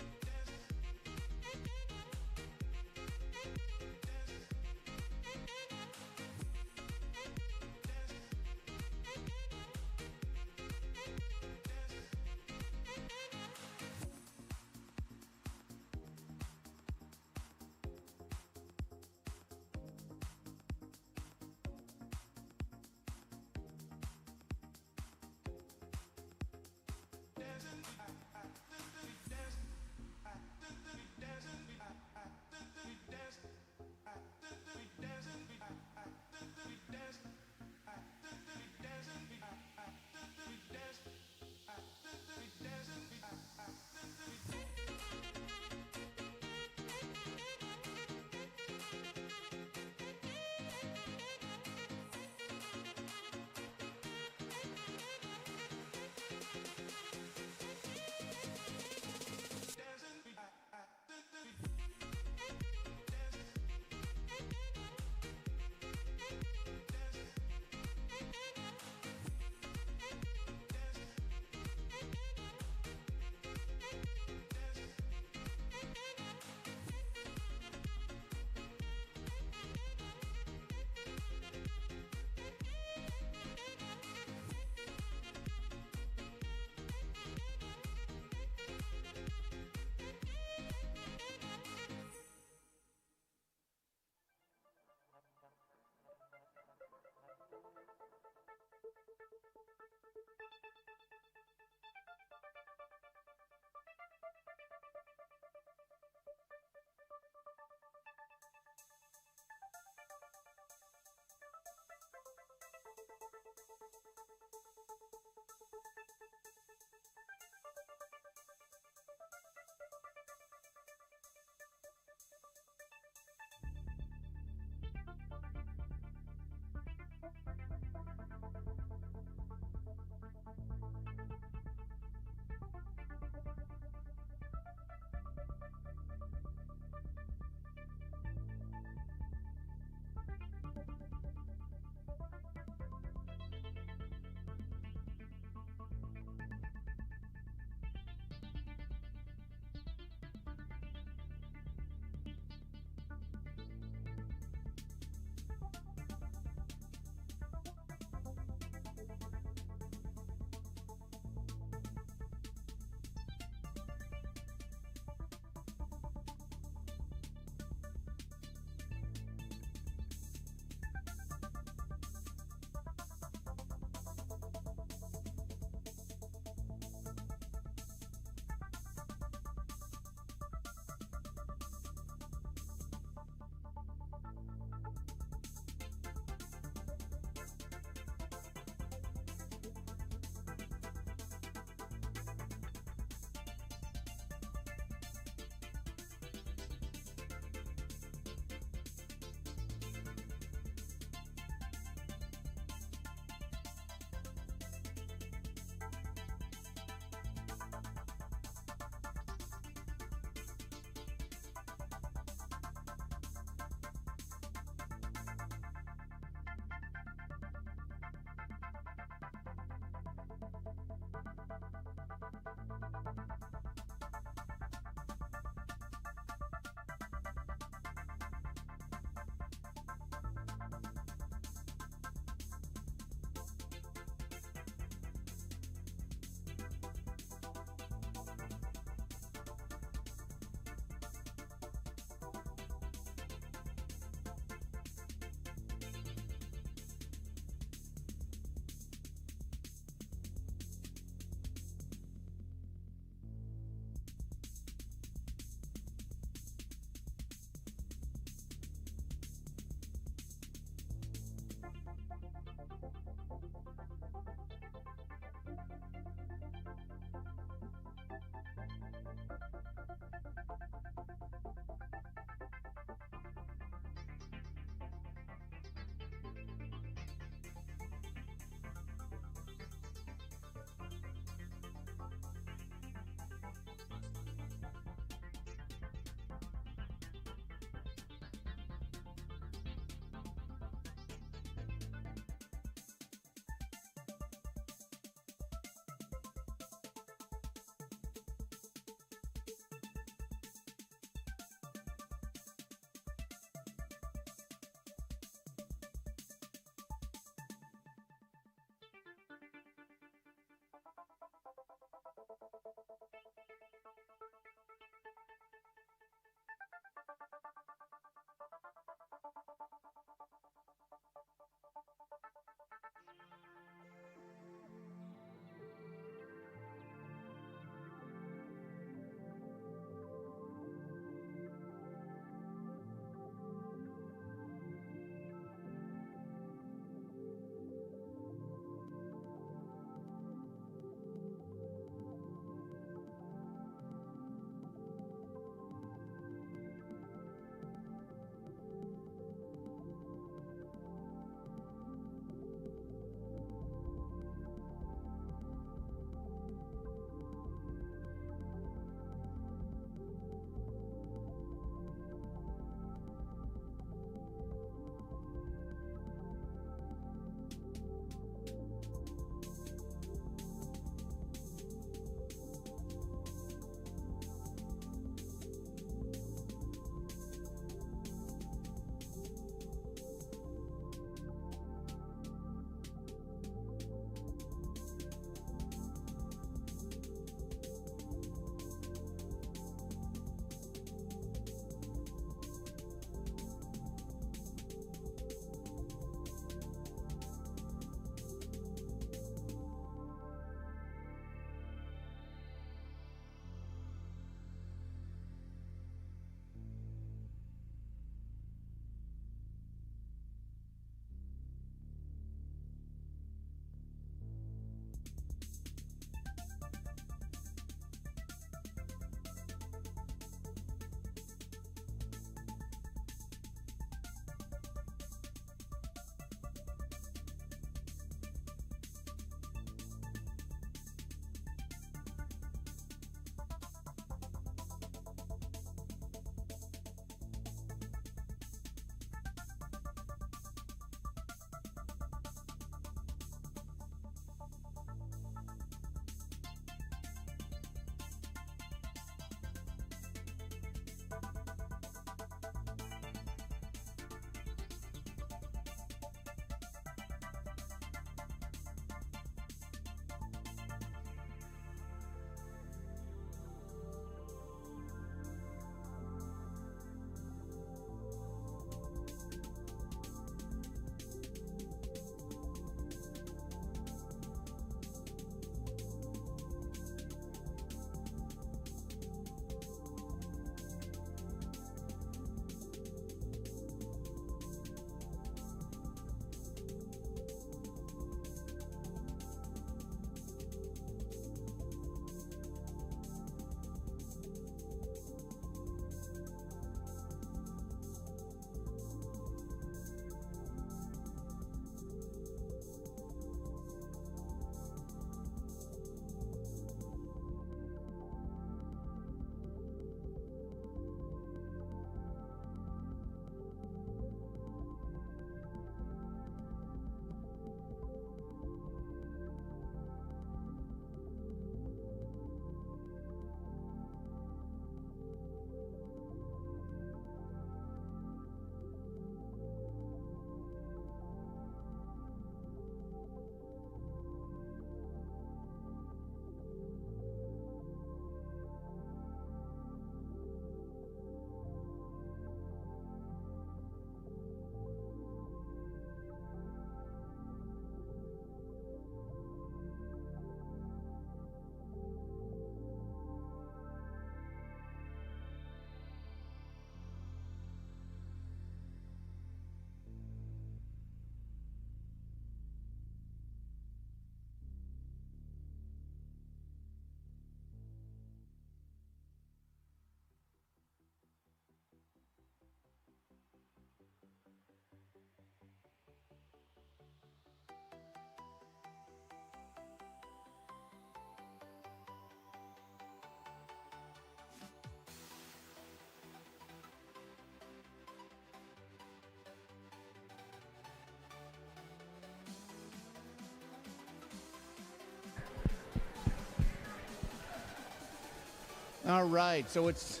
All right, so it's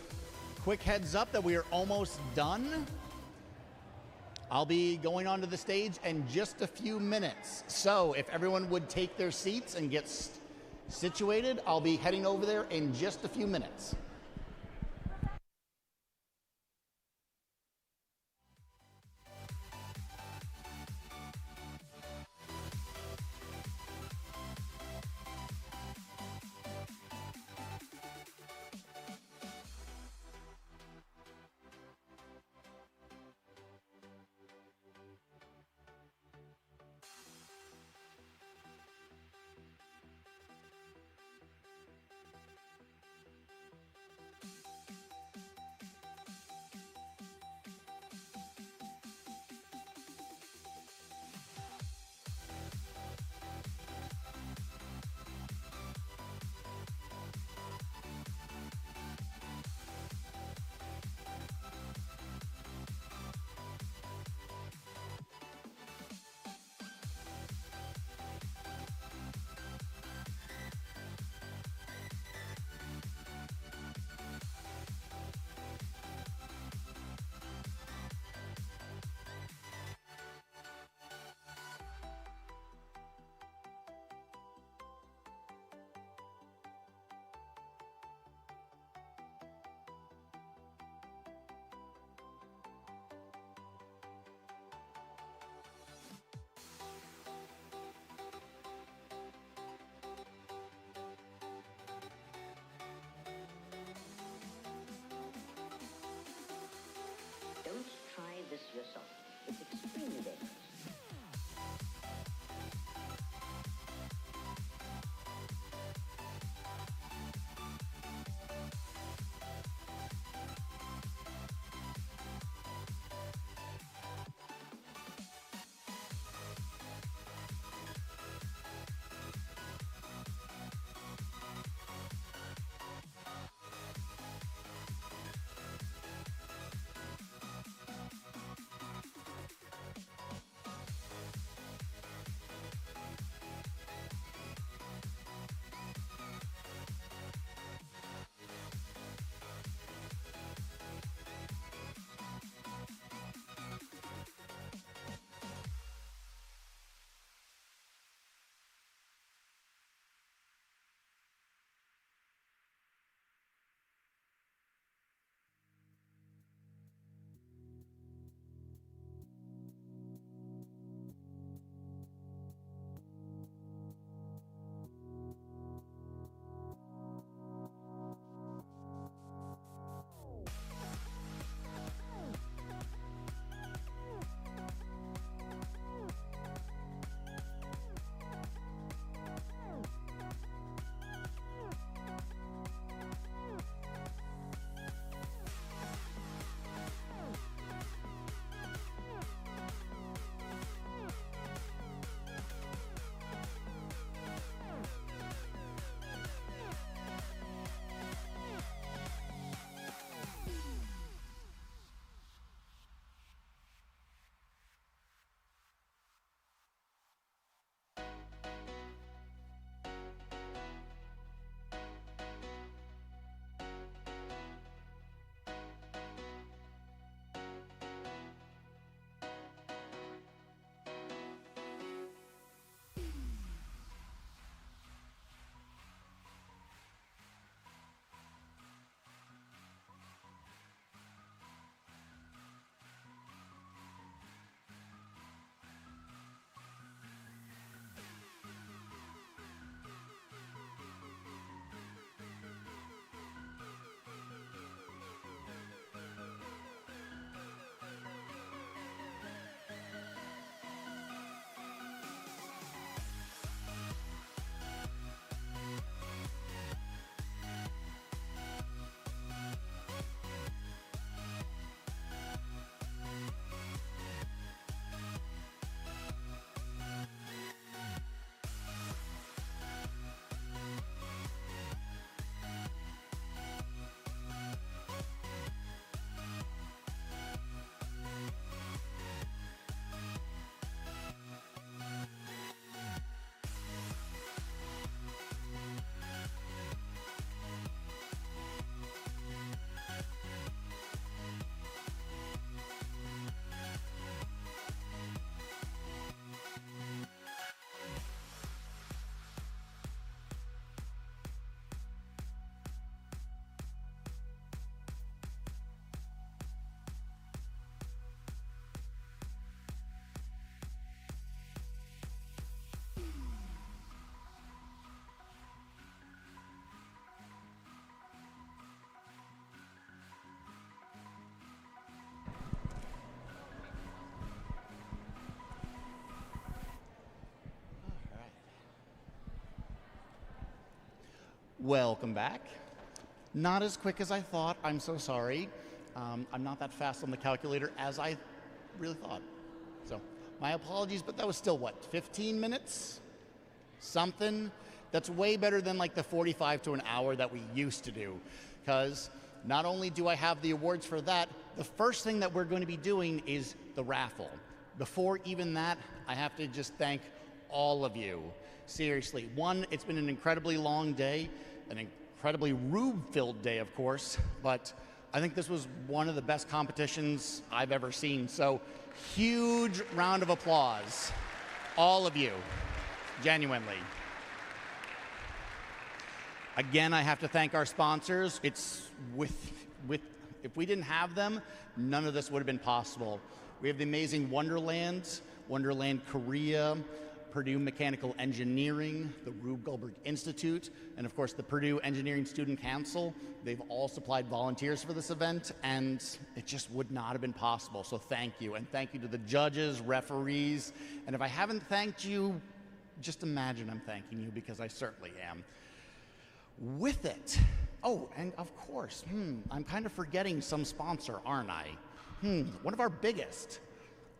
quick heads up that we are almost done. I'll be going onto the stage in just a few minutes. So if everyone would take their seats and get situated, I'll be heading over there in just a few minutes. Welcome back. Not as quick as I thought. I'm so sorry. I'm not that fast on the calculator as I really thought. So my apologies, but that was still, what, 15 minutes? Something. That's way better than like the 45 to an hour that we used to do. Because not only do I have the awards for that, the first thing that we're going to be doing is the raffle. Before even that, I have to just thank all of you. Seriously. One, it's been an incredibly long day, an incredibly Rube-filled day, of course, but I think this was one of the best competitions I've ever seen. So huge round of applause, all of you, genuinely. Again, I have to thank our sponsors. It's if we didn't have them, none of this would have been possible. We have the amazing Wonderland Korea, Purdue Mechanical Engineering, the Rube Goldberg Institute, and of course the Purdue Engineering Student Council. They've all supplied volunteers for this event, and it just would not have been possible. So thank you, and thank you to the judges, referees, and if I haven't thanked you, just imagine I'm thanking you, because I certainly am. With it, oh, and of course, I'm kind of forgetting some sponsor, aren't I? One of our biggest,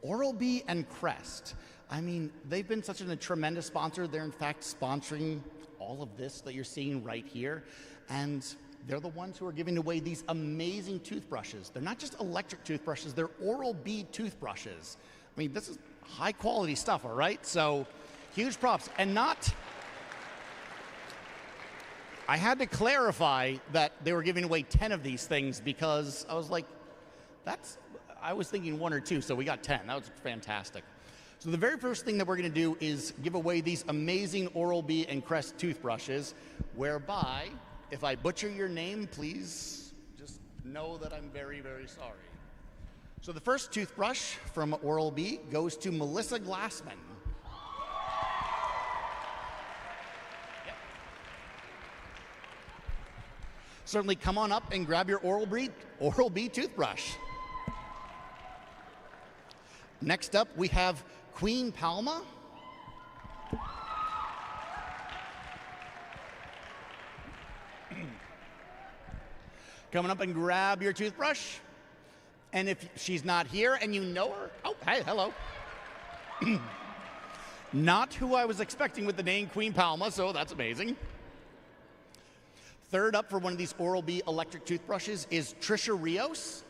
Oral-B and Crest. I mean, they've been such a tremendous sponsor. They're in fact sponsoring all of this that you're seeing right here. And they're the ones who are giving away these amazing toothbrushes. They're not just electric toothbrushes, they're Oral-B toothbrushes. I mean, this is high quality stuff, all right? So huge props. And not, I had to clarify that they were giving away 10 of these things, because I was like, I was thinking 1 or 2, so we got 10. That was fantastic. So the very first thing that we're going to do is give away these amazing Oral-B and Crest toothbrushes, whereby, if I butcher your name, please just know that I'm very, very sorry. So the first toothbrush from Oral-B goes to Melissa Glassman. Yep. Certainly come on up and grab your Oral-B toothbrush. Next up, we have Queen Palma. Coming up and grab your toothbrush. And if she's not here and you know her, oh, hey, hello. Not who I was expecting with the name Queen Palma, so that's amazing. Third up for one of these Oral-B electric toothbrushes is Trisha Rios.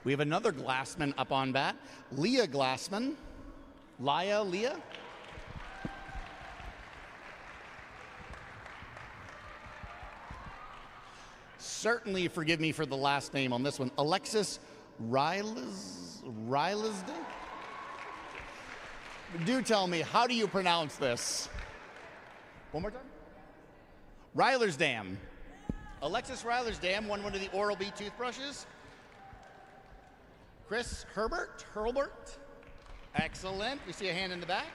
We have another Glassman up on bat, Leah Glassman. Leah? Certainly forgive me for the last name on this one. Alexis Rylesdam? Do tell me, how do you pronounce this? One more time? Rylersdam. Alexis Rylersdam won one of the Oral-B toothbrushes. Chris Hurlbert. Excellent. We see a hand in the back.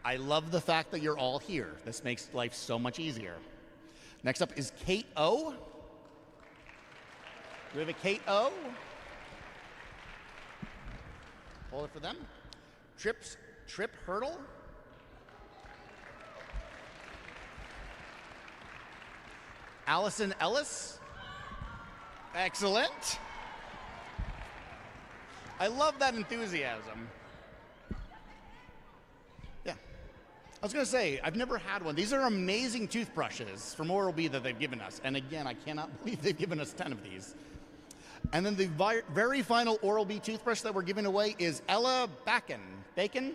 I love the fact that you're all here. This makes life so much easier. Next up is Kate O. We have a Kate O. Hold it for them. Trip Hurdle. Allison Ellis. Excellent. I love that enthusiasm. Yeah. I was going to say, I've never had one. These are amazing toothbrushes from Oral-B that they've given us. And again, I cannot believe they've given us 10 of these. And then the very final Oral-B toothbrush that we're giving away is Ella Bacon.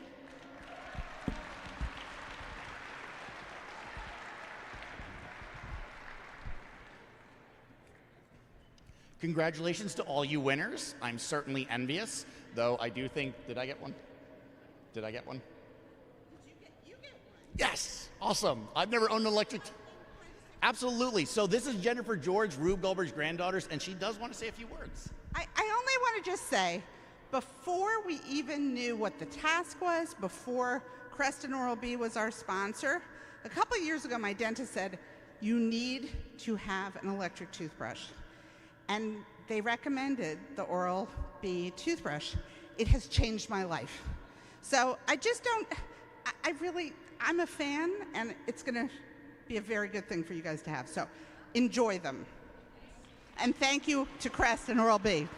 Congratulations to all you winners. I'm certainly envious, though I do think, did I get one? You get one. Yes, awesome. I've never owned an electric. Absolutely. So this is Jennifer George, Rube Goldberg's granddaughters, and she does want to say a few words. I only want to just say, before we even knew what the task was, before Crest and Oral-B was our sponsor, a couple of years ago my dentist said, you need to have an electric toothbrush. And they recommended the Oral-B toothbrush. It has changed my life. So I just don't, I'm a fan, and it's going to be a very good thing for you guys to have. So enjoy them. And thank you to Crest and Oral-B.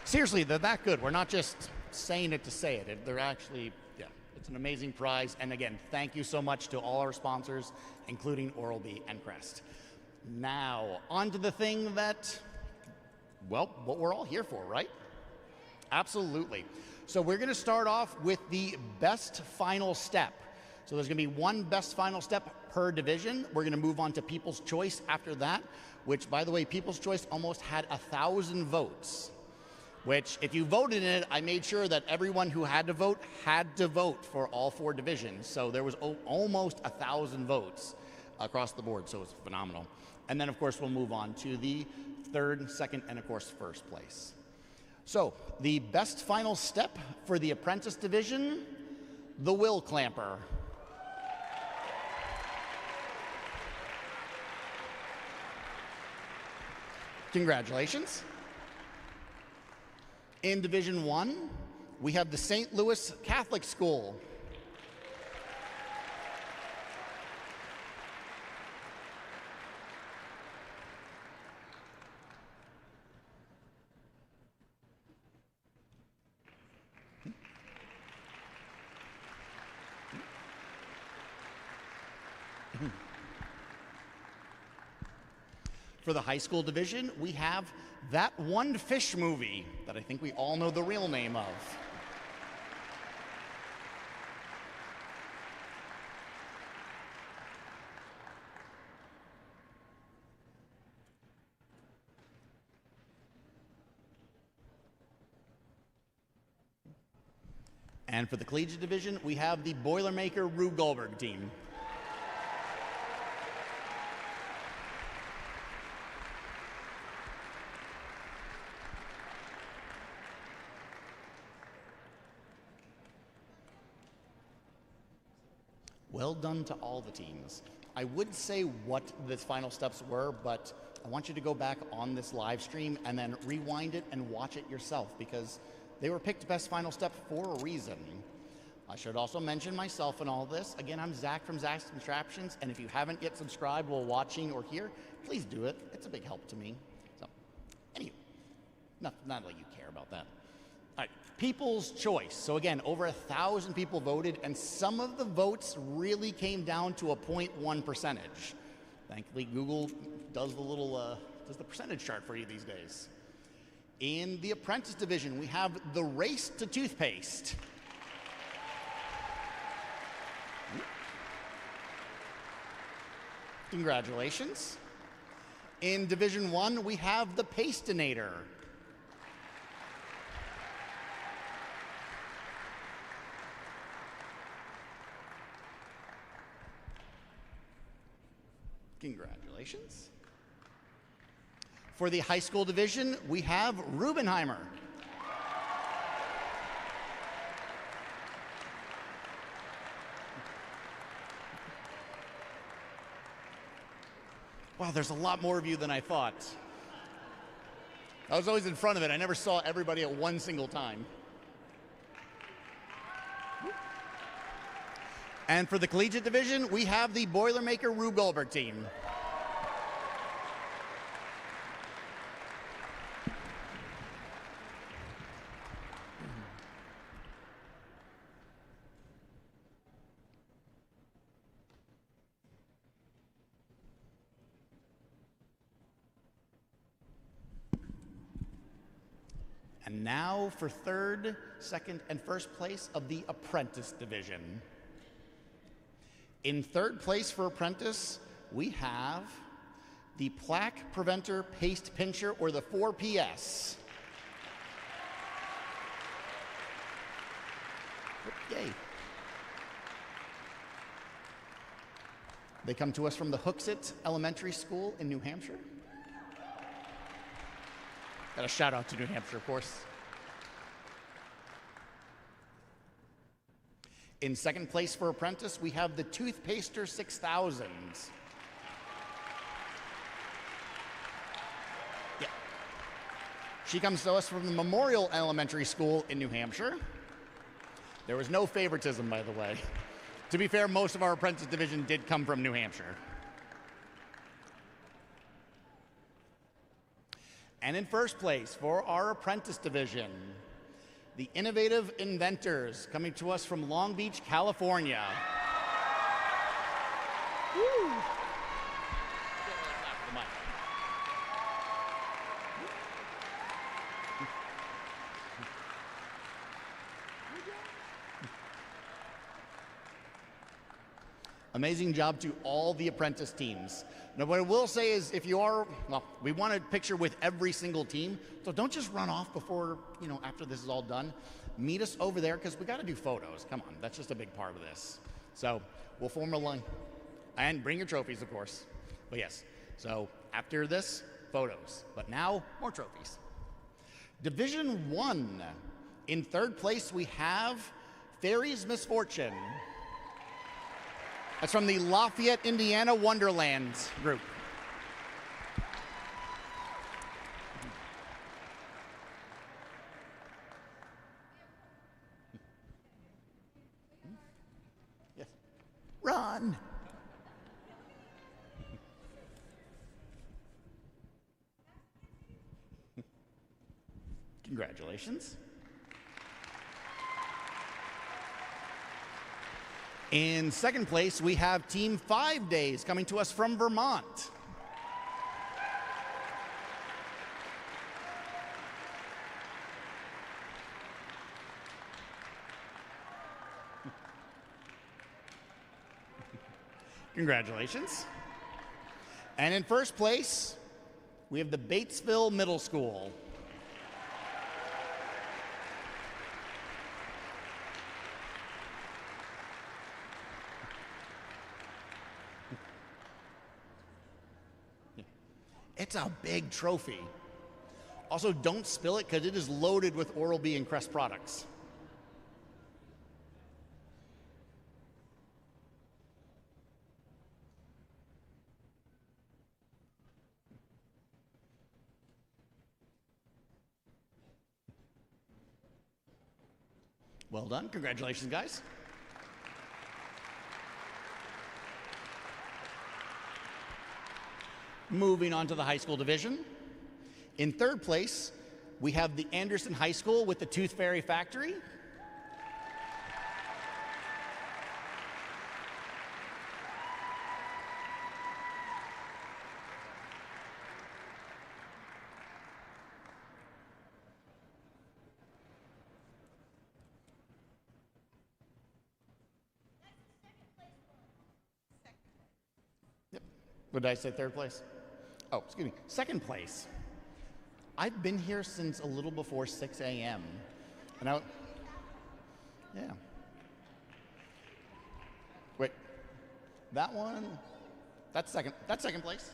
Seriously, they're that good. We're not just saying it to say it. They're actually, yeah, it's an amazing prize. And again, thank you so much to all our sponsors, including Oral-B and Crest. Now, on to the thing that, well, what we're all here for, right? Absolutely. So we're going to start off with the best final step. So there's going to be one best final step per division. We're going to move on to People's Choice after that, which, by the way, People's Choice almost had 1,000 votes, which, if you voted in it, I made sure that everyone who had to vote for all 4 divisions. So there was almost 1,000 votes across the board, so it's phenomenal. And then, of course, we'll move on to the 3rd, 2nd, and, of course, 1st place. So the best final step for the Apprentice division, the Will Clamper. Congratulations. In Division 1, we have the St. Louis Catholic School. For the high school division, we have That One Fish movie that I think we all know the real name of. And for the collegiate division, we have the Boilermaker Rube Goldberg team. Well done to all the teams. I would say what the final steps were, but I want you to go back on this live stream and then rewind it and watch it yourself, because they were picked best final step for a reason. I should also mention myself in all this. Again, I'm Zach from Zach's Contraptions, and if you haven't yet subscribed while watching or here, please do it. It's a big help to me. So, anyway, not like you care about that. All right, People's Choice. So again, over 1,000 people voted, and some of the votes really came down to a 0.1 percentage. Thankfully, Google does the little does the percentage chart for you these days. In the Apprentice division, we have The Race to Toothpaste. Congratulations. In Division 1, we have The Pastinator. Congratulations. For the high school division, we have Rubenheimer. Wow, there's a lot more of you than I thought. I was always in front of it. I never saw everybody at one single time. And for the collegiate division, we have the Boilermaker Rube Goldberg team. And now for 3rd, 2nd, and 1st place of the Apprentice division. In 3rd place for Apprentice, we have the Plaque Preventer Paste Pincher, or the 4PS. Yay. They come to us from the Hooksett Elementary School in New Hampshire. Got a shout out to New Hampshire, of course. In 2nd place for Apprentice, we have the Toothpaster 6000. She comes to us from the Memorial Elementary School in New Hampshire. There was no favoritism, by the way. To be fair, most of our apprentice division did come from New Hampshire. And in first place for our apprentice division, the Innovative Inventors, coming to us from Long Beach, California. Woo. Amazing job to all the apprentice teams. Now, what I will say is if you are, well, we want a picture with every single team, so don't just run off before, after this is all done. Meet us over there because we got to do photos. Come on, that's just a big part of this. So we'll form a line. And bring your trophies, of course. But yes, so after this, photos. But now, more trophies. Division 1. In third place, we have Fairy's Misfortune. That's from the Lafayette, Indiana Wonderland group. Yes. Run. Congratulations. In second place, we have Team 5 Days coming to us from Vermont. Congratulations. And in first place, we have the Batesville Middle School. It's a big trophy. Also, don't spill it because it is loaded with Oral-B and Crest products. Well done. Congratulations, guys. Moving on to the high school division. In third place, we have the Anderson High School with the Tooth Fairy Factory. Yep. What did I say, third place? Oh, excuse me, second place. I've been here since a little before 6 a.m. And yeah. Wait, that one, that's second place.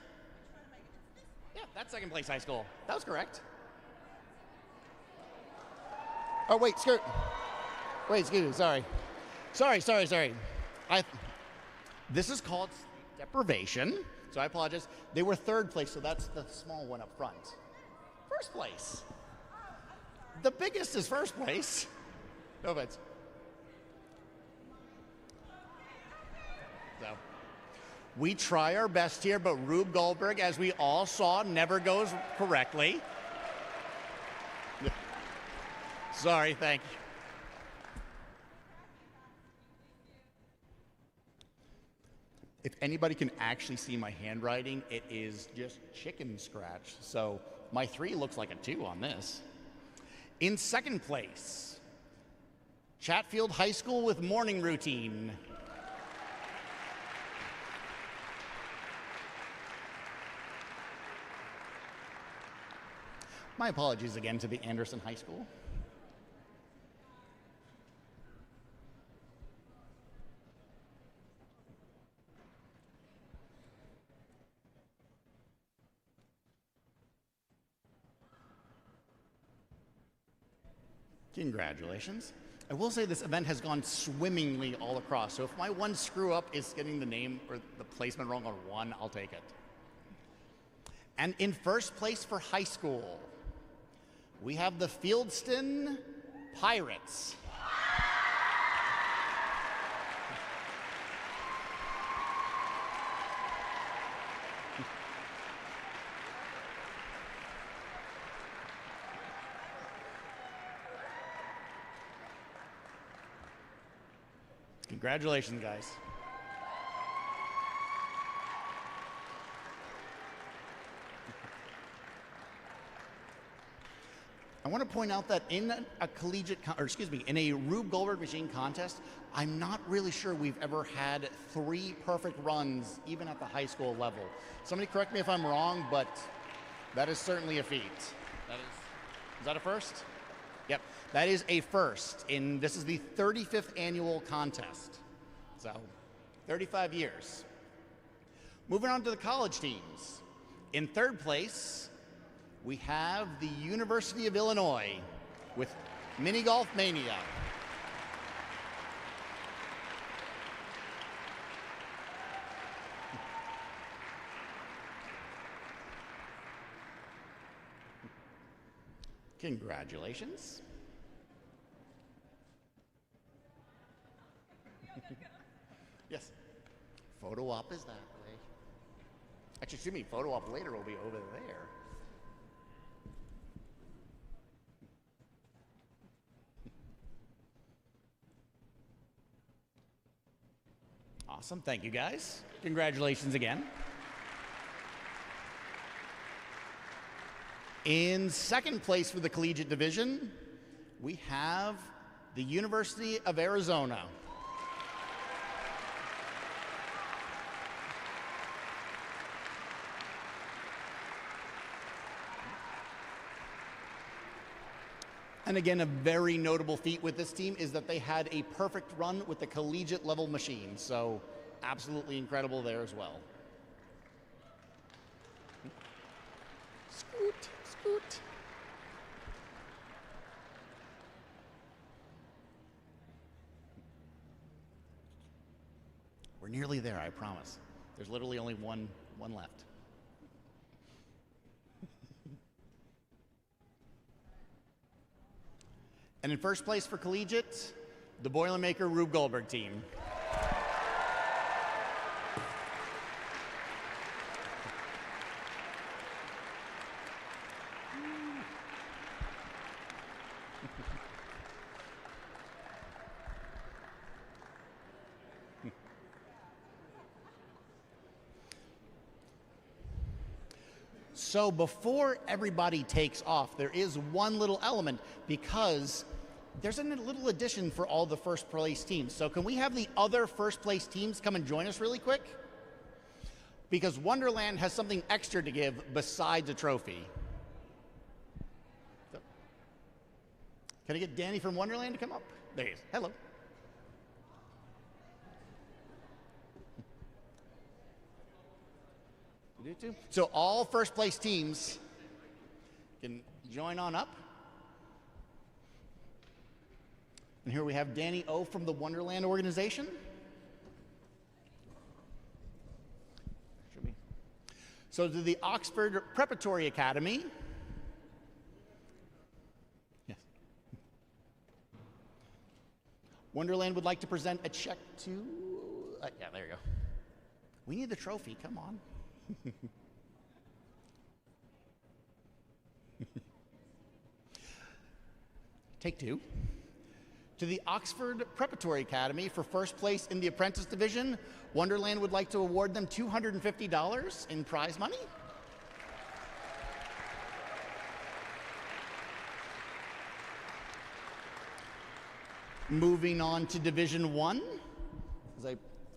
Yeah, that's second place high school. That was correct. Oh, wait, excuse me, sorry. This is called sleep deprivation. So I apologize. They were third place, so that's the small one up front. First place. The biggest is first place. No offense. So, we try our best here, but Rube Goldberg, as we all saw, never goes correctly. Sorry, thank you. If anybody can actually see my handwriting, it is just chicken scratch. So my 3 looks like a 2 on this. In second place, Chatfield High School with Morning Routine. My apologies again to the Anderson High School. Congratulations. I will say this event has gone swimmingly all across, so if my one screw up is getting the name or the placement wrong on one, I'll take it. And in first place for high school, we have the Fieldston Pirates. Congratulations, guys. I want to point out that in a in a Rube Goldberg machine contest, I'm not really sure we've ever had 3 perfect runs, even at the high school level. Somebody correct me if I'm wrong, but that is certainly a feat. Is that a first? Yep, that is a first. This is the 35th annual contest. So, 35 years. Moving on to the college teams. In third place, we have the University of Illinois with Mini Golf Mania. Congratulations. Yes. Photo op is that way. Actually, excuse me, photo op later will be over there. Awesome. Thank you, guys. Congratulations again. In second place for the collegiate division, we have the University of Arizona. And again, a very notable feat with this team is that they had a perfect run with the collegiate level machine. So absolutely incredible there as well. Scoot, scoot. We're nearly there, I promise. There's literally only one left. And in first place for collegiate, the Boilermaker Rube Goldberg team. So before everybody takes off, there is one little element because there's a little addition for all the first place teams. So can we have the other first place teams come and join us really quick? Because Wonderland has something extra to give besides a trophy. So, can I get Danny from Wonderland to come up? There he is. Hello. So all first place teams can join on up. And here we have Danny O from the Wonderland organization. So to the Oxford Preparatory Academy. Yes. Wonderland would like to present a check to, yeah, there you go. We need the trophy, come on. Take two. To the Oxford Preparatory Academy for first place in the apprentice division, Wonderland would like to award them $250 in prize money. Moving on to Division 1, as I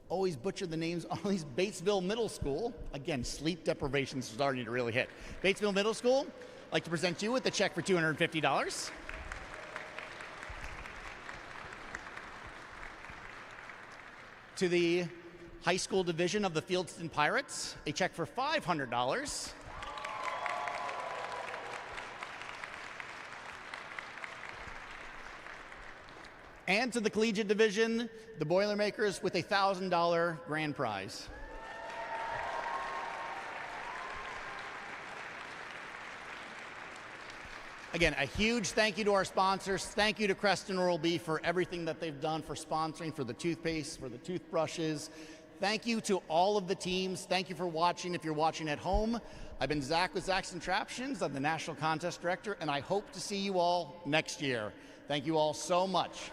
always butcher the names on these, Batesville Middle School. Again, sleep deprivation is starting to really hit. Batesville Middle School, I'd like to present you with a check for $250. To the high school division of the Fieldston Pirates, a check for $500. And to the collegiate division, the Boilermakers with a $1,000 grand prize. Again, a huge thank you to our sponsors. Thank you to Creston Oral-B for everything that they've done for sponsoring, for the toothpaste, for the toothbrushes. Thank you to all of the teams. Thank you for watching if you're watching at home. I've been Zach with Zach's Contraptions. I'm the National Contest Director, and I hope to see you all next year. Thank you all so much.